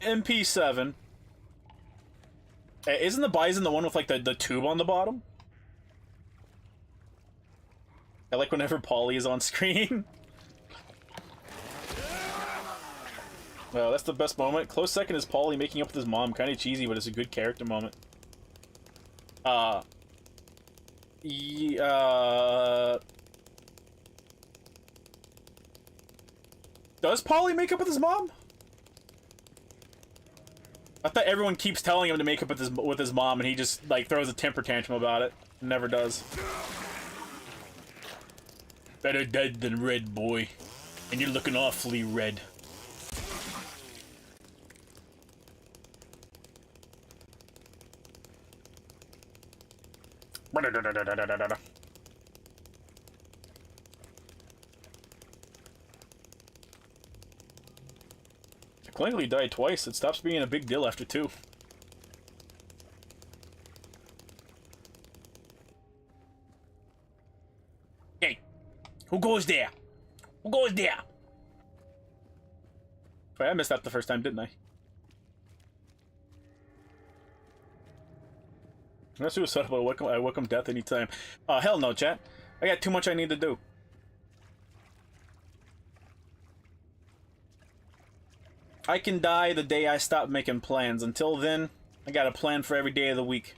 MP7. Isn't the Bison the one with, like, the tube on the bottom? I like whenever Paulie is on screen. Well, that's the best moment. Close second is Paulie making up with his mom. Kind of cheesy, but it's a good character moment. Does Paulie make up with his mom? I thought everyone keeps telling him to make up with his mom, and he just, like, throws a temper tantrum about it. Never does. Better dead than red, boy. And you're looking awfully red. Clinically died twice. It stops being a big deal after 2. Hey, who goes there? Who goes there? Wait, I missed that the first time, didn't I? I'm not suicidal, but I welcome death anytime. Hell no, chat. I got too much I need to do. I can die the day I stop making plans. Until then, I got a plan for every day of the week.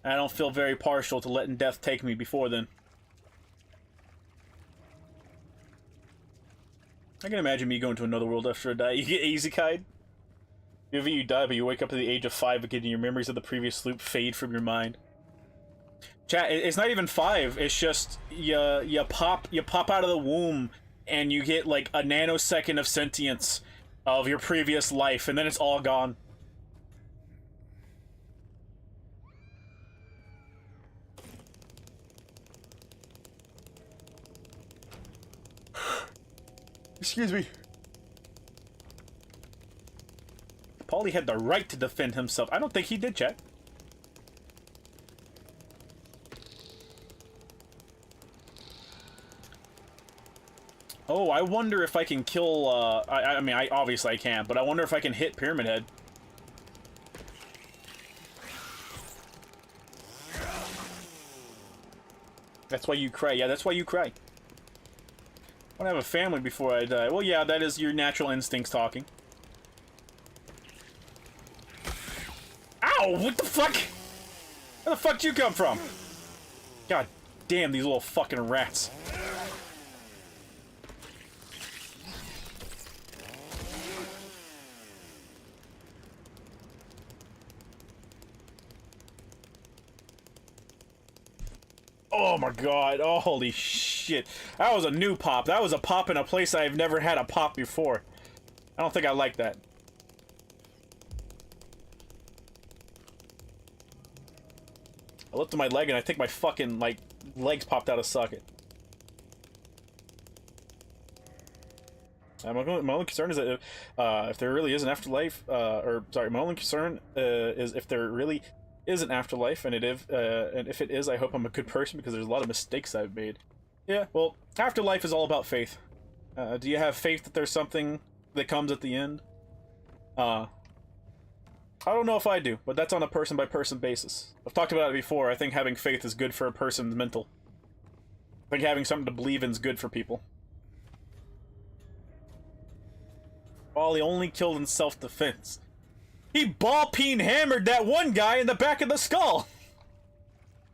And I don't feel very partial to letting death take me before then. I can imagine me going to another world after I die. You get easy-kide? Maybe you die, but you wake up at the age of 5 again and your memories of the previous loop fade from your mind. Chat, it's not even 5. It's just you pop out of the womb and you get like a nanosecond of sentience of your previous life, and then it's all gone. Excuse me. Paulie had the right to defend himself. I don't think he did, chat. Oh, I wonder if I can kill, I mean, obviously I can, but I wonder if I can hit Pyramid Head. That's why you cry. Yeah, that's why you cry. I want to have a family before I die. Well, yeah, that is your natural instincts talking. Ow! What the fuck? Where the fuck did you come from? God damn, these little fucking rats. Oh my god, oh, holy shit. That was a new pop. That was a pop in a place I've never had a pop before. I don't think I like that. I lifted my leg and I think my fucking, like, legs popped out of socket. My only concern is that if there really is an afterlife, my only concern is if there really is an afterlife, and if it is, I hope I'm a good person because there's a lot of mistakes I've made. Yeah, well, afterlife is all about faith. Do you have faith that there's something that comes at the end? I don't know if I do, but that's on a person-by-person basis. I've talked about it before. I think having faith is good for a person's mental. I think having something to believe in is good for people. Well, he only killed in self-defense. He ball-peen hammered that one guy in the back of the skull!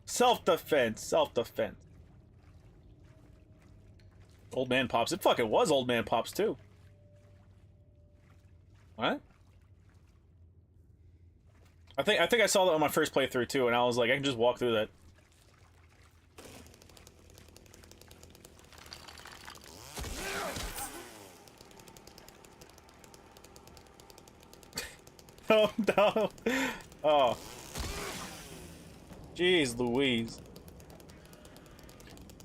Self-defense, self-defense. Old man pops. It fucking was old man pops, too. What? I think I saw that on my first playthrough, too, and I was like, I can just walk through that. Oh, no. Oh. Jeez Louise.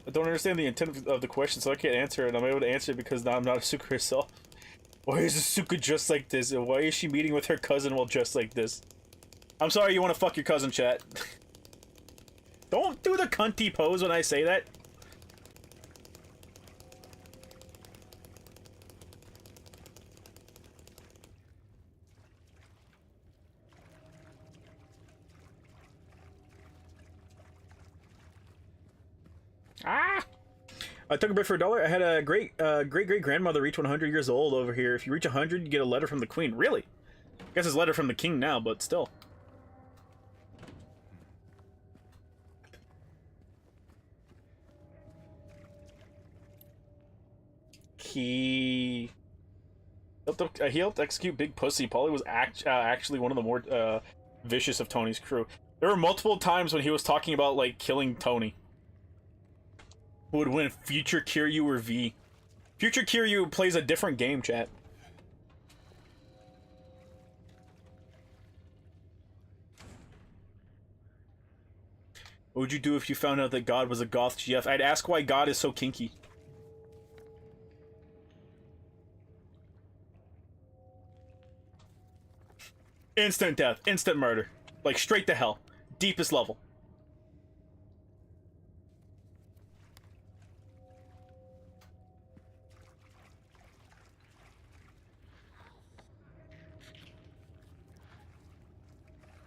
I don't understand the intent of the question, so I can't answer it. I'm able to answer it because now I'm not Asuka herself. Why is Asuka just like this? And why is she meeting with her cousin while dressed like this? I'm sorry you want to fuck your cousin, chat. Don't do the cunty pose when I say that. Ah! I took a break for $1. I had a great-great-grandmother reach 100 years old over here. If you reach 100, you get a letter from the queen. Really? I guess it's a letter from the king now, but still. He helped execute Big Pussy. Paulie was actually one of the more vicious of Tony's crew. There were multiple times when he was talking about, like, killing Tony. Who would win, Future Kiryu or V? Future Kiryu plays a different game, chat. What would you do if you found out that God was a goth GF? I'd ask why God is so kinky. Instant death, instant murder. Like, straight to hell. Deepest level.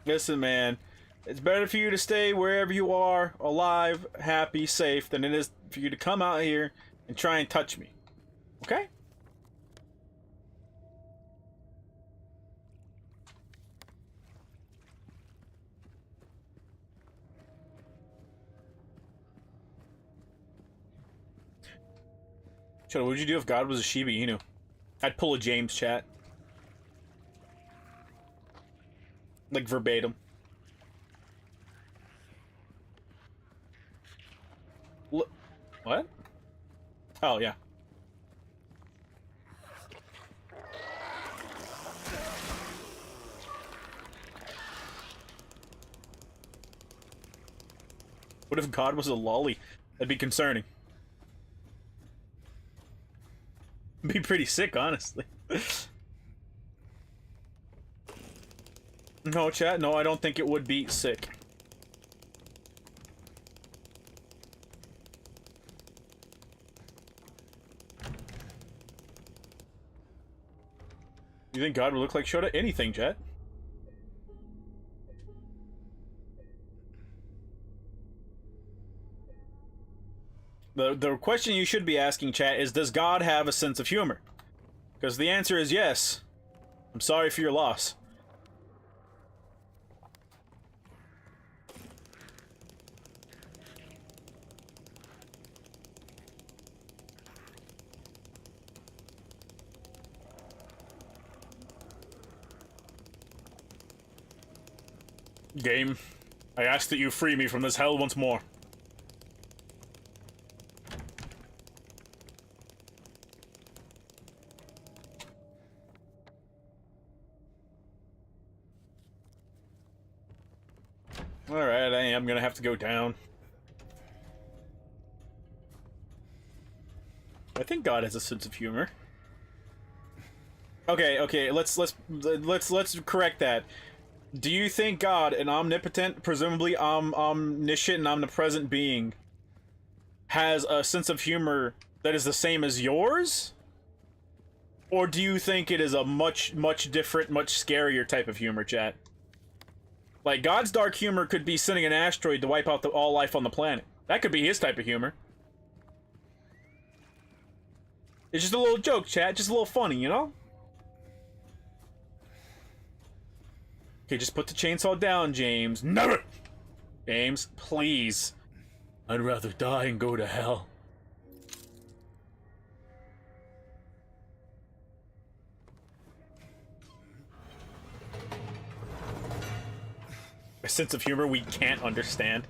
Listen, man, it's better for you to stay wherever you are, alive, happy, safe, than it is for you to come out here and try and touch me. Okay? What would you do if God was a Shiba Inu? I'd pull a James, chat. Like, verbatim. What? Oh, yeah. What if God was a lolly? That'd be concerning. Be pretty sick, honestly. No, chat, no, I don't think it would be sick. You think God would look like Shota? Anything, chat. The question you should be asking, chat, is does God have a sense of humor? Because the answer is yes. I'm sorry for your loss. Game, I ask that you free me from this hell once more. Alright, I am gonna have to go down. I think God has a sense of humor. Okay, let's correct that. Do you think God, an omnipotent, presumably omniscient and omnipresent being, has a sense of humor that is the same as yours? Or do you think it is a much different, much scarier type of humor, chat? Like, God's dark humor could be sending an asteroid to wipe out all life on the planet. That could be his type of humor. It's just a little joke, chat. Just a little funny, you know? Okay, just put the chainsaw down, James. Never! James, please. I'd rather die and go to hell. A sense of humor we can't understand.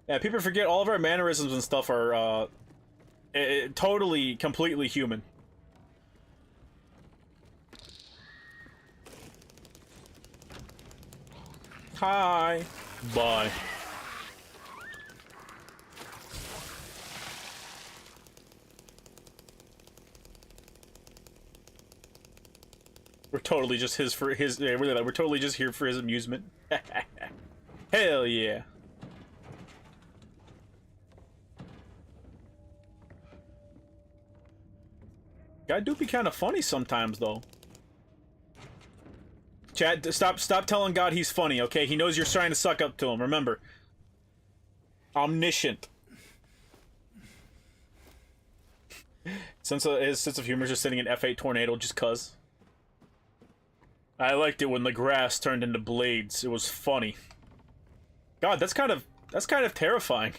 Yeah, people forget all of our mannerisms and stuff are, totally, completely human. Hi. Bye. We're totally just we're totally just here for his amusement. Hell yeah. God do be kind of funny sometimes, though. Chat, stop telling God he's funny, okay? He knows you're trying to suck up to him, remember. Omniscient. His sense of humor is just sitting in F8 tornado just cuz. I liked it when the grass turned into blades. It was funny. God, that's kind of terrifying.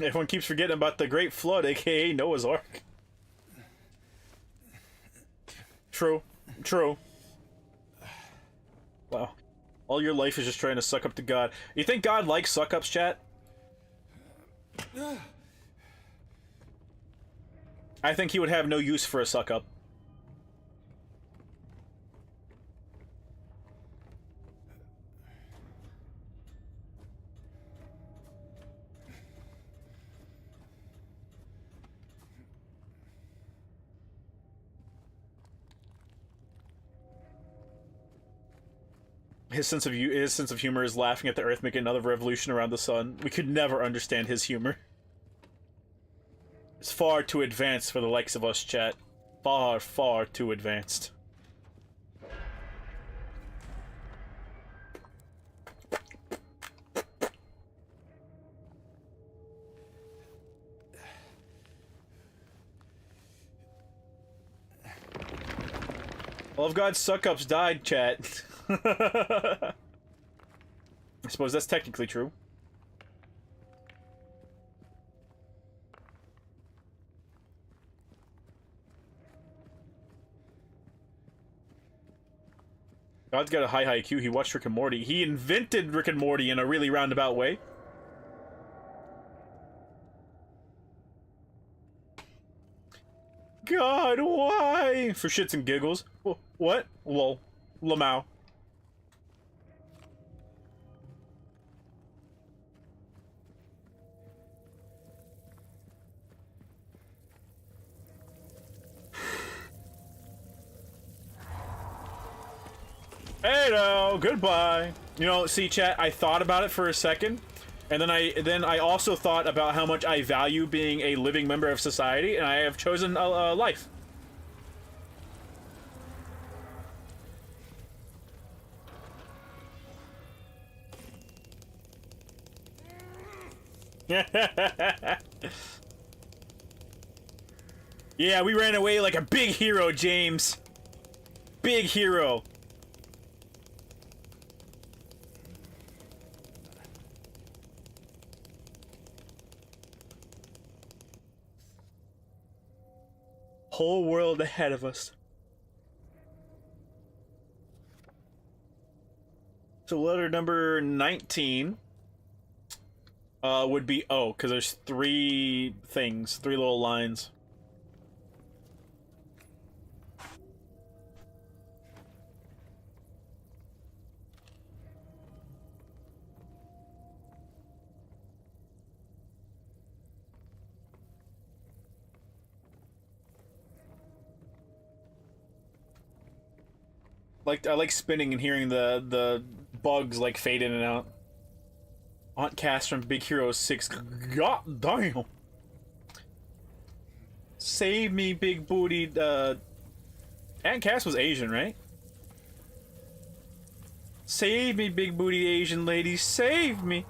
Everyone keeps forgetting about the Great Flood, aka Noah's Ark. True. Wow. All your life is just trying to suck up to God. You think God likes suck-ups, chat? I think he would have no use for a suck-up. His sense of humor is laughing at the Earth making another revolution around the sun. We could never understand his humor. It's far too advanced for the likes of us, chat. Far, far too advanced. All of God's suck-ups died, chat. I suppose that's technically true. God's got a high IQ. He watched Rick and Morty. He invented Rick and Morty in a really roundabout way. God, why? For shits and giggles. What? Lol. Lamau. Hey, no, goodbye. You know, see, chat, I thought about it for a second, And then I also thought about how much I value being a living member of society, and I have chosen a life. Yeah, we ran away like a big hero, James. Big hero. Whole world ahead of us. So letter number 19 would be O, because there's three things, three little lines. I like spinning and hearing the bugs like fade in and out. Aunt Cass from Big Hero 6. God damn. Save me, big bootied. Aunt Cass was Asian, right? Save me, big booty Asian lady. Save me.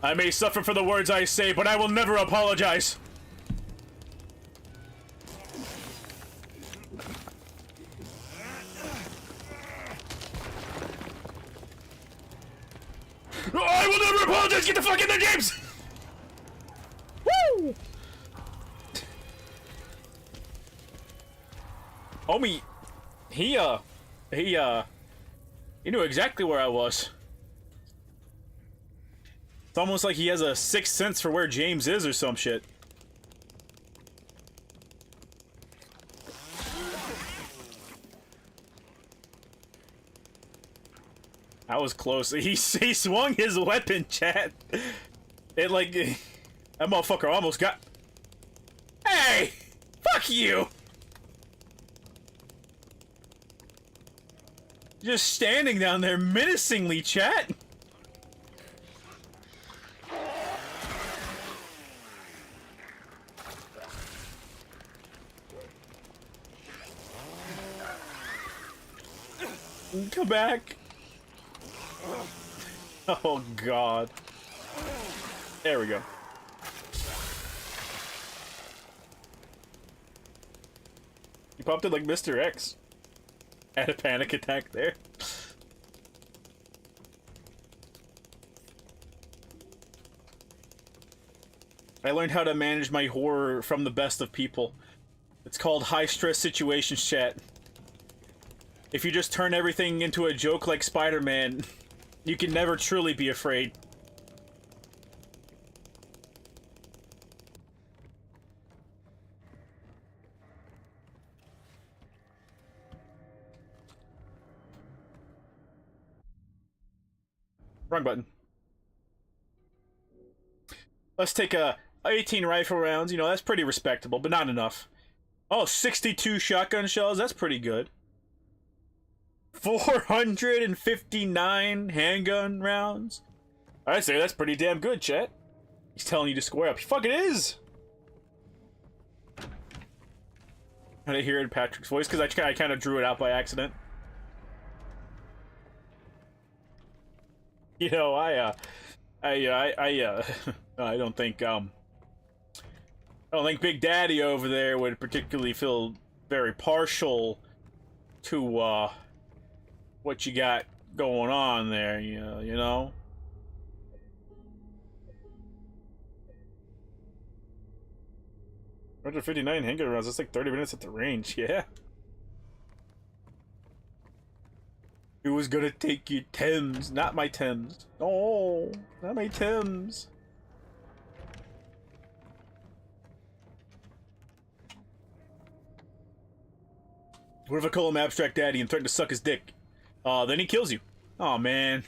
I may suffer for the words I say, but I will never apologize. I will never apologize! Get the fuck in there, James! Woo! Homie, he knew exactly where I was. It's almost like he has a sixth sense for where James is or some shit. That was close. He swung his weapon, chat. It like... that motherfucker almost got... Hey! Fuck you! Just standing down there menacingly, chat. Come back. Oh god. There we go. You popped it like Mr. X. Had a panic attack there. I learned how to manage my horror from the best of people. It's called high stress situations, chat. If you just turn everything into a joke like Spider-Man, you can never truly be afraid. Wrong button. Let's take 18 rifle rounds. You know, that's pretty respectable, but not enough. Oh, 62 shotgun shells. That's pretty good. 459 handgun rounds. I'd say that's pretty damn good, chat. He's telling you to square up. He fucking is. I didn't hear it in Patrick's voice because I kind of drew it out by accident. You know, I don't think Big Daddy over there would particularly feel very partial to what you got going on there, you know? 159 handgun rounds, that's like 30 minutes at the range, yeah. Who was gonna take your Thames? Not my Thames. Oh, not my Thames. What if I call him Abstract Daddy and threaten to suck his dick? Then he kills you. Oh man.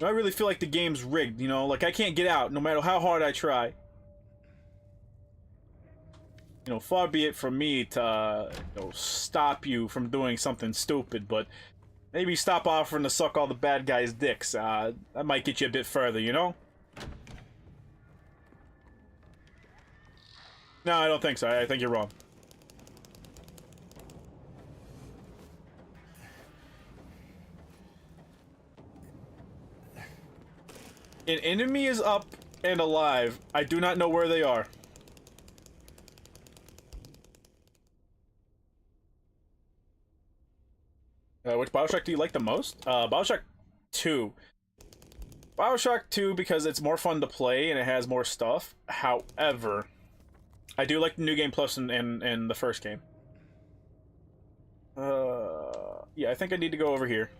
I really feel like the game's rigged, you know? Like, I can't get out no matter how hard I try. You know, far be it from me to, you know, stop you from doing something stupid, but maybe stop offering to suck all the bad guys' dicks. That might get you a bit further, you know? No, I don't think so. I think you're wrong. An enemy is up and alive. I do not know where they are. Which Bioshock do you like the most? Bioshock 2. Bioshock 2 because it's more fun to play and it has more stuff. However, I do like the New Game Plus in the first game. Yeah, I think I need to go over here.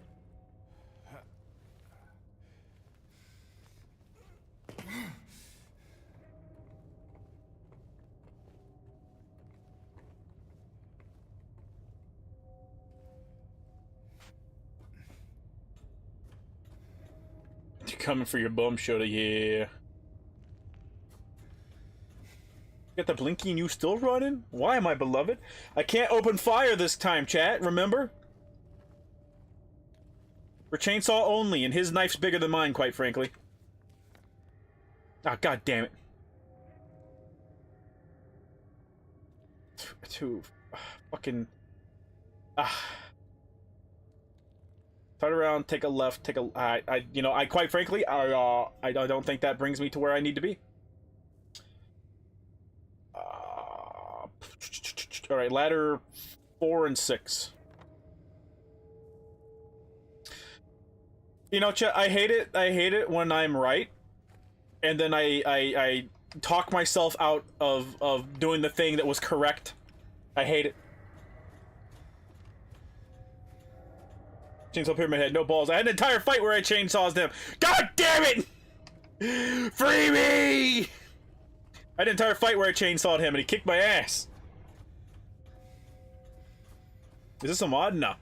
You're coming for your bum shoulder, yeah. Got the blinky and you still running? Why, my beloved? I can't open fire this time, chat, remember? For chainsaw only, and his knife's bigger than mine, quite frankly. Ah, god damn it. Two fucking turn around, take a left, take a you know, I quite frankly, I don't think that brings me to where I need to be. All right, ladder 4 and 6. You know, chat, I hate it when I'm right, and then I talk myself out of doing the thing that was correct. I hate it. Chainsaw Pyramid Head, no balls. I had an entire fight where I chainsaws them. God damn it! Free me! I had an entire fight where I chainsawed him and he kicked my ass. Is this a mod? No.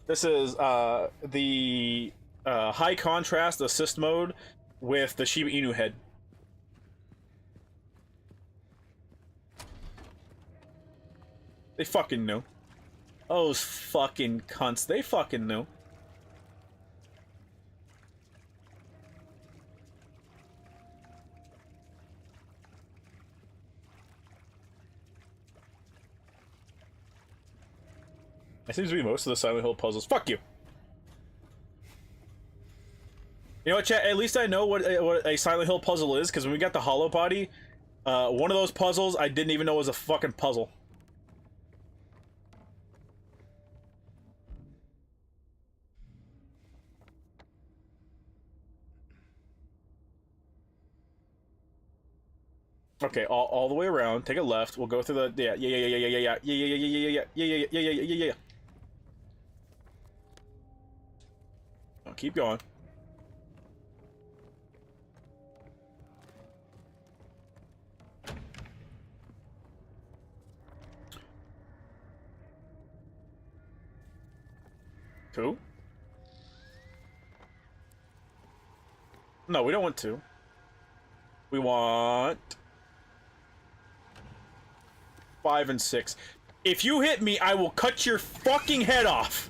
This is the high contrast assist mode with the Shiba Inu head. They fucking knew. Those fucking cunts. They fucking knew. That seems to be most of the Silent Hill puzzles. Fuck you! You know what, chat? At least I know what a Silent Hill puzzle is, because when we got the hollow body, one of those puzzles I didn't even know was a fucking puzzle. Okay, all the way around. Take a left. We'll go through the yeah. Oh, keep going. Two? No, we don't want two. We want 5 and 6. If you hit me, I will cut your fucking head off.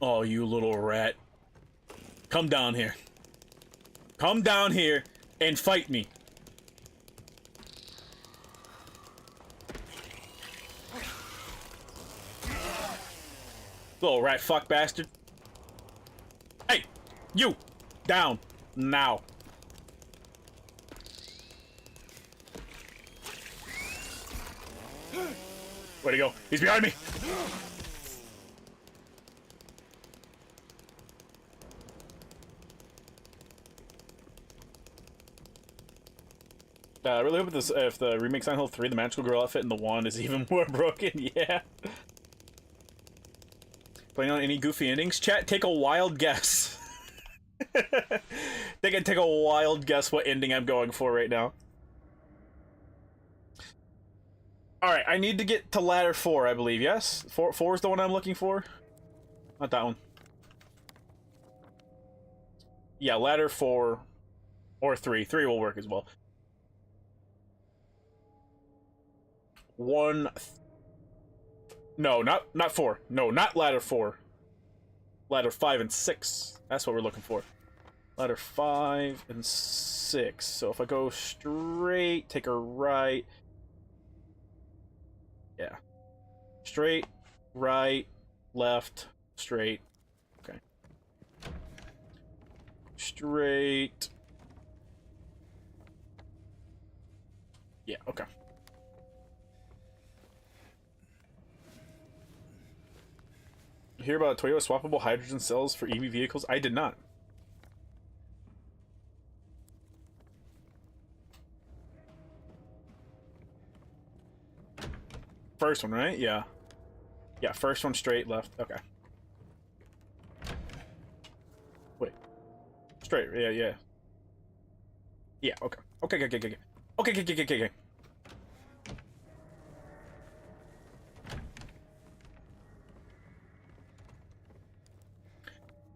Oh, you little rat. Come down here. Come down here and fight me. Little rat fuck bastard. Hey, you! Down. Now. Where'd he go? He's behind me! I really hope if the remake Silent Hill 3, the magical girl outfit and the wand is even more broken. Yeah. Playing on any goofy endings? Chat, take a wild guess. They can take a wild guess what ending I'm going for right now. Alright, I need to get to ladder 4, I believe, yes? 4 is the one I'm looking for? Not that one. Yeah, ladder 4 or 3. 3 will work as well. No, not 4. No, not ladder 4. Ladder 5 and 6. That's what we're looking for. Ladder 5 and 6. So if I go straight, take a right. Yeah. Straight, right, left, straight. Okay. Straight. Yeah, okay. Hear about Toyota swappable hydrogen cells for EV vehicles? I did not. First one, right? Yeah. Yeah, first one straight, left. Okay. Wait. Straight, yeah, yeah. Yeah, okay. Okay, okay, okay, okay. Okay, okay, okay, okay, okay.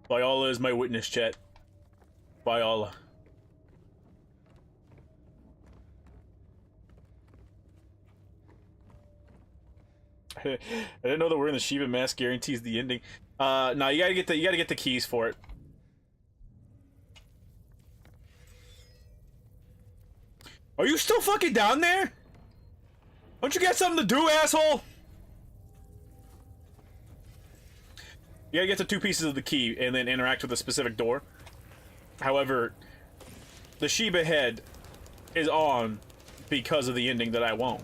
Viola is my witness, chat. Viola. I didn't know that wearing the Shiva mask guarantees the ending. No, you gotta get the keys for it. Are you still fucking down there? Don't you got something to do, asshole? You gotta get the 2 pieces of the key and then interact with a specific door. However, the Shiba head is on because of the ending that I won't.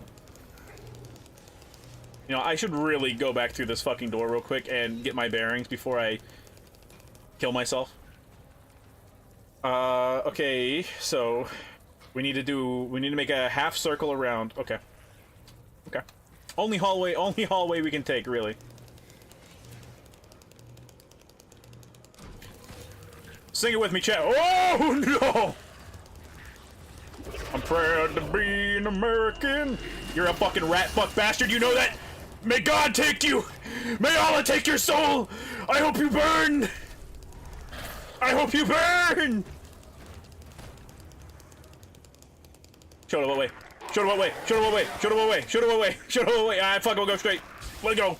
You know, I should really go back through this fucking door real quick and get my bearings before I kill myself. Okay, so we need to make a half circle around. Okay. Okay. Only hallway we can take, really. Sing it with me, chat. Oh no! I'm proud to be an American. You're a fucking rat fuck bastard, you know that? May God take you! May Allah take your soul! I hope you burn! I hope you burn! Show it what way? Show it what way? Show it what way? Show it what way? Show it what way? Show it what way? Alright, fuck, we'll go straight. Let's go.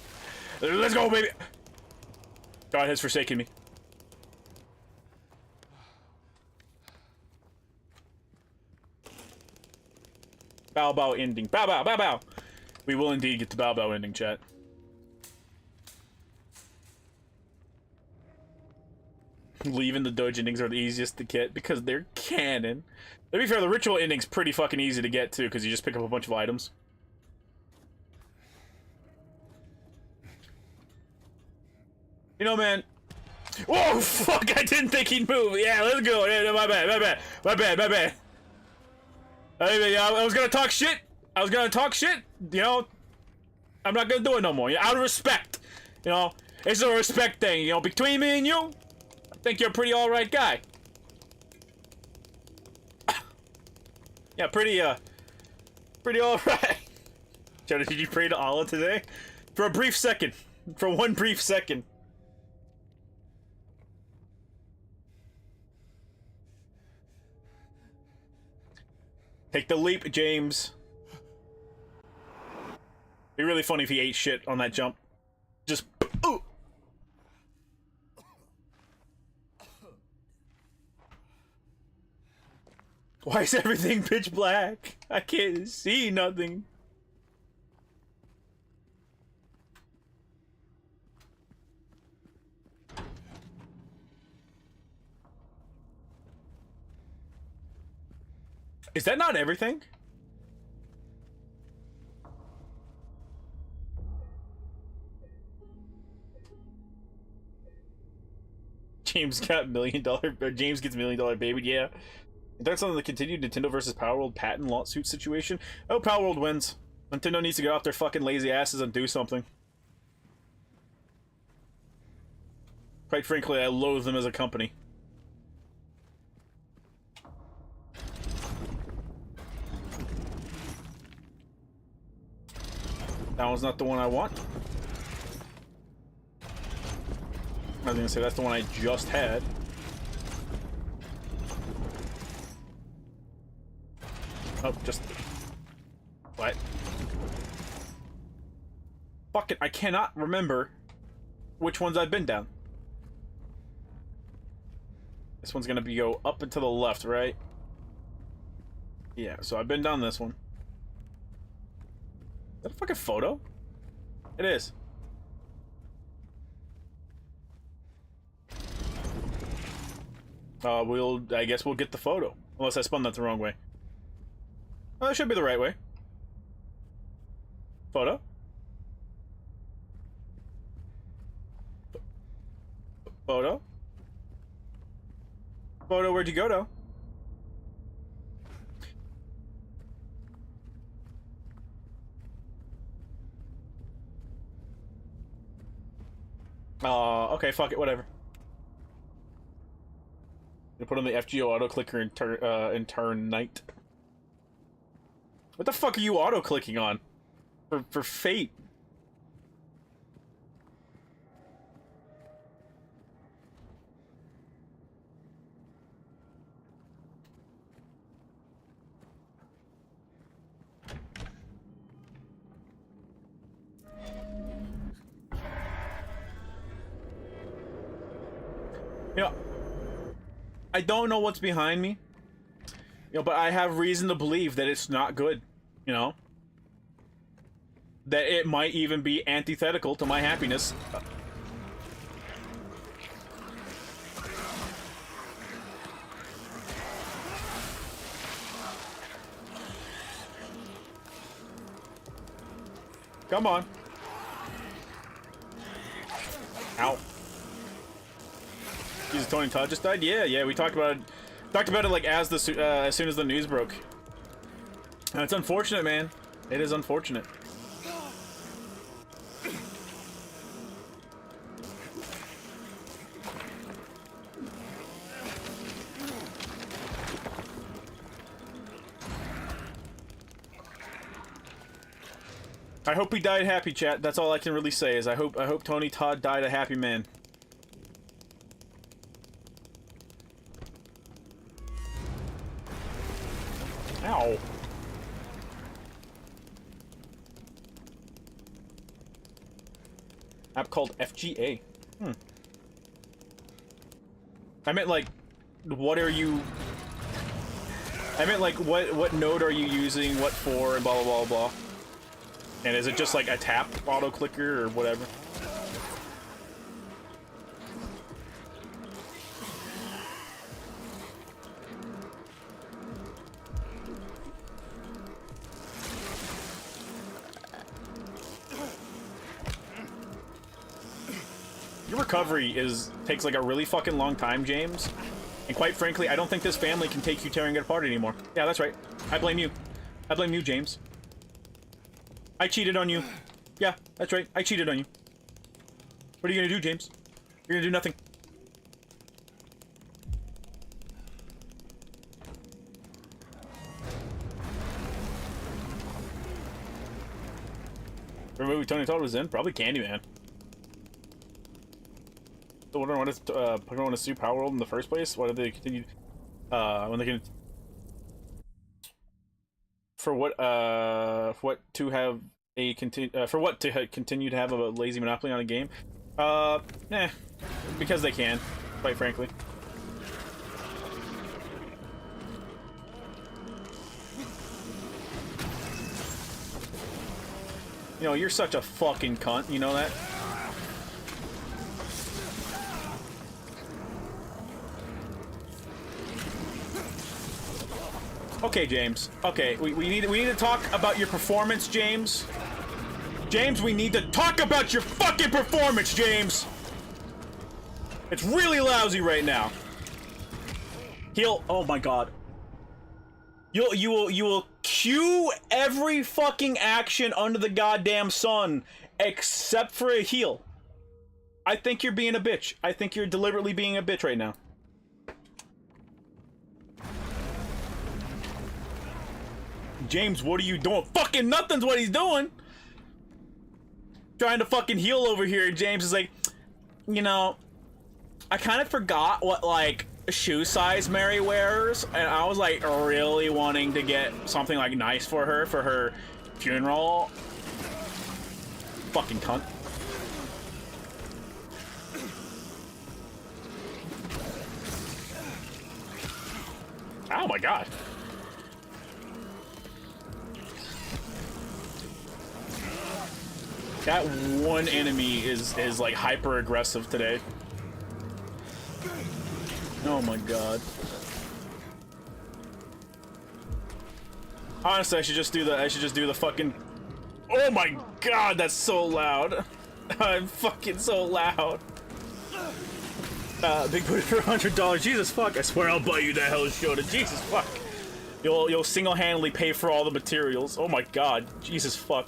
Let's go, baby. God has forsaken me. Bow bow ending. Bow bow, bow bow. We will indeed get the bow bow ending, chat. Leaving the doge endings are the easiest to get because they're canon. To be fair, the ritual ending's pretty fucking easy to get too because you just pick up a bunch of items. You know, man. Oh fuck! I didn't think he'd move. Yeah, let's go. Yeah, my bad, my bad, my bad, my bad. I was gonna talk shit. I was gonna talk shit. You know, I'm not gonna do it no more. Out of respect. You know, it's a respect thing. You know, between me and you, I think you're a pretty alright guy. Yeah, pretty alright. Jonah, did you pray to Allah today? For a brief second. For one brief second. Take the leap, James. Be really funny if he ate shit on that jump. Just ooh. Why is everything pitch black? I can't see nothing. Is that not everything? James got James gets $1 million baby, yeah. That's on the continued Nintendo versus Power World patent lawsuit situation. Oh, Power World wins. Nintendo needs to get off their fucking lazy asses and do something. Quite frankly, I loathe them as a company. That one's not the one I want. I was gonna say that's the one I just had. Oh, just... What? Fuck it, I cannot remember which ones I've been down. This one's gonna be go up and to the left, right? Yeah, so I've been down this one. Is that a fucking photo? It is. I guess we'll get the photo. Unless I spun that the wrong way. Oh, that should be the right way. Photo? Photo? Photo, where'd you go to? Okay, fuck it, whatever. You put on the FGO auto clicker and turn night. What the fuck are you auto clicking on? For Fate. You know, I don't know what's behind me, you know, but I have reason to believe that it's not good, you know? That it might even be antithetical to my happiness. Come on. Ow. Jesus, Tony Todd just died? Yeah, we talked about it. Talked about it like as soon as the news broke. And it's unfortunate, man. It is unfortunate. I hope he died happy, chat. That's all I can really say is I hope Tony Todd died a happy man. Ow. App called FGA. I meant like, what are you... I meant like, what node are you using, what for, and blah blah blah blah. And is it just like a tap auto clicker or whatever? Your recovery takes like a really fucking long time, James. And quite frankly, I don't think this family can take you tearing it apart anymore. Yeah, that's right. I blame you. I blame you, James. I cheated on you. Yeah, that's right. I cheated on you. What are you gonna do, James? You're gonna do nothing. The movie Tony Todd was in? Probably Candyman. So wondering why does Pokemon want to sue Power World in the first place? Why did they continue when they can for what to have a continue to have a lazy monopoly on a game? Because they can, quite frankly. You know, you're such a fucking cunt, you know that? Okay, James. Okay, we need to talk about your performance, James. James, we need to talk about your fucking performance, James. It's really lousy right now. Oh my god. You will cue every fucking action under the goddamn sun except for a heal. I think you're being a bitch. I think you're deliberately being a bitch right now. James, what are you doing? Fucking nothing's what he's doing. Trying to fucking heal over here. James is like, you know, I kind of forgot what, like, shoe size Mary wears, and I was like really wanting to get something like nice for her funeral. Fucking cunt. Oh my god. That one enemy is like hyper aggressive today. Oh my god. Honestly, I should just do the fucking. Oh my god, that's so loud. I'm fucking so loud. Big booty for $100. Jesus fuck! I swear I'll buy you that hell shoulder. Jesus fuck! You'll single-handedly pay for all the materials. Oh my god! Jesus fuck!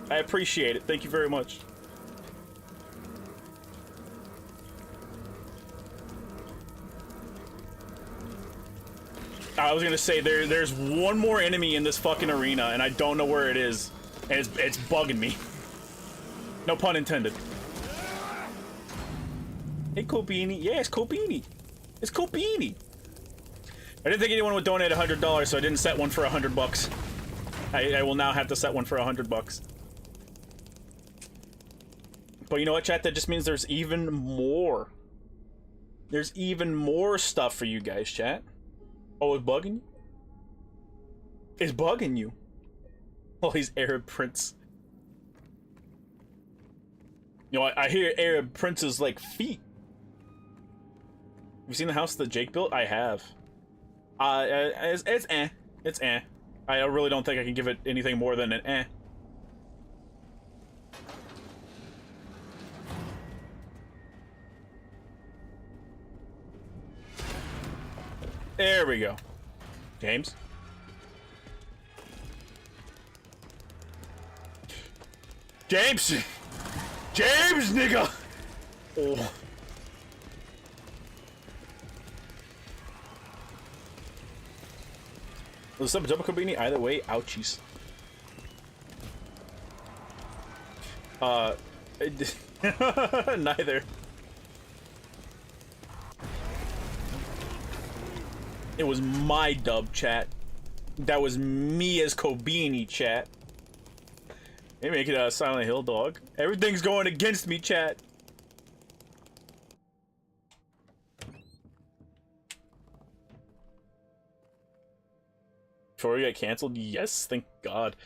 I appreciate it. Thank you very much. I was gonna say there's one more enemy in this fucking arena, and I don't know where it is, and it's bugging me. No pun intended. Hey, Kobini. Yeah, it's Kobini. It's Kobini. I didn't think anyone would donate $100, so I didn't set one for $100. I will now have to set one for $100. But you know what, chat? That just means there's even more. There's even more stuff for you guys, chat. Oh, it's bugging you? It's bugging you. Oh, he's Arab Prince. You know, I hear Arab Prince's like feet. Have you seen the house that Jake built? I have. It's eh. It's eh. I really don't think I can give it anything more than an eh. There we go. James? James! James, nigga! Oh. What's up, Jumbo Kabini? Either way, ouchies. Neither. It was my dub, chat. That was me as Kobini, chat. They make it a Silent Hill dog. Everything's going against me, chat. Before we got canceled? Yes, thank God.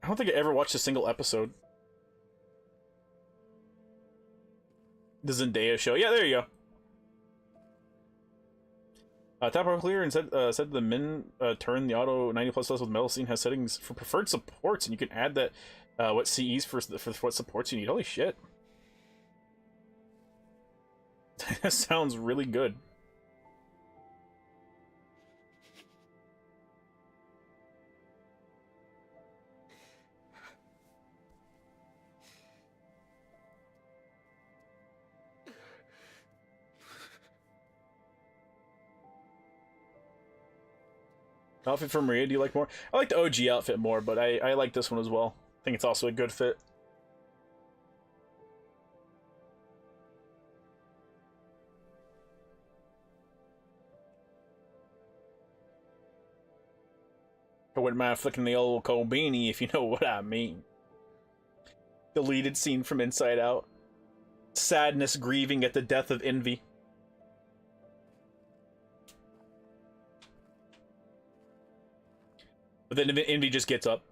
I don't think I ever watched a single episode. The Zendaya show. Yeah, there you go. Tap over clear and said the min turn the auto 90 plus with metal scene has settings for preferred supports, and you can add that what CEs for what supports you need. Holy shit. That sounds really good. Outfit for Maria, do you like more? I like the OG outfit more, but I like this one as well. I think it's also a good fit. I wouldn't mind flicking the old Kobini, if you know what I mean. Deleted scene from Inside Out. Sadness grieving at the death of Envy. But then Envy just gets up.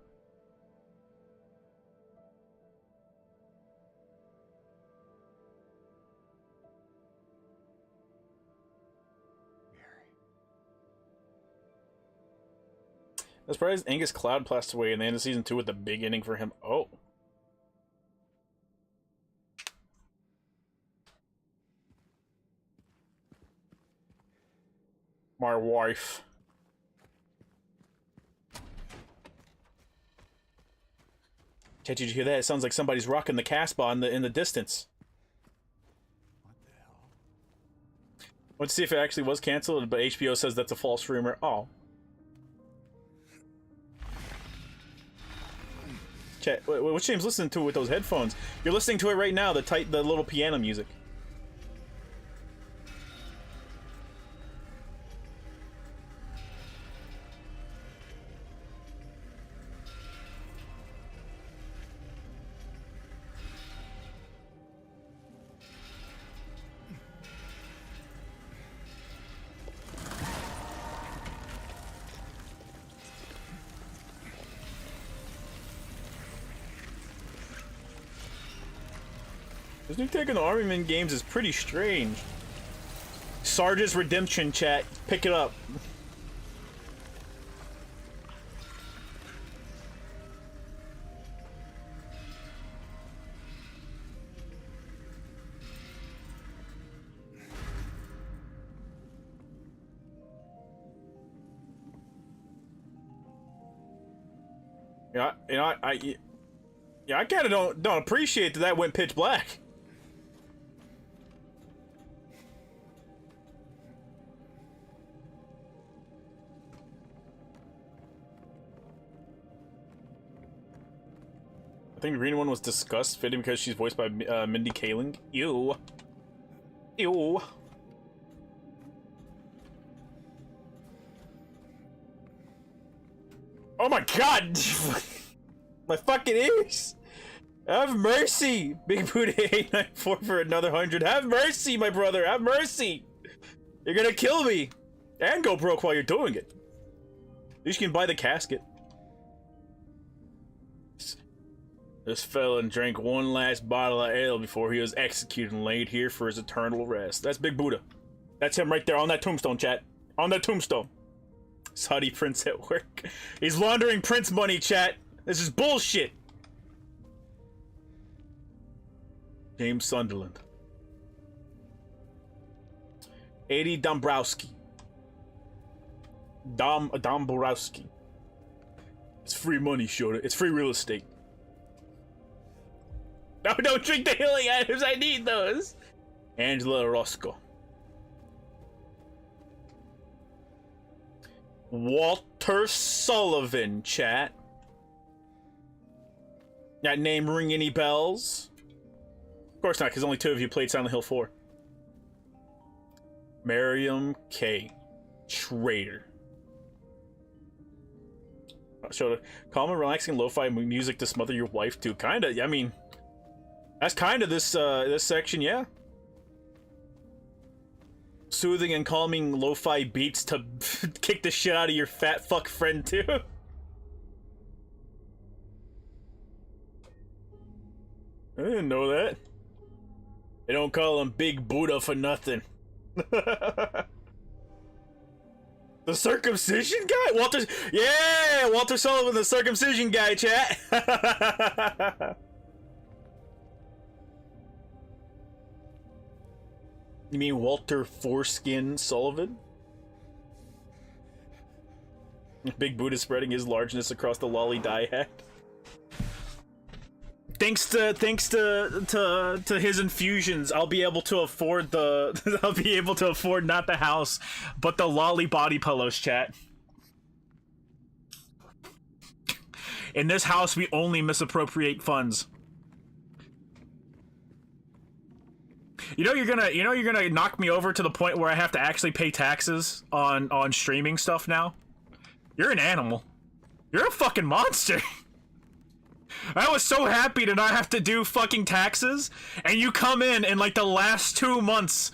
I'm surprised Angus Cloud passed away in the end of season 2 with the big ending for him. Oh. My wife. Did you hear that? It sounds like somebody's rocking the Casbah in the distance. What the hell? Let's see if it actually was canceled, but HBO says that's a false rumor. Oh. Chat, what's James listening to with those headphones? You're listening to it right now, the little piano music. This new take on the Army games is pretty strange. Sarge's Redemption chat. Pick it up. I kind of don't appreciate that went pitch black. I think the green one was disgust, fitting because she's voiced by Mindy Kaling. Ew. Ew. Oh my god! My fucking ears! Have mercy! Big Buddha 894 for another 100. Have mercy, my brother! Have mercy! You're gonna kill me! And go broke while you're doing it. At least you can buy the casket. This felon drank one last bottle of ale before he was executed and laid here for his eternal rest. That's Big Buddha. That's him right there on that tombstone, chat. On that tombstone. Saudi prince at work. He's laundering prince money, chat. This is bullshit. James Sunderland. Eddie Dombrowski. Dombrowski. It's free money, Shota. It's free real estate. No, don't drink the healing items. I need those. Angela Roscoe. Walter Sullivan, chat. That name ring any bells? Of course not, because only 2 of you played Silent Hill 4. Miriam K. Trader. Showed calm and relaxing lo-fi music to smother your wife too. Kinda, I mean, that's kind of this this section, yeah. Soothing and calming lo-fi beats to kick the shit out of your fat fuck friend too. I didn't know that. They don't call him Big Buddha for nothing. The circumcision guy? Walter Sullivan, the circumcision guy, chat. You mean Walter Foreskin Sullivan? Big Buddha spreading his largeness across the lolly die hat. Thanks to his infusions, I'll be able to afford not the house, but the lolly body pillows, chat. In this house, we only misappropriate funds. You know you're gonna knock me over to the point where I have to actually pay taxes on streaming stuff now? You're an animal. You're a fucking monster. I was so happy to not have to do fucking taxes, and you come in like the last 2 months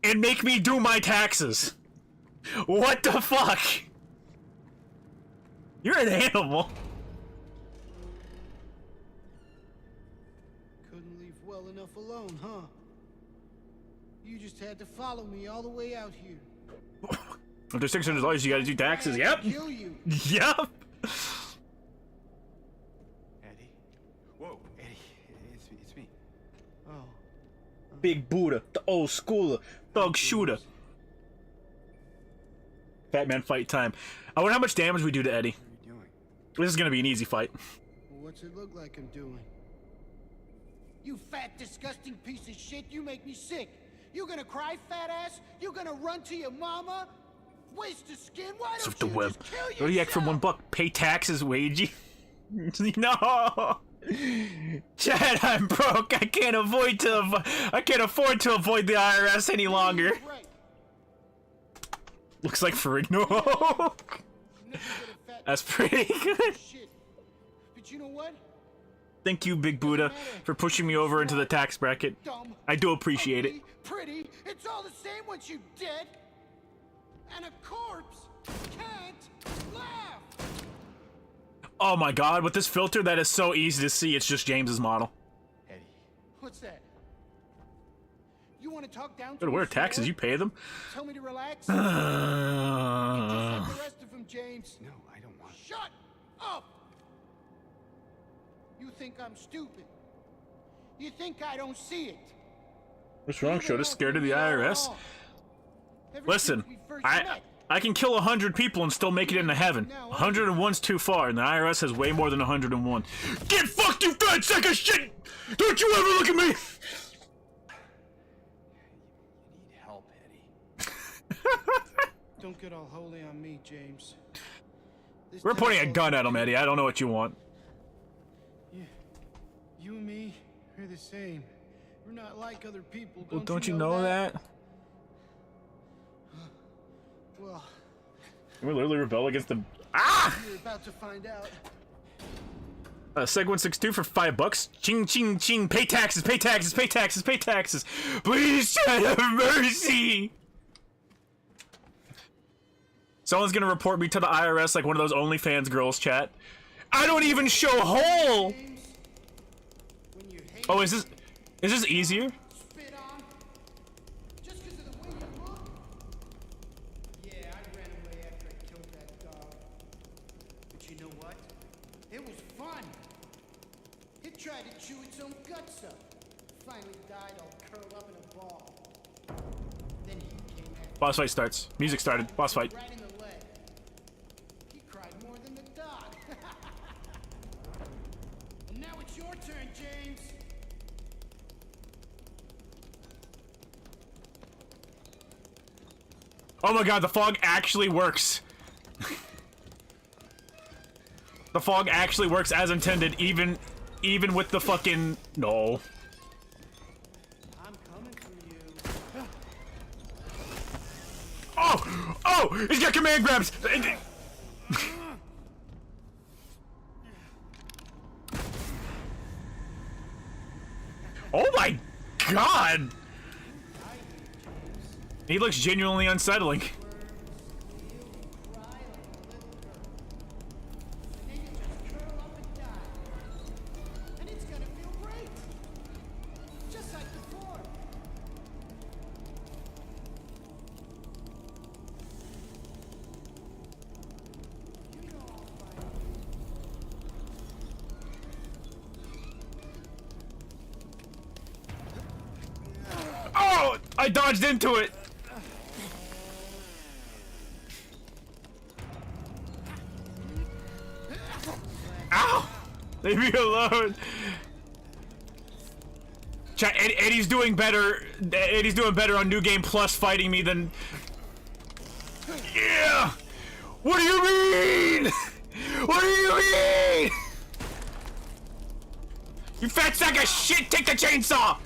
and make me do my taxes. What the fuck? You're an animal. Couldn't leave well enough alone, huh? You just had to follow me all the way out here. If there's $600, you gotta do taxes. Yep. Kill you. Yep. Eddie? Whoa, Eddie, it's me. Oh. Big Buddha, the old schooler, thug shooter. Batman fight time. I wonder how much damage we do to Eddie. What are you doing? This is gonna be an easy fight. What's it look like I'm doing? You fat, disgusting piece of shit, you make me sick. You gonna cry, fat ass? You gonna run to your mama? Waste of skin? Why don't The you web. just kill What do you act for yourself? $1? Pay taxes, wagey. No. Chad, I'm broke. I can't afford to avoid the IRS any longer. Right. Looks like Ferrigno. Never get a fat That's pretty good. shit. But you know what? Thank you, Big Buddha, for pushing me over into the tax bracket. Dumb. I do appreciate it. Ugly, pretty. It's all the same once you're dead. And a corpse can't laugh. Oh my god, with this filter that is so easy to see, it's just James's model. Eddie, What's that? You want to talk down to Gotta wear me taxes. more? You pay them. Tell me to relax? Just like What's the rest of them, James. No, I don't want. Shut up! You think I'm stupid. You think I don't see it. wrong? You've Should been have scared of the loving me all IRS. along. Ever Listen, since we first I met. I can kill 100 people and still make it into heaven. 101's too far, and the IRS has way more than 101. Get fucked, you fat sack of shit! Don't you ever look at me! You need help, Eddie. Don't get all holy on me, James. This We're pointing a telephone- gun at him, Eddie. I don't know what you want. You and me are the same. We're not like other people. Well, don't you know that? Well, We literally rebel against the... Ah! you're about to find out. Seg 162 for $5. Ching, ching, ching. Pay taxes, pay taxes, pay taxes, pay taxes. Please, chat, have mercy. Someone's gonna report me to the IRS like one of those OnlyFans girls, chat. I don't even show hole. When you hate Oh, is this easier? spit on, just 'cause of the way you look. Yeah, I ran away after I killed that dog. But you know what? It was fun. It tried to chew its own guts up. Finally died all curled up in a ball. Then he came after Boss fight starts. Music started. Boss fight. right in the leg. He cried more than the dog. And now it's your turn, James. Oh my god, the fog actually works. The fog actually works as intended, even with the fucking... No. I'm coming for you. Oh! Oh! He's got command grabs! Oh my god! He looks genuinely unsettling. And then you just curl up and die. And it's gonna feel great. Just like before. You know I'll fight. Oh! I dodged into it! Ow! Leave me alone! Chat, Eddie's doing better. Eddie's doing better on New Game Plus fighting me than... Yeah! What do you mean? What do you mean? You fat sack of shit, take the chainsaw!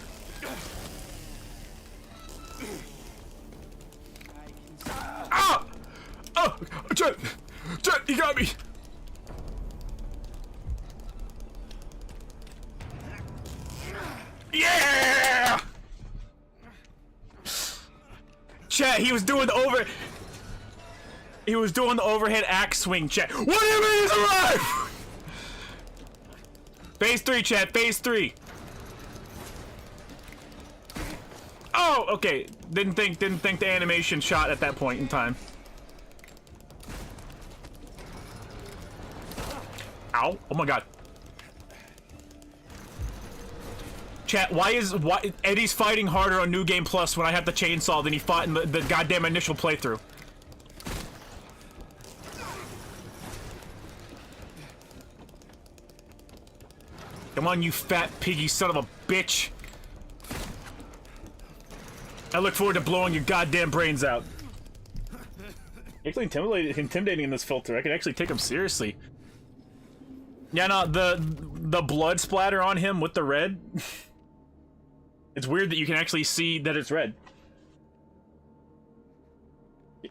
Ah! Oh! Chet! Chet, he got me! Yeah! Chet, he was doing the overhead axe swing, Chet. What do you mean he's alive? Phase 3, Chet, phase 3. Oh, okay. Didn't think the animation shot at that point in time. Ow. Oh my god. Chat, why Eddie's fighting harder on New Game Plus when I have the chainsaw than he fought in the goddamn initial playthrough? Come on, you fat piggy son of a bitch. I look forward to blowing your goddamn brains out. Actually intimidating in this filter. I can actually take him seriously. Yeah, no, the blood splatter on him with the red. It's weird that you can actually see that it's red.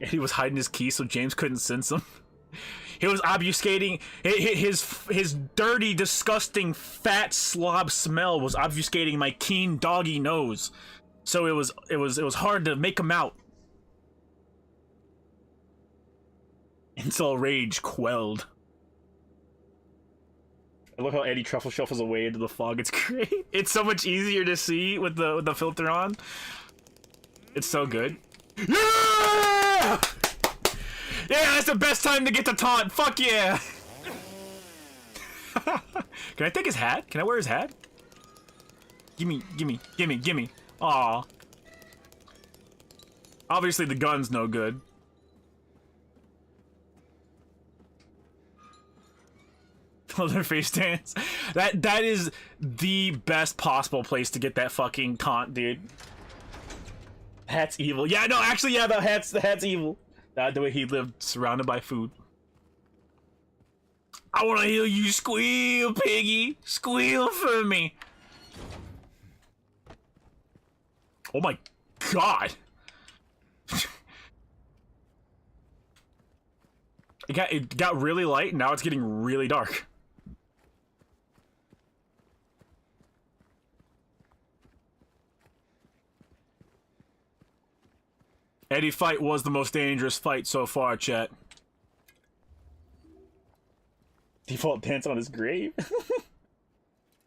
He was hiding his key so James couldn't sense him. He was obfuscating his dirty, disgusting, fat slob smell was obfuscating my keen doggy nose. So it was hard to make him out. Until rage quelled. I love how Eddie truffle shuffles away into the fog. It's great. It's so much easier to see with the filter on. It's so good. Yeah! Yeah, that's the best time to get the taunt. Fuck yeah! Can I take his hat? Can I wear his hat? Gimme, gimme, gimme, gimme. Aw. Obviously the gun's no good. Leatherface dance. That is the best possible place to get that fucking taunt, dude. Hat's evil. Yeah, no, actually, yeah, the hat's evil. The way he lived surrounded by food. I wanna hear you squeal, piggy. Squeal for me. Oh my god. It got really light, and now it's getting really dark. Eddie fight was the most dangerous fight so far, chat. Default dance on his grave.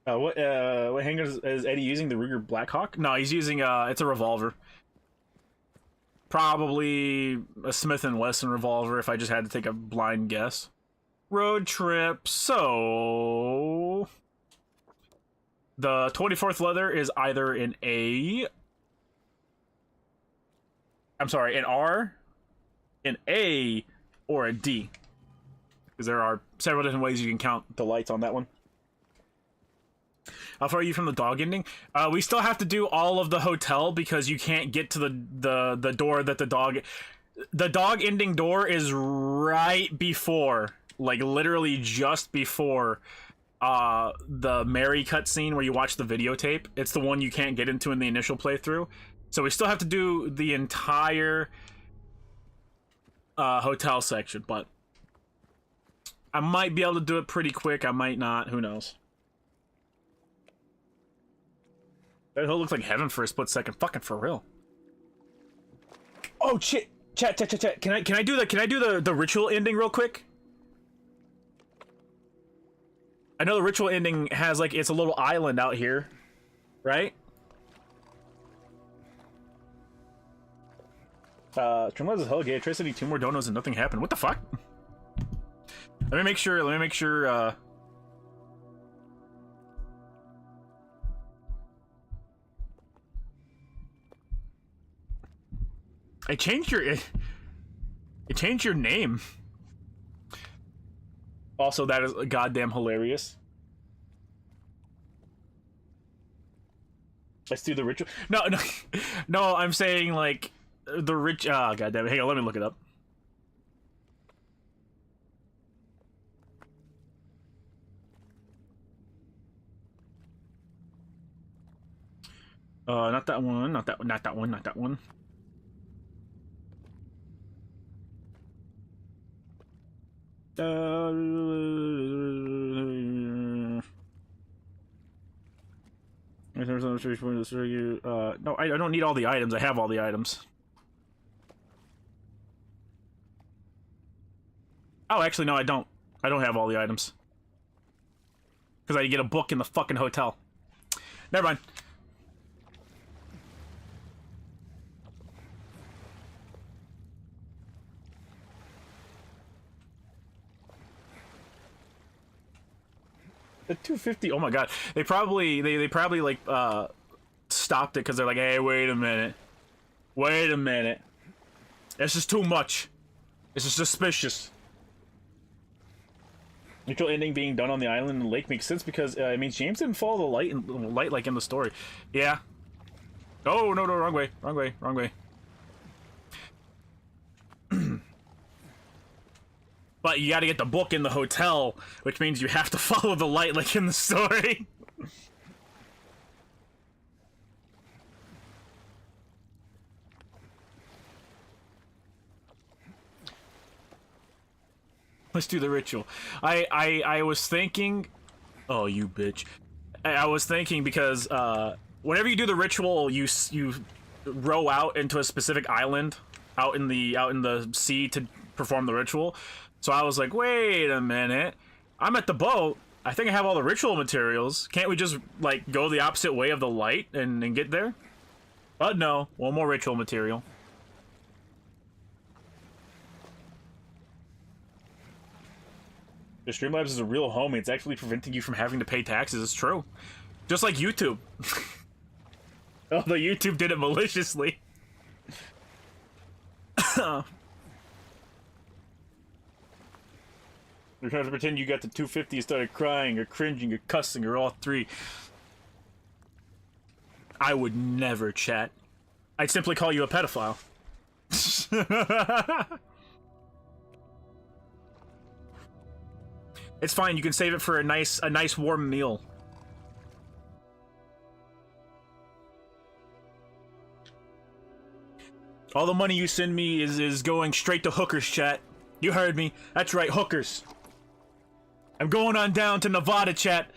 What handgun is Eddie using? The Ruger Blackhawk? No, he's using it's a revolver. Probably a Smith & Wesson revolver if I just had to take a blind guess. Road trip. So the 24th leather is either an R, an A, or a D. Because there are several different ways you can count the lights on that one. How far are you from the dog ending? We still have to do all of the hotel because you can't get to the door that the dog ending door is right before, like literally just before the Mary cutscene where you watch the videotape. It's the one you can't get into in the initial playthrough. So we still have to do the entire hotel section, but I might be able to do it pretty quick. I might not. Who knows? That hill looks like heaven for a split second. Fucking for real. Oh shit! Chat. Can I do the ritual ending real quick? I know the ritual ending has like it's a little island out here, right? Trimless is hell gay. Electricity, 2 more donuts and nothing happened. What the fuck? Let me make sure. I changed your name. Also, that is goddamn hilarious. Let's do the ritual. No. I'm saying like the rich. Ah, goddamn it. Hang on, let me look it up. Not that one. Not that one. No, I don't need all the items. I have all the items. Oh, actually, no, I don't. I don't have all the items. Because I get a book in the fucking hotel. Never mind. The 250. Oh my god. They probably like stopped it because they're like, hey, wait a minute. This is too much. This is suspicious. Neutral ending being done on the island and the lake makes sense because it means James didn't follow the light like in the story. Yeah. Oh no, wrong way. But you gotta get the book in the hotel, which means you have to follow the light like in the story. Let's do the ritual. I was thinking... Oh, you bitch. I was thinking because whenever you do the ritual, you row out into a specific island out in the sea to perform the ritual. So I was like, wait a minute. I'm at the boat. I think I have all the ritual materials. Can't we just, like, go the opposite way of the light and get there? But no, one more ritual material. The Streamlabs is a real homie. It's actually preventing you from having to pay taxes. It's true. Just like YouTube. Although YouTube did it maliciously. You're trying to pretend you got the 250 and started crying or cringing or cussing or all three. I would never, chat. I'd simply call you a pedophile. It's fine. You can save it for a nice warm meal. All the money you send me is going straight to hookers, chat. You heard me. That's right, hookers. I'm going on down to Nevada, chat.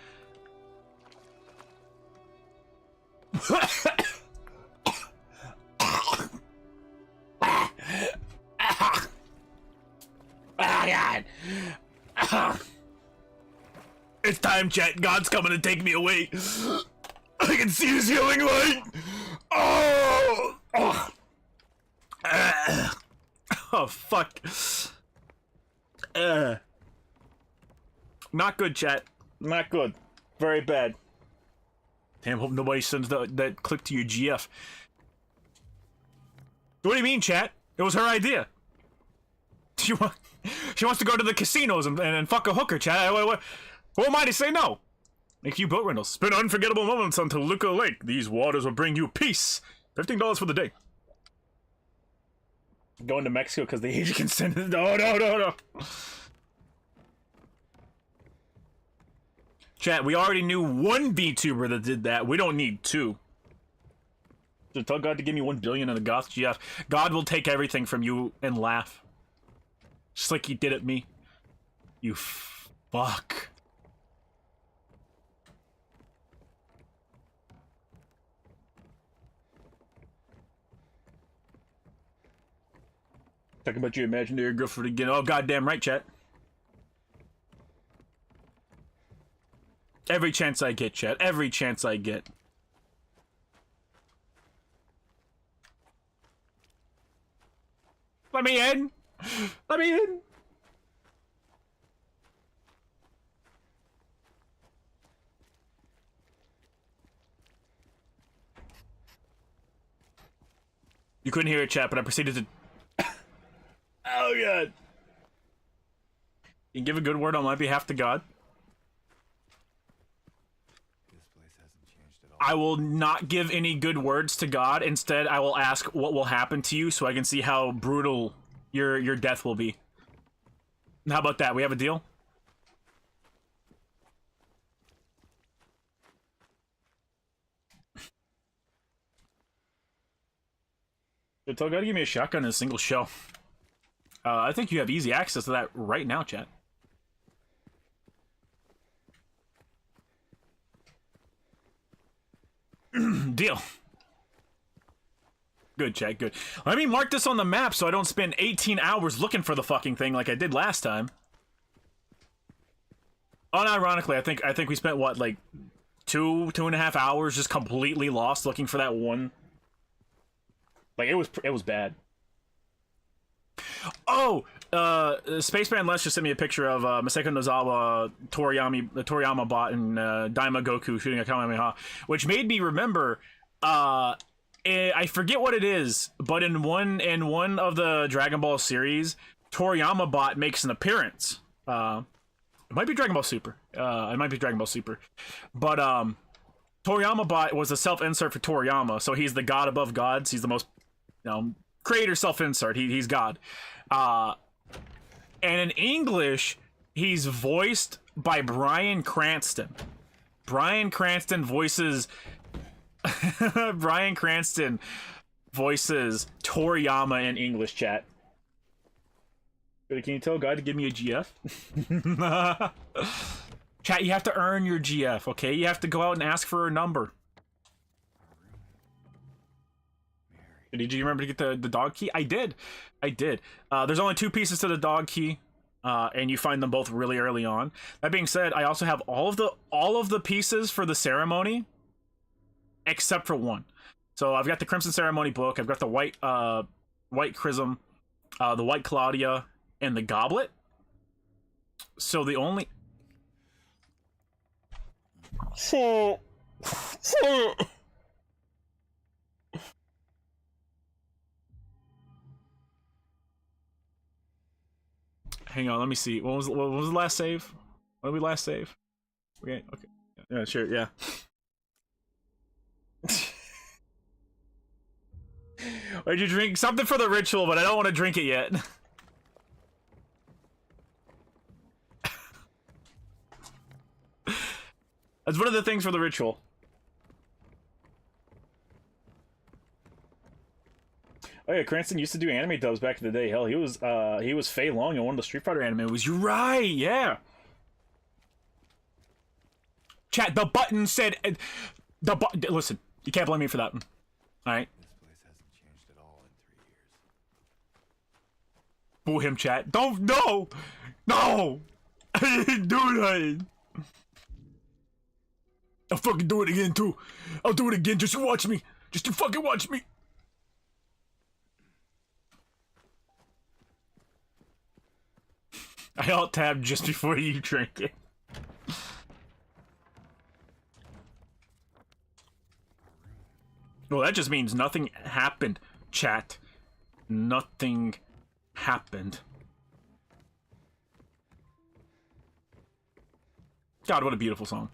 God. It's time, chat. God's coming to take me away. I can see his healing light. Oh. Oh, fuck. Not good, chat. Not good. Very bad. Damn, hope nobody sends that clip to your GF. What do you mean, chat? It was her idea. She wants to go to the casinos and fuck a hooker, chat. Who am I to say no? Make you boat rentals. Spend unforgettable moments on Toluca Lake. These waters will bring you peace. $15 for the day. Going to Mexico because the age of consent is... No. Chat, we already knew one VTuber that did that. We don't need two. So tell God to give me 1 billion in the Goth GF. God will take everything from you and laugh. Just like he did at me. You fuck. Talking about your imaginary girlfriend again. Oh, goddamn right, chat. Every chance I get, chat. Every chance I get. Let me in! Let me in! You couldn't hear it, chat, but I proceeded to... Oh, God. You can give a good word on my behalf to God. I will not give any good words to God. Instead, I will ask what will happen to you so I can see how brutal your death will be. How about that? We have a deal? Tell God to give me a shotgun and a single shell. I think you have easy access to that right now, chat. Deal. Good, chat, good. Let me mark this on the map so I don't spend 18 hours looking for the fucking thing like I did last time. Unironically, I think we spent, what, like, 2.5 hours just completely lost looking for that one. Like, it was bad. Oh! Spaceman Les just sent me a picture of Maseko Nozawa, the Toriyama bot, and Daima Goku shooting a Kamehameha, which made me remember, I forget what it is, but in one of the Dragon Ball series, Toriyama bot makes an appearance. It might be Dragon Ball Super. It might be Dragon Ball Super. But, Toriyama bot was a self-insert for Toriyama, so he's the god above gods. He's the most, creator self-insert. He's God. And in English, he's voiced by Bryan Cranston. Bryan Cranston voices Toriyama in English, chat. Can you tell God to give me a GF? Chat, you have to earn your GF, okay? You have to go out and ask for a number. Did you remember to get the dog key? I did. There's only 2 pieces to the dog key, and you find them both really early on. That being said, I also have all of the pieces for the ceremony, except for one. So I've got the Crimson Ceremony book. I've got the white Chrism, the white Claudia, and the Goblet. So the only... So... Hang on, let me see. What was the last save? What did we last save? Okay, okay. Yeah, sure, yeah. Why'd you drink something for the ritual, but I don't want to drink it yet. That's one of the things for the ritual. Oh yeah, Cranston used to do anime dubs back in the day. Hell, he was Fei Long in one of the Street Fighter anime movies. You're right, yeah. Chat, the button said listen, you can't blame me for that one. Alright. This place hasn't changed at all in 3 years. Boo him, chat. Don't, no! No! I didn't do that! I'll fucking do it again, too. I'll do it again, just to watch me. Just to fucking watch me. I alt-tabbed just before you drank it. Well, that just means nothing happened, chat. Nothing happened. God, what a beautiful song.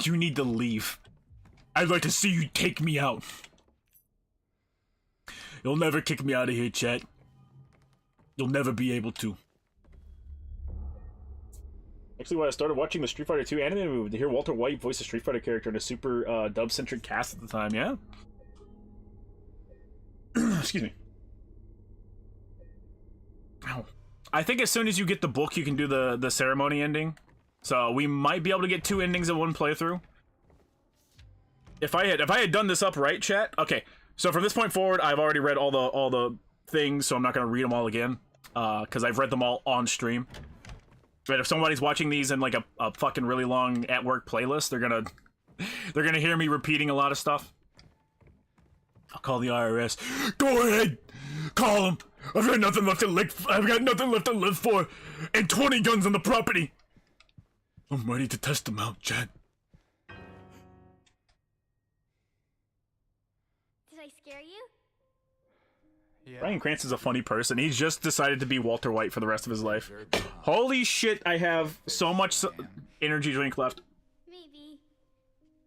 You need to leave. I'd like to see you take me out. You'll never kick me out of here, chat. You'll never be able to. Actually, when I started watching the Street Fighter 2 anime movie, to hear Walter White voice a Street Fighter character in a super dub-centric cast at the time, yeah? Excuse me. Ow. I think as soon as you get the book, you can do the ceremony ending. So we might be able to get 2 endings in one playthrough. If I had done this up right, chat. Okay, so from this point forward, I've already read all the things, so I'm not gonna read them all again. Because I've read them all on stream. But if somebody's watching these in like a fucking really long at work playlist, they're gonna hear me repeating a lot of stuff. I'll call the IRS. Go ahead, call them. I've got nothing left to live for, and 20 guns on the property. I'm ready to test them out, Chad. Did I scare you? Yeah. Bryan Cranston's a funny person. He's just decided to be Walter White for the rest of his life. Holy shit, I have so much energy drink left. Maybe.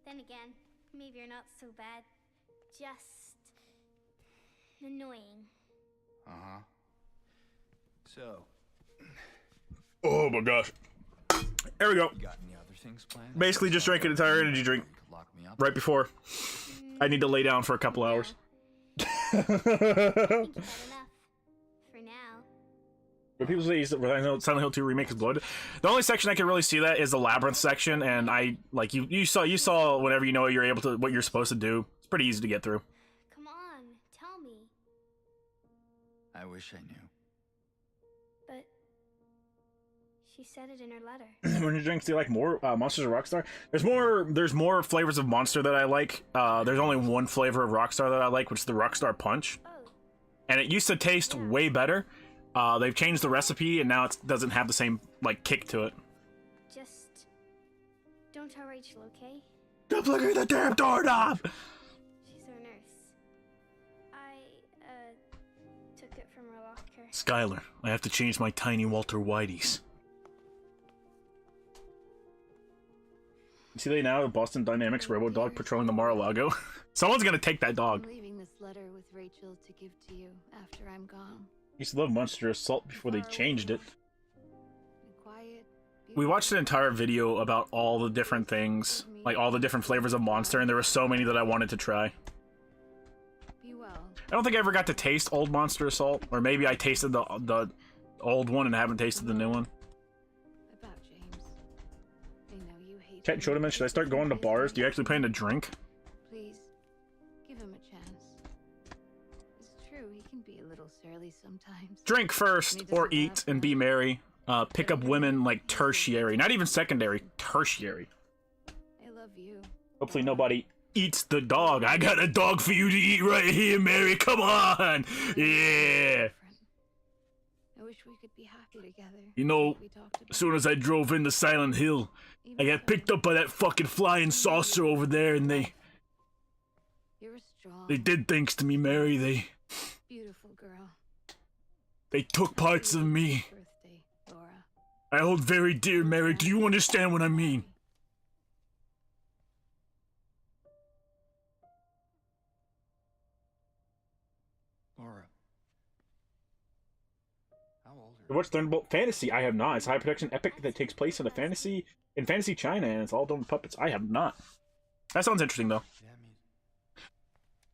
Then again, maybe you're not so bad. Just annoying. Uh-huh. So, Oh my gosh. There we go. you got any other things planned? Basically just drank an entire energy drink You could lock me up. right before I need to lay down for a couple hours. I think you've had enough. For now. But people say Silent Hill 2 Remake is bloated. The only section I can really see that is the labyrinth section, and I like you saw whenever you know you're able to what you're supposed to do. It's pretty easy to get through. Come on, tell me. I wish I knew. But she said it in her letter. When you drink, do you like more Monsters of Rockstar? There's more flavors of Monster that I like. There's only one flavor of Rockstar that I like, which is the Rockstar Punch. Oh, And it used to taste way better. They've changed the recipe, and now it doesn't have the same like kick to it. just don't tell Rachel, okay? Stop looking at the damn doorknob! She's our nurse. I took it from her locker. Skylar, I have to change my tiny Walter Whiteys. You see they now have Boston Dynamics Robo-Dog patrolling the Mar-a-Lago? Someone's gonna take that dog. I'm leaving this letter with Rachel to give to you after I'm gone. Used to love Monster Assault before they changed it. A quiet, We watched an entire video about all the different things, like all the different flavors of Monster, and there were so many that I wanted to try. be well. I don't think I ever got to taste old Monster Assault, or maybe I tasted the old one and haven't tasted the new one. About James. I know you hate Cat Shodaman, should I start going to bars? Do you actually plan to drink? Please, give him a chance. It's true, he can be a little surly sometimes. Drink first, or eat and be merry. Pick up women like tertiary, not even secondary, tertiary. I love you. Hopefully nobody eats the dog. I got a dog for you to eat right here, Mary. Come on. Yeah. I wish we could be happy together. You know, like we talked about. as soon as I drove into Silent Hill, I got picked up by that fucking flying saucer over there, and You're strong. they did things to me, Mary. Beautiful girl. They took parts of me. Birthday, Laura. I hold very dear, Mary. Do you understand what I mean? Laura. How old are you? What's learned about fantasy? I have not. It's a high production epic that takes place in fantasy China, and it's all done with puppets. I have not. That sounds interesting though. Yeah, I mean,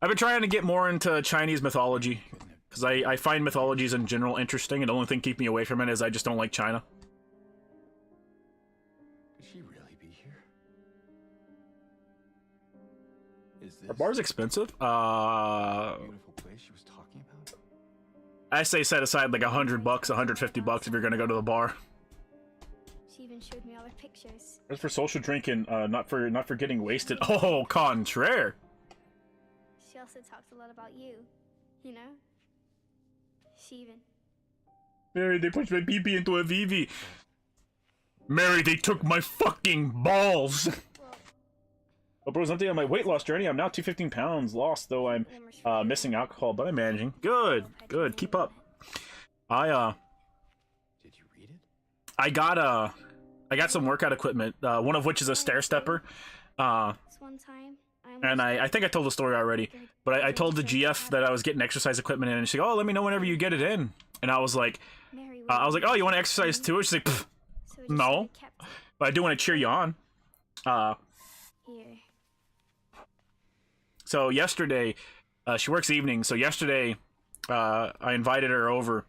I've been trying to get more into Chinese mythology because I find mythologies in general interesting, and the only thing keeping me away from it is I just don't like China. could she really be here? Is this Our bar's expensive. the beautiful place she was talking about? I say set aside like $100, $150 if you're gonna go to the bar. She even showed me all her pictures. That's for social drinking, not for getting wasted. Oh, contraire. She also talks a lot about you, you know? She even... Mary, they pushed my pee-pee into a VV. Mary, they took my fucking balls. Well, Oh, bro, something on my weight loss journey. I'm now 215 pounds lost, though I'm missing alcohol, but I'm managing. Good, good. Keep up. Did you read it? I got some workout equipment. One of which is a stair stepper. this one time, And I think I told the story already, but I told the GF that I was getting exercise equipment in, and she's like, "Oh, let me know whenever you get it in." And I was like, Mary, "Oh, you want to exercise too?" She's like, "Pfft, so just no. should've kept it but I do want to cheer you on." here. So yesterday, she works evenings. So yesterday, I invited her over,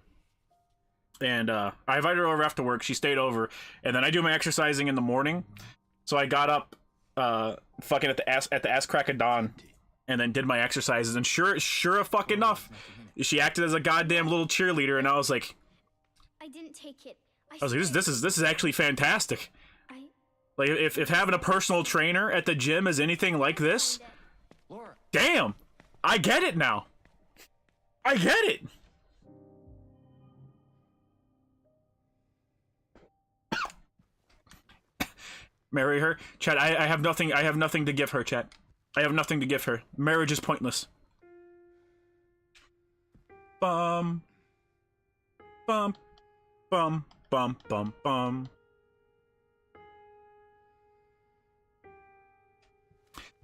and I invited her over after work. She stayed over, and then I do my exercising in the morning. So I got up, fucking at the ass crack of dawn, and then did my exercises. And sure fucking enough, she acted as a goddamn little cheerleader, and I was like, I didn't take it. I was like, this is actually fantastic. I Like if having a personal trainer at the gym is anything like this, Laura. damn, I get it now. I get it. Marry her, Chad. I have nothing. I have nothing to give her, Chad. I have nothing to give her. Marriage is pointless. Bum, bum, bum, bum, bum, bum.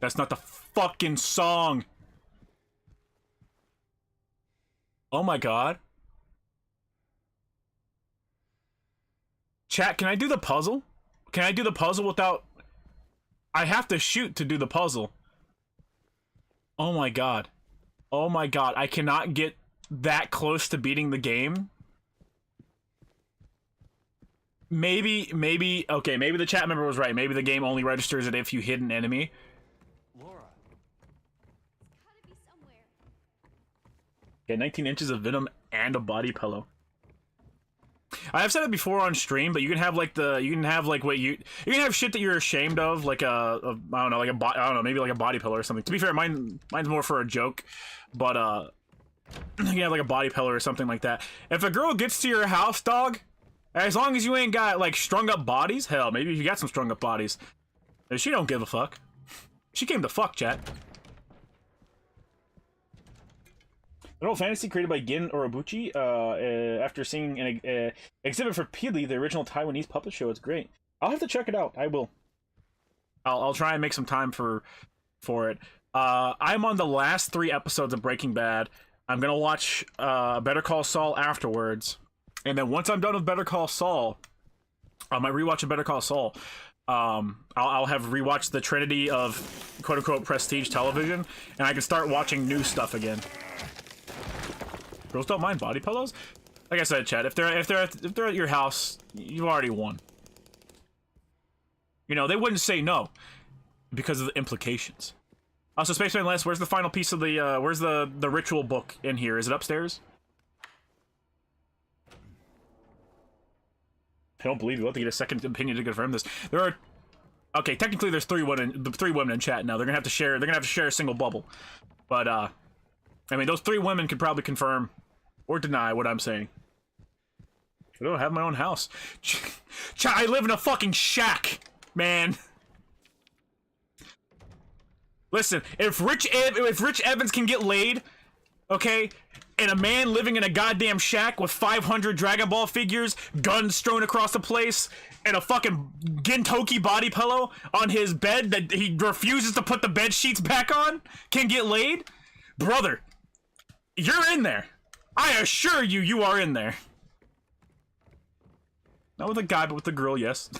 That's not the fucking song. Oh my god. Chat, can I do the puzzle? Can I do the puzzle without... I have to shoot to do the puzzle. Oh my god. Oh my god. I cannot get that close to beating the game. Maybe... Okay, maybe the chat member was right. Maybe the game only registers it if you hit an enemy. Laura. gotta be somewhere. Okay, 19 inches of venom and a body pillow. I have said it before on stream, but you can have like you can have shit that you're ashamed of, like I don't know, maybe like a body pillow or something. To be fair, mine's more for a joke, but you can have like a body pillow or something like that. If a girl gets to your house, dog, as long as you ain't got like strung up bodies, hell, maybe if you got some strung up bodies, she don't give a fuck. She came to fuck, chat. An old fantasy created by Gin Orobuchi after seeing an exhibit for Peely, the original Taiwanese puppet show. It's great. I'll have to check it out. I will. I'll try and make some time for it. I'm on the last 3 episodes of Breaking Bad. I'm gonna watch Better Call Saul afterwards, and then once I'm done with Better Call Saul, I might rewatch a Better Call Saul. I'll have rewatched the trinity of quote-unquote prestige television, and I can start watching new stuff again. Girls don't mind body pillows. Like I said, Chad, if they're at your house, you've already won. You know, they wouldn't say no because of the implications. Also, Spaceman Les, where's the final piece of the where's the ritual book in here? Is it upstairs? I don't believe you. We'll have to get a second opinion to confirm this. There Okay, technically there's three women in chat now. They're gonna have to share a single bubble. But I mean, those 3 women could probably confirm or deny what I'm saying. I don't have my own house. I live in a fucking shack, man. Listen, if Rich Evans can get laid, okay, and a man living in a goddamn shack with 500 Dragon Ball figures, guns strewn across the place, and a fucking Gintoki body pillow on his bed that he refuses to put the bed sheets back on, can get laid, brother, you're in there. I assure you, you are in there. Not with a guy, but with a girl, yes.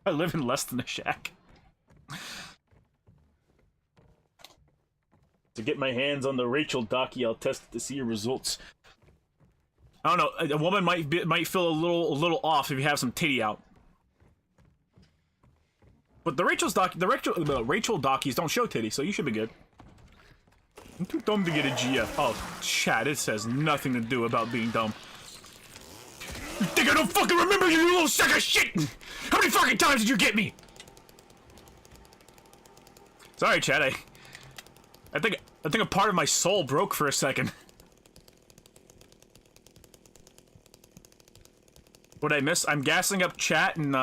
I live in less than a shack. To get my hands on the Rachel docky, I'll test it to see your results. I don't know. A woman might feel a little off if you have some titty out. But the Rachel dockies don't show titty, so you should be good. I'm too dumb to get a GF. Oh, chat, it says nothing to do about being dumb. You think I don't fucking remember you, you little sack of shit? How many fucking times did you get me? Sorry, chat. I think a part of my soul broke for a second. What I miss? I'm gassing up chat and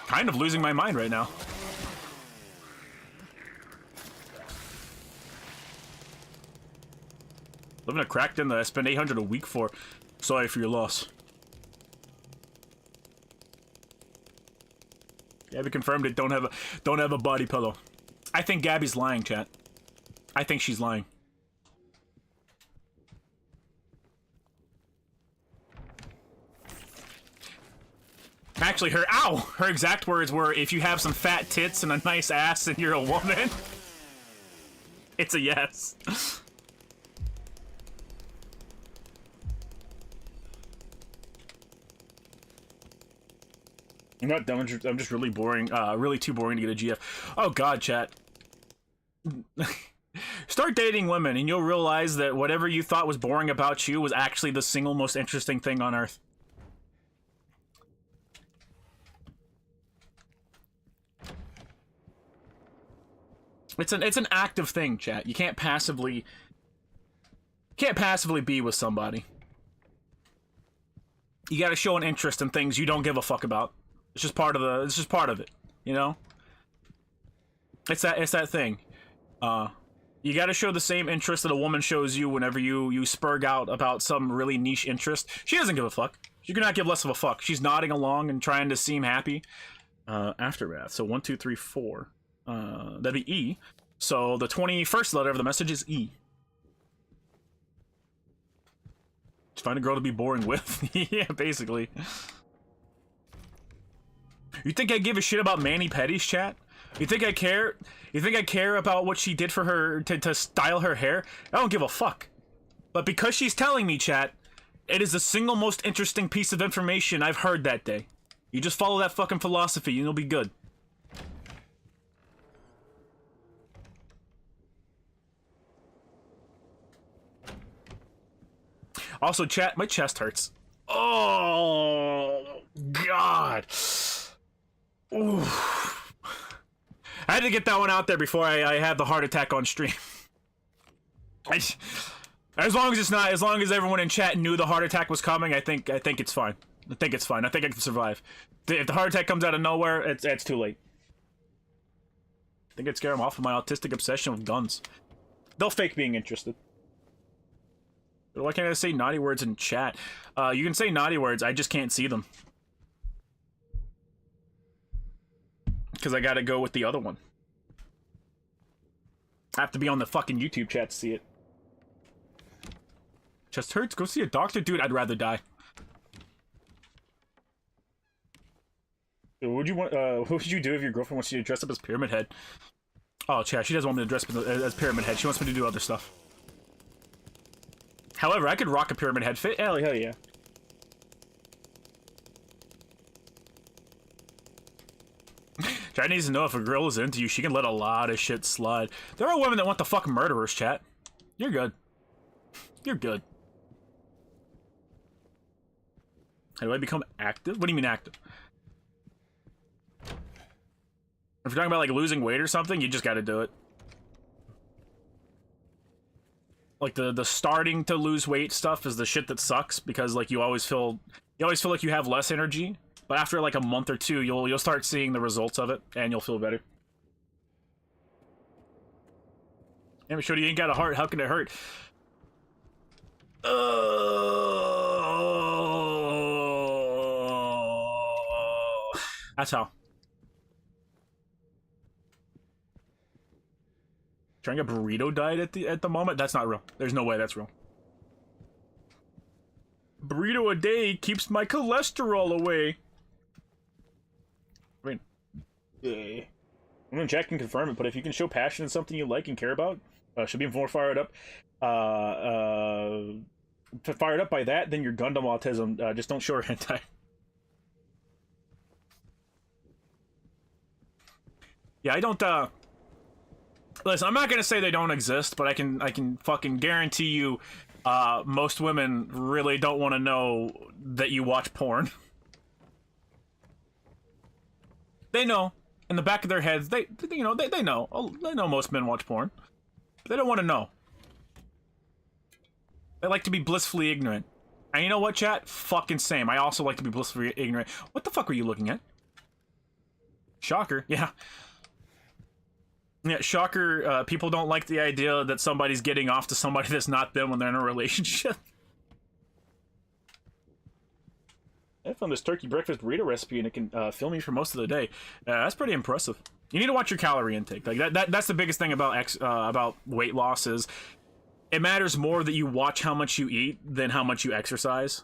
kind of losing my mind right now. Living a cracked in that I spend 800 a week for. Sorry for your loss. Gabby confirmed it. Don't have a body pillow. I think Gabby's lying, chat. I think she's lying. Actually, her exact words were, if you have some fat tits and a nice ass and you're a woman, it's a yes. I'm not dumb, I'm just really boring, really too boring to get a GF. Oh god, chat. Start dating women and you'll realize that whatever you thought was boring about you was actually the single most interesting thing on earth. It's an active thing, chat. You can't passively be with somebody. You gotta show an interest in things you don't give a fuck about. It's just part of it, you know? It's that thing. You gotta show the same interest that a woman shows you whenever you spurg out about some really niche interest. She doesn't give a fuck. She could not give less of a fuck. She's nodding along and trying to seem happy. Aftermath. So 1, 2, 3, 4. That'd be E. So the 21st letter of the message is E. Just find a girl to be boring with. Yeah, basically. You think I give a shit about Manny Petty's chat? You think I care? You think I care about what she did for her to style her hair? I don't give a fuck. But because she's telling me, chat, it is the single most interesting piece of information I've heard that day. You just follow that fucking philosophy and you'll be good. Also, chat, my chest hurts. Oh, God. Ooh. I had to get that one out there before I had the heart attack on stream. As long as everyone in chat knew the heart attack was coming, I think it's fine. I think it's fine. I think I can survive. If the heart attack comes out of nowhere, it's too late. I think I'd scare them off of my autistic obsession with guns. They'll fake being interested. Why can't I say naughty words in chat? You can say naughty words, I just can't see them. Because I gotta go with the other one. I have to be on the fucking YouTube chat to see it. Chest hurts? Go see a doctor? Dude, I'd rather die. What would you do if your girlfriend wants you to dress up as Pyramid Head? Oh, chat, she doesn't want me to dress up as Pyramid Head. She wants me to do other stuff. However, I could rock a Pyramid Head fit. Hell yeah. Chat needs to know if a girl is into you, she can let a lot of shit slide. There are women that want the fucking murderers, chat. You're good. You're good. How do I become active? What do you mean active? If you're talking about like losing weight or something, you just got to do it. Like the starting to lose weight stuff is the shit that sucks, because like you always feel like you have less energy, but after like a month or two, you'll start seeing the results of it and you'll feel better. Damn, sure you ain't got a heart. How can it hurt? That's how. Trying a burrito diet at the moment? That's not real. There's no way that's real. Burrito a day keeps my cholesterol away. I mean, I'm gonna check and confirm it, but if you can show passion in something you like and care about, should be more fired up. Fired up by that, then you're Gundam autism. Just don't show her hentai. Yeah, I don't, listen, I'm not gonna say they don't exist, but I can fucking guarantee you, most women really don't want to know that you watch porn. They know. In the back of their heads, they know. They know. They know most men watch porn. They don't want to know. They like to be blissfully ignorant. And you know what, chat? Fucking same. I also like to be blissfully ignorant. What the fuck were you looking at? Shocker. Yeah. Yeah, shocker. People don't like the idea that somebody's getting off to somebody that's not them when they're in a relationship. I found this turkey breakfast burrito recipe and it can fill me for most of the day. That's pretty impressive. You need to watch your calorie intake. Like that's the biggest thing about weight loss is it matters more that you watch how much you eat than how much you exercise.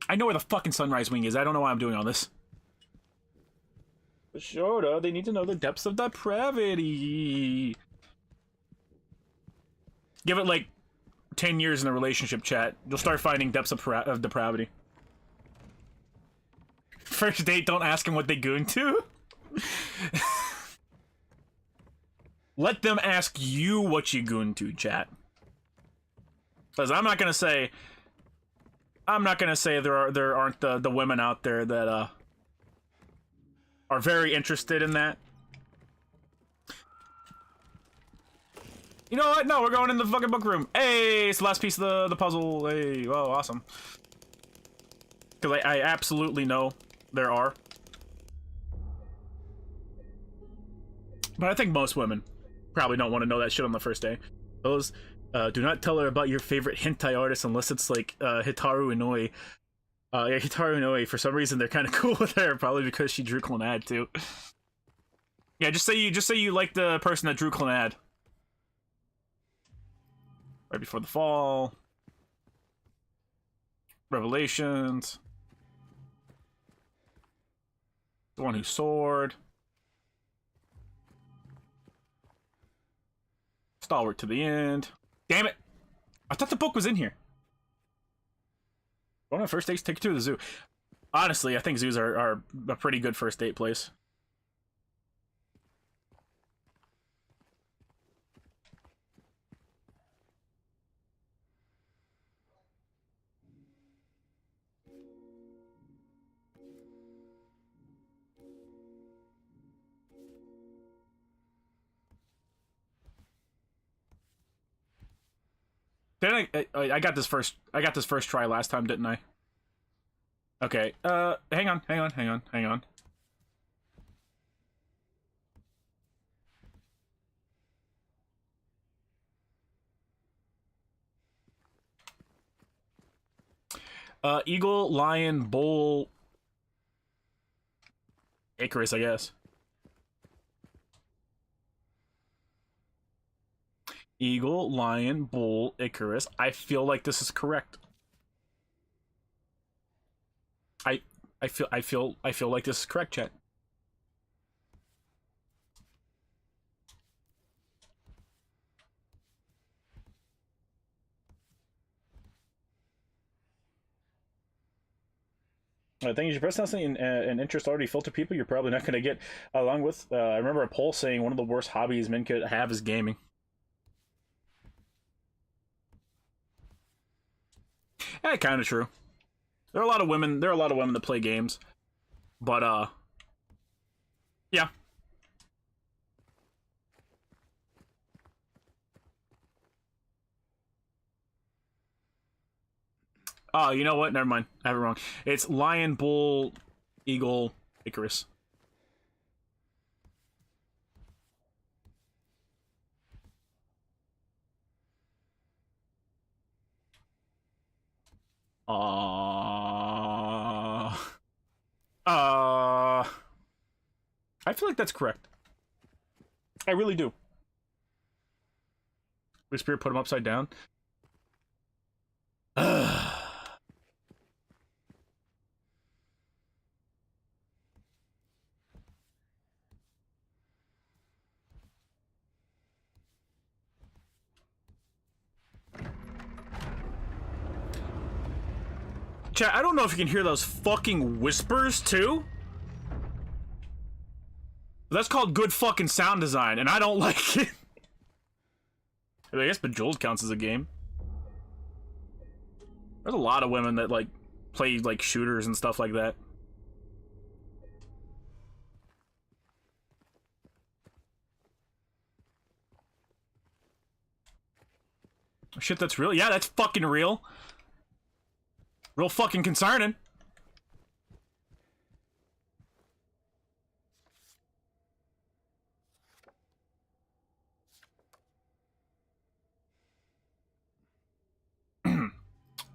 I know where the fucking sunrise wing is. I don't know why I'm doing all this. But sure, they need to know the depths of depravity. Give it like 10 years in a relationship, chat. You'll start finding depths of depravity. First date, don't ask him what they goon to. Let them ask you what you goon to, chat. Because I'm not gonna say there aren't the women out there that are very interested in that. You know what? No, we're going in the fucking book room. Hey, it's the last piece of the puzzle. Hey, oh, awesome. Because I absolutely know there are. But I think most women probably don't want to know that shit on the first day. Those, do not tell her about your favorite hentai artist unless it's like Hitaru Inoue. Yeah, Hitaru Inoue, for some reason they're kind of cool with her, probably because she drew Clannad too. Yeah, just say you like the person that drew Clannad. Right before the fall. Revelations. The one who soared. Stalwart to the end. Damn it! I thought the book was in here. One of the first dates, take you to the zoo. Honestly, I think zoos are a pretty good first date place. Then I got this first try last time, didn't I? Okay. Hang on. Eagle, lion, bull, Icarus, I guess. Eagle, lion, bull, Icarus. I feel like this is correct. I feel like this is correct, chat. I think you should press something and interest already filter people you're probably not going to get along with. I remember a poll saying one of the worst hobbies men could have is gaming. Yeah, kind of true. There are a lot of women. There are a lot of women that play games, but yeah. Oh, you know what? Never mind. I have it wrong. It's lion, bull, eagle, Icarus. Uh, I feel like that's correct. I really do. The spirit put him upside down. Chat, I don't know if you can hear those fucking whispers too. That's called good fucking sound design, and I don't like it. I guess Bejeweled counts as a game. There's a lot of women that like play like shooters and stuff like that. Shit, that's real? Yeah, that's fucking real. Real fucking concerning.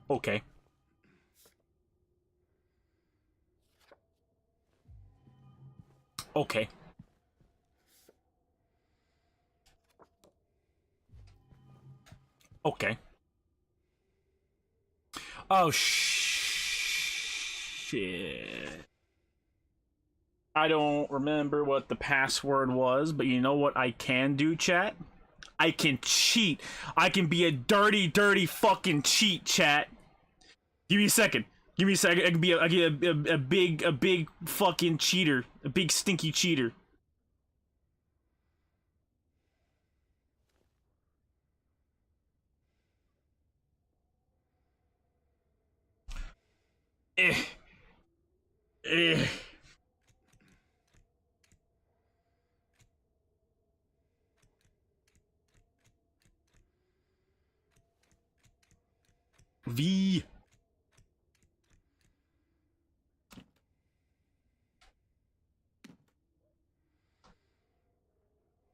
Okay. Okay. Okay. Oh, shit. I don't remember what the password was, but you know what I can do, chat? I can cheat. I can be a dirty, dirty fucking cheat, chat. Give me a second. Give me a second. I can be a big fucking cheater. A big stinky cheater. Eh. Eh. V.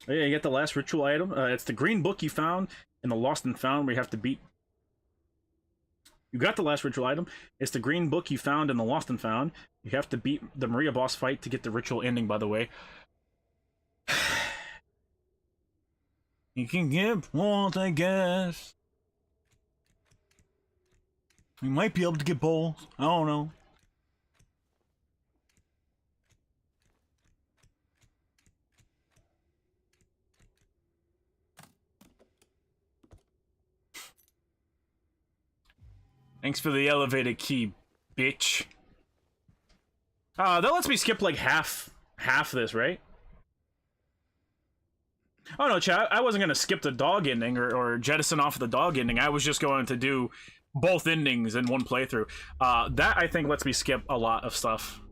Oh, yeah, you get the last ritual item. It's the green book you found in the Lost and Found where you have to beat. You got the last ritual item. It's the green book you found in the Lost and Found. You have to beat the Maria boss fight to get the ritual ending, by the way. You can get both, I guess. You might be able to get both. I don't know. Thanks for the elevator key, bitch. That lets me skip like half this, right? Oh no, chat. I wasn't gonna skip the dog ending or jettison off the dog ending. I was just going to do both endings in one playthrough. That I think lets me skip a lot of stuff.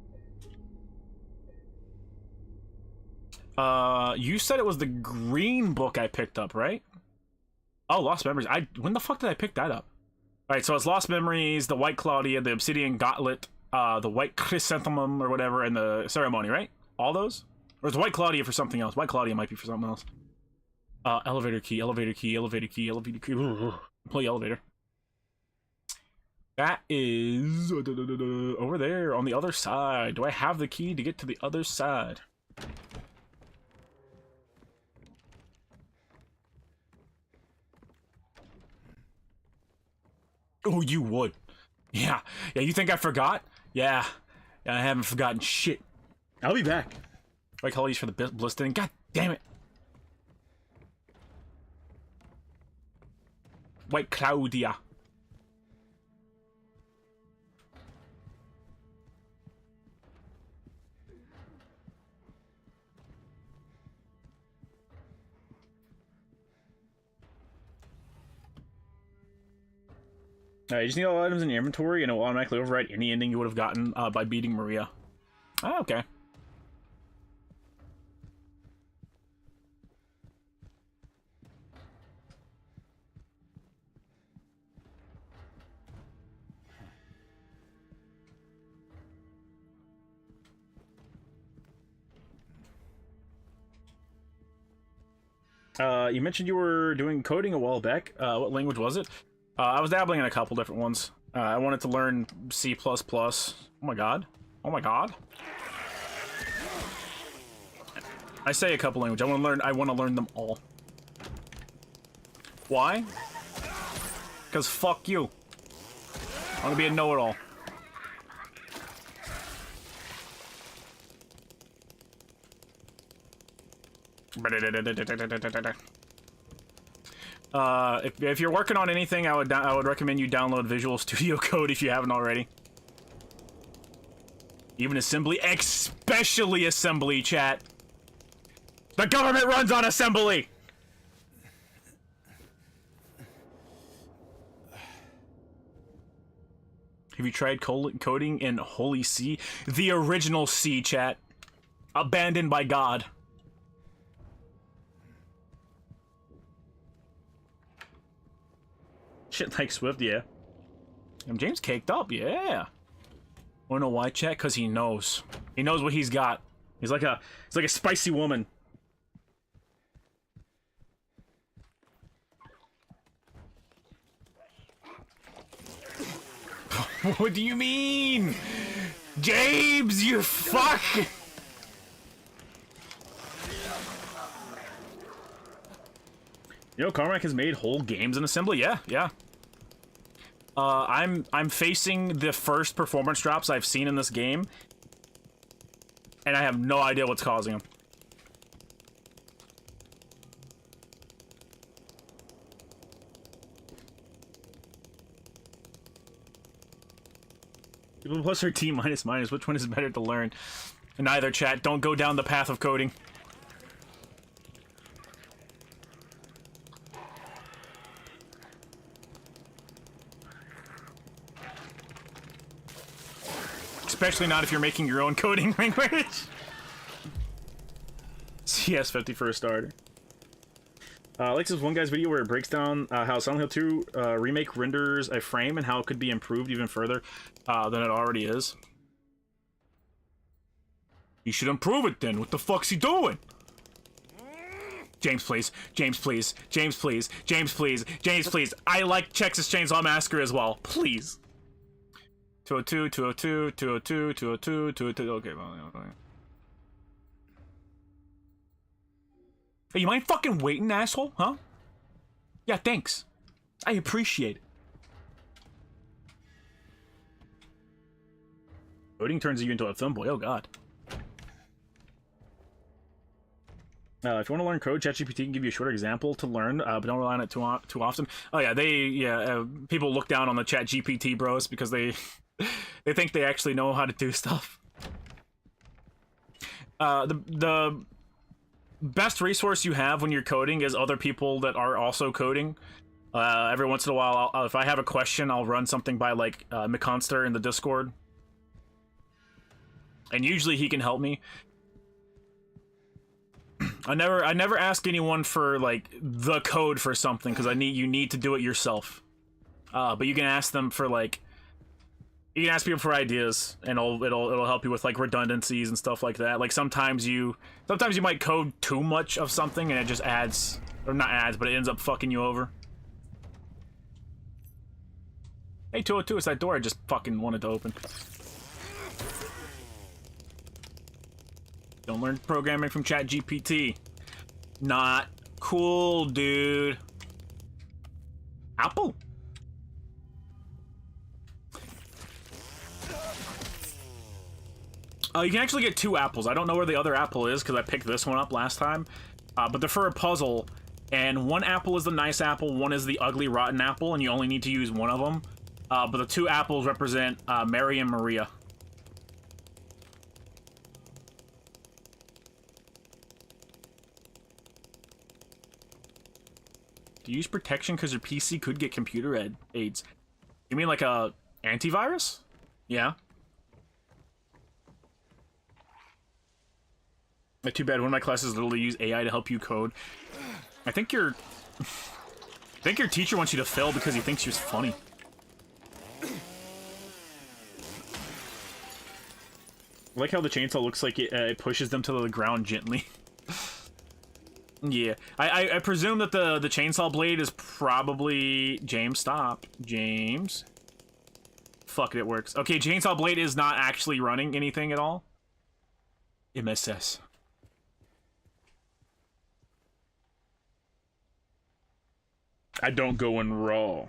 You said it was the green book I picked up, right? Oh, Lost Memories. When the fuck did I pick that up? Alright, so it's Lost Memories, the White Claudia, the Obsidian Gauntlet, the White Chrysanthemum or whatever, and the Ceremony, right? All those? Or is White Claudia for something else? White Claudia might be for something else. Elevator key, elevator key, elevator key, elevator key. Play elevator. That is over there on the other side. Do I have the key to get to the other side? Oh, you would. Yeah. Yeah, you think I forgot? Yeah. I haven't forgotten shit. I'll be back. White Claudia's for the blistering. God damn it. White Claudia. You just need all items in your inventory, and it will automatically override any ending you would have gotten by beating Maria. Oh, okay. You mentioned you were doing coding a while back. What language was it? I was dabbling in a couple different ones. I wanted to learn C++. Oh my god. Oh my god. I say a couple languages. I want to learn them all. Why? Because fuck you. I want to be a know-it-all. If you're working on anything, I would recommend you download Visual Studio Code if you haven't already. Even assembly, especially assembly, chat. The government runs on assembly. Have you tried coding in Holy C? The original C, chat. Abandoned by God. Shit like Swift, yeah. And James caked up, yeah. Wanna know why, chat? Cause he knows. He knows what he's got. He's like a spicy woman. What do you mean? James, you fuck! You know, Carmack has made whole games in assembly. Yeah, yeah. I'm facing the first performance drops I've seen in this game, and I have no idea what's causing them. People plus or T minus minus. Which one is better to learn? Neither, chat. Don't go down the path of coding. Especially not if you're making your own coding language. CS50 for a starter. I like this one guy's video where it breaks down how Silent Hill 2 remake renders a frame and how it could be improved even further than it already is. You should improve it then. What the fuck's he doing? James, please. James, please. James, please. James, please. James, please. I like Texas Chainsaw Massacre as well. Please. 202, 202, 202, 202, 202. Okay, well, okay. Hey, you mind fucking waiting, asshole? Huh? Yeah, thanks. I appreciate it. Coding turns you into a femboy. Oh, God. If you want to learn code, ChatGPT can give you a short example to learn, but don't rely on it too often. Oh, yeah, people look down on the ChatGPT bros because they think they actually know how to do stuff. The best resource you have when you're coding is other people that are also coding. Every once in a while, if I have a question, I'll run something by like McConster in the Discord, and usually he can help me. I never ask anyone for like the code for something because you need to do it yourself. But you can ask them for like. You can ask people for ideas, and it'll help you with like redundancies and stuff like that. Like sometimes you might code too much of something, and it just adds, or not adds, but it ends up fucking you over. Hey, 202, it's that door I just fucking wanted to open. Don't learn programming from ChatGPT. Not cool, dude. Apple. You can actually get 2 apples. I don't know where the other apple is because I picked this one up last time. But they're for a puzzle, and one apple is the nice apple, one is the ugly, rotten apple, and you only need to use one of them. But the 2 apples represent Mary and Maria. Do you use protection because your PC could get computer aids? You mean like a antivirus? Yeah. Too bad one of my classes literally use AI to help you code. I think your teacher wants you to fail because he thinks you're funny. I like how the chainsaw looks like it pushes them to the ground gently. Yeah, I presume that the chainsaw blade is probably... James, stop. James. Fuck it, it works. Okay, chainsaw blade is not actually running anything at all. MSS. I don't go in raw.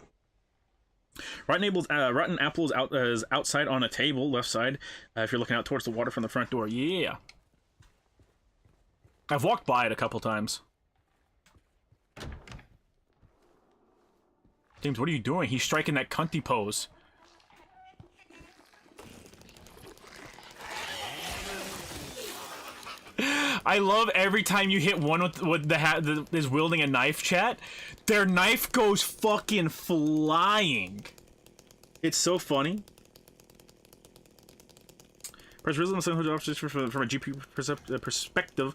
Rotten apples is outside on a table, left side. If you're looking out towards the water from the front door, yeah. I've walked by it a couple times. James, what are you doing? He's striking that cunty pose. I love every time you hit one with the hat that is wielding a knife, chat. Their knife goes fucking flying. It's so funny. Press resolution from a GPU perspective.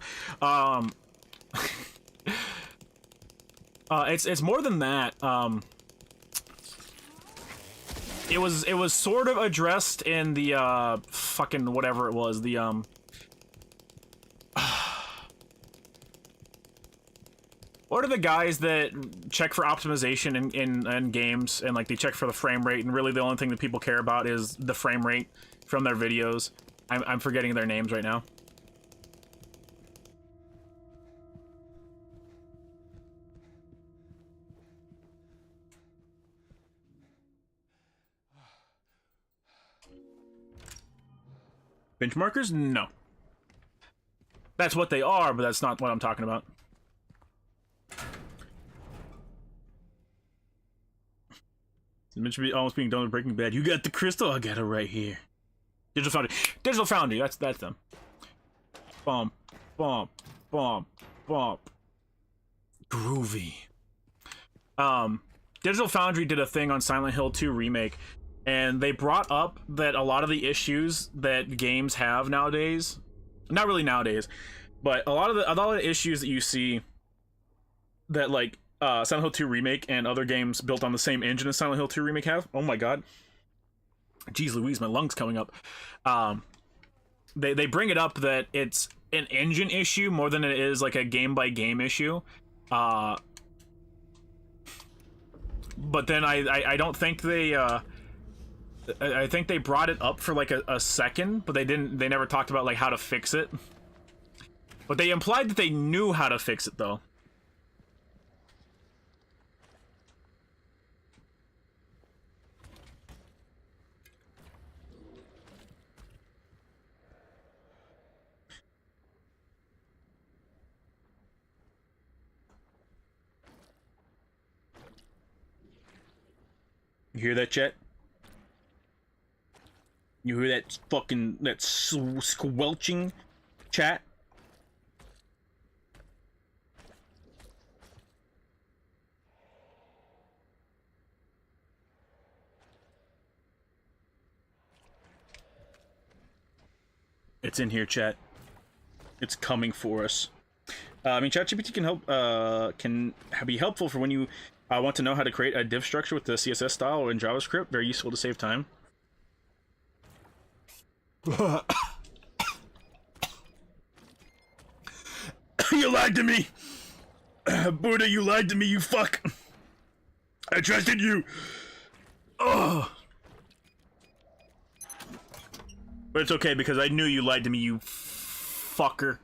It's more than that. It was sort of addressed in the fucking whatever it was, the what are the guys that check for optimization in games, and like they check for the frame rate, and really the only thing that people care about is the frame rate from their videos? I'm forgetting their names right now. Benchmarkers? No. That's what they are, but that's not what I'm talking about. It's meant to be almost being done with Breaking Bad. You got the crystal? I got it right here. Digital Foundry. Digital Foundry. That's them. Bump, bump, bump, bump. Groovy. Digital Foundry did a thing on Silent Hill 2 Remake, and they brought up that a lot of the issues that games have nowadays, not really nowadays, but a lot of the issues that you see that like Silent Hill 2 Remake and other games built on the same engine as Silent Hill 2 Remake have. Oh my god. Jeez Louise, my lungs coming up. They bring it up that it's an engine issue more than it is like a game by game issue. But then I don't think they I think they brought it up for like a second, but they never talked about like how to fix it. But they implied that they knew how to fix it though. You hear that, chat? You hear that fucking, that squelching, chat? It's in here, chat. It's coming for us. I mean, ChatGPT can help, can be helpful for when you want to know how to create a div structure with the CSS style or in JavaScript. Very useful to save time. You lied to me! Buddha, you lied to me, you fuck! I trusted you! Ugh. But it's okay because I knew you lied to me, you fucker.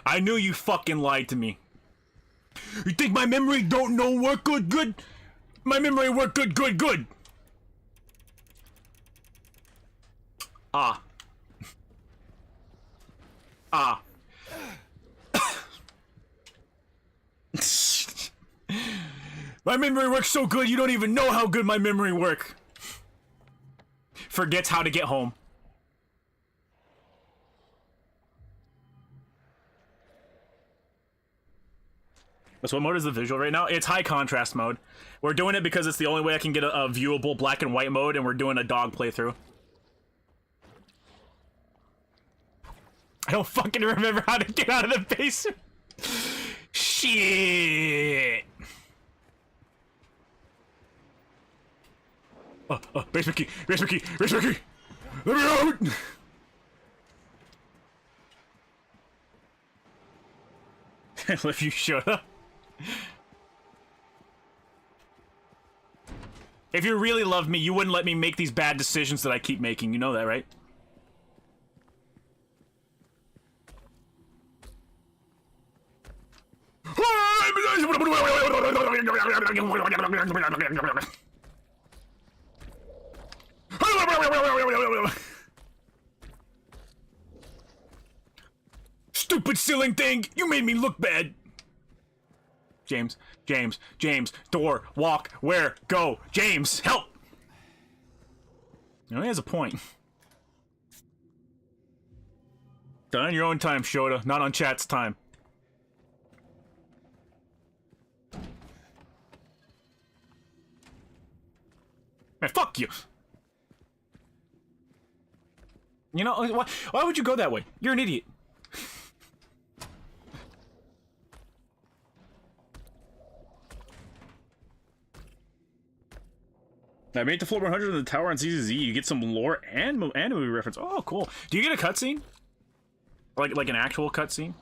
I knew you fucking lied to me. You think my memory don't know work good? My memory work good. Ah. Ah. My memory works so good you don't even know how good my memory work. Forgets how to get home. So what mode is the visual right now? It's high contrast mode. We're doing it because it's the only way I can get a viewable black and white mode, and we're doing a dog playthrough. I don't fucking remember how to get out of the basement. Shit. Basement key, basement key, basement key. Let me out. If you shut up. If you really loved me, you wouldn't let me make these bad decisions that I keep making. You know that, right? Stupid ceiling thing! You made me look bad! James, James, James, door, walk, where, go, James, help! You know, he has a point. Done on your own time, Shota, not on chat's time. Man, fuck you! You know, why would you go that way? You're an idiot. I made it to floor 100 of the tower on ZZZ. You get some lore and movie reference. Oh, cool. Do you get a cutscene? Like an actual cutscene?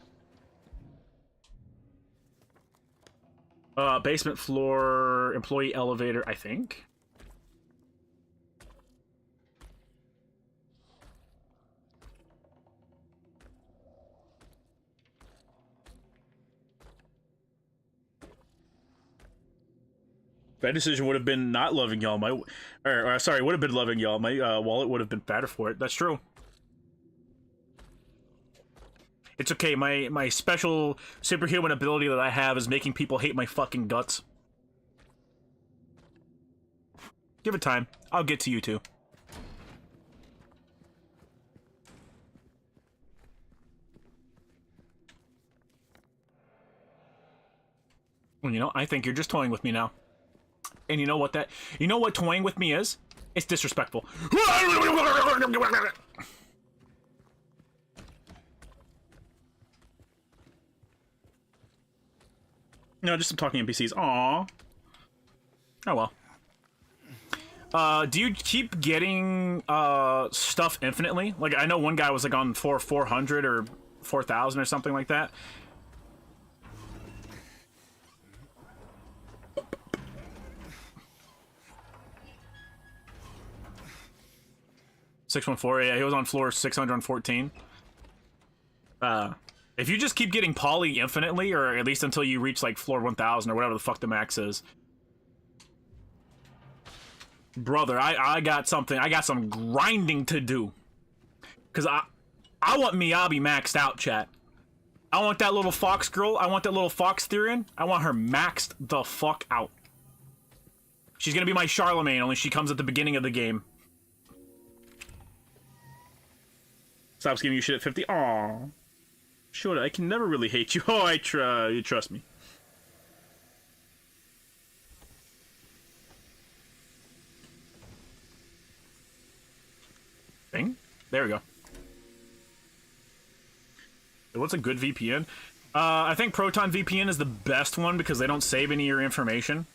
Basement floor, employee elevator, I think. Bad decision would have been not loving y'all. Sorry, would have been loving y'all. My wallet would have been fatter for it. That's true. It's okay. My special superhuman ability that I have is making people hate my fucking guts. Give it time. I'll get to you too. Well, you know, I think you're just toying with me now. And you know what toying with me is? It's disrespectful. No, just some talking NPCs. Aww. Oh well. Do you keep getting stuff infinitely? Like, I know one guy was like on 400 or 4,000 or something like that. Yeah, he was on floor 614. If you just keep getting poly infinitely, or at least until you reach like floor 1000 or whatever the fuck the max is, brother, I got some grinding to do. Cause I want Miyabi maxed out, chat. I want that little fox girl. I want that little fox Therian. I want her maxed the fuck out. She's gonna be my Charlemagne, only she comes at the beginning of the game. Stops giving you shit at 50. Aww. Shota, I can never really hate you. Oh, you trust me. Thing? There we go. What's a good VPN? I think Proton VPN is the best one because they don't save any of your information.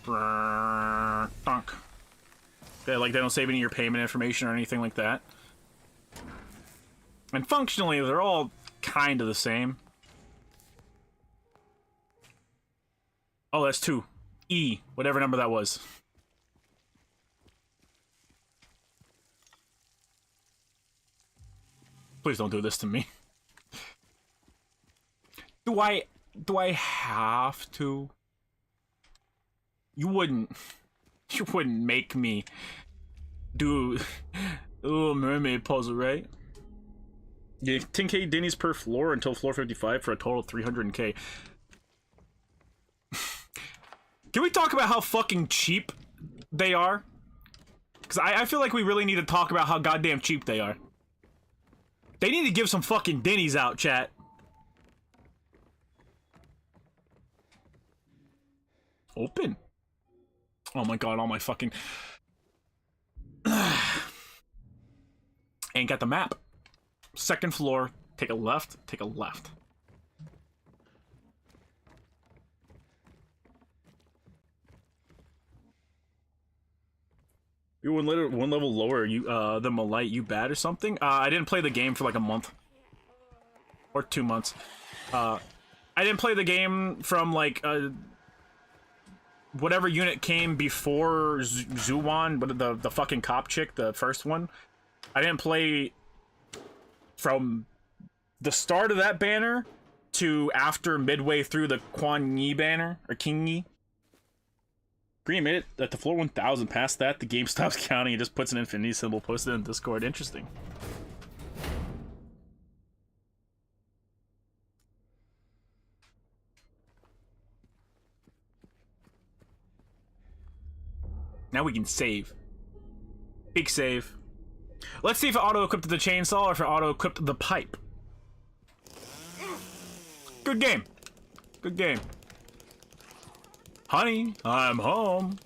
Donk. Yeah, like they don't save any of your payment information or anything like that. And functionally, they're all kind of the same. Oh, that's 2. E, whatever number that was. Please don't do this to me. Do I have to? You wouldn't make me do a little mermaid puzzle, right? Yeah, 10k Denny's per floor until floor 55 for a total of 300k. Can we talk about how fucking cheap they are? Because I feel like we really need to talk about how goddamn cheap they are. They need to give some fucking Denny's out, chat. Open. Oh my god, all my fucking... Ain't got the map. Second floor. Take a left. Take a left. You're one level lower than Malite. You bad or something? I didn't play the game for like a month. Or 2 months. I didn't play the game from like... whatever unit came before Zuwan, but the fucking cop chick, the first one. I didn't play from the start of that banner to after midway through the Quan Yi banner, or King Yi. Green made it at the floor 1000. Past that, the game stops counting and just puts an infinity symbol posted in Discord. Interesting. Now we can save. Big save. Let's see if it auto-equipped the chainsaw or if it auto-equipped the pipe. Good game. Good game. Honey, I'm home.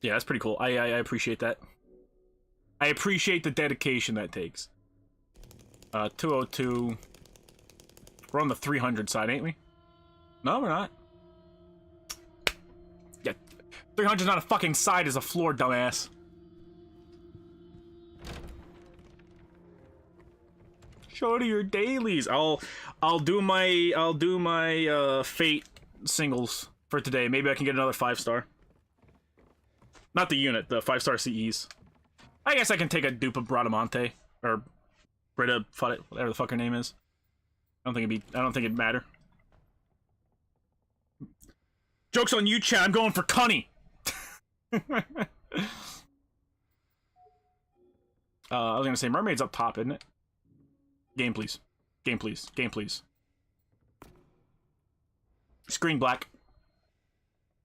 Yeah, that's pretty cool. I appreciate that. I appreciate the dedication that takes. 202. We're on the 300 side, ain't we? No, we're not. Yeah, 300's not a fucking side, it's a floor, dumbass. Show to your dailies. I'll do my fate singles for today. Maybe I can get another 5-star. Not the unit, the 5-star CEs. I guess I can take a dupe of Bradamante or Britta, whatever the fuck her name is. I don't think it'd matter. Joke's on you, chat. I'm going for Cunny. I was gonna say mermaid's up top, isn't it? Game, please. Game, please. Game, please. Screen black.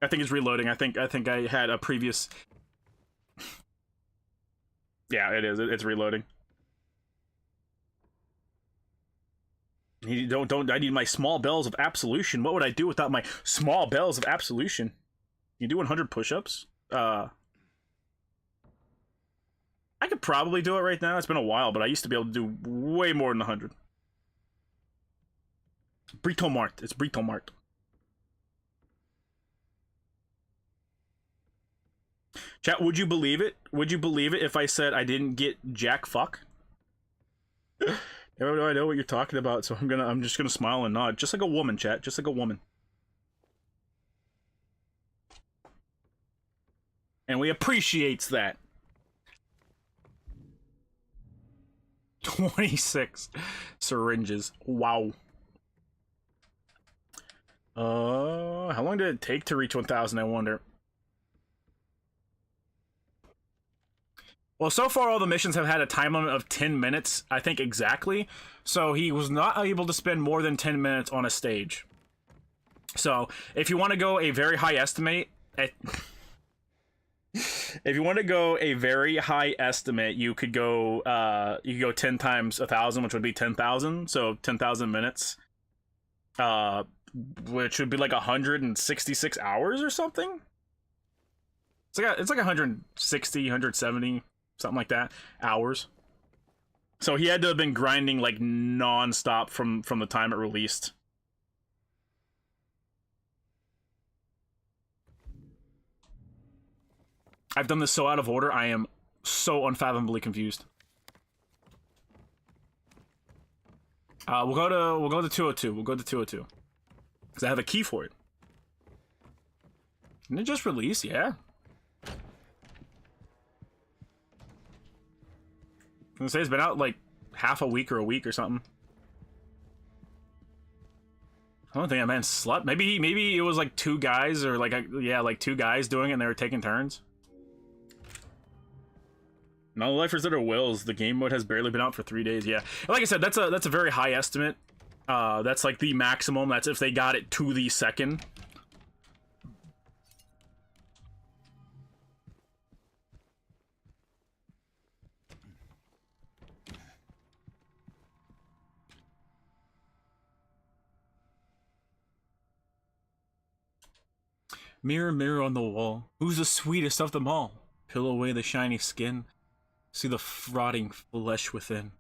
I think it's reloading. I think I had a previous. Yeah, it is. It's reloading. I need my small bells of absolution. What would I do without my small bells of absolution? You do 100 push-ups? I could probably do it right now. It's been a while, but I used to be able to do way more than 100. Brito Mart. It's Brito Mart. Chat, would you believe it? Would you believe it if I said I didn't get jack fuck? I know what you're talking about, so I'm just gonna smile and nod. Just like a woman, chat. Just like a woman. And we appreciates that. 26 syringes. Wow. How long did it take to reach 1000, I wonder? Well, so far all the missions have had a time limit of 10 minutes, I think exactly. So he was not able to spend more than 10 minutes on a stage. So if you want to go a very high estimate, if you want to go a very high estimate, you could go 10 times 1000, which would be 10,000. So 10,000 minutes, which would be like 166 hours or something. It's like 160, 170. Something like that, hours. So he had to have been grinding like non-stop from the time it released. I've done this so out of order, I am so unfathomably confused. We'll go to 202. We'll go to 202. Because I have a key for it. Didn't it just release? Yeah. I was gonna say it's been out like half a week or a week or something. I don't think that man slept. Maybe it was like 2 guys or like like 2 guys doing it and they were taking turns. Non-lifers that are wills. The game mode has barely been out for 3 days. Yeah, like I said, that's a very high estimate. That's like the maximum. That's if they got it to the second. Mirror, mirror on the wall, who's the sweetest of them all? Peel away the shiny skin, see the rotting flesh within.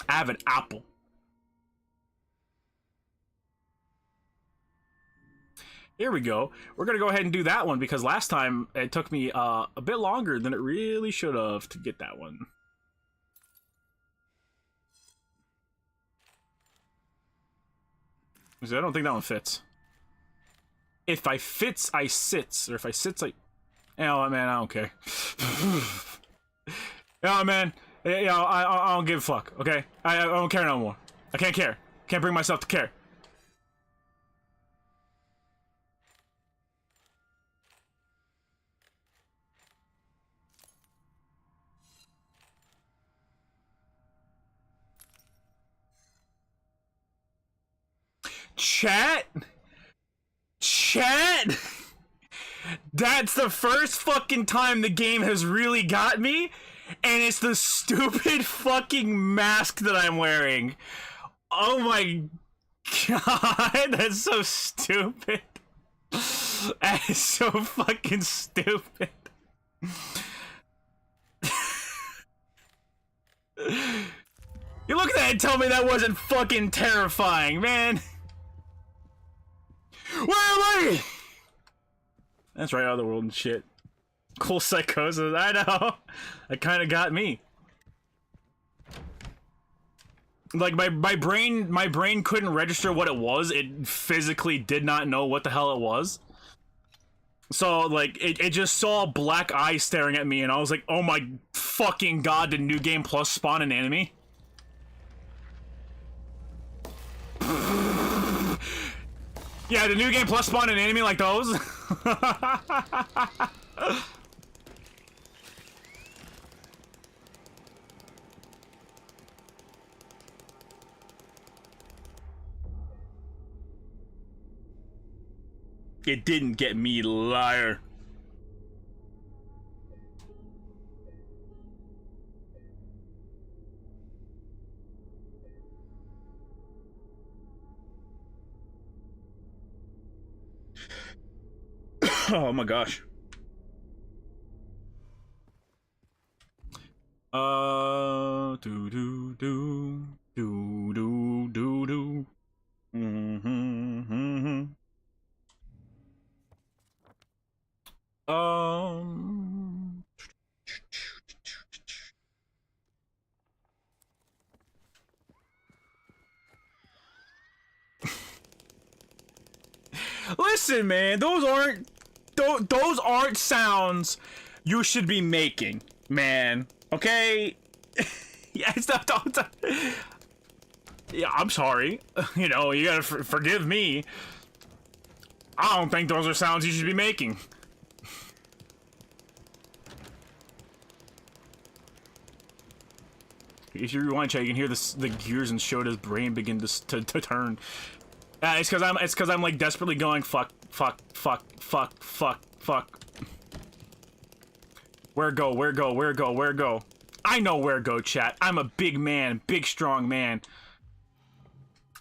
I have an apple. Here we go. We're gonna go ahead and do that one because last time it took me a bit longer than it really should have to get that one. I don't think that one fits. If I fits, I sits, or if I sits, I. You know what, man? I don't care. Yeah, man. You know, I don't give a fuck. Okay, I don't care no more. I can't care. Can't bring myself to care. Chat? That's the first fucking time the game has really got me, and it's the stupid fucking mask that I'm wearing. Oh my god, that's so stupid. That is so fucking stupid. You look at that and tell me that wasn't fucking terrifying, man. Where am I? That's right, Otherworld and shit. Cool psychosis, I know. That kind of got me. Like my brain couldn't register what it was. It physically did not know what the hell it was. So like it just saw black eyes staring at me, and I was like, oh my fucking god! Did New Game Plus spawn an enemy? Yeah, the New Game Plus spawn an enemy like those? It didn't get me, liar. Oh my gosh. Do do do do do do do. Listen, man, those aren't sounds you should be making, man. Okay? Yeah, don't. Yeah, I'm sorry. You know, you gotta forgive me. I don't think those are sounds you should be making. If you rewind chat, you can hear the gears in Shota's brain begin to turn. It's because I'm like desperately going fuck. Where go? I know where go, chat. I'm a big man, big strong man.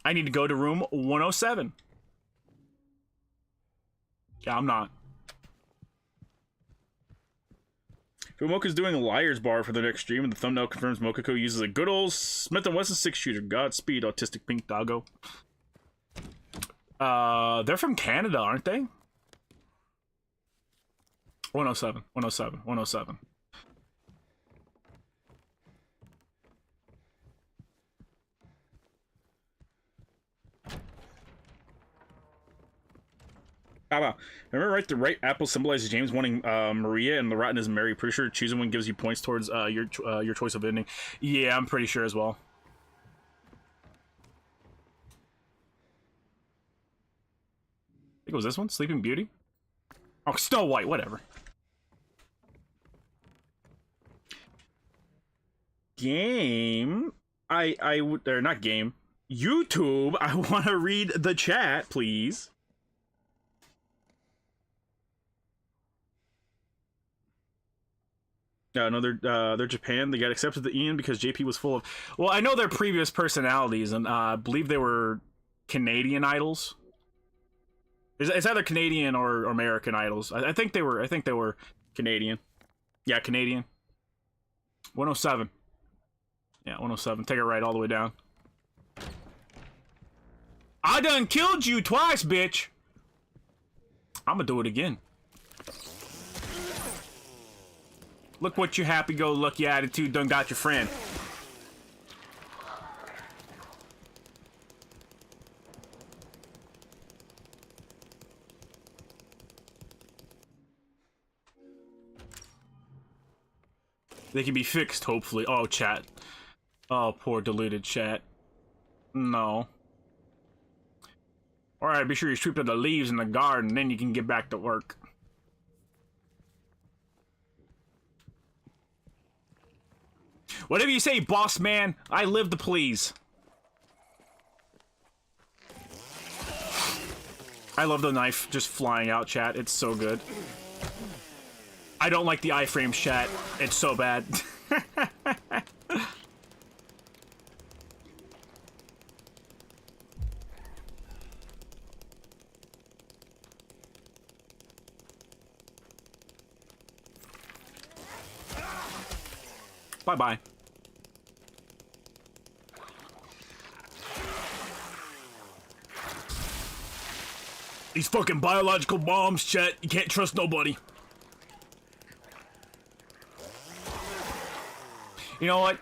I need to go to room 107. Yeah, I'm not. Mocha's doing a liar's bar for the next stream, and the thumbnail confirms Mokako uses a good old Smith & Wesson 6-shooter. Godspeed, autistic pink doggo. They're from Canada, aren't they? 107. Wow. Remember, right? The right apple symbolizes James wanting Maria, and the rotten is Mary. Pretty sure choosing one gives you points towards your choice of ending. Yeah, I'm pretty sure as well. I think it was this one, Sleeping Beauty. Oh, Snow White, whatever. Game. Or not game. YouTube. I want to read the chat, please. No, they're Japan. They got accepted to Ian because JP was full of. Well, I know their previous personalities, and I believe they were Canadian idols. It's either Canadian or American Idols. I think they were Canadian. Yeah, Canadian. 107. Yeah, 107. Take it right all the way down. I done killed you twice, bitch. I'm gonna do it again. Look what your happy-go-lucky attitude done got your friend. They can be fixed, hopefully. Oh, chat. Oh, poor deleted chat. No. Alright, be sure you sweep up the leaves in the garden, then you can get back to work. Whatever you say, boss man. I live to please. I love the knife just flying out, chat. It's so good. I don't like the iframes, chat. It's so bad. Bye-bye. These fucking biological bombs, chat. You can't trust nobody. You know what?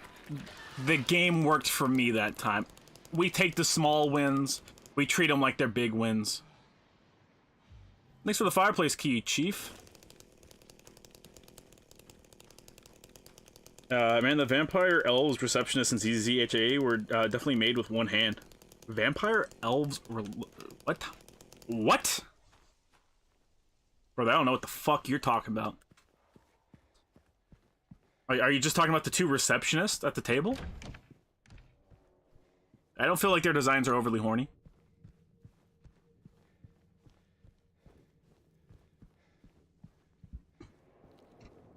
The game worked for me that time. We take the small wins. We treat them like they're big wins. Thanks for the fireplace key, Chief. Man, the vampire elves, receptionists, and ZZHA were definitely made with one hand. Vampire elves were... What? What? Brother, I don't know what the fuck you're talking about. Are you just talking about the two receptionists at the table? I don't feel like their designs are overly horny.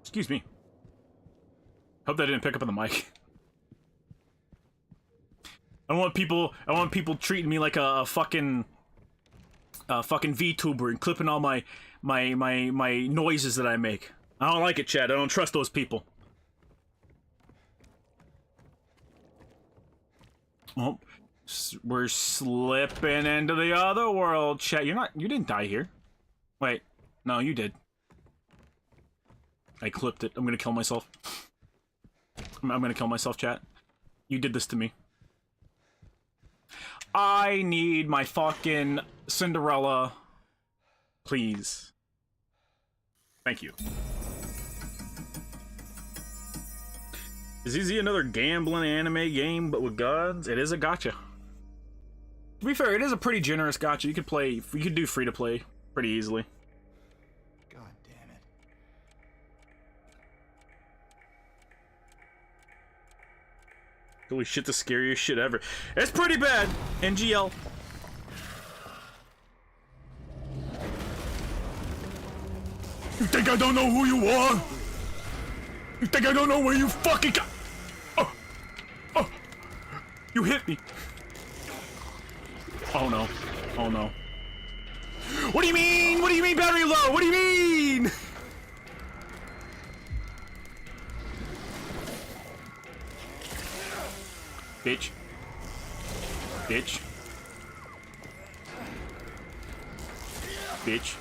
Excuse me. Hope that didn't pick up on the mic. I don't want people treating me like a fucking VTuber and clipping all my noises that I make. I don't like it, Chad. I don't trust those people. Oh, we're slipping into the other world, chat. You didn't die here. Wait, no, you did. I clipped it. I'm gonna kill myself. I'm gonna kill myself, chat. You did this to me. I need my fucking Cinderella. Please. Thank you. Is Easy another gambling anime game, but with gods? It is a gacha. To be fair, it is a pretty generous gacha. You could do free to play pretty easily. God damn it. Holy shit, the scariest shit ever. It's pretty bad. NGL. You think I don't know who you are? You think I don't know where you fucking got? Oh! Oh! You hit me! Oh no. Oh no. What do you mean? What do you mean battery low? What do you mean? Bitch. Bitch. Bitch.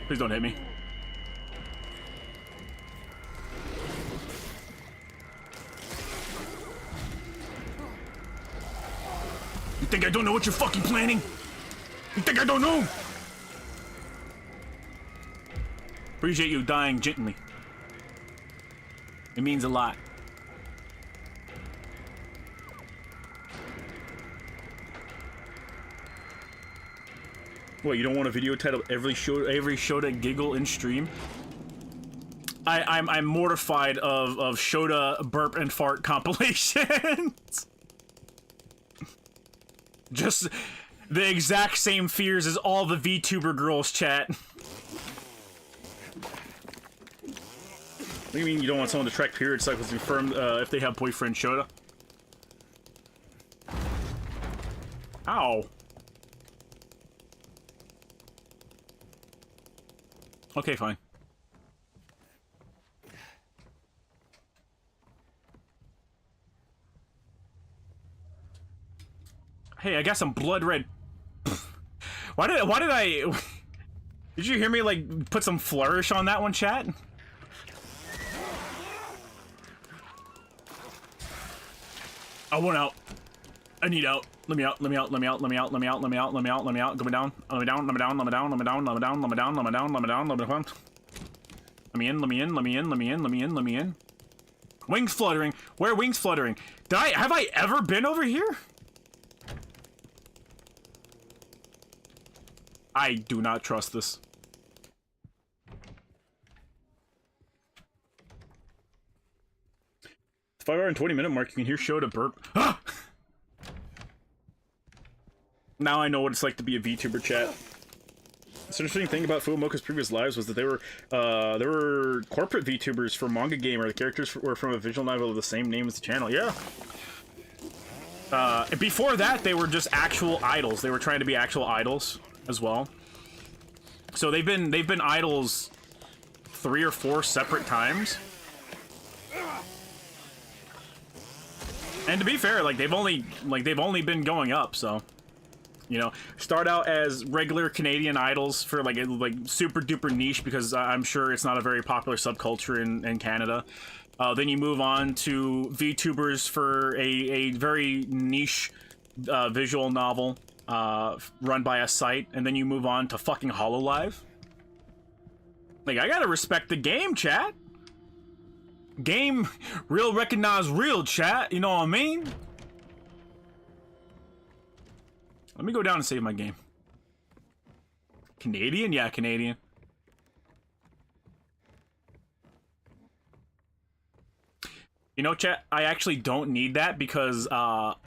Please don't hit me. You think I don't know what you're fucking planning? You think I don't know? Appreciate you dying gently. It means a lot. What, you don't want a video title every Shota giggle in stream? I'm mortified of Shota burp and fart compilations. Just the exact same fears as all the VTuber girls, chat. What do you mean you don't want someone to track period cycles and confirm if they have boyfriend, Shota? Ow. Okay, fine. Hey, I got some blood red. Why did I did you hear me like put some flourish on that one, chat? I want out. I need out. Let me out. Let me out. Let me out. Let me out. Let me out. Let me out. Let me out. Let me out. Let me down. Let me down. Let me down. Let me down. Let me down. Let me down. Let me down. Let me down. Let me down. Let me down. Let me in. Let me in. Let me in. Let me in. Let me in. Let me in. Wings fluttering. Where are wings fluttering? Have I ever been over here? I do not trust this. The 5 hour and 20-minute mark, you can hear Shota burp. Ah! Now I know what it's like to be a VTuber, chat. The interesting thing about Fuumoka's previous lives was that they were corporate VTubers for Manga Gamer. The characters were from a visual novel of the same name as the channel. Yeah. Before that, they were just actual idols. They were trying to be actual idols as well. So they've been idols 3 or 4 separate times. And to be fair, like they've only been going up, so you know, start out as regular Canadian idols for like super duper niche because I'm sure it's not a very popular subculture in Canada. Then you move on to VTubers for a very niche visual novel run by a site, and then you move on to fucking HoloLive. Like, I gotta respect the game, chat. Game, real recognize real, chat. You know what I mean? Let me go down and save my game. Canadian? Yeah, Canadian. You know, chat, I actually don't need that because, well,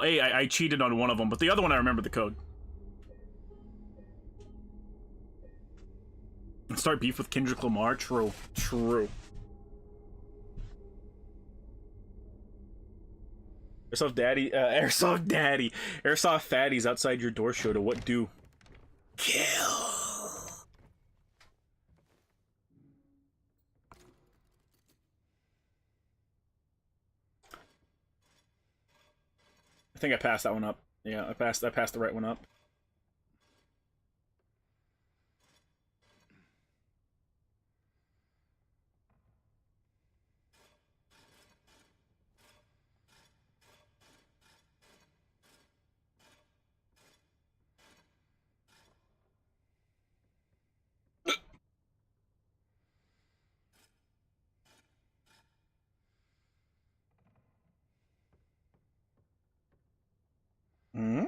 A, I cheated on one of them, but the other one I remember the code. And start beef with Kendrick Lamar? True. True. Airsoft Daddy, Airsoft Daddy. Airsoft Fatties outside your door, Shota. What do? Kill. I think I passed that one up. Yeah, I passed the right one up. Hmm?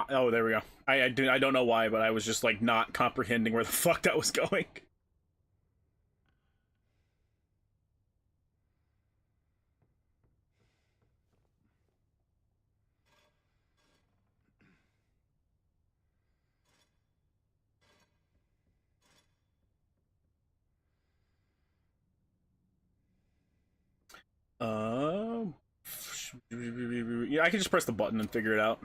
Oh, there we go. I don't know why, but I was just like not comprehending where the fuck that was going. Yeah, I can just press the button and figure it out.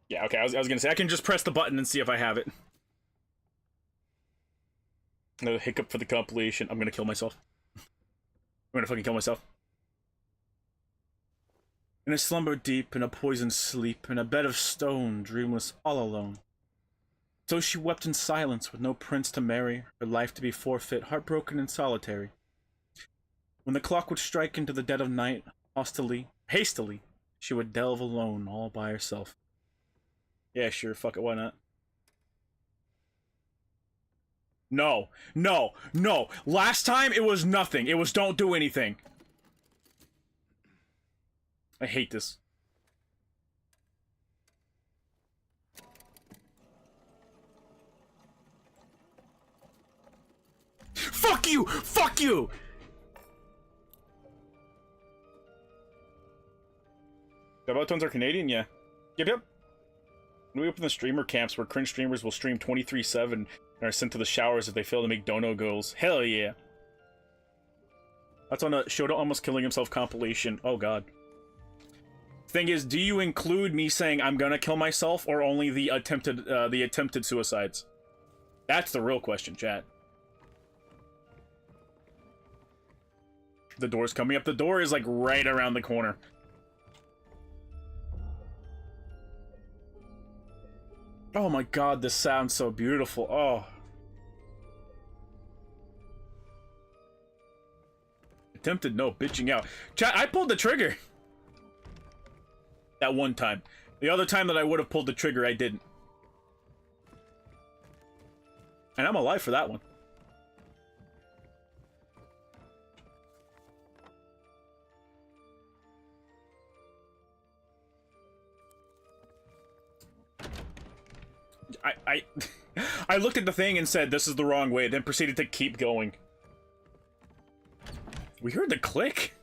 Yeah, okay, I was gonna say, I can just press the button and see if I have it. No hiccup for the compilation. I'm gonna kill myself. I'm gonna fucking kill myself. In a slumber deep, in a poisoned sleep, in a bed of stone, dreamless, all alone. So she wept in silence, with no prince to marry, her life to be forfeit, heartbroken and solitary. When the clock would strike into the dead of night, hastily, she would delve alone, all by herself. Yeah, sure, fuck it, why not? No, no, no. Last time, it was nothing. It was don't do anything. I hate this. Fuck you! Fuck you! Jabba tones are Canadian? Yeah. Yep, yep. We open the streamer camps where cringe streamers will stream 23/7 and are sent to the showers if they fail to make dono goals. Hell yeah. That's on a Shoto almost killing himself compilation. Oh god. Thing is, do you include me saying I'm gonna kill myself or only the attempted suicides? That's the real question, chat. The door's coming up. The door is like right around the corner. Oh my god, this sounds so beautiful. Oh. Attempted no, bitching out. Chat, I pulled the trigger. That one time. The other time that I would have pulled the trigger, I didn't. And I'm alive for that one. I looked at the thing and said, this is the wrong way, then proceeded to keep going. We heard the click?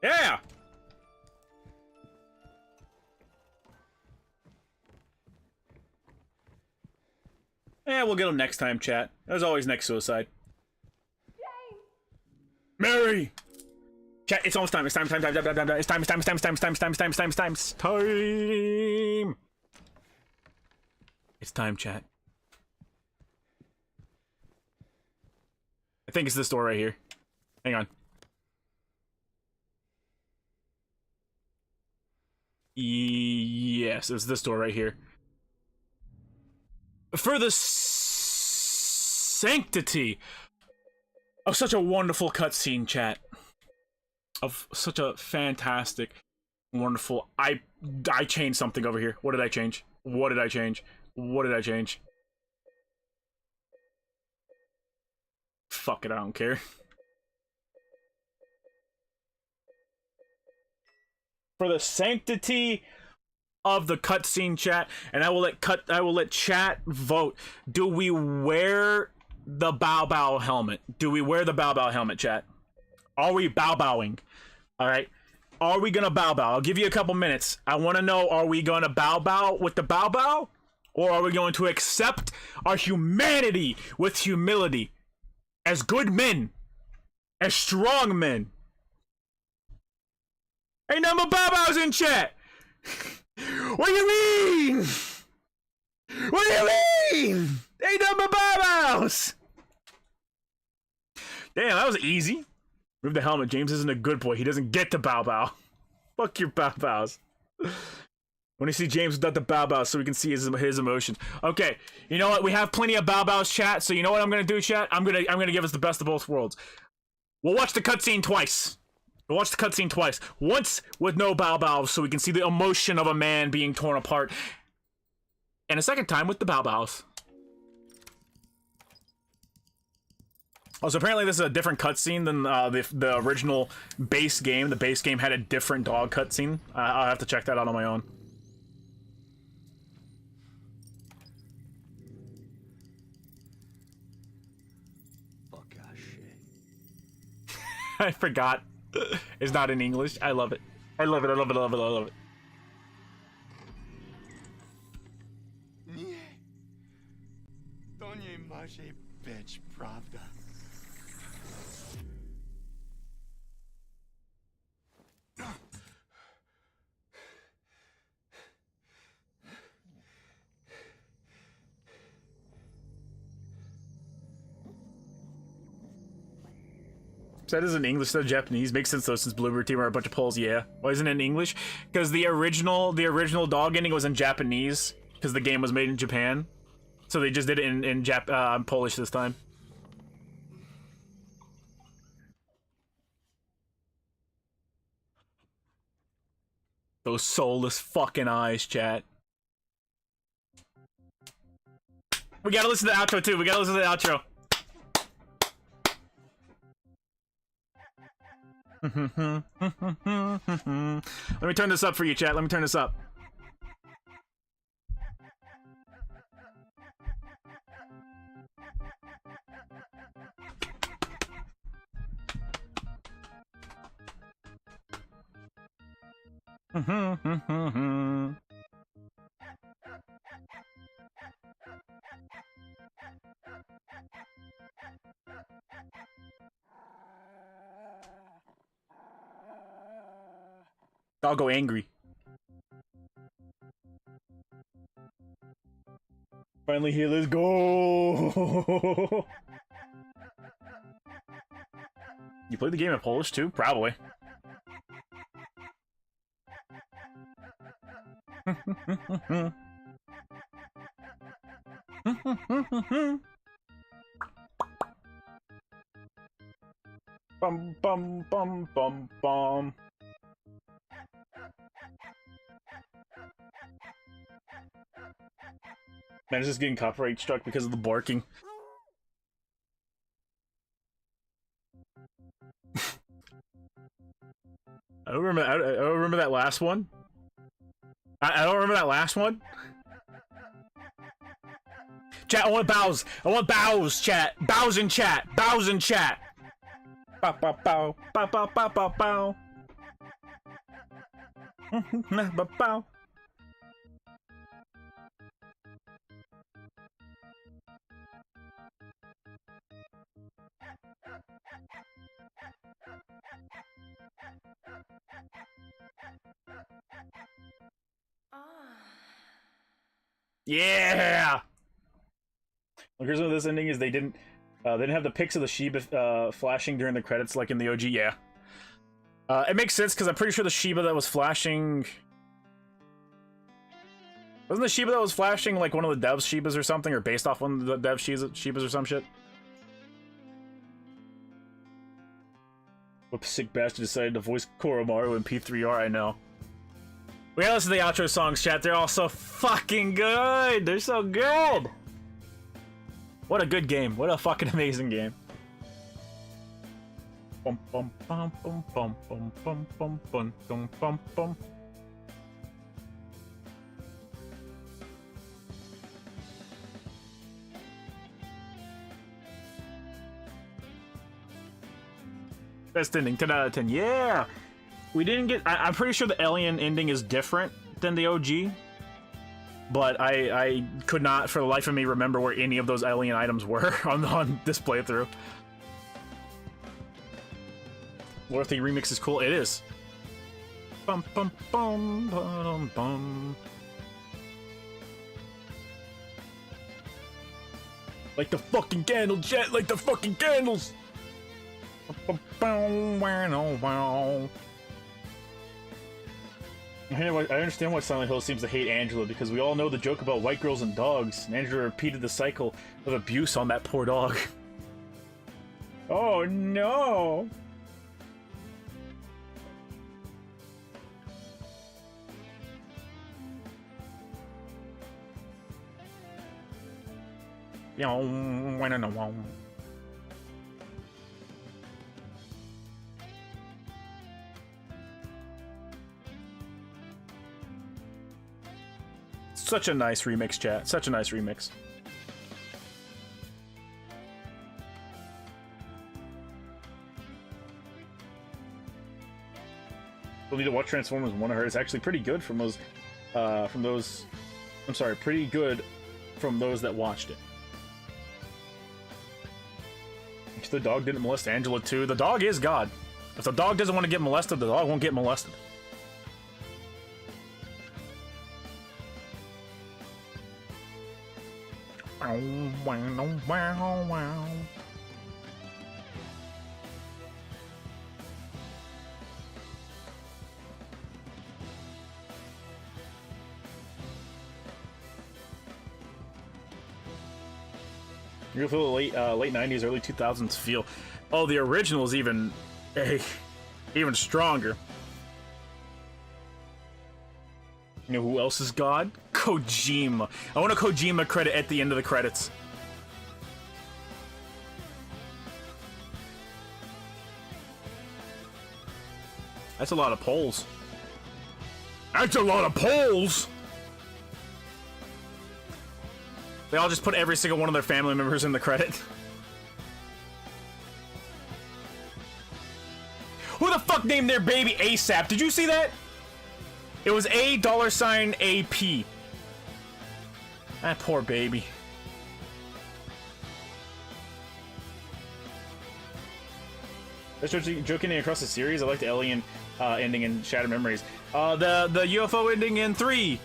Yeah! Yeah, we'll get him next time, chat. As always, next suicide. James. Mary! Chat, it's almost time. It's time. It's time. It's time, chat. I think it's this door right here. Hang on. Yes, it's this door right here. For the sanctity of such a wonderful cutscene, chat. Of such a fantastic, wonderful... I changed something over here. What did I change? What did I change? What did I change? Fuck it, I don't care. For the sanctity of the cutscene, chat, and I will let chat vote. Do we wear the bow bow helmet? Do we wear the bow bow helmet, chat? Are we bow bowing? All right. Are we gonna bow bow? I'll give you a couple minutes. I want to know: are we gonna bow bow with the bow bow, or are we going to accept our humanity with humility, as good men, as strong men? Ain't no more bow bows in chat. What do you mean? What do you mean? Ain't no more bow bows. Damn, that was easy. Move the helmet. James isn't a good boy. He doesn't get to bow bow. Fuck your bow bows. When you see James without the bow bow so we can see his emotions. Okay, you know what? We have plenty of bow bows, chat. So you know what I'm gonna do, chat? I'm gonna give us the best of both worlds. We'll watch the cutscene twice. We'll watch the cutscene twice. Once with no bow bows so we can see the emotion of a man being torn apart. And a second time with the bow bows. Also, apparently this is a different cutscene than the original base game. The base game had a different dog cutscene. I'll have to check that out on my own. Fuck ah shit. I forgot. It's not in English. I love it. I love it. I love it. I love it. I love it. Nie. To nie może być prawda. That is in English, so Japanese. Makes sense though, since Bluebird Team are a bunch of Poles. Yeah, why isn't it in English? Because the original dog ending was in Japanese because the game was made in Japan, so they just did it in Polish this time. Those soulless fucking eyes, chat. We gotta listen to the outro too. We gotta listen to the outro. Let me turn this up for you, chat. Let me turn this up. dog go angry. Finally here, let's go! You played the game in Polish too? Probably. Bum bum bum bum bum. Man, it's just getting copyright struck because of the barking. I don't remember that last one. I don't remember that last one. Chat, I want bows. I want bows, chat. Bows in chat. Bows in chat. Bow, bow, bow. Bow, bow, bow, bow, bow. Bow, bow. Yeah. The reason of this ending is they didn't have the pics of the Shiba flashing during the credits like in the OG. Yeah, it makes sense because I'm pretty sure the Shiba that was flashing wasn't the Shiba that was flashing like one of the devs Shibas or something, or based off one of the dev Shibas or some shit. What sick bastard decided to voice Koromaru in P3R? I know. We gotta listen to the outro songs, chat. They're all so fucking good. They're so good. What a good game. What a fucking amazing game. Bum bum bum bum bum bum bum bum bum bum bum bum. Best ending, 10 out of 10. Yeah! We didn't get... I'm pretty sure the alien ending is different than the OG. But I could not, for the life of me, remember where any of those alien items were on this playthrough. Dorothy remix is cool. It is. Bum bum bum bum bum. Like the fucking candle, jet. Like the fucking candles. I understand why Silent Hill seems to hate Angela, because we all know the joke about white girls and dogs, and Angela repeated the cycle of abuse on that poor dog. Oh no! Such a nice remix, chat. Such a nice remix. We'll need to watch Transformers 1 of her. It's actually pretty good from those. I'm sorry, pretty good from those that watched it. The dog didn't molest Angela too. The dog is God. If the dog doesn't want to get molested, the dog won't get molested. You're gonna feel the late 90s, early 2000s feel. Oh, the original is even stronger. You know who else is God? Kojima. I want a Kojima credit at the end of the credits. That's a lot of polls. That's a lot of polls! They all just put every single one of their family members in the credit. Who the fuck named their baby ASAP? Did you see that? It was $AP. That poor baby. That's joking across the series. I like the alien ending in Shattered Memories. The UFO ending in 3.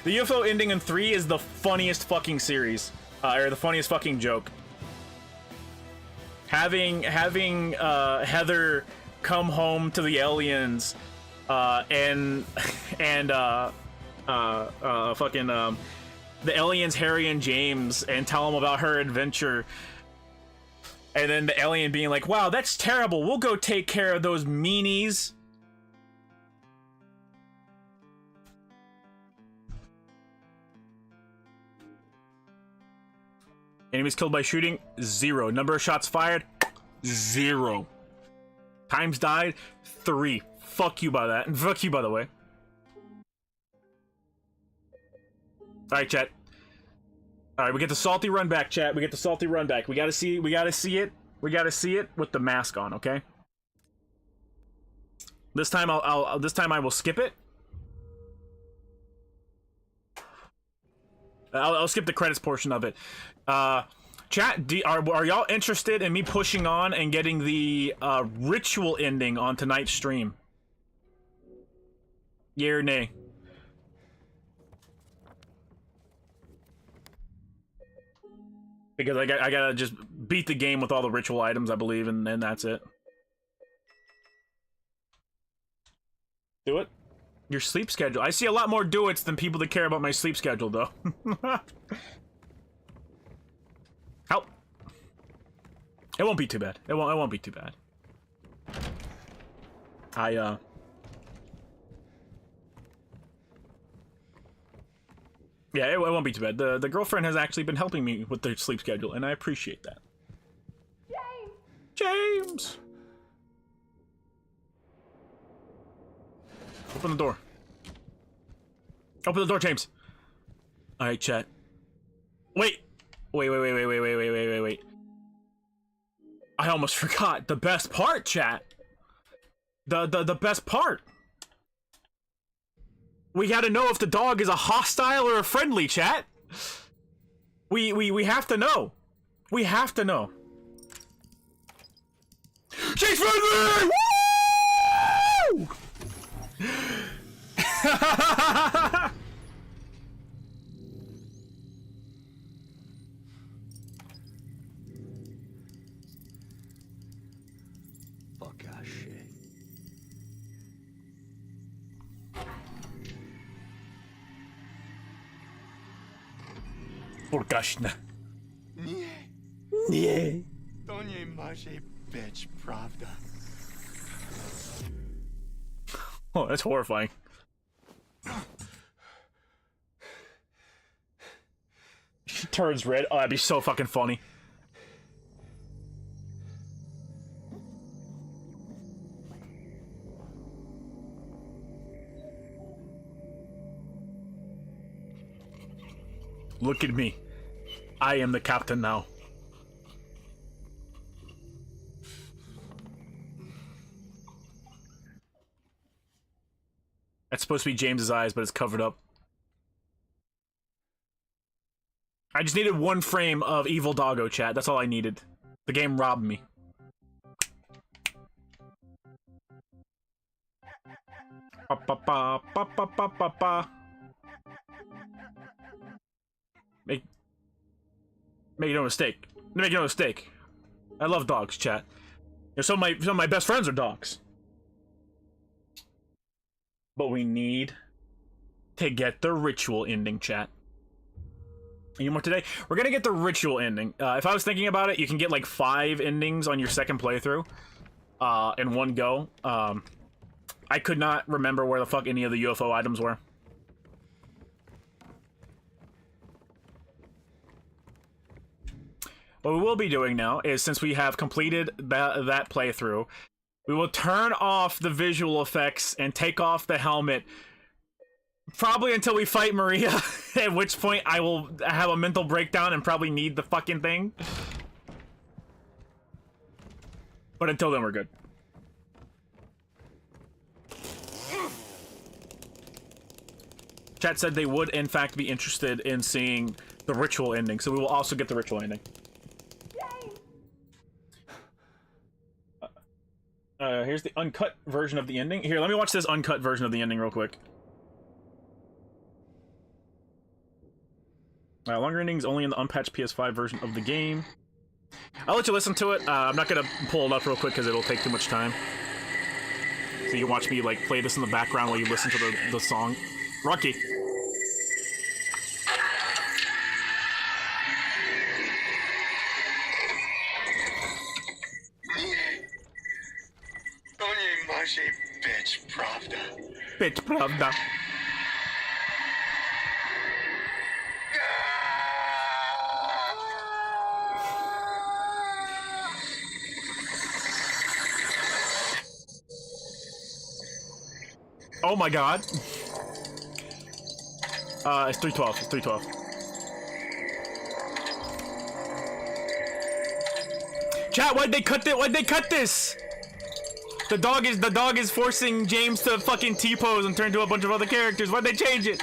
The UFO ending in 3 is the funniest fucking series, or the funniest fucking joke. Having Heather come home to the aliens, and fucking the aliens Harry and James, and tell them about her adventure, and then the alien being like, "Wow, that's terrible. We'll go take care of those meanies." Enemies killed by shooting, 0. Number of shots fired, 0. Times died, 3. Fuck you by that, and fuck you by the way. Alright, chat. Alright, we get the salty run back, chat. We get the salty run back. We gotta see it. We gotta see it with the mask on, okay? This time this time I will skip it. I'll skip the credits portion of it. Chat, are y'all interested in me pushing on and getting the ritual ending on tonight's stream? Yeah or nay? Because I gotta just beat the game with all the ritual items, I believe, and then that's it. Do it? Your sleep schedule. I see a lot more do-its than people that care about my sleep schedule, though. Help. It won't be too bad. It won't be too bad. Yeah, it won't be too bad. The girlfriend has actually been helping me with the sleep schedule, and I appreciate that. James! Open the door. Open the door, James. Alright, chat. Wait! Wait. I almost forgot the best part, chat. The best part. We gotta know if the dog is a hostile or a friendly, chat. We have to know. We have to know. She's friendly! Woo! Fuck ass shit. Porkashna. Nie. Nie. To nie może być prawda. Oh, that's horrifying. She turns red. Oh, that'd be so fucking funny. Look at me. I am the captain now. That's supposed to be James's eyes, but it's covered up. I just needed one frame of Evil Doggo, chat. That's all I needed. The game robbed me. Ba, ba, ba, ba, ba, ba, ba, ba. Make no mistake. Make no mistake. I love dogs, chat. You know, some of my best friends are dogs. But we need to get the ritual ending, chat. Any more today? We're gonna get the ritual ending. If I was thinking about it, you can get like 5 endings on your second playthrough in one go. I could not remember where the fuck any of the UFO items were. What we will be doing now is, since we have completed that playthrough, we will turn off the visual effects and take off the helmet, probably until we fight Maria, at which point I will have a mental breakdown and probably need the fucking thing. But until then, we're good. Chat said they would, in fact, be interested in seeing the ritual ending, so we will also get the ritual ending. Here's the uncut version of the ending. Here, let me watch this uncut version of the ending real quick. Longer endings only in the unpatched PS5 version of the game. I'll let you listen to it. I'm not gonna pull it up real quick because it'll take too much time. So you watch me like play this in the background while you listen to the song. Rocky. Bitch, pravda. Bitch, pravda. Oh my god. It's 312. It's 312. Chat, why'd they cut this? Why'd they cut this? The dog is forcing James to fucking T-pose and turn to a bunch of other characters. Why'd they change it?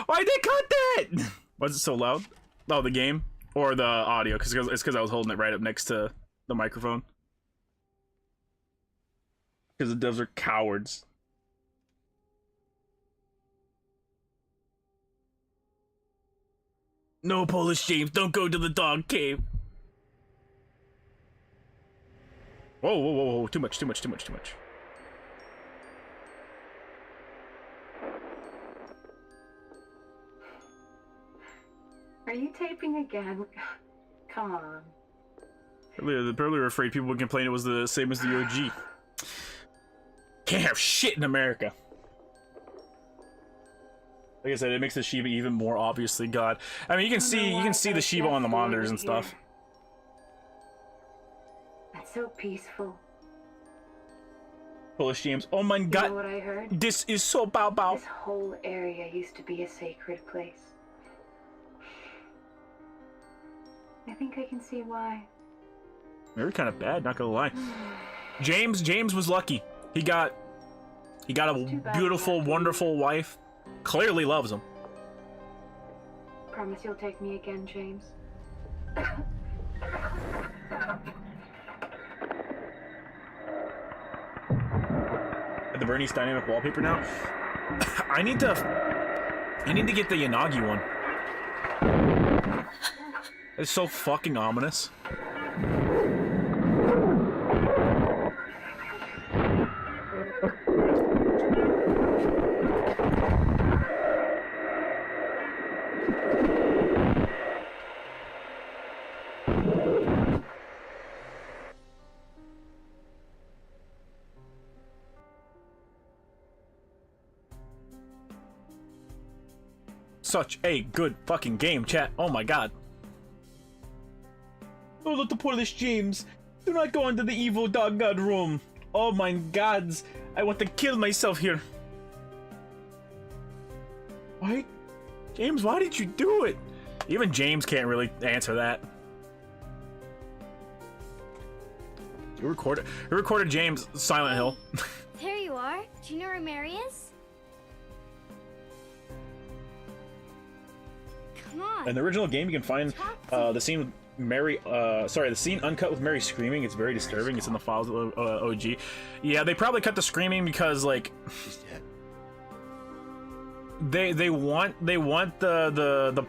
Why'd they cut that? Was it so loud? Oh, the game? Or the audio? It's because I was holding it right up next to the microphone. Because the devs are cowards. No, Polish James, don't go to the dog cave. Whoa, whoa, whoa, whoa, too much. Are you taping again? Come on. Earlier, they were afraid people would complain it was the same as the OG. Can't have shit in America. Like I said, it makes the Shiba even more obviously God. I mean, you can see the Shiba on the monitors and stuff. That's so peaceful. Polish James, oh my god. You know what I heard? This is so bow bow. This whole area used to be a sacred place. I think I can see why. They were kind of bad, not gonna lie. James was lucky. He got a beautiful, wonderful wife. Clearly loves him. Promise you'll take me again, James. The Bernie's dynamic wallpaper now. I need to get the Yanagi one. It's so fucking ominous. Such a good fucking game, chat. Oh my god. Oh, look, the Polish James. Do not go into the evil dog god room. Oh my gods. I want to kill myself here. Why? James, why did you do it? Even James can't really answer that. Who recorded James Silent Hill? There you are. Do you know where Mary is? Come on. In the original game, you can find the scene with Mary. The scene uncut with Mary screaming. It's very disturbing. It's in the files of OG. Yeah, they probably cut the screaming because like they want the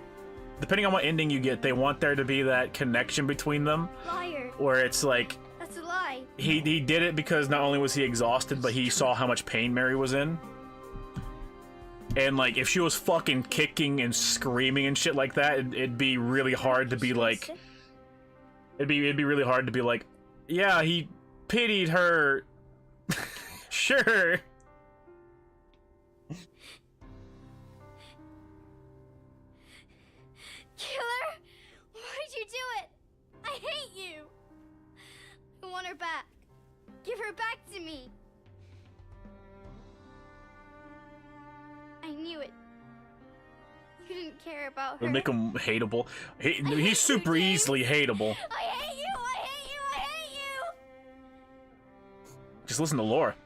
depending on what ending you get, they want there to be that connection between them. Liar. Where it's like That's a lie. he did it because not only was he exhausted, but he saw how much pain Mary was in. And like, if she was fucking kicking and screaming and shit like that, it'd be really hard to be like, it'd be really hard to be like, yeah, he pitied her. Sure. Killer? Why'd you do it? I hate you. I want her back. Give her back to me. I knew it. You didn't care about her. It'll make him hateable. He's super easily hateable. I hate you! I hate you! I hate you! Just listen to Laura.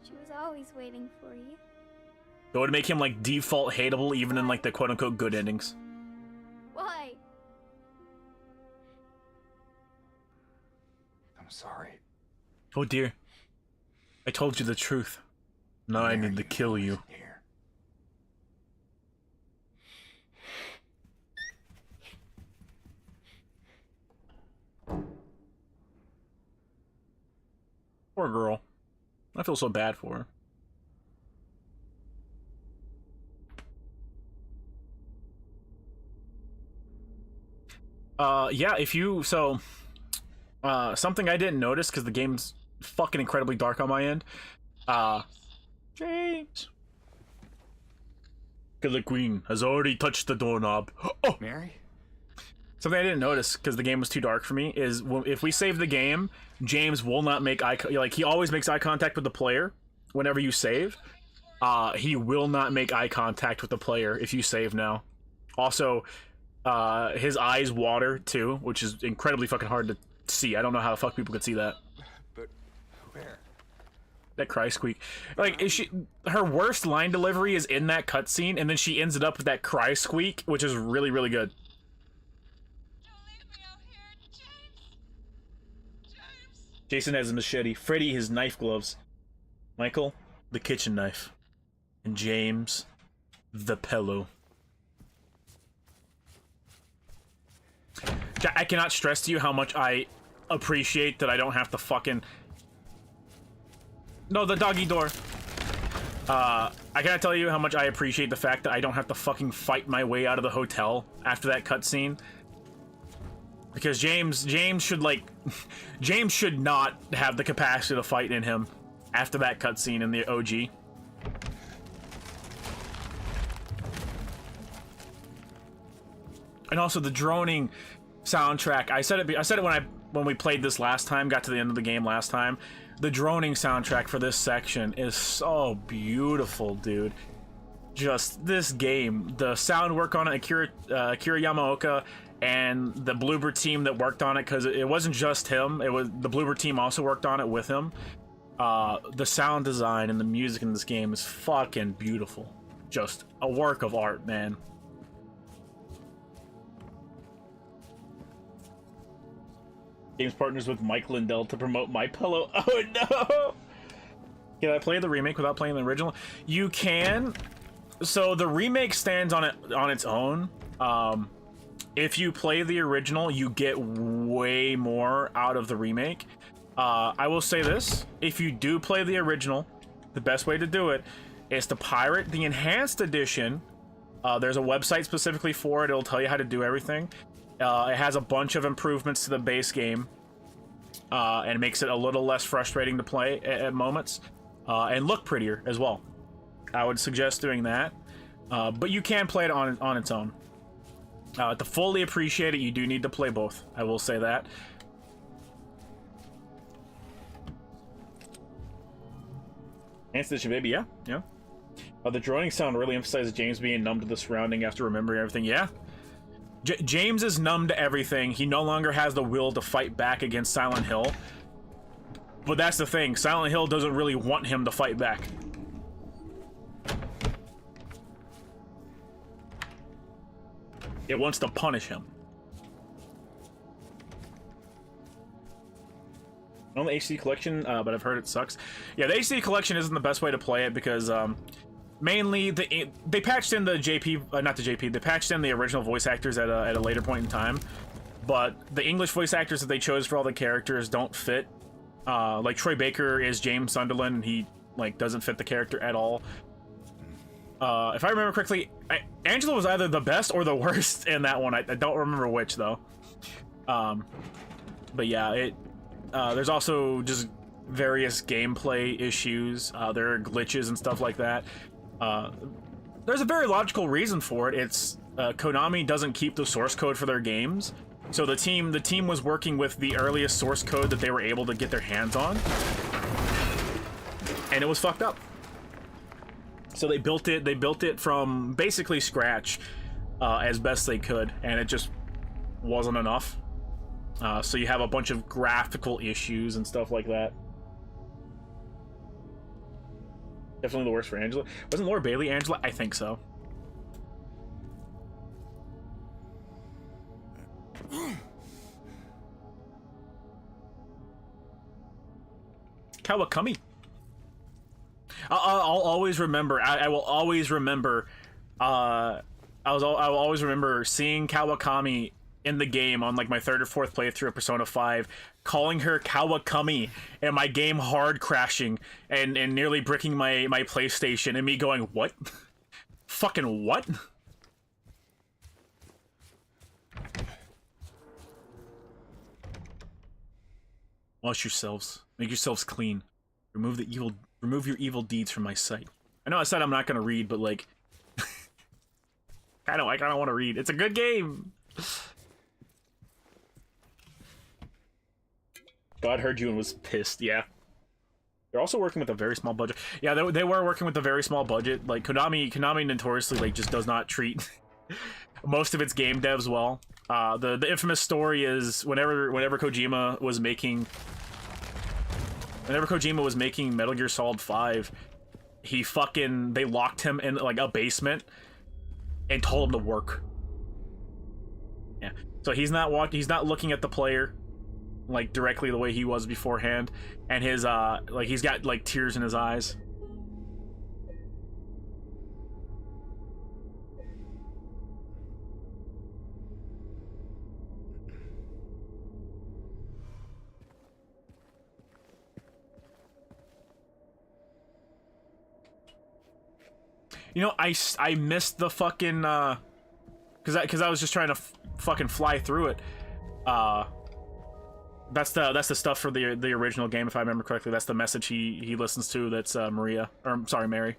She was always waiting for you. It would make him like default hateable even in like the quote-unquote good endings. Why? I'm sorry. Oh dear. I told you the truth. Now I need to kill you. Here. Poor girl. I feel so bad for her. Yeah, if you, so, something I didn't notice, because the game's fucking incredibly dark on my end, James. The queen has already touched the doorknob. Oh! Mary? Something I didn't notice, because the game was too dark for me, is if we save the game, James will not make like, he always makes eye contact with the player whenever you save. He will not make eye contact with the player if you save now. Also, his eyes water too, which is incredibly fucking hard to see. I don't know how the fuck people could see that. But where? That cry squeak. Like, her worst line delivery is in that cutscene, and then she ends it up with that cry squeak, which is really, really good. Don't leave me out here, James. James. Jason has a machete, Freddy his knife gloves, Michael the kitchen knife, and James the pillow. I cannot stress to you how much I appreciate that I don't have to fucking... No, the doggy door. I cannot tell you how much I appreciate the fact that I don't have to fucking fight my way out of the hotel after that cutscene. Because James should, like... James should not have the capacity to fight in him after that cutscene in the OG. And also the droning soundtrack. I said it when we played this last time, got to the end of the game last time. The droning soundtrack for this section is so beautiful, dude. Just this game, the sound work on it, Akira Yamaoka and the Bloober team that worked on it, because it wasn't just him. It was the Bloober team also worked on it with him. The sound design and the music in this game is fucking beautiful. Just a work of art, man. Games partners with Mike Lindell to promote My Pillow. Oh no! Can I play the remake without playing the original? You can. So the remake stands on its own. If you play the original, you get way more out of the remake. I will say this: if you do play the original, the best way to do it is to pirate the enhanced edition. There's a website specifically for it. It'll tell you how to do everything. It has a bunch of improvements to the base game, and makes it a little less frustrating to play at moments, and look prettier as well. I would suggest doing that, but you can play it on its own. To fully appreciate it, you do need to play both. I will say that. Enhanced edition, baby, yeah. The droning sound really emphasizes James being numb to the surrounding after remembering everything. Yeah. James is numb to everything. He no longer has the will to fight back against Silent Hill. But that's the thing. Silent Hill doesn't really want him to fight back. It wants to punish him. On the HD collection, but I've heard it sucks. Yeah, the HD collection isn't the best way to play it because, mainly, they patched in the they patched in the original voice actors at a later point in time, but the English voice actors that they chose for all the characters don't fit. Like, Troy Baker is James Sunderland, and he, like, doesn't fit the character at all. If I remember correctly, Angela was either the best or the worst in that one. I don't remember which, though. But yeah, there's also just various gameplay issues. There are glitches and stuff like that. There's a very logical reason for it. It's Konami doesn't keep the source code for their games, so the team was working with the earliest source code that they were able to get their hands on, and it was fucked up. So they built it from basically scratch, as best they could, and it just wasn't enough. So you have a bunch of graphical issues and stuff like that. Definitely the worst for Angela. Wasn't Laura Bailey Angela? I think so. Kawakami. I'll always remember. I will always remember. I will always remember seeing Kawakami in the game on like my third or fourth playthrough of Persona 5, calling her Kawakami, and my game hard crashing and nearly bricking my PlayStation, and me going, what? Fucking what? Wash yourselves. Make yourselves clean. Remove your evil deeds from my sight. I know I said I'm not gonna read, but like I kinda wanna read. It's a good game. God heard you and was pissed, yeah. They're also working with a very small budget. Yeah, they were working with a very small budget. Like Konami notoriously like just does not treat most of its game devs well. The infamous story is whenever Kojima was making Metal Gear Solid 5, they locked him in like a basement and told him to work. Yeah. So he's not looking at the player like directly the way he was beforehand, and his like he's got like tears in his eyes. You know, I missed the fucking because I was just trying to fucking fly through it. That's the stuff for the original game, if I remember correctly. That's the message he listens to. That's Maria, or I'm sorry, Mary.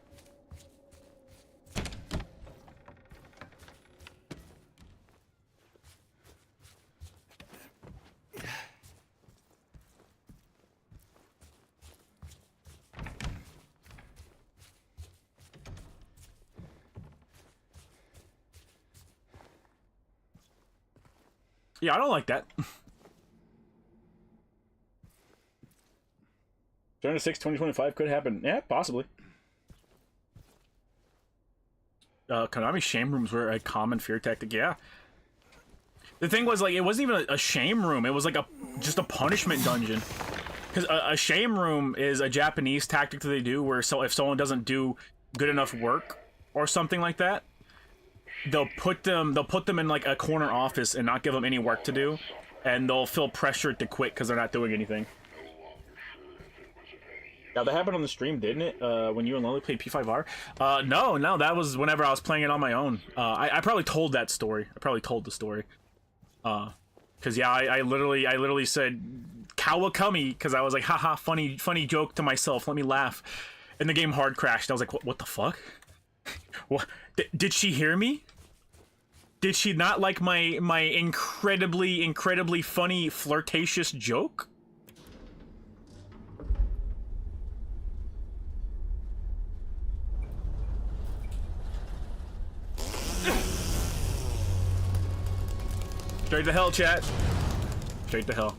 Yeah, I don't like that. January 6, 2025 could happen. Yeah, possibly. Konami shame rooms were a common fear tactic. Yeah. The thing was, like, it wasn't even a shame room. It was like just a punishment dungeon. Because a shame room is a Japanese tactic that they do where if someone doesn't do good enough work or something like that, they'll put them in like a corner office and not give them any work to do, and they'll feel pressured to quit because they're not doing anything. Now that happened on the stream, didn't it? When you and Lily played P5R? No, that was whenever I was playing it on my own. I probably told that story. I probably told the story. Cause yeah, I literally said Kawakami because I was like, haha, funny joke to myself. Let me laugh. And the game hard crashed. I was like, what the fuck? What? Did she hear me? Did she not like my incredibly funny flirtatious joke? Straight to hell, chat. Straight to hell.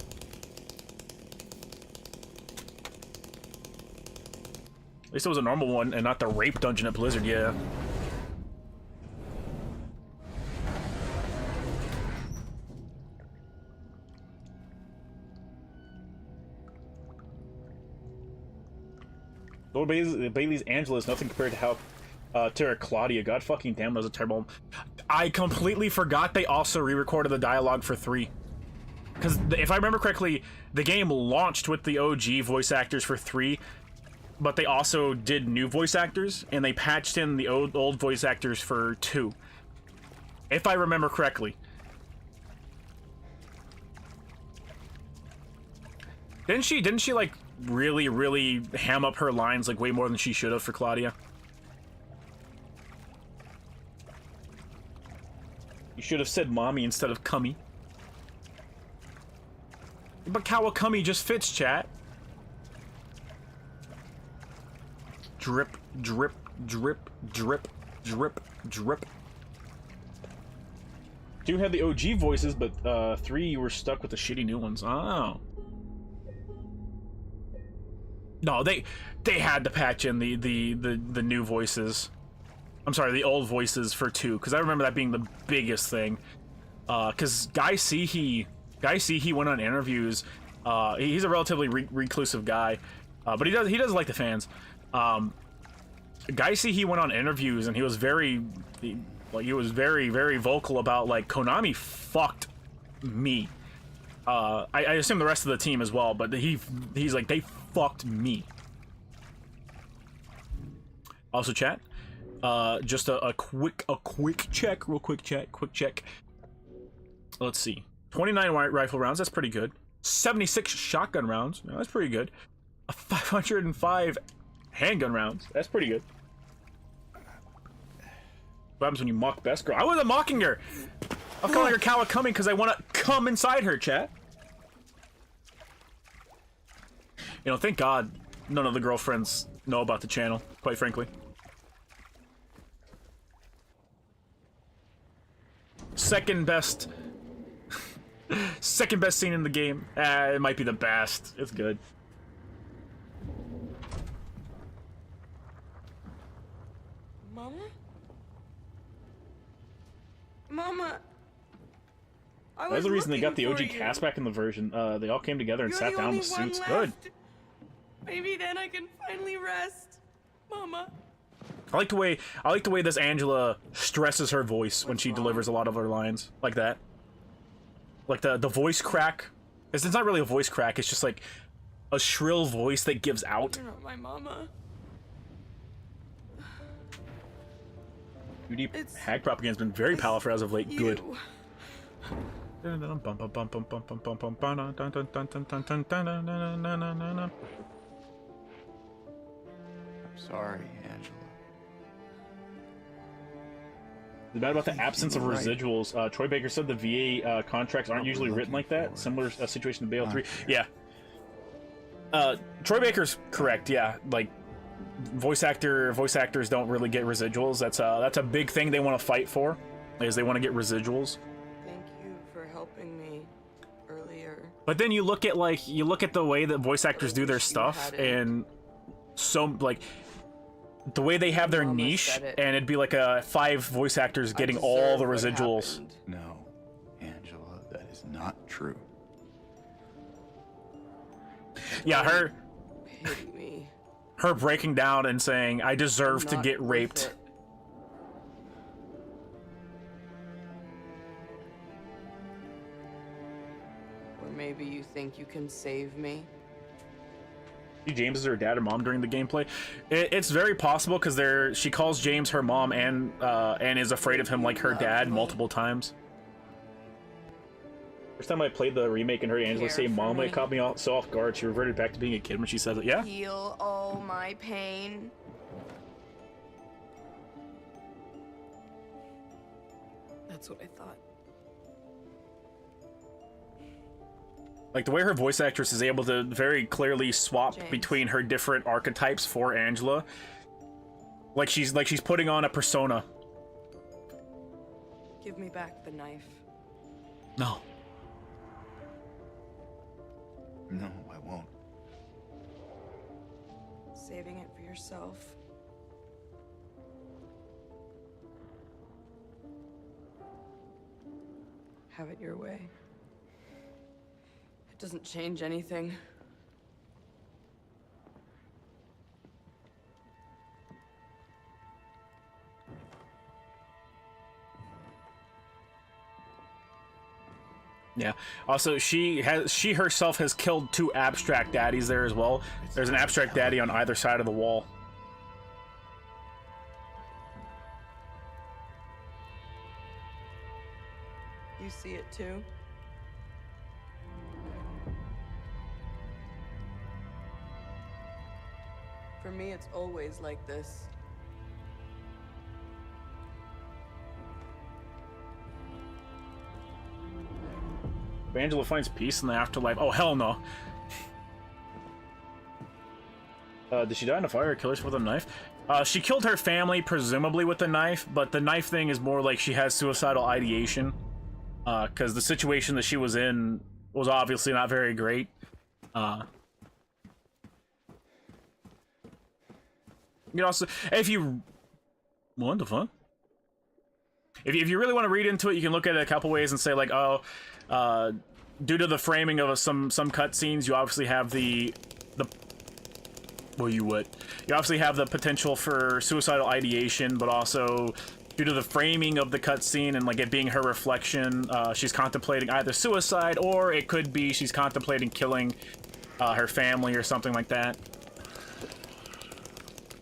At least it was a normal one and not the rape dungeon at Blizzard, yeah. Lord Bailey's Angela is nothing compared to how Terra Claudia. God fucking damn, that was a terrible. I completely forgot they also re-recorded the dialogue for 3. Because if I remember correctly, the game launched with the OG voice actors for 3, but they also did new voice actors, and they patched in the old voice actors for 2. If I remember correctly. Didn't she like really ham up her lines like way more than she should have for Claudia? You should have said mommy instead of cummy. But Kawakami just fits, chat. Drip, drip, drip, drip, drip, drip. 2 had the OG voices, but 3 you were stuck with the shitty new ones. Oh. No, they had to patch in the new voices. I'm sorry, the old voices for 2, because I remember that being the biggest thing. Because Guy C, he went on interviews. He's a relatively reclusive guy, but he does like the fans. Guy C, he went on interviews and he was very vocal about like Konami fucked me. I assume the rest of the team as well, but he's like, they fucked me. Also, chat, just a quick check, quick check. Let's see, 29 rifle rounds, that's pretty good. 76 shotgun rounds, that's pretty good. 505 handgun rounds, that's pretty good. What happens when you mock best girl? I wasn't mocking her. I'm calling her Kawakami because I want to come inside her, chat. You know, thank God none of the girlfriends know about the channel, quite frankly. Second best scene in the game. It might be the best. It's good. Mama? Mama. That's the reason they got the OG cast back in the version. They all came together and sat down with suits. Good. Maybe then I can finally rest, Mama. I like the way this Angela stresses her voice when she delivers a lot of her lines like that. Like the voice crack. It's not really a voice crack. It's just like a shrill voice that gives out. You're not my mama. UD hag propaganda has been very powerful as of late. Good. Sorry, Angela. The bad about the absence of residuals. Troy Baker said the VA contracts aren't usually written like that. Similar situation to BO3. Yeah. Troy Baker's correct. Yeah, like voice actors don't really get residuals. That's a big thing they want to fight for, is they want to get residuals. Thank you for helping me earlier. But then you look at the way that voice actors do their stuff, and so like the way they have their niche, and it'd be like 5 voice actors getting all the residuals. No, Angela, that is not true. Yeah, Pity me. her breaking down and saying, "I deserve to get raped." Or maybe you think you can save me? James is her dad or mom during the gameplay. It's very possible because she calls James her mom and is afraid of him like her dad multiple times. First time I played the remake and heard Angela say "mom," it caught me so off guard. She reverted back to being a kid when she says it. Yeah. Heal all my pain. That's what I thought. Like the way her voice actress is able to very clearly swap between her different archetypes for Angela. Like she's putting on a persona. Give me back the knife. No. No, I won't. Saving it for yourself. Have it your way. It doesn't change anything. Yeah. Also, she herself has killed 2 abstract daddies there as well. There's an abstract daddy on either side of the wall. You see it too? For me, it's always like this. If Angela finds peace in the afterlife. Oh, hell no. Did she die in a fire or kill herself with a knife? She killed her family, presumably with a knife, but the knife thing is more like she has suicidal ideation. Because the situation that she was in was obviously not very great. You can also, if you, what the fuck? If you really want to read into it, you can look at it a couple ways and say like, oh, due to the framing of some cutscenes, you obviously have the well, you obviously have the potential for suicidal ideation, but also due to the framing of the cutscene and like it being her reflection, she's contemplating either suicide or it could be she's contemplating killing her family or something like that.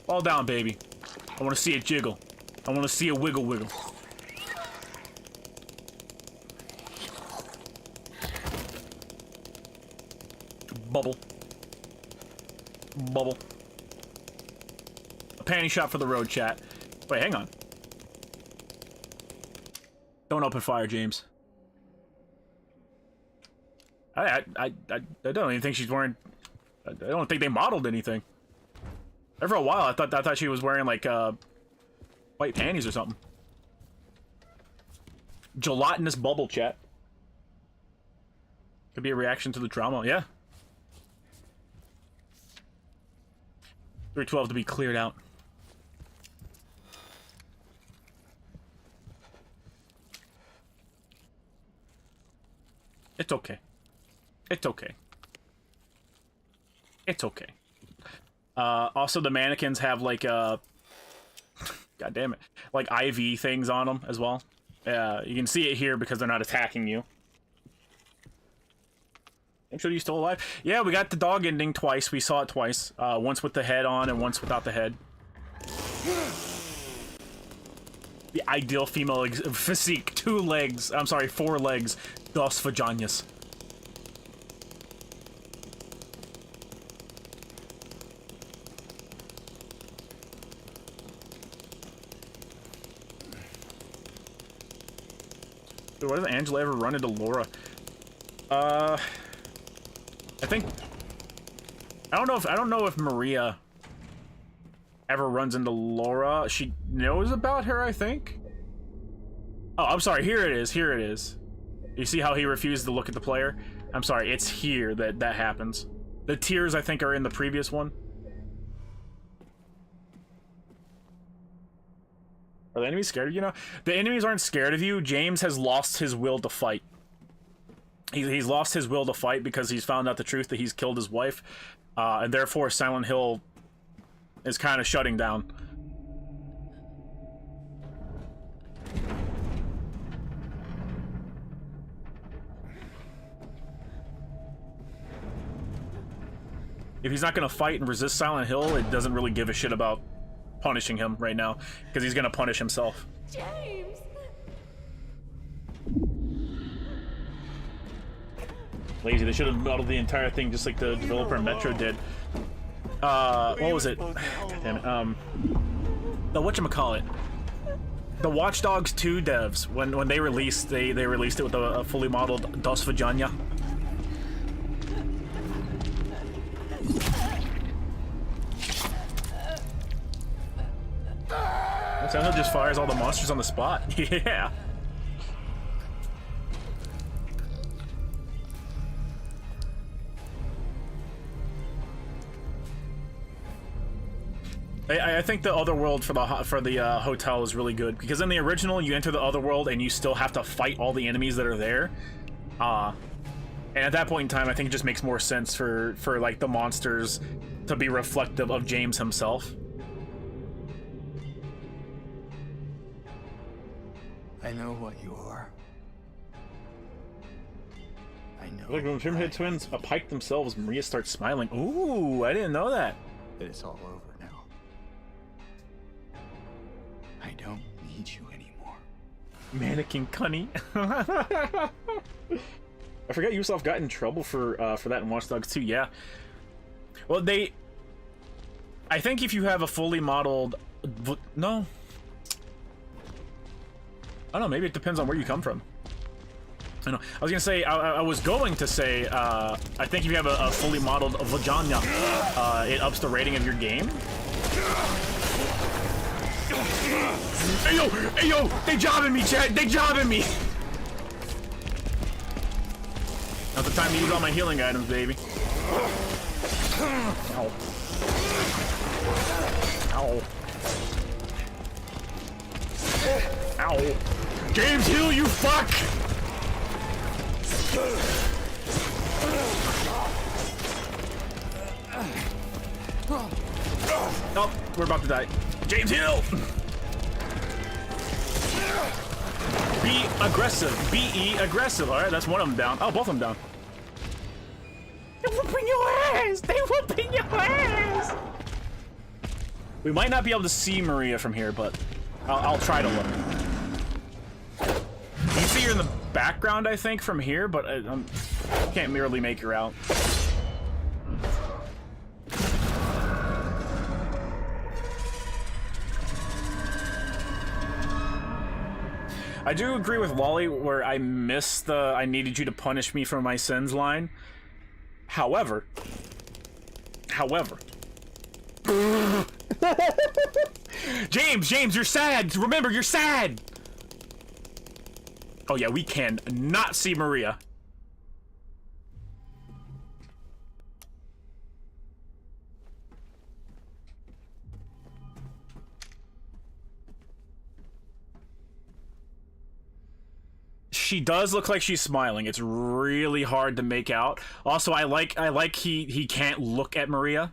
Fall down, baby. I want to see it jiggle. I want to see it wiggle wiggle. Bubble. Bubble. A panty shot for the road, chat. Wait, hang on. Don't open fire, James. I don't even think she's wearing... I don't think they modeled anything. For a while, I thought she was wearing, like, white panties or something. Gelatinous bubble, chat. Could be a reaction to the trauma, yeah. 312 to be cleared out. It's okay. It's okay. It's okay. Also, the mannequins have like God damn it, like IV things on them as well. You can see it here because they're not attacking you. I'm sure you're still alive. Yeah, we got the dog ending twice. We saw it twice. Once with the head on and once without the head. The ideal female physique. 2 legs. I'm sorry, 4 legs. Dos vaginas. Dude, why does Angela ever run into Laura? I think I don't know if Maria ever runs into Laura. She knows about her, I think. Oh, I'm sorry. Here it is. Here it is. You see how he refused to look at the player? I'm sorry. It's here that happens. The tears, I think, are in the previous one. Are the enemies scared of you now? The enemies aren't scared of you. James has lost his will to fight. He's lost his will to fight because he's found out the truth that he's killed his wife, and therefore Silent Hill is kind of shutting down. If he's not going to fight and resist Silent Hill, it doesn't really give a shit about punishing him right now, because he's going to punish himself. James! Lazy. They should have modeled the entire thing just like the developer in Metro did. What was it? God damn it. The whatchamacallit? The Watch Dogs 2 devs, when they released, they released it with a fully modeled Dos Vagina. Silent Hill just fires all the monsters on the spot. Yeah. I think the other world for the hotel is really good, because in the original you enter the other world and you still have to fight all the enemies that are there, and at that point in time I think it just makes more sense for like the monsters to be reflective of James himself. I know what you are. I know. Look, when Trimhead twins pike themselves, Maria starts smiling. Ooh, I didn't know that. That it's all over now. I don't need you anymore. Mannequin cunny. I forgot Ubisoft got in trouble for that in Watch Dogs 2. Yeah. Well, I think if you have a fully modeled, no. I don't know. Maybe it depends on where you come from. I know. I was gonna say. I was going to say. I think if you have a fully modeled vagina, it ups the rating of your game. Hey yo! Hey yo! They jobbing me, chat! They jobbing me! Not the time to use all my healing items, baby. Ow. Ow. Ow. James Hill, you fuck! Oh, we're about to die. James Hill! Be aggressive. Be aggressive. Alright, that's one of them down. Oh, both of them down. They're whooping your ass! They're whooping your ass! We might not be able to see Maria from here, but I'll try to look. You see her in the background, I think, from here, but I can't merely make her out. I do agree with Wally where I missed the I needed you to punish me for my sins line. However. James, you're sad. Remember, you're sad. Oh yeah, we can not see Maria. She does look like she's smiling. It's really hard to make out. Also, I like he can't look at Maria.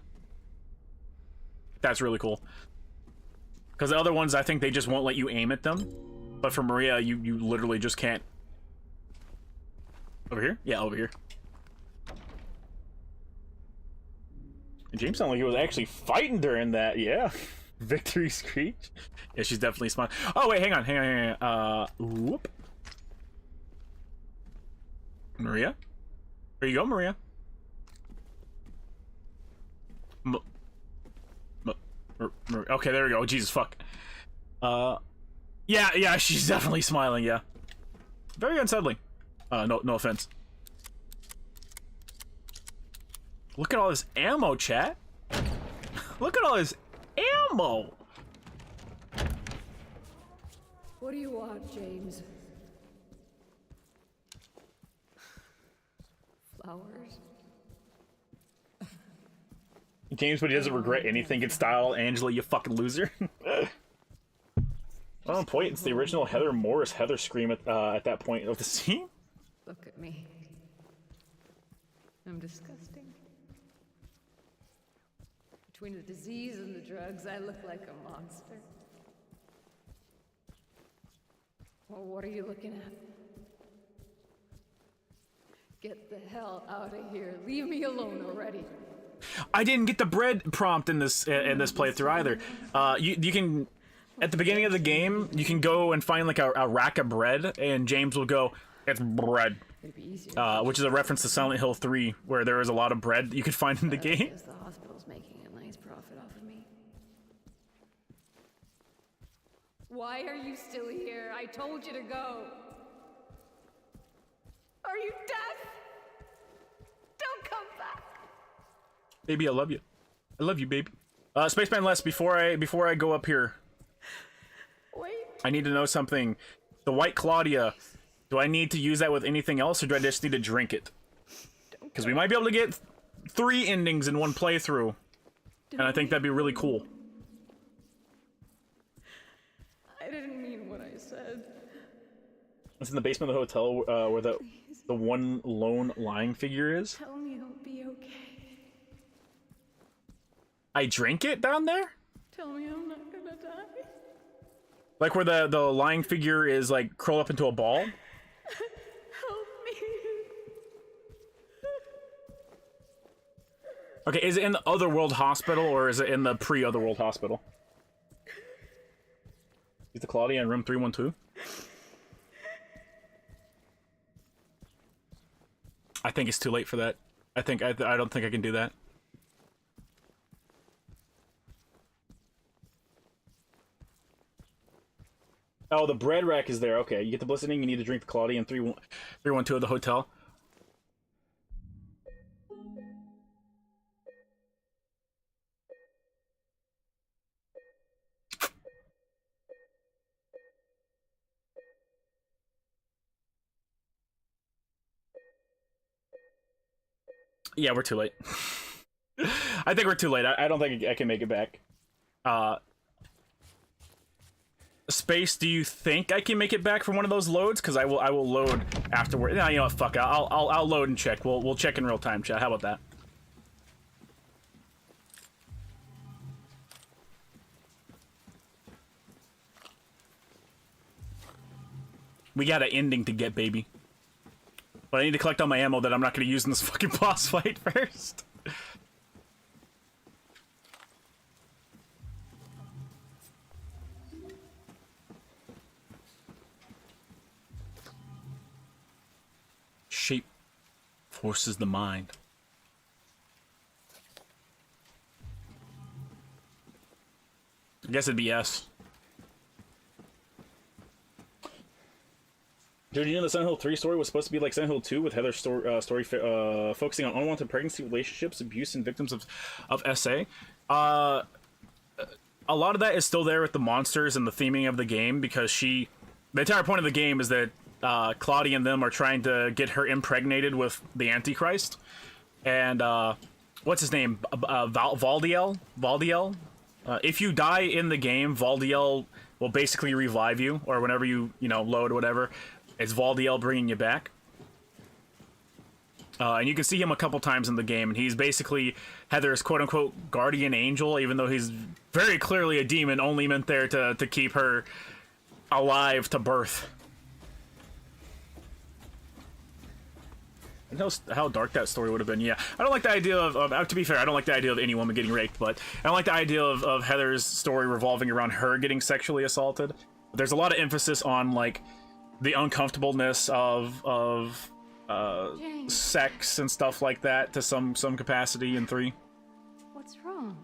That's really cool. Because the other ones, I think they just won't let you aim at them. But for Maria, you literally just can't. Over here? Yeah, over here. And James sounded like he was actually fighting during that. Yeah. Victory screech. Yeah, she's definitely smiling. Oh, wait, hang on. Whoop. Maria? There you go, Maria. Okay, there we go. Jesus, fuck. Yeah, she's definitely smiling, yeah. Very unsettling. No offense. Look at all this ammo, chat. Look at all this ammo. What do you want, James? Flowers? James, but he doesn't regret anything in style. Angela, you fucking loser. Oh, point. It's the original Heather Morris Heather scream at that point of the scene. Look at me. I'm disgusting. Between the disease and the drugs, I look like a monster. Well, what are you looking at? Get the hell out of here. Leave me alone already. I didn't get the bread prompt in this playthrough either. You can, at the beginning of the game, you can go and find like a rack of bread, and James will go, "It's bread," which is a reference to Silent Hill 3, where there is a lot of bread that you could find in the game. Because the hospital's making a nice profit off of me. Why are you still here? I told you to go. Are you deaf? Don't come back. Baby, I love you. I love you, baby. Spaceman Les, before I go up here, Wait. I need to know something. The White Claudia, do I need to use that with anything else, or do I just need to drink it? Because we might be able to get 3 endings in one playthrough, and I think that'd be really cool. I didn't mean what I said. It's in the basement of the hotel where the one lone lying figure is. Tell me I'll be okay. I drink it down there? Tell me I'm not gonna die. Like where the lying figure is like curled up into a ball? Help me. Okay, is it in the Otherworld Hospital or is it in the pre-Otherworld Hospital? Is the Claudia in room 312? I think it's too late for that. I don't think I can do that. Oh, the bread rack is there. Okay, you get the blistering, you need to drink the Claudia in 312 of the hotel. Yeah, we're too late. I think we're too late. I don't think I can make it back. Space, do you think I can make it back from one of those loads? Because I will load afterward. No, you know what? Fuck it. I'll load and check. We'll check in real time, chat. How about that? We got an ending to get, baby. But I need to collect all my ammo that I'm not going to use in this fucking boss fight first. Shape forces the mind. I guess it'd be yes. Dude, you know the Silent Hill 3 story was supposed to be like Silent Hill 2 with Heather's story focusing on unwanted pregnancy, relationships, abuse, and victims of SA. A lot of that is still there with the monsters and the theming of the game because the entire point of the game is that Claudia and them are trying to get her impregnated with the Antichrist. And, what's his name? Valdiel? Valdiel? If you die in the game, Valdiel will basically revive you, or whenever you load or whatever, it's Valdiel bringing you back. And you can see him a couple times in the game, and he's basically Heather's quote-unquote guardian angel, even though he's very clearly a demon, only meant there to keep her alive to birth. How dark that story would have been. Yeah, I don't like the idea of to be fair, I don't like the idea of any woman getting raped, but I don't like the idea of Heather's story revolving around her getting sexually assaulted. There's a lot of emphasis on like the uncomfortableness of sex and stuff like that to some capacity in 3. What's wrong?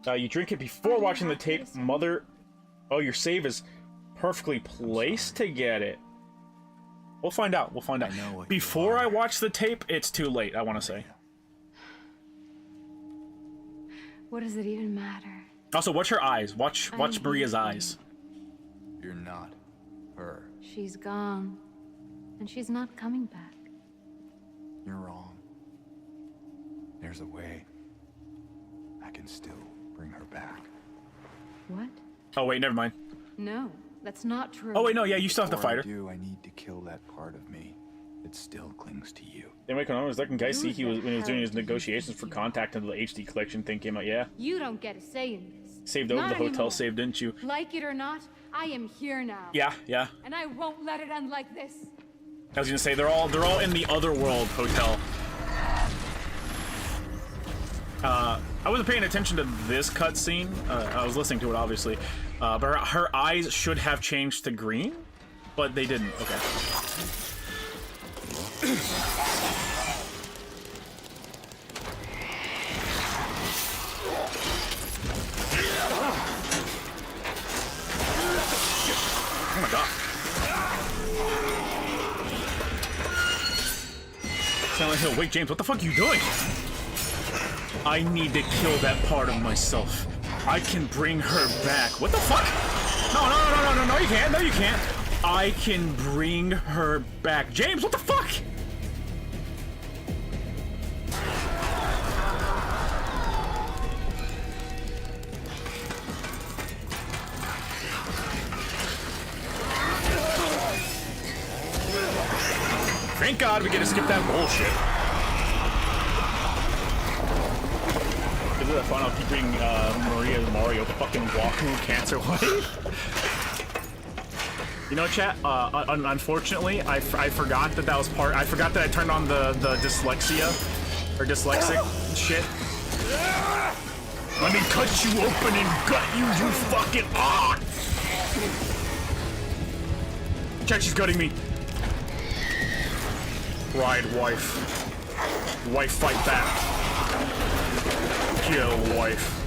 You drink it before watching the tape, mother. Oh, your save is perfectly placed to get it. We'll find out. We'll find out. Before I watch the tape, it's too late, I want to say. What does it even matter? Also, watch her eyes. Watch Maria's eyes. You're not her. She's gone. And she's not coming back. You're wrong. There's a way. I can still bring her back. What? Oh, wait, never mind. No, that's not true. Oh, wait, no, yeah, you still have to fight her. I need to kill that part of me that still clings to you. Then wait, was that guy see when he was doing his negotiations for contact until the HD collection thing came out? Yeah. You don't get a say in this. Saved over the hotel save, didn't you? Like it or not, I am here now. Yeah, yeah. And I won't let it end like this. I was gonna say they're all in the Otherworld hotel. I wasn't paying attention to this cutscene. I was listening to it, obviously. But her eyes should have changed to green, but they didn't. Okay. Oh my god. Silent Hill. Wait, James, what the fuck are you doing? I need to kill that part of myself. I can bring her back. What the fuck? No, you can't. No, you can't. I can bring her back. James, what the fuck? Thank God we get to skip that bullshit. Is it fun? I'll keep bringing Maria and Mario the fucking walking cancer wife. You know, chat, unfortunately, I forgot that was part. I forgot that I turned on the dyslexia or dyslexic shit. Let me cut you open and gut you, you fucking Chat, she's gutting me. Bride, wife. Wife, fight back. Kill, wife.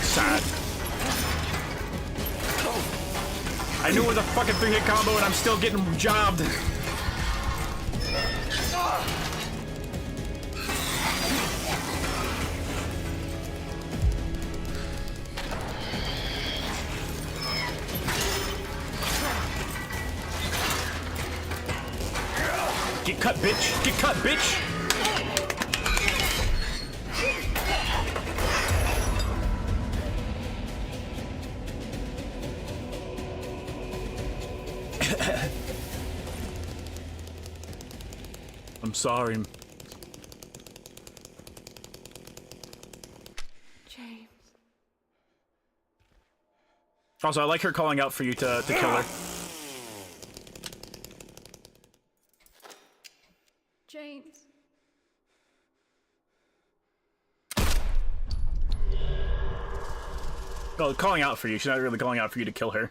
Sad. I knew it was a fucking 3-hit combo and I'm still getting jobbed. Get cut, bitch! Get cut, bitch! sorry. James. Also, I like her calling out for you to kill her. James. Well, calling out for you. She's not really calling out for you to kill her.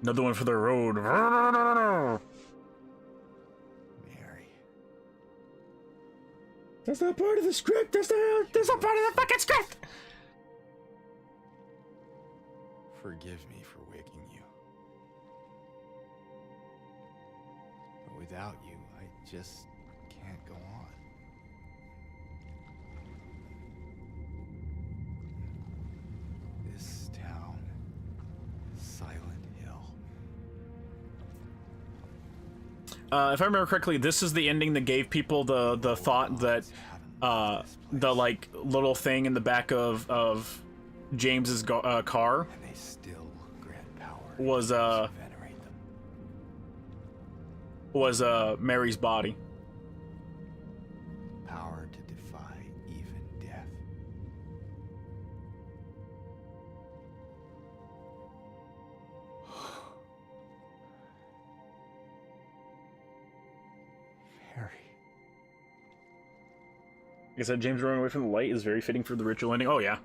Another one for the road. Mary. That's not part of the script. That's not part of the fucking script. Forgive me for waking you. But without you, I just can't go on. This town, Silent Hill. If I remember correctly, this is the ending that gave people the thought that the like little thing in the back of James's car And they still grant power was to venerate them. Mary's body. Power to defy even death. Mary. Like I said, James running away from the light is very fitting for the ritual ending. Oh yeah.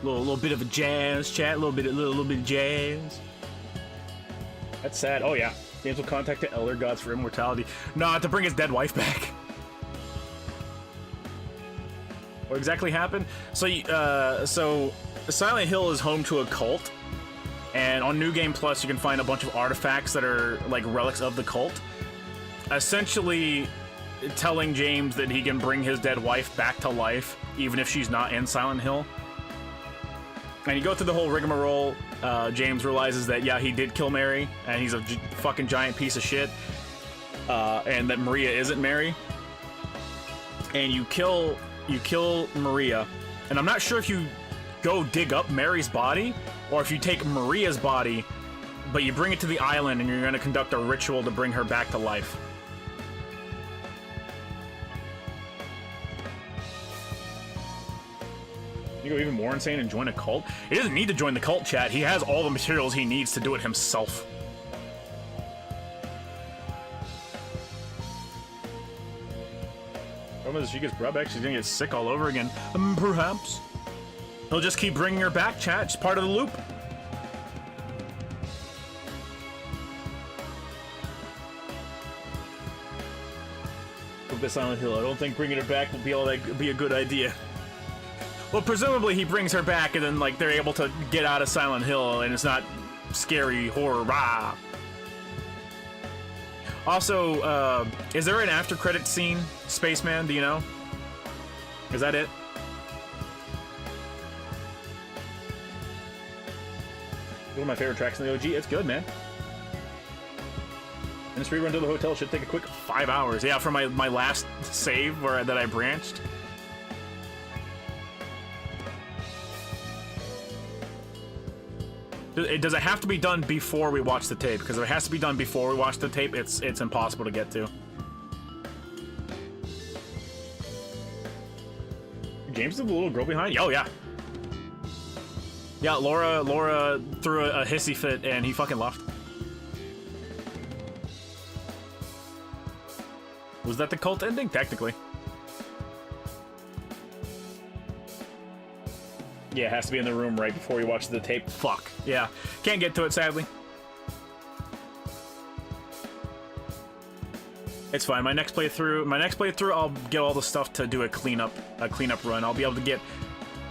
Little bit of a jazz chat, little bit of jazz. That's sad. Oh yeah, James will contact the Elder Gods for immortality. Nah, to bring his dead wife back. What exactly happened? So Silent Hill is home to a cult, and on New Game Plus you can find a bunch of artifacts that are like relics of the cult, essentially telling James that he can bring his dead wife back to life even if she's not in Silent Hill. And you go through the whole rigmarole. James realizes that, yeah, he did kill Mary, and he's a fucking giant piece of shit, and that Maria isn't Mary. And you kill Maria, and I'm not sure if you go dig up Mary's body, or if you take Maria's body, but you bring it to the island, and you're going to conduct a ritual to bring her back to life. You go even more insane and join a cult? He doesn't need to join the cult, chat. He has all the materials he needs to do it himself. Problem is, if she gets brought back, she's gonna get sick all over again. Perhaps. He'll just keep bringing her back, chat. It's part of the loop. Silent Hill. I don't think bringing her back will be a good idea. Well, presumably he brings her back, and then like they're able to get out of Silent Hill, and it's not scary horror. Rah. Also, is there an after credit scene, Spaceman? Do you know? Is that it? One of my favorite tracks in the OG. It's good, man. And this rerun to the hotel should take a quick 5 hours. Yeah, for my last save that I branched. Does it have to be done before we watch the tape? Because if it has to be done before we watch the tape, it's impossible to get to. James is the little girl behind you? Oh, yeah. Yeah, Laura threw a hissy fit and he fucking left. Was that the cult ending? Technically. Yeah, it has to be in the room right before we watch the tape. Fuck. Yeah. Can't get to it, sadly. It's fine. My next playthrough, I'll get all the stuff to do a cleanup run. I'll be able to get,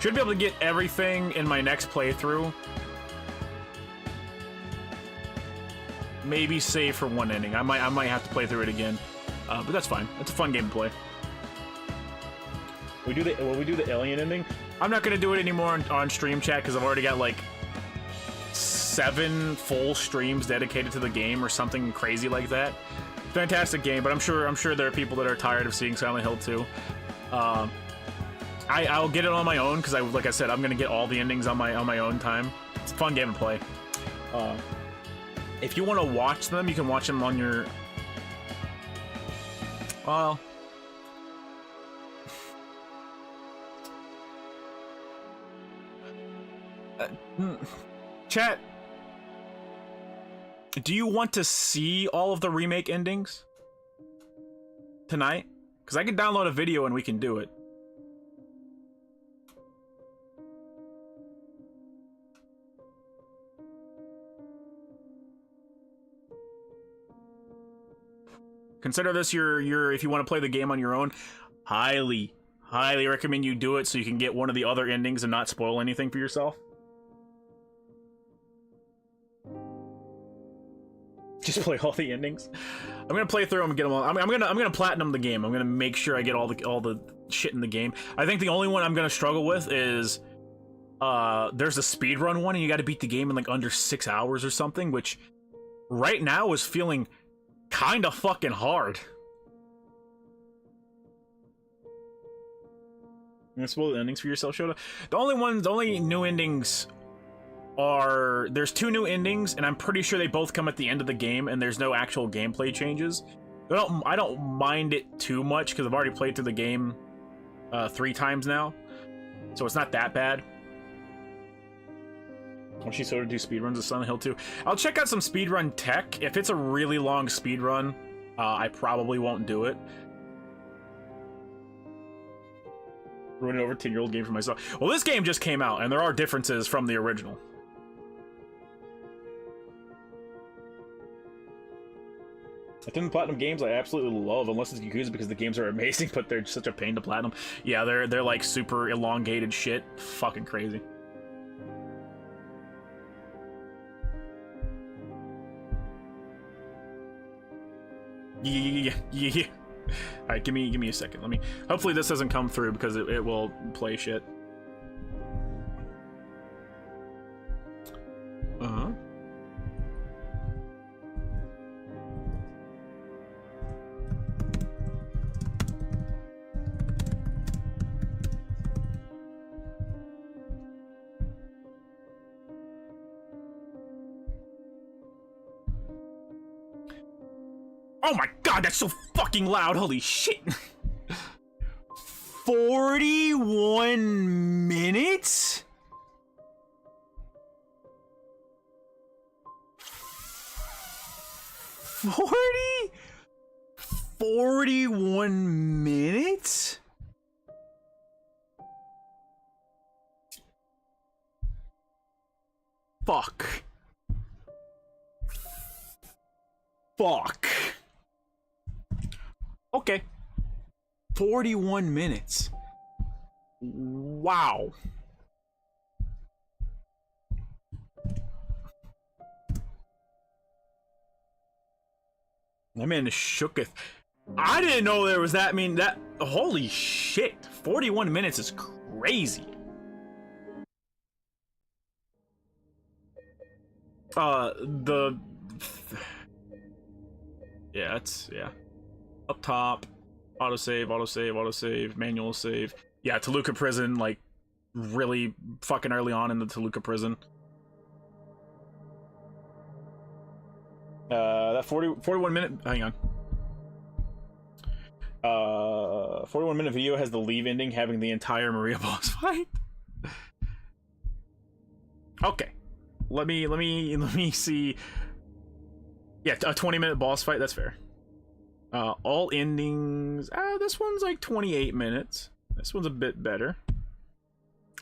should be able to get everything in my next playthrough maybe save for one ending. I might have to play through it again, but that's fine. It's a fun game to play. Will we do the alien ending? I'm not gonna do it anymore on stream chat because I've already got like 7 full streams dedicated to the game or something crazy like that. Fantastic game, but I'm sure there are people that are tired of seeing Silent Hill 2. I'll get it on my own because like I said, I'm gonna get all the endings on my own time. It's a fun game to play. If you want to watch them, you can watch them on your. Well. Chat. Do you want to see all of the remake endings tonight? Because I can download a video and we can do it. Consider this your if you want to play the game on your own, highly recommend you do it so you can get one of the other endings and not spoil anything for yourself. Just play all the endings. I'm gonna play through them and get them all. I'm gonna platinum the game. I'm gonna make sure I get all the shit in the game. I think the only one I'm gonna struggle with is there's a speedrun one and you got to beat the game in like under 6 hours or something, which right now is feeling kind of fucking hard. You gonna spoil the endings for yourself, Shota? The only new endings are there's 2 new endings, and I'm pretty sure they both come at the end of the game, and there's no actual gameplay changes. I don't mind it too much because I've already played through the game 3 times now, so it's not that bad. When she sort of do speedruns of Silent Hill 2, I'll check out some speedrun tech. If it's a really long speedrun, I probably won't do it. Ruin over 10-year-old game for myself. Well, this game just came out, and there are differences from the original. I think the platinum games I absolutely love, unless it's Yakuza because the games are amazing, but they're such a pain to platinum. Yeah, they're like super elongated shit. Fucking crazy. Yeah. All right, give me a second. Let me. Hopefully this doesn't come through because it will play shit. Oh my god, that's so fucking loud. Holy shit. 41 minutes? 41 minutes? Fuck. Okay. 41 minutes. Wow. That man is shooketh. I didn't know there was that. I mean, that. Holy shit. 41 minutes is crazy. Yeah, it's, yeah. Up top, autosave, manual save. Yeah, Toluca prison, like, really fucking early on in the Toluca prison. That 41 minute, hang on. 41 minute video has the leave ending having the entire Maria boss fight. Okay. Let me see. Yeah, a 20-minute boss fight, that's fair. All endings. This one's like 28 minutes. This one's a bit better.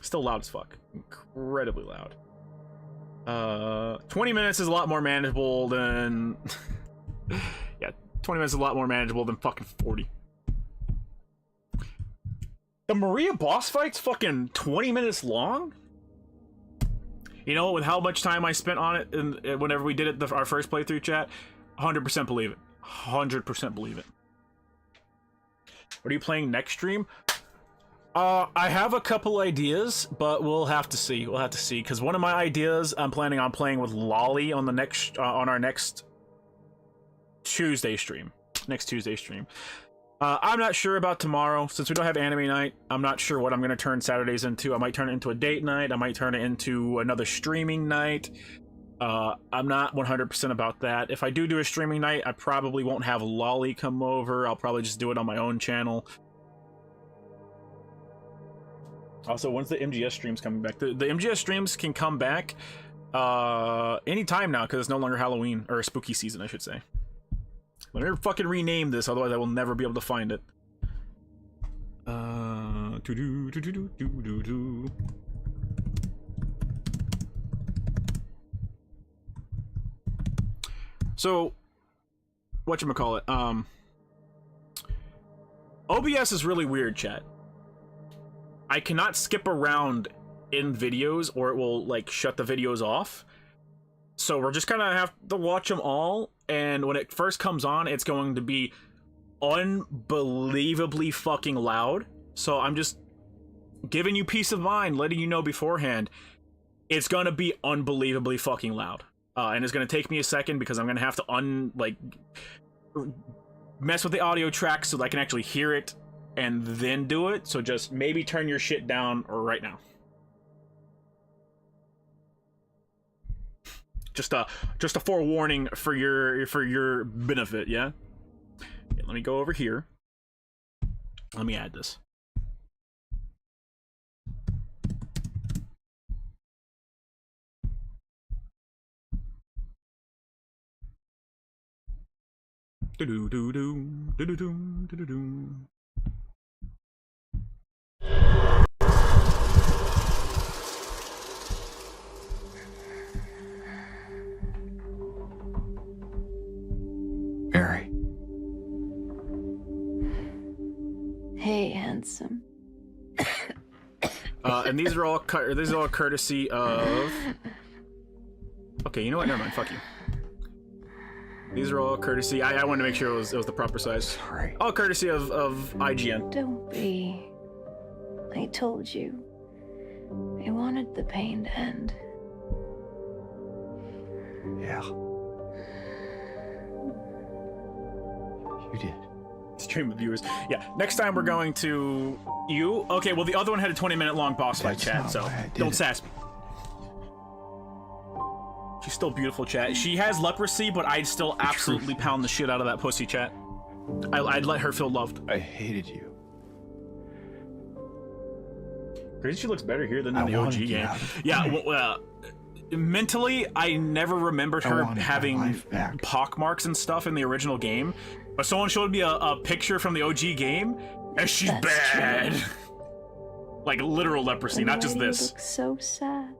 Still loud as fuck. Incredibly loud. 20 minutes is a lot more manageable than. Yeah, 20 minutes is a lot more manageable than fucking 40. The Maria boss fight's fucking 20 minutes long? You know, with how much time I spent on it, and whenever we did it, our first playthrough, chat, 100% believe it. 100% believe it. What are you playing next stream? I have a couple ideas, but we'll have to see. We'll have to see, because one of my ideas, I'm planning on playing with Lolly on the next, on our next Tuesday stream. Next Tuesday stream. I'm not sure about tomorrow, since we don't have anime night. I'm not sure what I'm going to turn Saturdays into. I might turn it into a date night. I might turn it into another streaming night. I'm not 100% about that. If I do a streaming night, I probably won't have Lolly come over. I'll probably just do it on my own channel. Also, when's the MGS streams coming back? The MGS streams can come back anytime now, because it's no longer Halloween, or spooky season, I should say. Let me fucking rename this, otherwise I will never be able to find it. So, whatchamacallit, OBS is really weird, chat. I cannot skip around in videos, or it will, like, shut the videos off. So we're just gonna have to watch them all, and when it first comes on, it's going to be unbelievably fucking loud. So I'm just giving you peace of mind, letting you know beforehand, it's gonna be unbelievably fucking loud. And it's gonna take me a second, because I'm gonna have to mess with the audio track so that I can actually hear it and then do it. So just maybe turn your shit down right now. Just a forewarning for your benefit, yeah? Okay, let me go over here. Let me add this. Do-do-do-do, Mary. Hey, handsome. And these are all courtesy of. Okay, you know what? Never mind. Fuck you. These are all courtesy. I wanted to make sure it was the proper size. Sorry. All courtesy of IGN. Don't be. I told you. I wanted the pain to end. Yeah. You did. Stream of viewers. Yeah, next time we're going to you. Okay, well, the other one had a 20-minute long boss fight, chat, so don't sass me. She's still beautiful, chat. She has leprosy, but I'd still absolutely pound the shit out of that pussy, chat. I'd let her feel loved. I hated you. Crazy, she looks better here than in the OG game. Yeah, well, mentally, I never remembered her having pockmarks and stuff in the original game. But someone showed me a picture from the OG game, and she's bad. Like literal leprosy, not just this. You look so sad.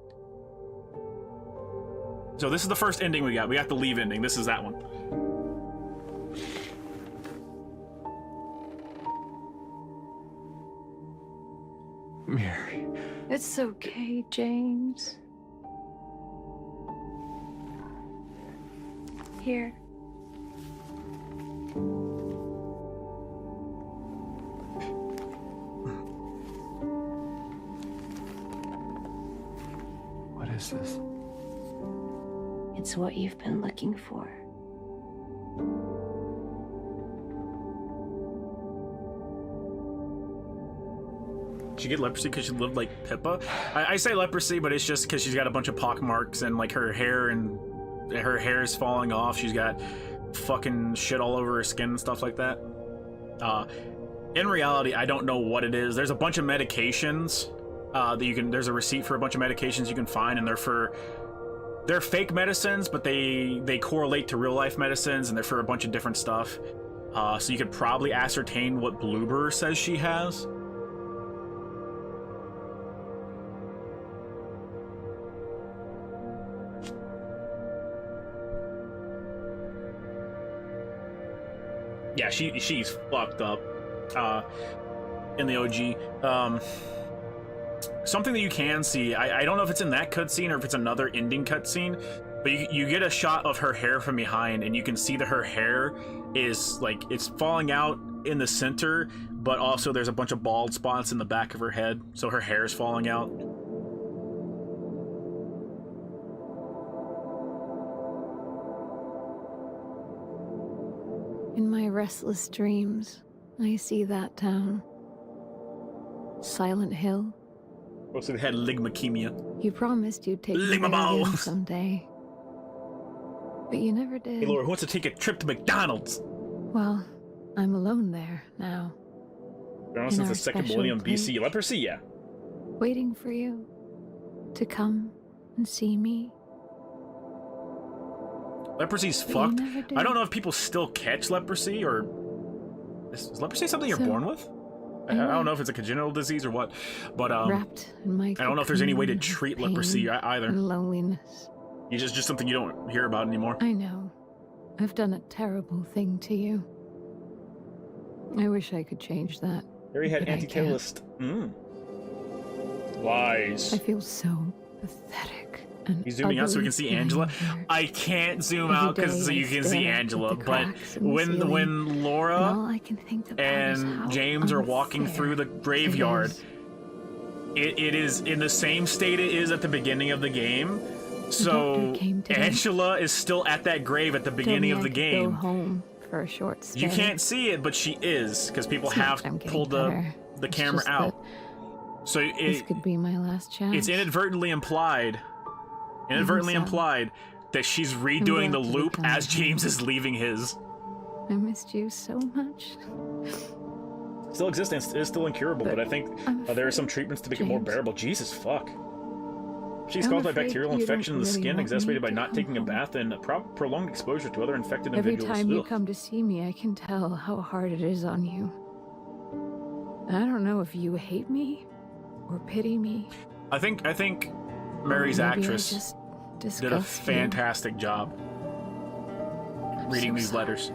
So this is the first ending we got. We got the leave ending. This is that one. Mary. It's okay, James. Here. What is this? It's what you've been looking for. Did she get leprosy because she lived like Pippa? I say leprosy, but it's just because she's got a bunch of pock marks and like her hair is falling off. She's got fucking shit all over her skin and stuff like that. In reality, I don't know what it is. There's a bunch of medications that you can. There's a receipt for a bunch of medications you can find, and they're fake medicines, but they correlate to real life medicines, and they're for a bunch of different stuff. So you could probably ascertain what Bloober says she has. Yeah, she's fucked up in the OG. something that you can see. I don't know if it's in that cutscene or if it's another ending cutscene, but you get a shot of her hair from behind, and you can see that her hair is like it's falling out in the center, but also there's a bunch of bald spots in the back of her head, so her hair is falling out. In my restless dreams, I see that town. Silent Hill. Also, they had ligmachemia. You promised you'd take me there Ligma again balls. someday. But you never did. Hey, Laura, who wants to take a trip to McDonald's? Well, I'm alone there now. Been on In since our the second special millennium place. BC. Leprosy, yeah. Waiting for you to come and see me. Leprosy's But you fucked. never did. I don't know if people still catch leprosy, or is leprosy something you're So, born with? I don't know if it's a congenital disease or what, but Wrapped in my I don't know if there's any way to cocoon of treat pain leprosy either. and loneliness. It's just something you don't hear about anymore. I know. I've done a terrible thing to you. I wish I could change that. Harry had but I anti-catalyst. Lies. I feel so pathetic and He's zooming out so we can see ugly Angela. lying here. I can't zoom Every out because day so I you can see stare at Angela, the but cracks in the when ceiling, and all Laura I can think about is and how James are walking unfair through the it graveyard, is. it is in the same state it is at the beginning of the game. So doctor came today. Angela is still at that grave at the Told me beginning of I the could game. Go home for a short stay. You can't see it, but she is, because people It's not have that I'm getting pulled better. the It's camera just out. that So This could be my last chance. it's inadvertently implied so. implied that she's redoing the glad to loop become as a James parent. is leaving his. I missed you so much. Still exists, it is still incurable, but I think I'm there are some afraid, treatments to make it more James. bearable. Jesus fuck. She's I'm caused by afraid bacterial you infection in don't the really skin, want exacerbated me by to not come taking a home. bath and prolonged exposure to other infected Every individuals. time you Ugh. come to see me, I can tell how hard it is on you. I don't know if you hate me or pity me. I think Mary's Maybe I actress just did a disgust you. fantastic job reading so these sorry. letters.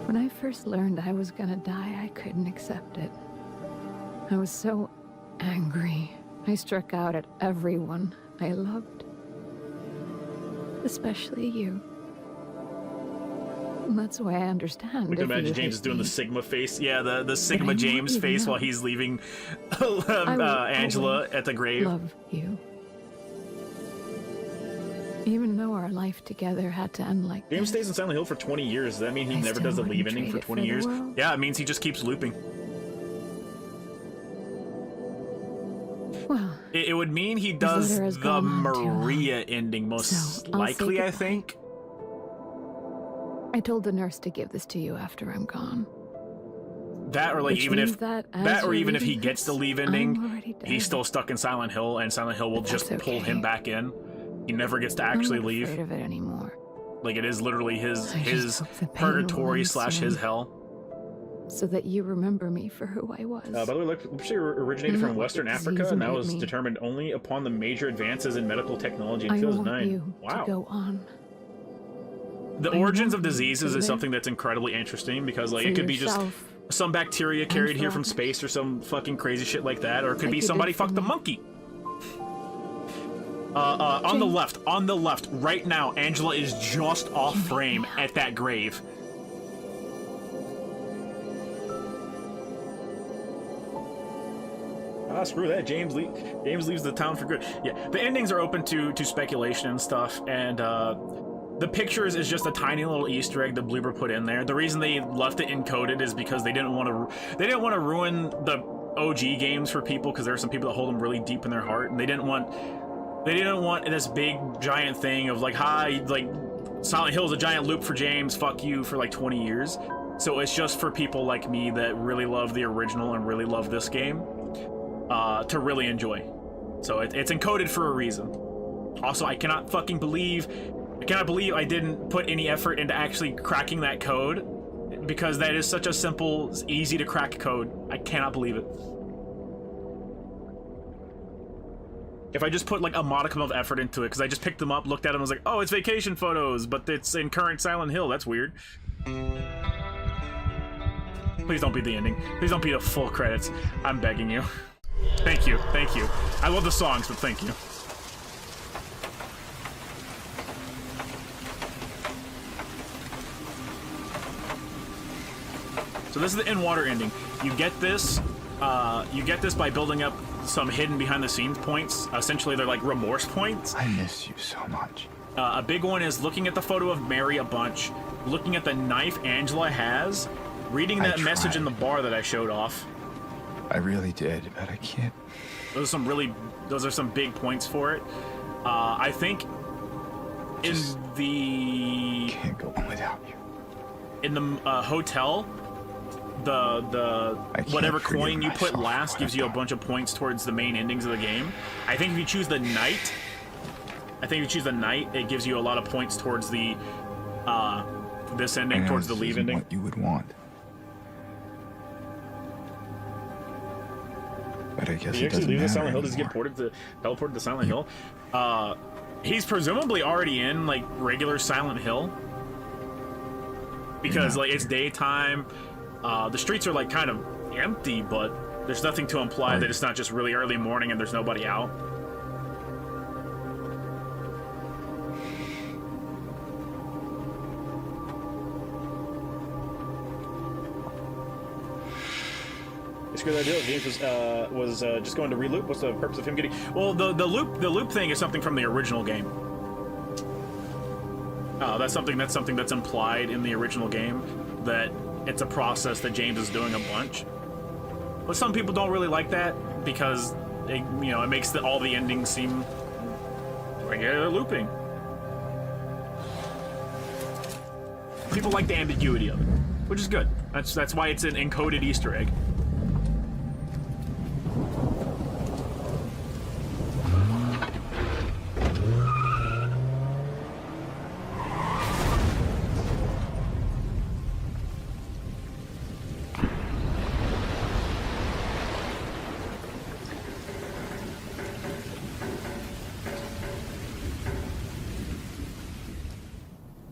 When I first learned I was gonna die, I couldn't accept it. I was so angry. I struck out at everyone I loved. Especially you. And that's why I understand. We can if you imagine James is hate doing the me. Sigma face. Yeah, the Sigma want James you to face know. while he's leaving I will Angela always at the grave. Love you. Even though our life together had to end like James this. stays in Silent Hill for 20 years. Does that mean he I never still does the wouldn't leave ending trade for it for 20 the years? world. Yeah, it means he just keeps looping. Well, It would mean he does letter has the gone on too long. Maria ending most So, I'll say likely, I goodbye. think. I told the nurse to give this to you after I'm gone. That or like Which even means if that as that or you're even if he reading gets the this, leave I'm ending, already dead. he's still stuck in Silent Hill, and Silent Hill will But just that's pull him okay. back in. He never gets to I'm actually not leave. afraid of it anymore. Like it is literally his I just hope the pain will purgatory end slash soon. his hell. So that you remember me for who I was. By the way, leprosy originated Not from like Western the Africa, disease and that made was me. determined only upon the major advances in medical technology in I want 2009. you Wow. to go on. The I origins want of you diseases to is live something that's incredibly interesting because like for it could be just yourself some bacteria carried here for from others. space or some fucking crazy shit like that, or it could Like be you did somebody for fucked a me. monkey. On the James. left, right now, Angela is just off You make me frame happy. at that grave. Ah, screw that. James leaves the town for good. Yeah, the endings are open to speculation and stuff, and the pictures is just a tiny little Easter egg that Bloober put in there. The reason they left it encoded is because they didn't want to ruin the OG games for people, because there are some people that hold them really deep in their heart, and they didn't want this big giant thing of like, hi, like Silent Hill is a giant loop for James, fuck you, for like 20 years. So it's just for people like me that really love the original and really love this game to really enjoy. So it's encoded for a reason. Also, I cannot believe I didn't put any effort into actually cracking that code, because that is such a simple, easy to crack code. I cannot believe it. If I just put like a modicum of effort into it, because I just picked them up, looked at them, and was like, oh, it's vacation photos, but it's in current Silent Hill. That's weird. Please don't be the ending. Please don't be the full credits. I'm begging you. Thank you. Thank you. I love the songs, but thank you. So this is the in-water ending. You get this by building up some hidden behind-the-scenes points. Essentially, they're like remorse points. I miss you so much. A big one is looking at the photo of Mary a bunch, looking at the knife Angela has, reading that message in the bar that I showed off. I really did, but I can't. Those are some big points for it. I think in the can't go on without you. In the hotel, the whatever coin you put last gives you a bunch of points towards the main endings of the game. I think if you choose the knight, it gives you a lot of points towards the this ending, towards the leave ending. What you would want. But I guess Did he actually leave the Silent Hill? Does he get teleported to Silent Hill? He's presumably already in like regular Silent Hill because like it's daytime. The streets are like kind of empty, but there's nothing to imply that it's not just really early morning and there's nobody out. It's a good idea. James was just going to reloop. What's the purpose of him getting? Well, the loop thing is something from the original game. That's something that's implied in the original game, that it's a process that James is doing a bunch. But some people don't really like that because it makes all the endings seem like they're looping. People like the ambiguity of it, which is good. That's why it's an encoded Easter egg.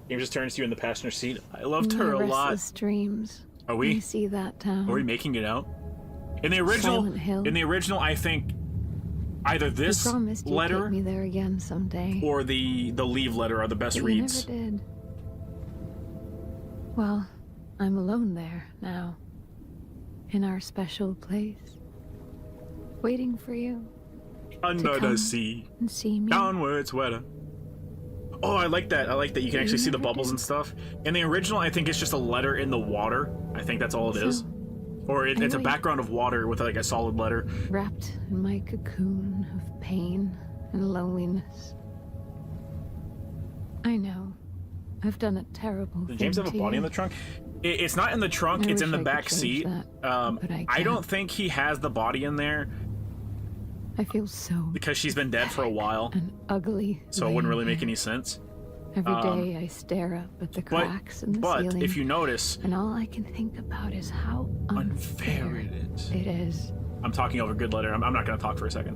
He just turns to you in the passenger seat. I loved her a lot. Dreams. Are we? I see that town. Are we making it out? In the original, I think either this letter take me there again someday, or the leave letter are the best reads. You never did. Well, I'm alone there now, in our special place, waiting for you. Under the sea, and see me. Downwards weather. Oh, I like that. I like that you can actually see the bubbles and stuff. In the original, I think it's just a letter in the water. I think that's all it is. Or it's a background of water with like a solid letter. Wrapped in my cocoon of pain and loneliness. I know. I've done a terrible thing. Does James have a body in the trunk? It's not in the trunk. It's in the back seat. I don't think he has the body in there. I feel so because she's been dead for a while and ugly. So it wouldn't really make any sense. Every day I stare up at the cracks in the ceiling. But if you notice, and all I can think about is how unfair it is. It is. I'm talking over good letter. I'm not going to talk for a second.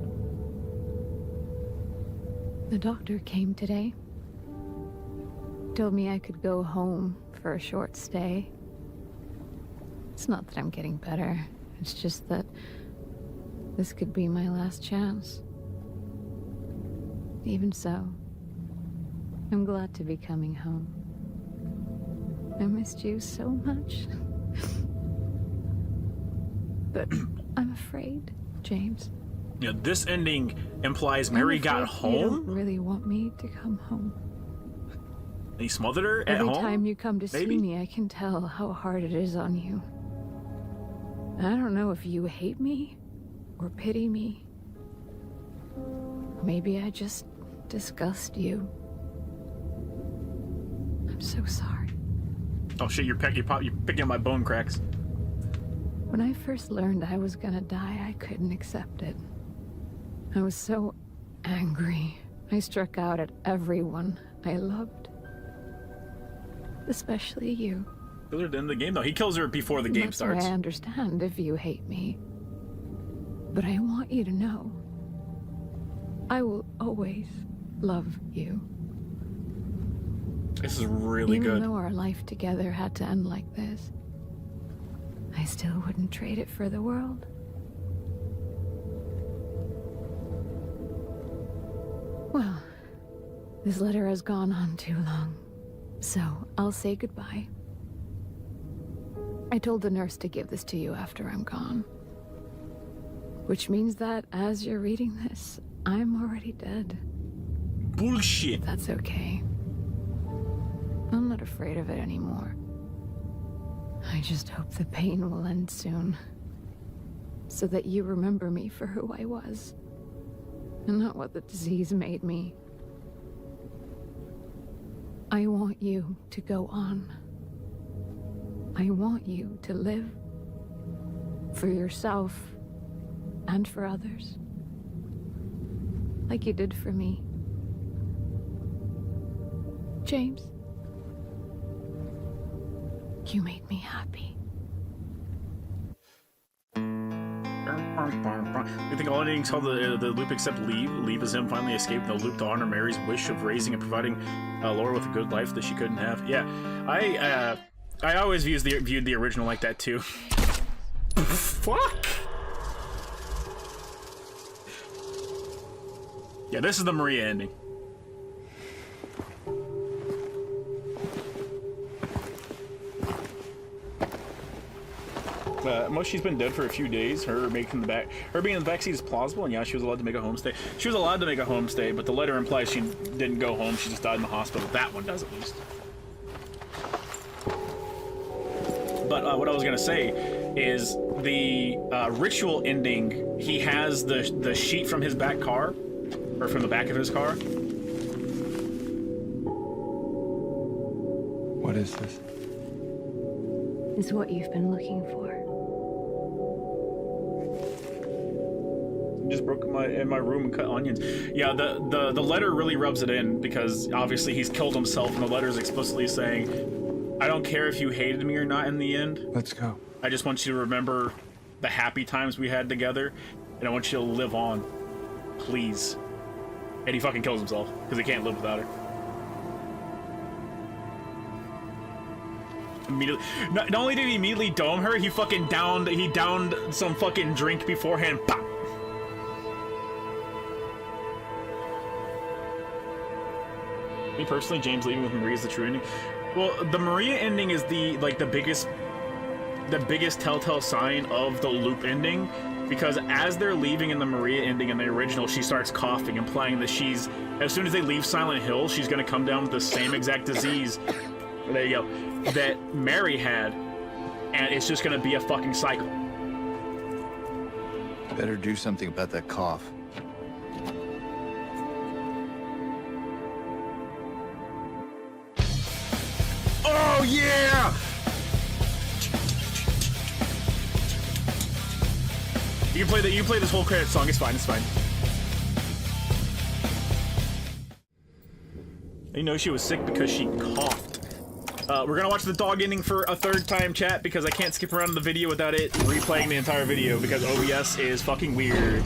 The doctor came today. Told me I could go home for a short stay. It's not that I'm getting better. It's just that this could be my last chance. Even so, I'm glad to be coming home. I missed you so much. But I'm afraid, James. Yeah, this ending implies Mary got home? You don't really want me to come home. He smothered her at home? Every time you come to see me, I can tell how hard it is on you. I don't know if you hate me or pity me. Maybe I just disgust you. I'm so sorry. Oh shit, you're picking up my bone cracks. When I first learned I was gonna die, I couldn't accept it. I was so angry. I struck out at everyone I loved. Especially you. Kills her at the end of the game, though. He kills her before the game starts. I understand if you hate me. But I want you to know, I will always love you. This is really good. Even though our life together had to end like this, I still wouldn't trade it for the world. Well, this letter has gone on too long, so I'll say goodbye. I told the nurse to give this to you after I'm gone. Which means that, as you're reading this, I'm already dead. Bullshit. That's okay. I'm not afraid of it anymore. I just hope the pain will end soon. So that you remember me for who I was. And not what the disease made me. I want you to go on. I want you to live. For yourself. And for others. Like you did for me. James. You made me happy. You think all ending saw the loop except leave? Leave as him finally escaped the loop to honor Mary's wish of raising and providing Laura with a good life that she couldn't have. Yeah, I always viewed the original like that too. Fuck. Yeah, this is the Maria ending. Most she's been dead for a few days. Her being in the backseat is plausible, and yeah, she was allowed to make a homestay. She was allowed to make a homestay, but the letter implies she didn't go home. She just died in the hospital. That one does, at least. But what I was gonna say is the ritual ending. He has the sheet from his back car, or from the back of his car. What is this? Is what you've been looking for. Just broke in my room and cut onions. Yeah, the letter really rubs it in, because obviously he's killed himself, and the letter is explicitly saying, I don't care if you hated me or not in the end. Let's go. I just want you to remember the happy times we had together, and I want you to live on. Please. And he fucking kills himself, because he can't live without her. Immediately, not only did he immediately dome her, he fucking downed some fucking drink beforehand. Pop. Me personally, James leaving with Maria is the true ending. Well, the Maria ending is the biggest telltale sign of the loop ending, because as they're leaving in the Maria ending in the original, she starts coughing, implying that as soon as they leave Silent Hill, she's gonna come down with the same exact disease. There you go. That Mary had, and it's just gonna be a fucking cycle. Better do something about that cough. Oh yeah! You can play this whole credit song. It's fine. It's fine. You know she was sick because she coughed. We're gonna watch the dog ending for a third time, chat, because I can't skip around the video without it replaying the entire video, because OBS is fucking weird.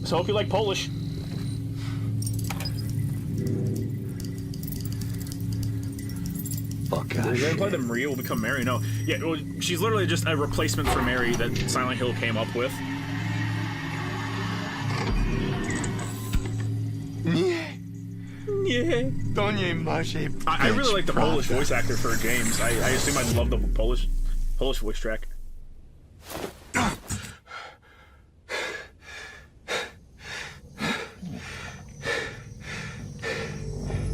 So hope you like Polish. Fuck We're gonna play the Maria will become Mary. No, yeah, well, she's literally just a replacement for Mary that Silent Hill came up with. Yeah. I really like the Polish voice actor for James. I assume I'd love the Polish voice track.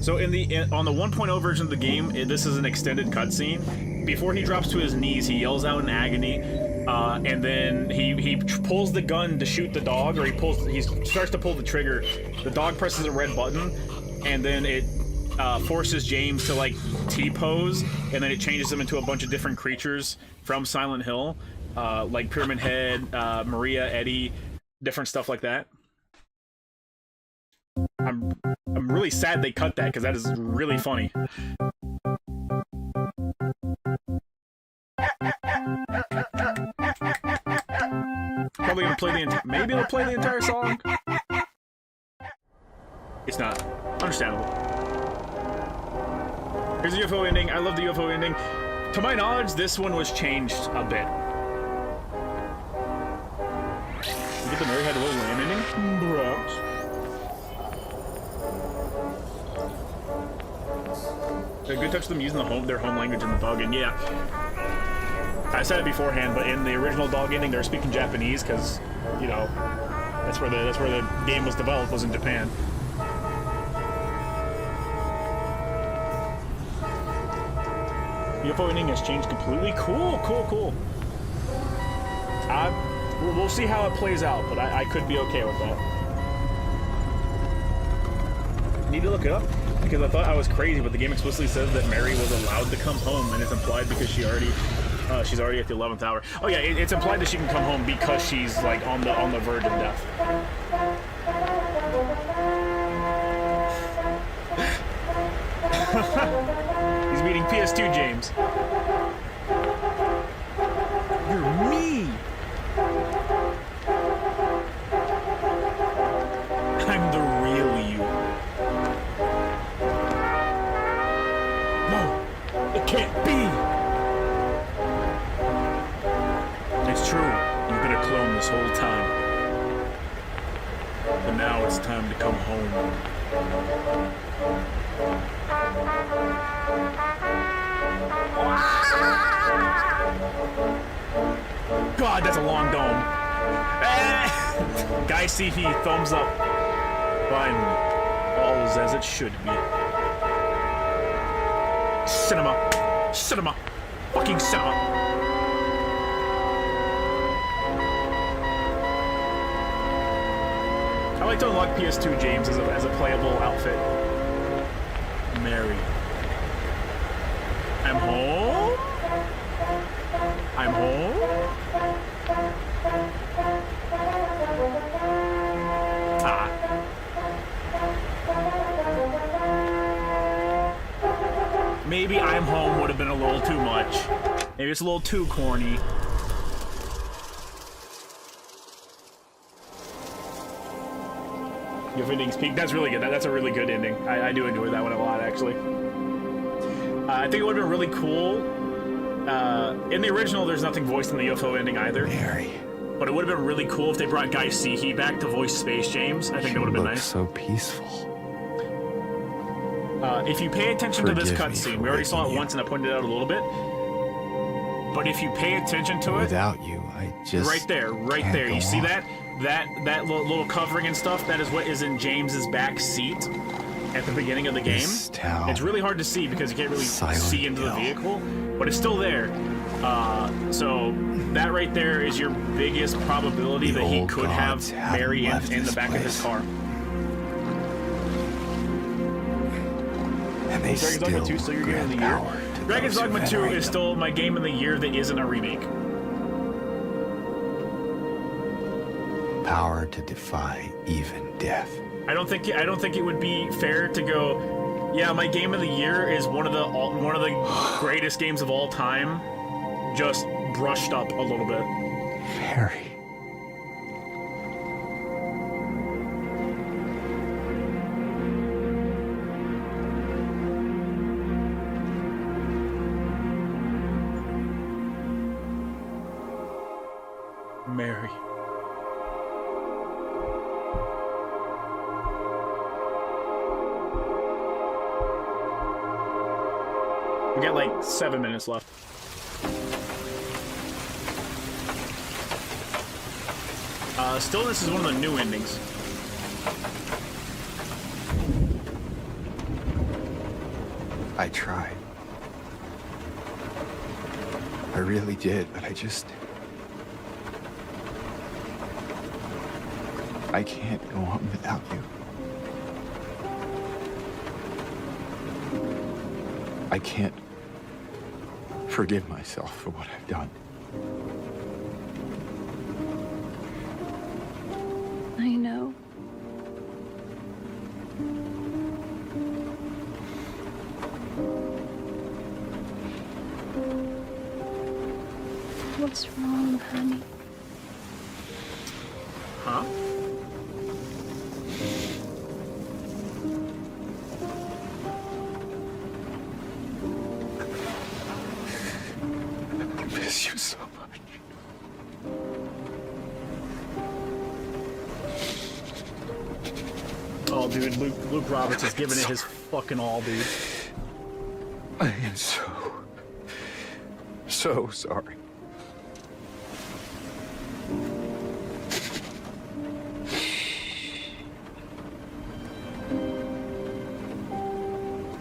So on the 1.0 version of the game, this is an extended cutscene. Before he drops to his knees, he yells out in agony, and then he pulls the gun to shoot the dog, or he starts to pull the trigger. The dog presses a red button, and then it forces James to like T-pose, and then it changes him into a bunch of different creatures from Silent Hill, like Pyramid Head, Maria, Eddie, different stuff like that. I'm really sad they cut that, because that is really funny. Probably gonna play maybe they'll play the entire song. It's not. Understandable. Here's the UFO ending. I love the UFO ending. To my knowledge, this one was changed a bit. You get the Mary had a little lamb ending? Bros. A good touch of them using their home language in the dog ending. Yeah. I said it beforehand, but in the original dog ending, they were speaking Japanese because, you know, that's where the game was developed, was in Japan. UFO ending has changed completely. Cool. We'll see how it plays out, but I could be okay with that. Need to look it up because I thought I was crazy, but the game explicitly says that Mary was allowed to come home, and it's implied because she's already at the 11th hour. Oh yeah, it's implied that she can come home because she's like on the verge of death. He's meeting PS2 James. You're me. I'm the real you. No, it can't be. It's true. You've been a clone this whole time. But now it's time to come home. God, that's a long dome. Guy CP, thumbs up. Finally, all is as it should be. Cinema. Fucking cinema. I like to unlock PS2 James as a playable outfit. Mary. I'm home? Ah. Maybe I'm home would have been a little too much. Maybe it's a little too corny. Your ending's peak. That's really good. That's a really good ending. I do enjoy that one a lot, actually. I think it would have been really cool. In the original, there's nothing voiced in the UFO ending either. Mary. But it would have been really cool if they brought Guy Seehee back to voice Space James. I think that would have been nice. So peaceful. If you pay attention to this Forgive me cutscene, for we already saw it waking you. once and I pointed it out a little bit. But if you pay attention to it, Without you, I just right there, can't you go see on. that little covering and stuff. That is what is in James's back seat at the beginning of the game. This town, It's really hard to see because you can't really Silent see into the Hill. vehicle, but it's still there. So that right there is your biggest probability The that he old could have gods haven't Mary left in the this back of his place. car. And they Dragon's Dogma 2 still your game of the year? Dragon's Dogma 2 is still my game of the year that isn't a remake. Power to defy even death. I don't think it would be fair to go, yeah, my game of the year is one of the greatest games of all time, just brushed up a little bit. Mary. Mary. We got like 7 minutes left. Stillness is one of the new endings. I tried. I really did, but I can't go on without you. I can't forgive myself for what I've done. I know. What's wrong, honey? Huh? you so much. Oh, dude, Luke Roberts is giving it his fucking all, dude. I am so sorry.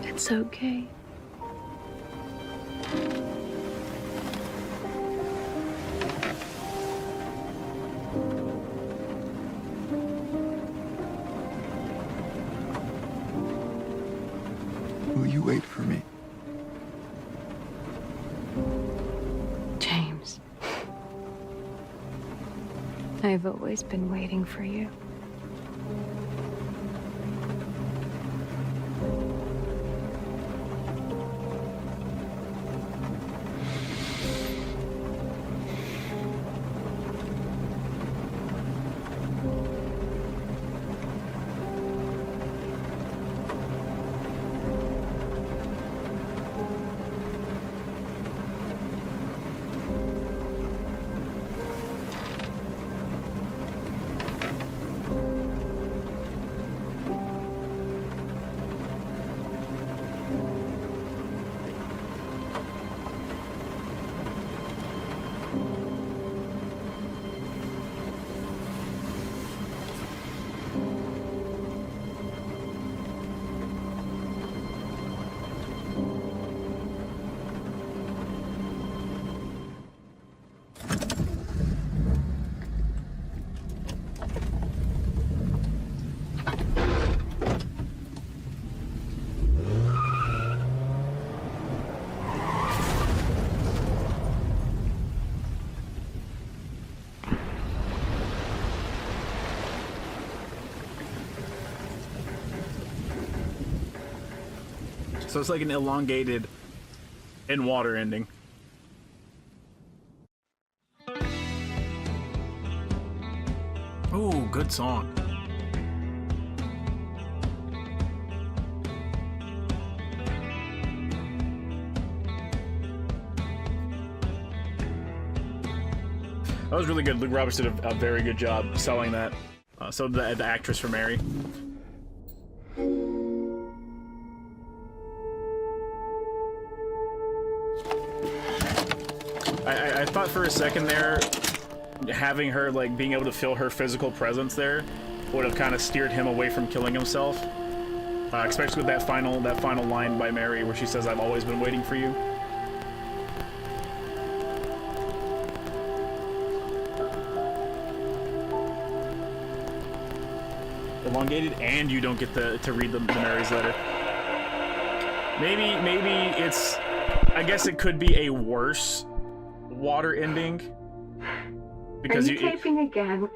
It's okay. Will you wait for me? James. I've always been waiting for you. So it's like an elongated in water ending. Ooh, good song. That was really good. Luke Roberts did a very good job selling that. So the actress for Mary. I thought for a second there, having her, like, being able to feel her physical presence there would have kind of steered him away from killing himself. Especially with that final line by Mary where she says, "I've always been waiting for you." Elongated, and you don't get to read the Mary's letter. Maybe it's... I guess it could be a worse water ending. Because Are you taping again?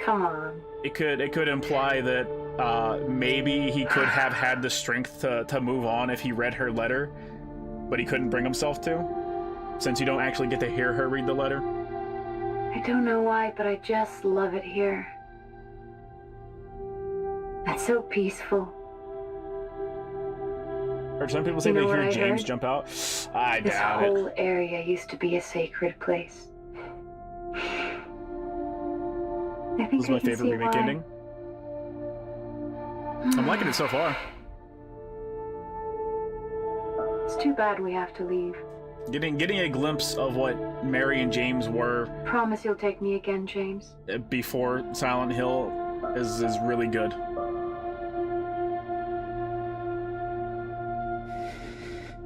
Come on. It could imply that maybe he could have had the strength to move on if he read her letter, but he couldn't bring himself to, since you don't actually get to hear her read the letter. I don't know why, but I just love it here. It's so peaceful. Or some people say You know they what hear I James heard? jump out. I This doubt it. whole area used to be a sacred place. I think This is my I can favorite see remake why. ending. I'm liking it so far. It's too bad we have to leave. Getting a glimpse of what Mary and James were Promise you'll take me again, James. before Silent Hill is really good.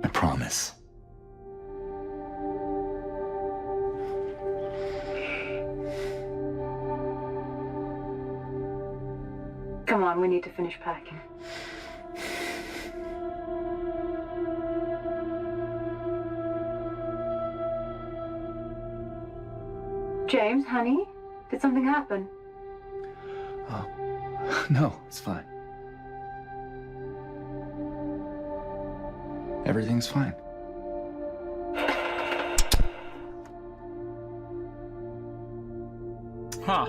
I promise. Come on, we need to finish packing. James, honey, did something happen? Oh, no, it's fine. Everything's fine. Huh.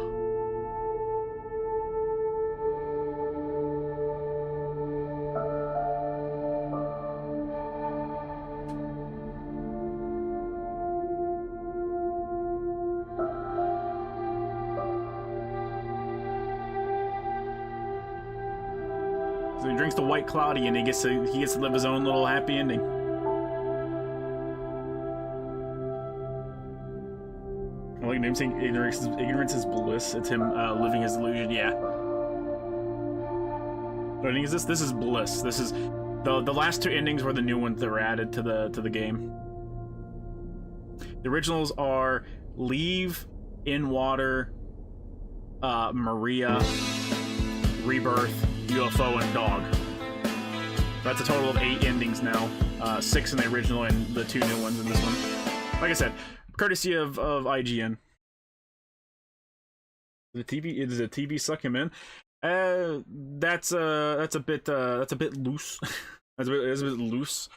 So he drinks the White Cloudy, and he gets to live his own little happy ending. I like him saying ignorance is bliss. It's him living his illusion. Yeah. What ending is this? This is bliss. This is the last two endings were the new ones that were added to the game. The originals are Leave, In Water, Maria, Rebirth, UFO, and Dog. That's a total of 8 endings now. 6 in the original and the 2 new ones in this one. Like I said, courtesy of IGN. The TV suck him in. That's a bit loose. That's a bit loose.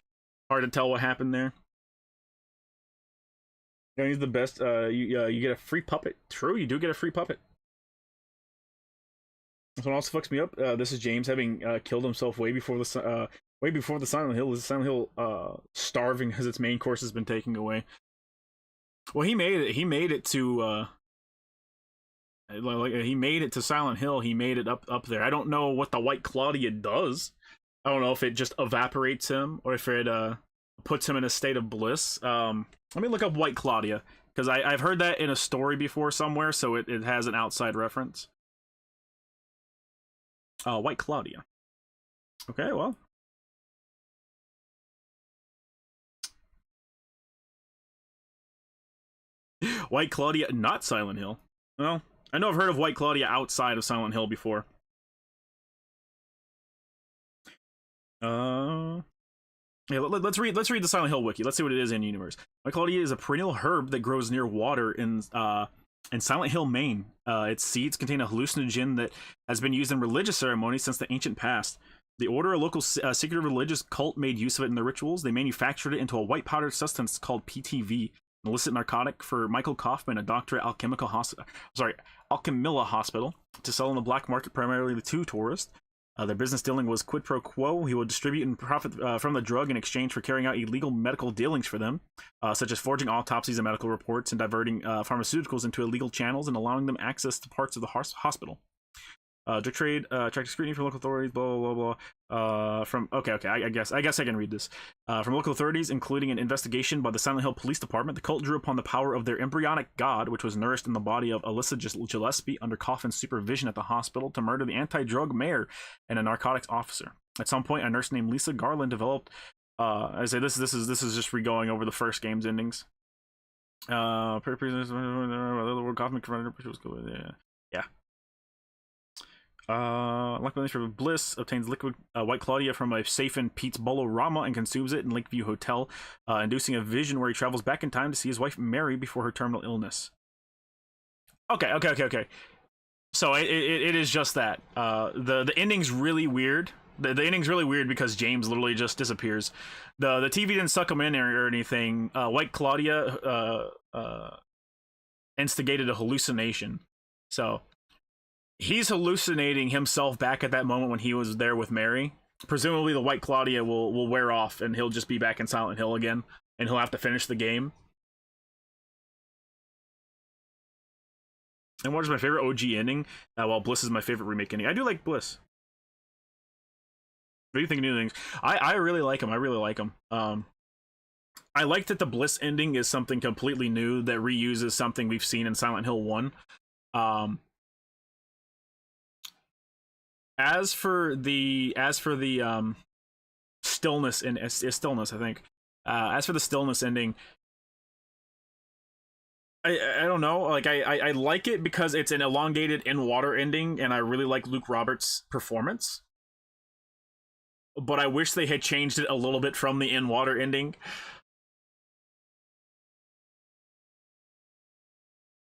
Hard to tell what happened there. Yeah, he's the best. You get a free puppet. True, you do get a free puppet. This one also fucks me up. This is James having killed himself way before the Silent Hill. Is Silent Hill starving because its main course has been taken away? Well, he made it. He made it to he made it to Silent Hill. He made it up there. I don't know what the White Claudia does. I don't know if it just evaporates him or if it puts him in a state of bliss. Let me look up White Claudia, because I've heard that in a story before somewhere, so it has an outside reference. White Claudia. Okay, well. White Claudia, not Silent Hill. Well, I know I've heard of White Claudia outside of Silent Hill before. Yeah, let's read the Silent Hill wiki. Let's see what it is in universe. White Claudia is a perennial herb that grows near water in Silent Hill, Maine. Its seeds contain a hallucinogen that has been used in religious ceremonies since the ancient past. The order, a local secret religious cult, made use of it in their rituals. They manufactured it into a white powdered substance called PTV, an illicit narcotic for Michael Kaufman, a doctor at Alchemilla Hospital, to sell on the black market primarily to tourists. Their business dealing was quid pro quo. He would distribute and profit from the drug in exchange for carrying out illegal medical dealings for them, such as forging autopsies and medical reports and diverting pharmaceuticals into illegal channels and allowing them access to parts of the hospital. Drug trade attracted scrutiny from local authorities. Blah blah blah blah. I guess I can read this. From local authorities, including an investigation by the Silent Hill Police Department, the cult drew upon the power of their embryonic god, which was nourished in the body of Alyssa Gillespie under Coffin's supervision at the hospital, to murder the anti-drug mayor and a narcotics officer. At some point, a nurse named Lisa Garland developed. I say this is just re-going over the first game's endings. Yeah. Luckily for Bliss obtains liquid White Claudia from a safe in Pete's Bolorama and consumes it in Lakeview Hotel, inducing a vision where he travels back in time to see his wife Mary before her terminal illness. Okay. So it is just that. The ending's really weird. The ending's really weird because James literally just disappears. The TV didn't suck him in or anything. White Claudia instigated a hallucination. So he's hallucinating himself back at that moment when he was there with Mary. Presumably the White Claudia will wear off and he'll just be back in Silent Hill again, and he'll have to finish the game. And what is my favorite OG ending? While Bliss is my favorite remake ending. I do like Bliss. What do you think of new things? I really like him. I really like him. I like that the Bliss ending is something completely new that reuses something we've seen in Silent Hill 1. As for the stillness in stillness, I think. As for the stillness ending, I don't know. Like I like it because it's an elongated in water ending, and I really like Luke Roberts' performance. But I wish they had changed it a little bit from the in water ending.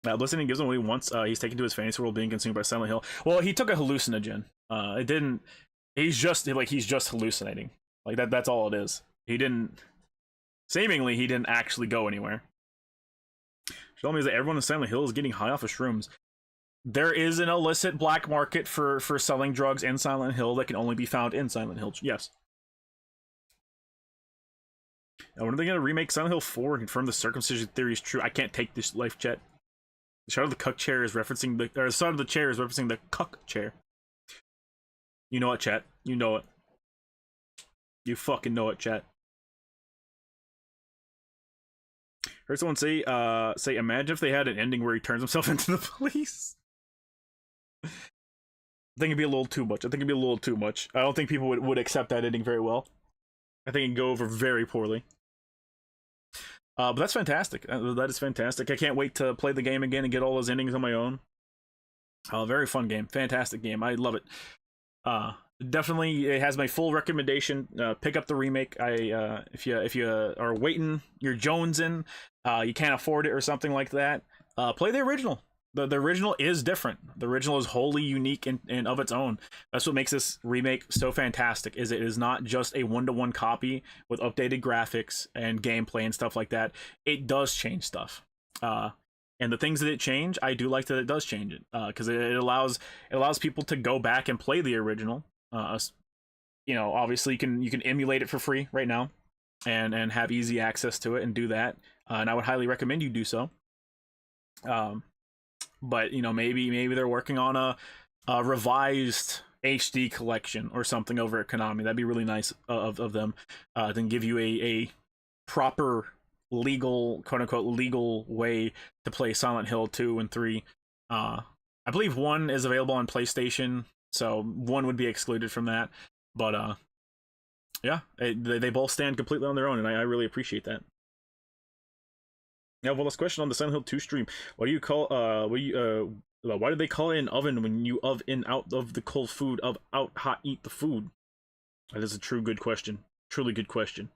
Listening gives him what he wants. He's taken to his fantasy world being consumed by Silent Hill. Well, he took a hallucinogen. It didn't. He's just hallucinating. Like that's all it is. He didn't. Seemingly, he didn't actually go anywhere. She told me that everyone in Silent Hill is getting high off of shrooms. There is an illicit black market for selling drugs in Silent Hill that can only be found in Silent Hill. Yes. Now, when are they going to remake Silent Hill 4 and confirm the circumcision theory is true? I can't take this life, chat. The shot of the cuck chair is referencing the... Or the side of the chair is referencing the cuck chair. You know it, chat. You know it. You fucking know it, chat. Heard someone say, imagine if they had an ending where he turns himself into the police. I think it'd be a little too much. I think it'd be a little too much. I don't think people would accept that ending very well. I think it'd go over very poorly. But that's fantastic. That is fantastic. I can't wait to play the game again and get all those endings on my own. Very fun game. Fantastic game. I love it. Definitely, it has my full recommendation. Pick up the remake. If you are waiting, you're jonesing, you can't afford it or something like that, play the original. The original is different. The original is wholly unique and of its own. That's what makes this remake so fantastic, is it is not just a one-to-one copy with updated graphics and gameplay and stuff like that. It does change stuff. And the things that it change, I do like that it does change it, because it allows people to go back and play the original. You know, obviously you can emulate it for free right now, and have easy access to it and do that. And I would highly recommend you do so. But you know, maybe they're working on a revised HD collection or something over at Konami. That'd be really nice of them. Then give you a proper legal, quote unquote, legal way to play Silent Hill 2 and 3. I believe 1 is available on PlayStation, so 1 would be excluded from that. But yeah, they both stand completely on their own, and I really appreciate that. Now, well, last question on the Silent Hill 2 stream. What do you call why do they call it an oven when you oven out of the cold food out hot eat the food? That is a good question. Truly good question.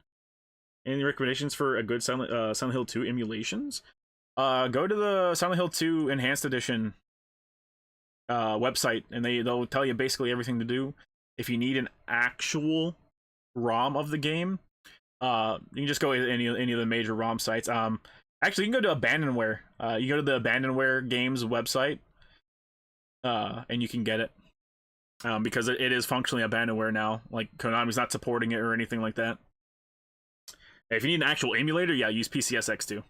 Any recommendations for a good Silent Hill 2 emulations? Go to the Silent Hill 2 Enhanced Edition website, and they'll tell you basically everything to do. If you need an actual ROM of the game, you can just go to any of the major ROM sites. Actually, you can go to Abandonware. You go to the Abandonware Games website, and you can get it. Because it is functionally Abandonware now. Like, Konami's not supporting it or anything like that. If you need an actual emulator, yeah, use PCSX2.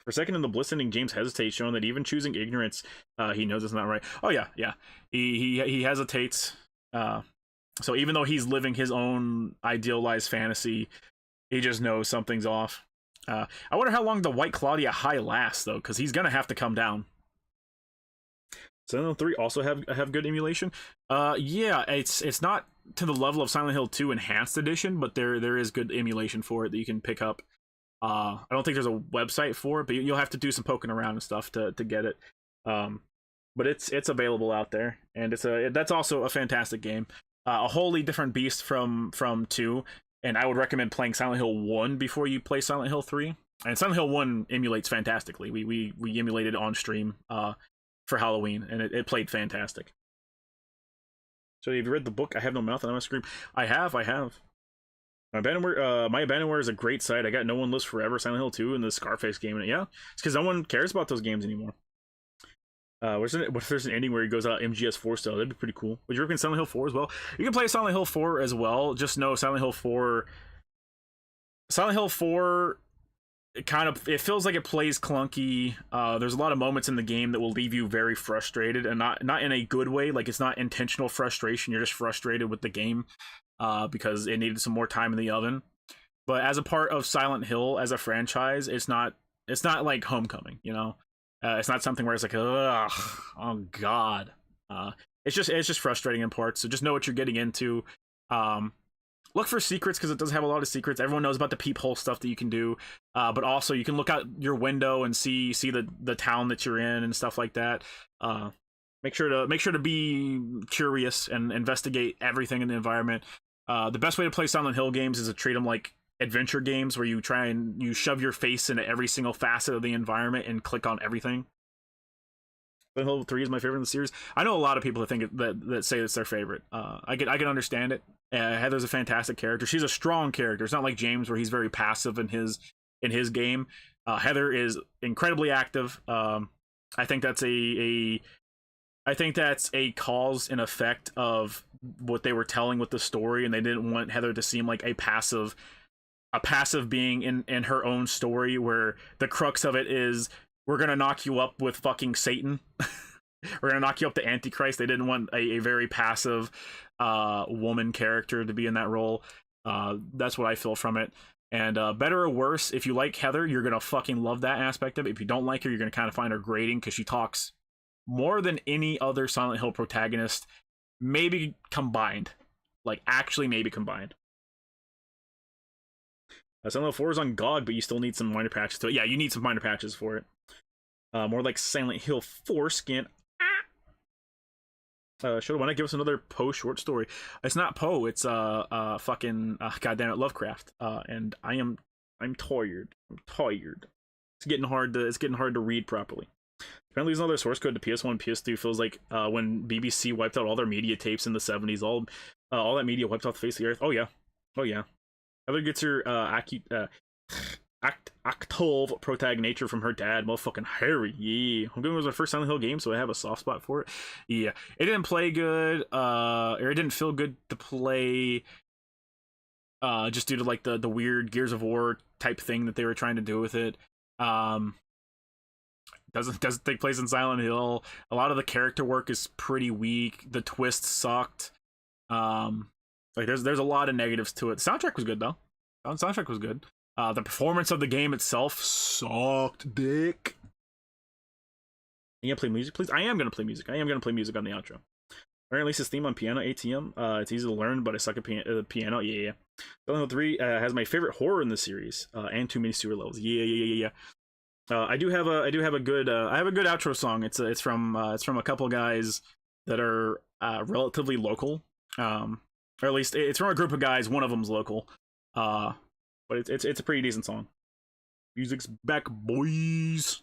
For a second in the bliss ending, James hesitates, showing that even choosing ignorance, he knows it's not right. Oh yeah. He hesitates. So even though he's living his own idealized fantasy, he just knows something's off. I wonder how long the White Claudia high lasts, though, because he's gonna have to come down. Silent Hill 3 also have good emulation. Yeah, it's not to the level of Silent Hill 2 Enhanced Edition, but there is good emulation for it that you can pick up. I don't think there's a website for it, but you'll have to do some poking around and stuff to get it. But it's available out there, and that's also a fantastic game. A wholly different beast from 2, and I would recommend playing Silent Hill 1 before you play Silent Hill 3. And Silent Hill 1 emulates fantastically. We emulated on stream for Halloween, and it played fantastic. So have you read the book I Have No Mouth and I'm a Scream? I have. My Abandonware is a great site. I got No One Lives Forever, Silent Hill 2, and the Scarface game in it. Yeah, it's because no one cares about those games anymore. What if there's an ending where he goes out MGS4 style? That'd be pretty cool. Would you recommend Silent Hill 4 as well? You can play Silent Hill 4 as well. Just know Silent Hill 4 it feels like it plays clunky. There's a lot of moments in the game that will leave you very frustrated, and not in a good way. Like, it's not intentional frustration. You're just frustrated with the game because it needed some more time in the oven. But as a part of Silent Hill as a franchise, it's not like Homecoming, you know. It's not something where it's like, ugh, oh god. It's just frustrating in parts. So just know what you're getting into. Look for secrets, because it does have a lot of secrets. Everyone knows about the peephole stuff that you can do, but also you can look out your window and see the town that you're in and stuff like that. Make sure to be curious and investigate everything in the environment. The best way to play Silent Hill games is to treat them like adventure games, where you try and you shove your face into every single facet of the environment and click on everything. Silent Hill 3 is my favorite in the series. I know a lot of people that think that say it's their favorite. I can understand it. Heather's a fantastic character. She's a strong character. It's not like James, where he's very passive in his game. Heather is incredibly active. I think that's a cause and effect of what they were telling with the story, and they didn't want Heather to seem like a passive being in her own story, where the crux of it is, we're gonna knock you up with fucking Satan. We're gonna knock you up to Antichrist. They didn't want a very passive woman character to be in that role. That's what I feel from it. And better or worse, if you like Heather, you're gonna fucking love that aspect of it. If you don't like her, you're gonna kind of find her grating because she talks more than any other Silent Hill protagonist, maybe combined. Like, actually maybe combined. Silent Hill 4 is on GOG, but you still need some minor patches to it. Yeah, you need some minor patches for it. More like Silent Hill 4 skin. Should want to give us another Poe short story. It's not Poe, it's fucking goddamn it, Lovecraft. And I'm tired. I'm tired. It's getting hard to read properly. Apparently there's another source code to PS1 and PS2. Feels like when BBC wiped out all their media tapes in the 70s, all that media wiped off the face of the earth. Oh yeah. Heather gets her active protagonist nature from her dad, motherfucking Harry. Yeah, Homecoming was my first Silent Hill game, so I have a soft spot for it. Yeah, it didn't play good, or it didn't feel good to play, just due to like the weird Gears of War type thing that they were trying to do with it. Doesn't take place in Silent Hill. A lot of the character work is pretty weak. The twists sucked. Like there's a lot of negatives to it. The soundtrack was good though. The soundtrack was good. The performance of the game itself sucked dick. You gonna play music, please? I am gonna play music. I am gonna play music on the outro. Alright, Lisa's theme on piano, ATM. It's easy to learn, but I suck at piano. Yeah. Silent Hill 3 has my favorite horror in the series, and too many sewer levels. Yeah. I have a good outro song. It's from a couple guys that are relatively local. Or at least it's from a group of guys. One of them's local. But it's a pretty decent song. Music's back, boys.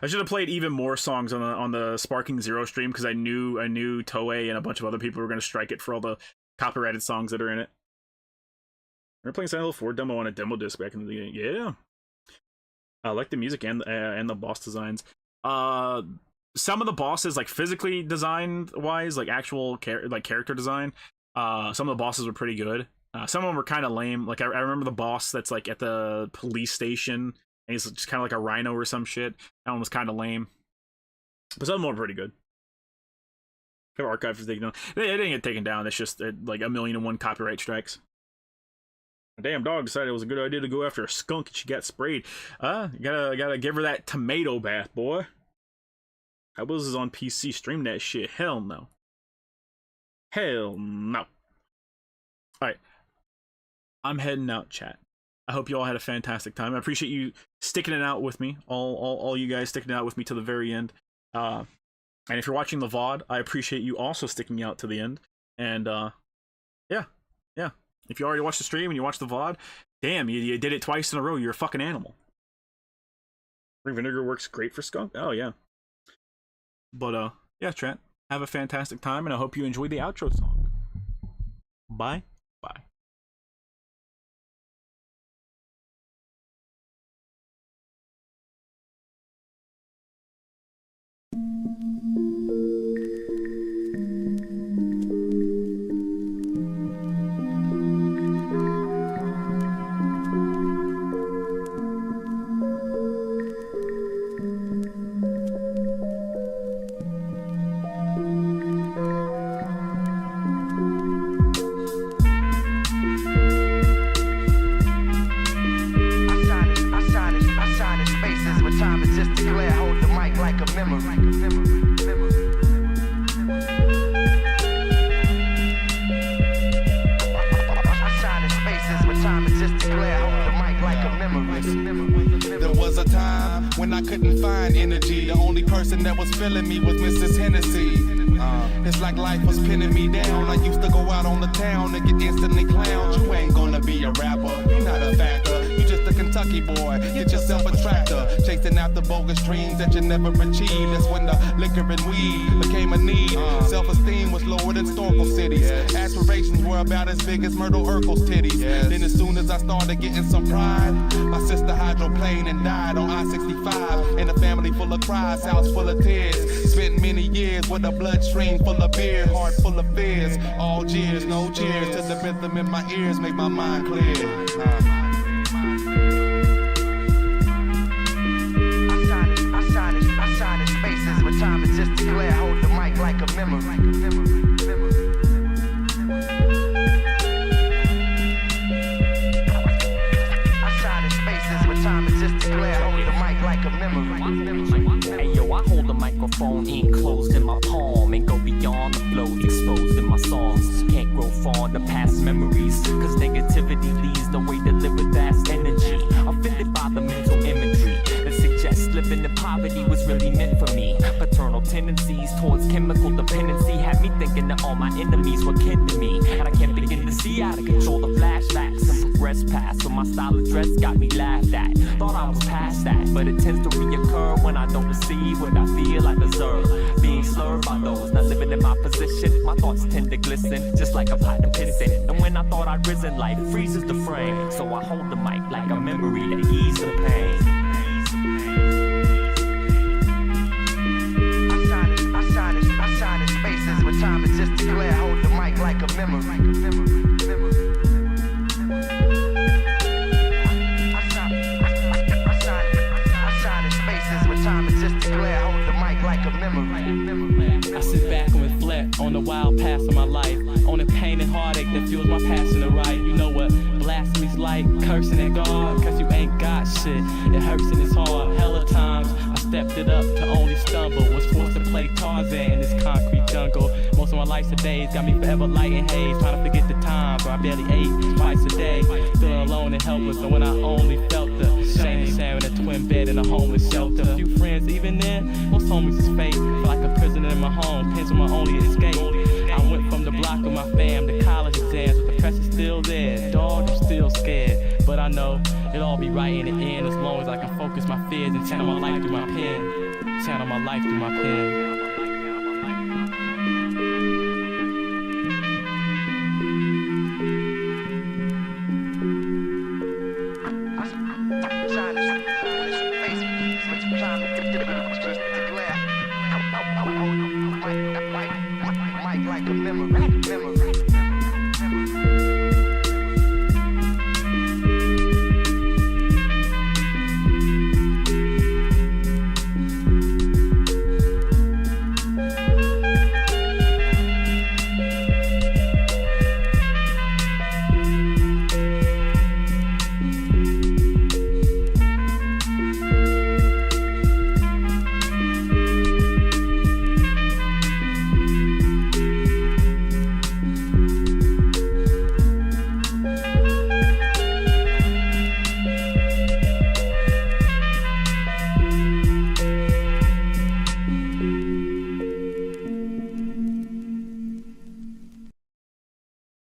I should have played even more songs on the Sparking Zero stream because I knew Toei and a bunch of other people were going to strike it for all the copyrighted songs that are in it. We were playing Silent Hill 4 demo on a demo disc back in the day. Yeah. I like the music and the boss designs. Some of the bosses, like physically designed wise, like actual character design, some of the bosses were pretty good. Some of them were kind of lame. Like I remember the boss that's like at the police station, and he's just kind of like a rhino or some shit. That one was kind of lame, but some of them were pretty good. Their archive was taken down. They didn't get taken down. It's just like 1,000,001 copyright strikes. A damn dog decided it was a good idea to go after a skunk, and she got sprayed. You gotta give her that tomato bath, boy. I was on PC, stream that shit. Hell no. Hell no. Alright. I'm heading out, chat. I hope you all had a fantastic time. I appreciate you sticking it out with me. All you guys sticking it out with me to the very end. And if you're watching the VOD, I appreciate you also sticking out to the end. And yeah. If you already watched the stream and you watched the VOD, damn, you did it twice in a row. You're a fucking animal. Green vinegar works great for skunk. Oh yeah. But yeah, chat. Have a fantastic time, and I hope you enjoy the outro song. Bye. Bye. There was a time when I couldn't find energy. The only person that was feeling me was Mrs. Hennessy. It's like life was pinning me down. I used to go out on the town and get instantly clowned. You ain't gonna be a rapper, you're not a factor. You just a Kentucky boy, get yourself a tractor. Chasing after bogus dreams that you never achieved. That's when the liquor and weed became a need. Self-esteem was lower than Storkle cities. Aspirations were about as big as Myrtle Urkel's titties. Then as soon as I started getting some pride, my sister hydroplaned and died on I-65. In a family full of cries, house full of tears. Spent many years with a bloodstream full of beer, heart full of fears. All jeers, no cheers to the rhythm in my ears, make my mind clear. I shine in spaces where time is just a glare. Hold Outside in spaces where time exists to glare, hold the mic like a memory. Hey yo, I hold the microphone enclosed in my palm and go beyond the flows exposed in my songs. Can't grow fond of past memories, cause negativity leads the way to live with vast energy. Offended by the mental imagery that suggests living in poverty was really meant for me. Paternal tendencies towards chemical dependency had me thinking that all my enemies were kin to me, and I can't begin to see how to control the flashbacks and progress past. So my style of dress got me laughed at. Thought I was past that, but it tends to reoccur when I don't receive what I feel I deserve. Being slurred by those not living in my position, my thoughts tend to glisten just like a pot of piston. And when I thought I'd risen, life freezes the frame. So I hold the mic like a memory to ease the pain. Outside in spaces where time exists to glare, hold the mic like a memory. Outside in spaces where time exists to glare, hold the mic like a memory. I sit back and reflect on the wild past of my life, on the pain and heartache that fuels my passion to write. You know what blasphemy's like, cursing at God, cause you ain't got shit. It hurts and it's hard. Hella times I stepped it up to only stumble, was forced to play Tarzan in this concrete jungle. Most of my life's days got me forever light and haze, trying to forget the times where I barely ate twice a day, feeling alone and helpless. And when I only felt the shame of sharing a twin bed in a homeless shelter. A few friends, even then, most homies is fake. Feel like a prisoner in my home, pins were my only escape. I went from the block with my fam to college exams, but the pressure's still there. Dog, I'm still scared, but I know it'll all be right in the end as long as I can focus my fears and channel my life through my pen. Channel my life through my pen. Like a memory.